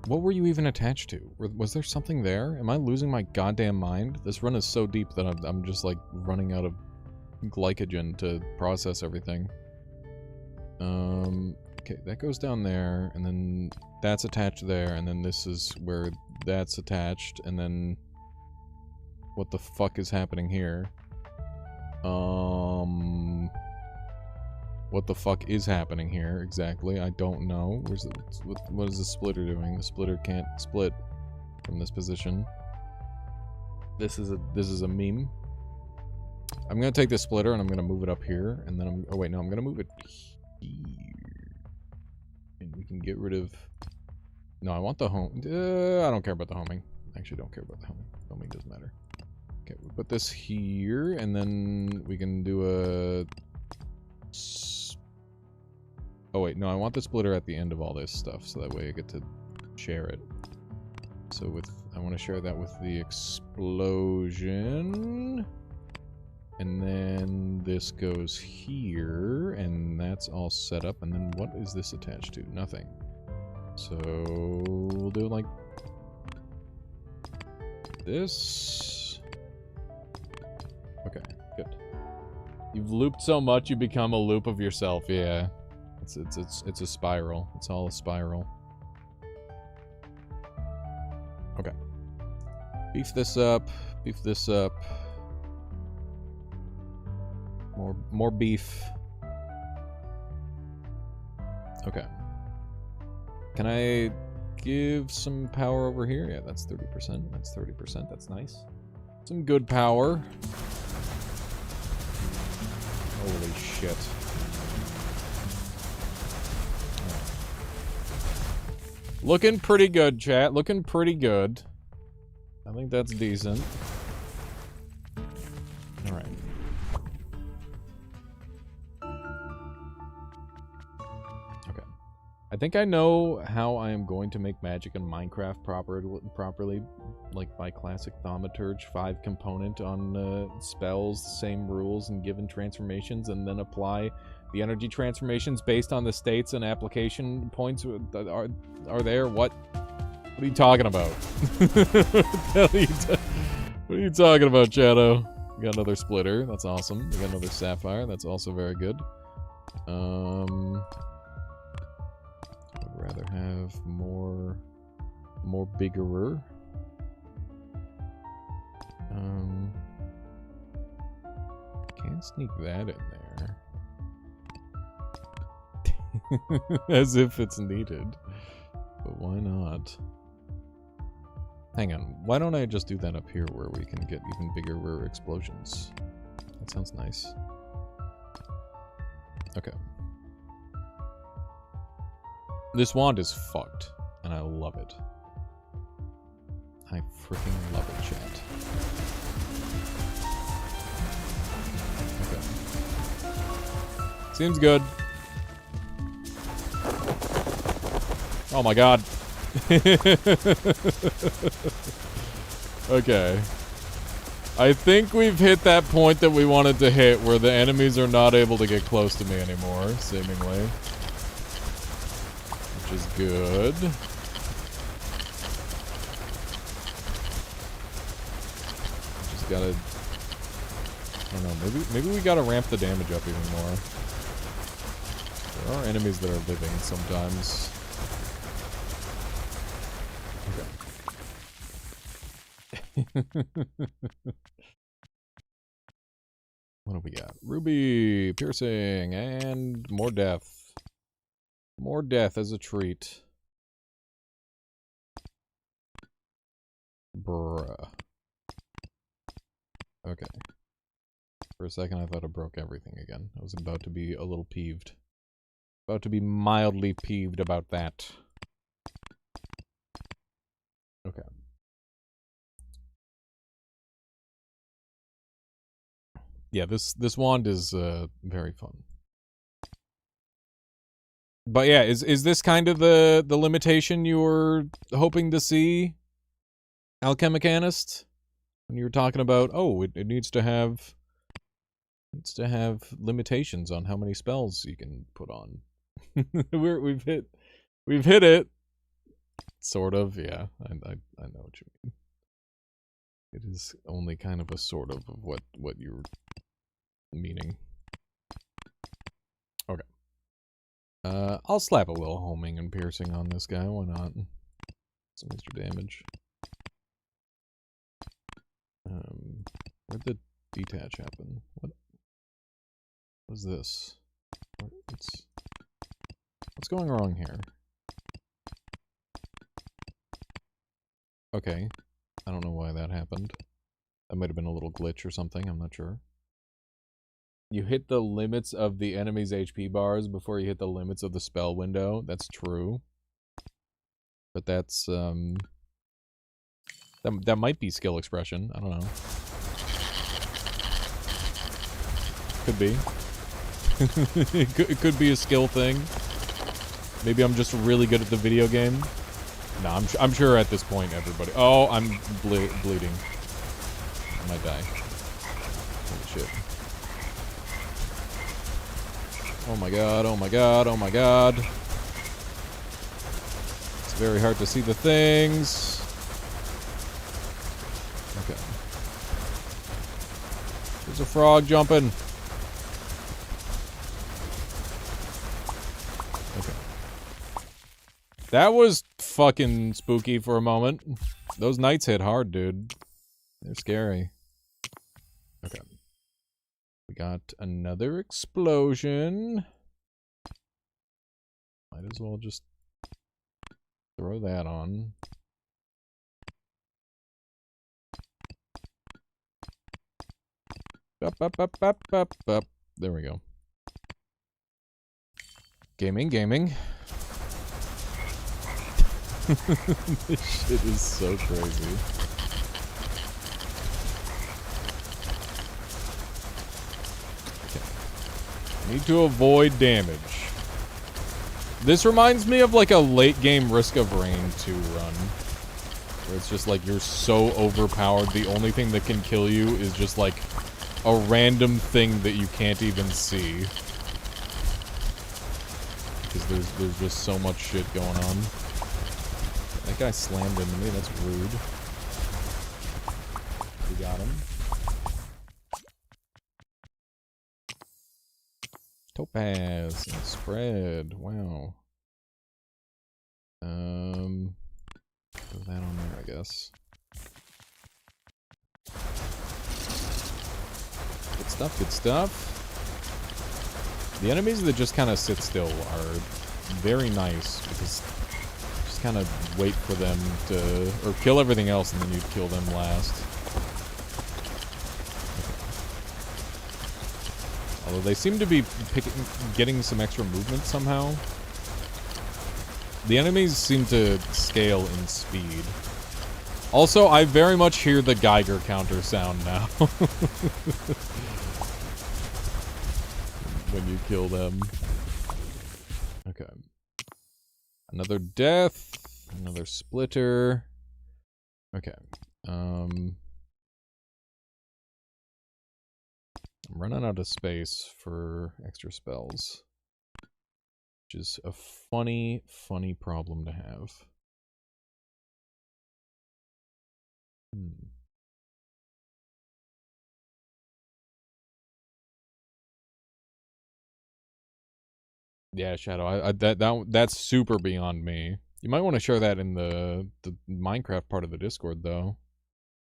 What were you even attached to? Was there something there? Am I losing my goddamn mind? This run is so deep that I'm just, like, running out of glycogen to process everything. Okay, that goes down there, and then that's attached there, and then this is where that's attached, and then... What the fuck is happening here? What the fuck is happening here, exactly? I don't know. What is the splitter doing? The splitter can't split from this position. This is a meme. I'm gonna take this splitter and I'm gonna move it up here, and then oh wait, no, I'm gonna move it here. And we can get rid of... No, I want the home... I don't care about the homing. I actually don't care about the homing. Homing doesn't matter. Okay, we'll put this here, and then we can do a... Oh wait, no, I want the splitter at the end of all this stuff, so that way I get to share it. So I want to share that with the explosion. And then this goes here, and that's all set up, and then what is this attached to? Nothing. So we'll do like this. Okay, good. You've looped so much you become a loop of yourself, yeah. It's a spiral. It's all a spiral. Okay. Beef this up. Beef this up. More beef. Okay. Can I give some power over here? Yeah, that's 30%. That's 30%. That's nice. Some good power. Holy shit. Looking pretty good, chat. Looking pretty good. I think that's decent. Alright. Okay. I think I know how I am going to make magic in Minecraft properly. Like by classic thaumaturge 5 component on spells, same rules and given transformations, and then apply the energy transformations based on the states and application points are there. What are you talking about? What are you talking about, Shadow? We got another splitter. That's awesome. We got another sapphire. That's also very good. I'd rather have more biggerer. Can't sneak that in there. As if it's needed. But why not? Hang on, why don't I just do that up here where we can get even bigger rare explosions? That sounds nice. Okay. This wand is fucked, and I love it. I freaking love it, chat. Okay. Seems good. Oh my god. Okay. I think we've hit that point that we wanted to hit where the enemies are not able to get close to me anymore, seemingly. Which is good. Just gotta... I don't know, maybe we gotta ramp the damage up even more. There are enemies that are living sometimes. What do we got? Ruby, piercing, and more death. More death as a treat. Bruh. Okay. For a second I thought I broke everything again. I was about to be a little peeved. About to be mildly peeved about that. Okay. Yeah, this wand is very fun. But yeah, is this kind of the limitation you were hoping to see, Alchemichanist? When you were talking about, oh, it needs to have limitations on how many spells you can put on. we've hit it. Sort of, yeah. I know what you mean. It is only kind of a sort of what you're meaning. Okay. I'll slap a little homing and piercing on this guy, why not? Some extra damage. Where'd the detach happen? What was this? What's going wrong here? Okay. I don't know why that happened. That might have been a little glitch or something, I'm not sure. You hit the limits of the enemy's HP bars before you hit the limits of the spell window. That's true. But that's, that might be skill expression. I don't know. Could be. It could be a skill thing. Maybe I'm just really good at the video game. No, I'm sure at this point everybody... Oh, I'm bleeding. I might die. Holy shit. Oh my god, oh my god, oh my god. It's very hard to see the things. Okay. There's a frog jumping. Okay. That was fucking spooky for a moment. Those knights hit hard, dude. They're scary. Okay. We got another explosion. Might as well just throw that on. Up. There we go. Gaming. This shit is so crazy. Need to avoid damage. This reminds me of like a late game Risk of Rain 2 run. Where it's just like you're so overpowered, the only thing that can kill you is just like a random thing that you can't even see. Because there's just so much shit going on. That guy slammed into me, that's rude. We got him. Topaz and spread. Wow. Put that on there, I guess. Good stuff, good stuff. The enemies that just kind of sit still are very nice because just kind of wait for them to, or kill everything else and then you kill them last. Although they seem to be getting some extra movement somehow. The enemies seem to scale in speed. Also, I very much hear the Geiger counter sound now. When you kill them. Okay. Another death. Another splitter. Okay. I'm running out of space for extra spells. Which is a funny, funny problem to have. Yeah, Shadow. That's super beyond me. You might want to share that in the Minecraft part of the Discord, though.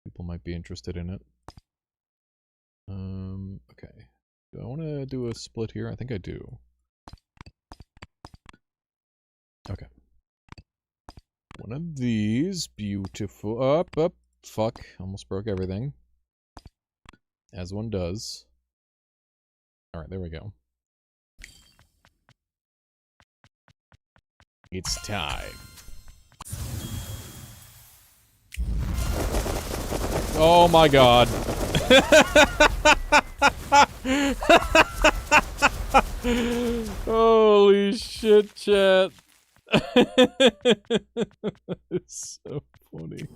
People might be interested in it. Okay. Do I want to do a split here? I think I do. Okay. One of these. Beautiful. Up. Fuck. Almost broke everything. As one does. Alright, there we go. It's time. Oh my god. Holy shit, chat. It's so funny.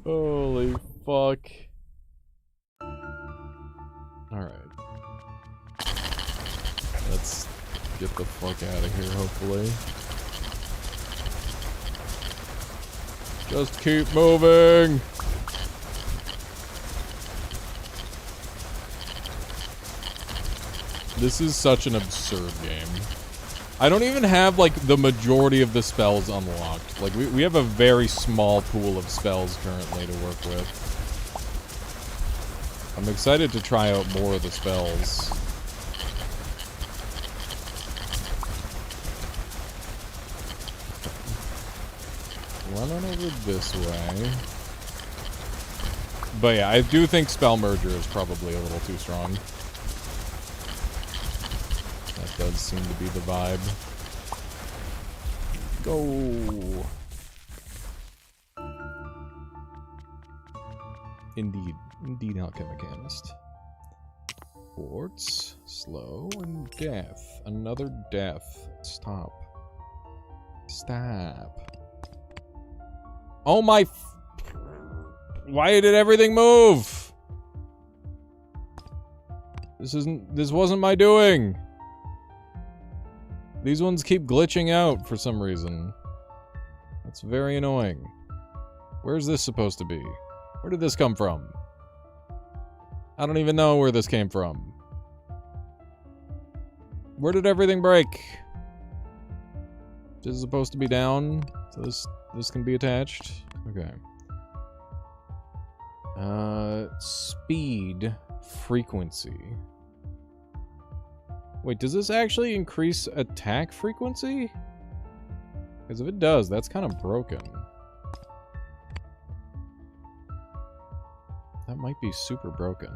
Holy fuck. Alright. Let's get the fuck out of here, hopefully. Just keep moving! This is such an absurd game. I don't even have, like, the majority of the spells unlocked. Like, we have a very small pool of spells currently to work with. I'm excited to try out more of the spells. Run on over this way. But yeah, I do think Spell Merger is probably a little too strong. That does seem to be the vibe. Go! Indeed. Indeed, Alchemichanist. Quartz, slow, and death. Another death. Stop. Stop. Oh my... Why did everything move? This wasn't my doing. These ones keep glitching out for some reason. That's very annoying. Where's this supposed to be? Where did this come from? I don't even know where this came from. Where did everything break? This is supposed to be down, so this can be attached. Okay. Speed, frequency. Wait, does this actually increase attack frequency? Because if it does, that's kind of broken. That might be super broken.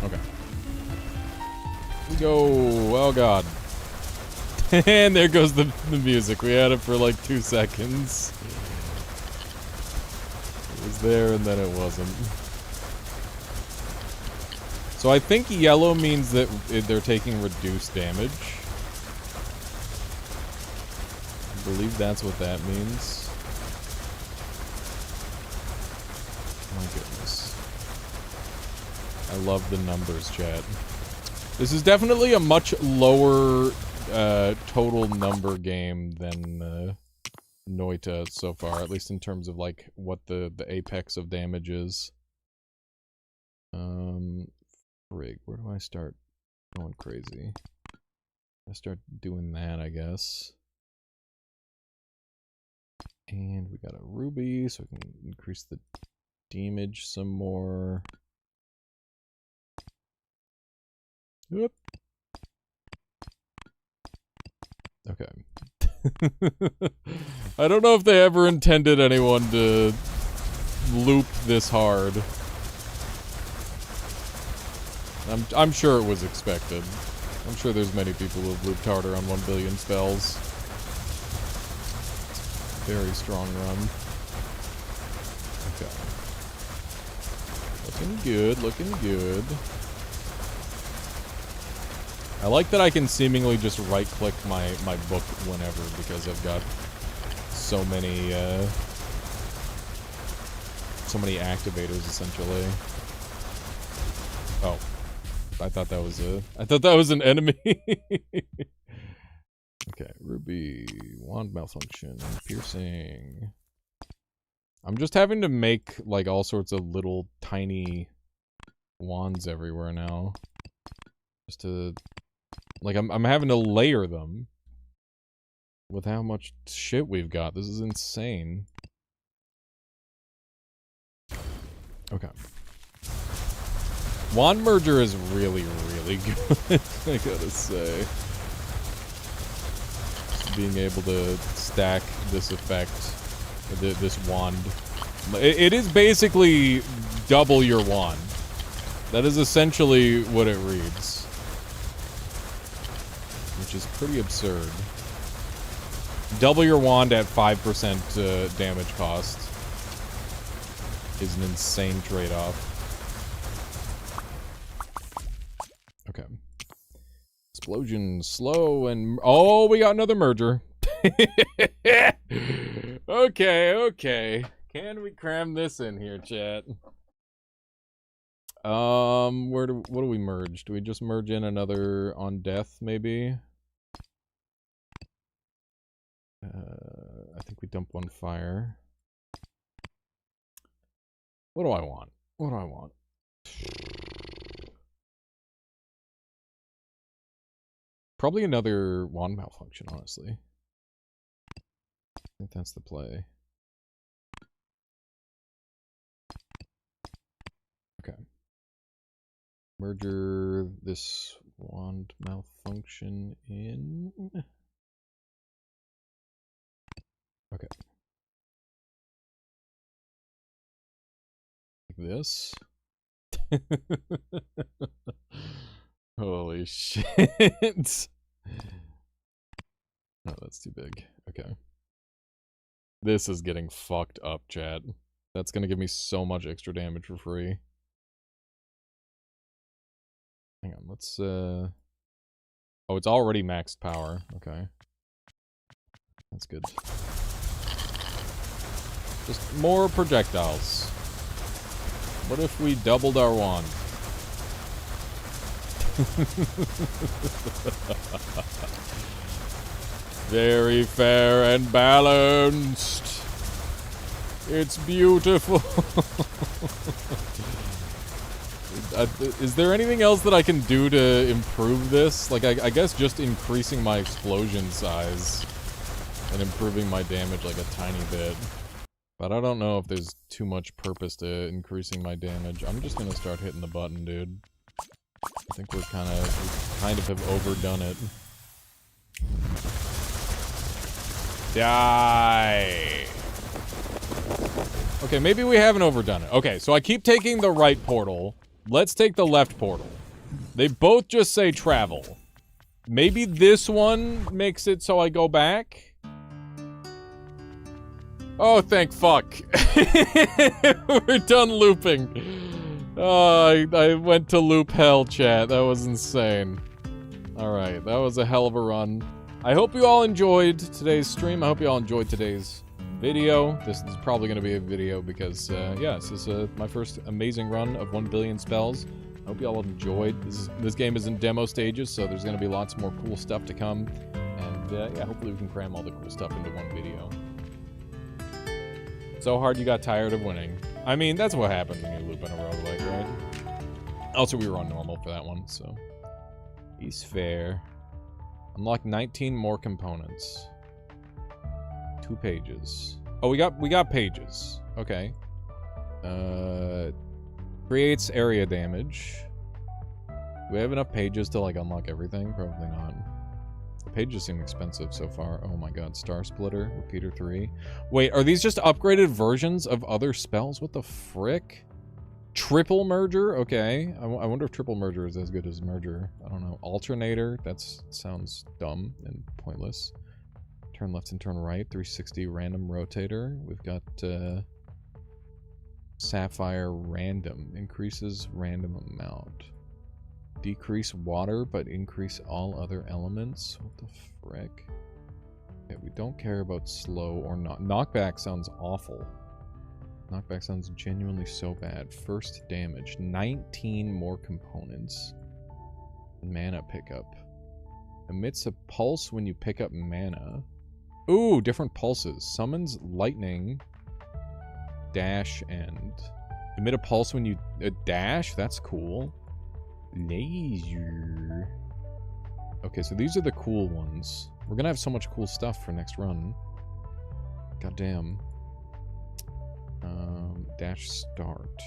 Okay. Here we go. Oh god. And there goes the music. We had it for like 2 seconds. It was there and then it wasn't. So I think yellow means that they're taking reduced damage. I believe that's what that means. My goodness. I love the numbers, chat. This is definitely a much lower total number game than Noita so far, at least in terms of like what the apex of damage is. Frig, where do I start going crazy? I start doing that, I guess. And we got a ruby, so we can increase the damage some more. Whoop. Okay. I don't know if they ever intended anyone to loop this hard. I'm sure it was expected. I'm sure there's many people who have looped harder on 1 billion spells. Very strong run. Okay. Looking good, looking good. I like that I can seemingly just right-click my book whenever, because I've got so many activators, essentially. Oh. I thought that was an enemy. Okay, ruby, wand malfunction, piercing. I'm just having to make, like, all sorts of little tiny wands everywhere now. Just to, like, I'm having to layer them with how much shit we've got. This is insane. Okay. Wand merger is really, really good, I gotta say. Being able to stack this effect, this wand. It is basically double your wand. That is essentially what it reads. Which is pretty absurd. Double your wand at 5% damage cost is an insane trade-off. Okay. Explosion, slow, and... Oh, we got another merger. Okay. Can we cram this in here, chat? What do we merge? Do we just merge in another on death, maybe? I think we dump one fire. What do I want? What do I want? Probably another wand malfunction, honestly. I think that's the play. Okay. Merger this wand malfunction in. Okay. Like this. Holy shit. Oh, that's too big. Okay. This is getting fucked up, chat. That's gonna give me so much extra damage for free. Hang on, let's, Oh, it's already maxed power. Okay. That's good. Just more projectiles. What if we doubled our wand? Very fair and balanced. It's beautiful. Is there anything else that I can do to improve this? Like, I guess just increasing my explosion size and improving my damage like a tiny bit. But I don't know if there's too much purpose to increasing my damage. I'm just gonna start hitting the button, dude. I think we kind of have overdone it. Die! Okay, maybe we haven't overdone it. Okay, so I keep taking the right portal. Let's take the left portal. They both just say travel. Maybe this one makes it so I go back? Oh, thank fuck. We're done looping. Oh, I went to loop hell, chat. That was insane. Alright, that was a hell of a run. I hope you all enjoyed today's stream. I hope you all enjoyed today's video. This is probably going to be a video because, yeah, this is my first amazing run of 1 billion spells. I hope you all enjoyed. This game is in demo stages, so there's going to be lots more cool stuff to come. And, yeah, hopefully we can cram all the cool stuff into one video. So hard you got tired of winning. I mean, that's what happens when you loop in a roguelike, right? Also, we were on normal for that one, so... He's fair. Unlock 19 more components. 2 pages. Oh, we got pages. Okay. Creates area damage. Do we have enough pages to, like, unlock everything? Probably not. The pages seem expensive so far. Oh my god. Star Splitter, Repeater 3. Wait, are these just upgraded versions of other spells? What the frick? Triple Merger? Okay. I wonder if Triple Merger is as good as Merger. I don't know. Alternator? That sounds dumb and pointless. Turn left and turn right. 360 Random Rotator. We've got Sapphire Random. Increases random amount. Decrease water, but increase all other elements. What the frick? Okay, we don't care about slow or not. Knockback sounds awful. Knockback sounds genuinely so bad. First damage. 19 more components. Mana pickup. Emits a pulse when you pick up mana. Ooh, different pulses. Summons lightning. Dash and... Emit a pulse when you... dash? That's cool. Laser. Okay, so these are the cool ones. We're gonna have so much cool stuff for next run. Goddamn. Dash start.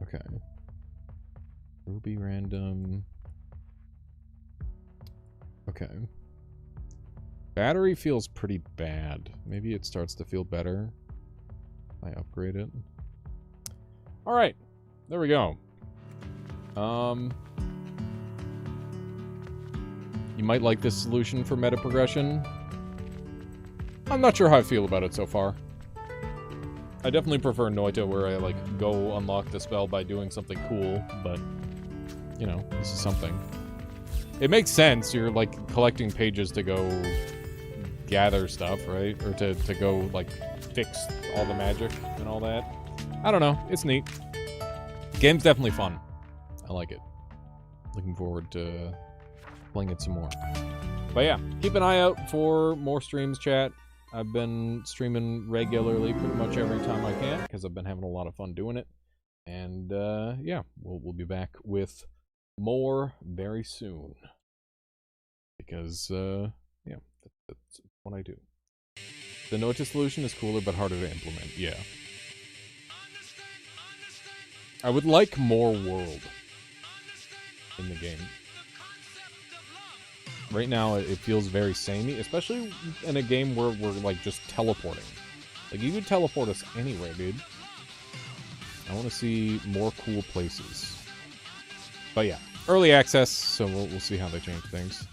Okay. Ruby random. Okay. Battery feels pretty bad. Maybe it starts to feel better if I upgrade it. Alright. There we go. You might like this solution for meta progression. I'm not sure how I feel about it so far. I definitely prefer Noita, where I, like, go unlock the spell by doing something cool, but, you know, this is something. It makes sense. You're, like, collecting pages to go gather stuff, right? Or to go, like, fix all the magic and all that. I don't know. It's neat. Game's definitely fun. I like it. Looking forward to playing it some more. But yeah, keep an eye out for more streams, chat. I've been streaming regularly pretty much every time I can, because I've been having a lot of fun doing it. And, yeah, we'll be back with more very soon. Because, yeah, that's what I do. The Noita solution is cooler but harder to implement, yeah. I would like more world in the game. Right now, it feels very samey, especially in a game where we're, like, just teleporting. Like, you could teleport us anywhere, dude. I want to see more cool places. But yeah, early access, so we'll see how they change things.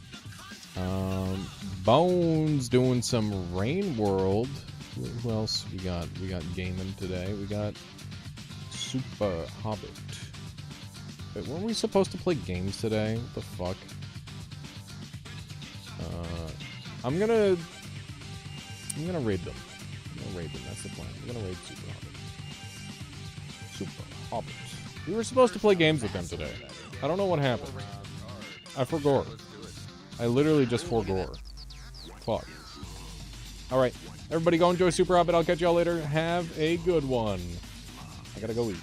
Bones doing some Rain World. Who else we got? We got gaming today. We got Super Hobbit. Wait, weren't we supposed to play games today? What the fuck? I'm gonna raid them. That's the plan. I'm gonna raid Super Hobbit. Super Hobbit. We were supposed to play games with them today. I don't know what happened. I forgot. I literally just forgot. Fuck. Alright. Everybody go enjoy Super Hobbit. I'll catch y'all later. Have a good one. I gotta go eat.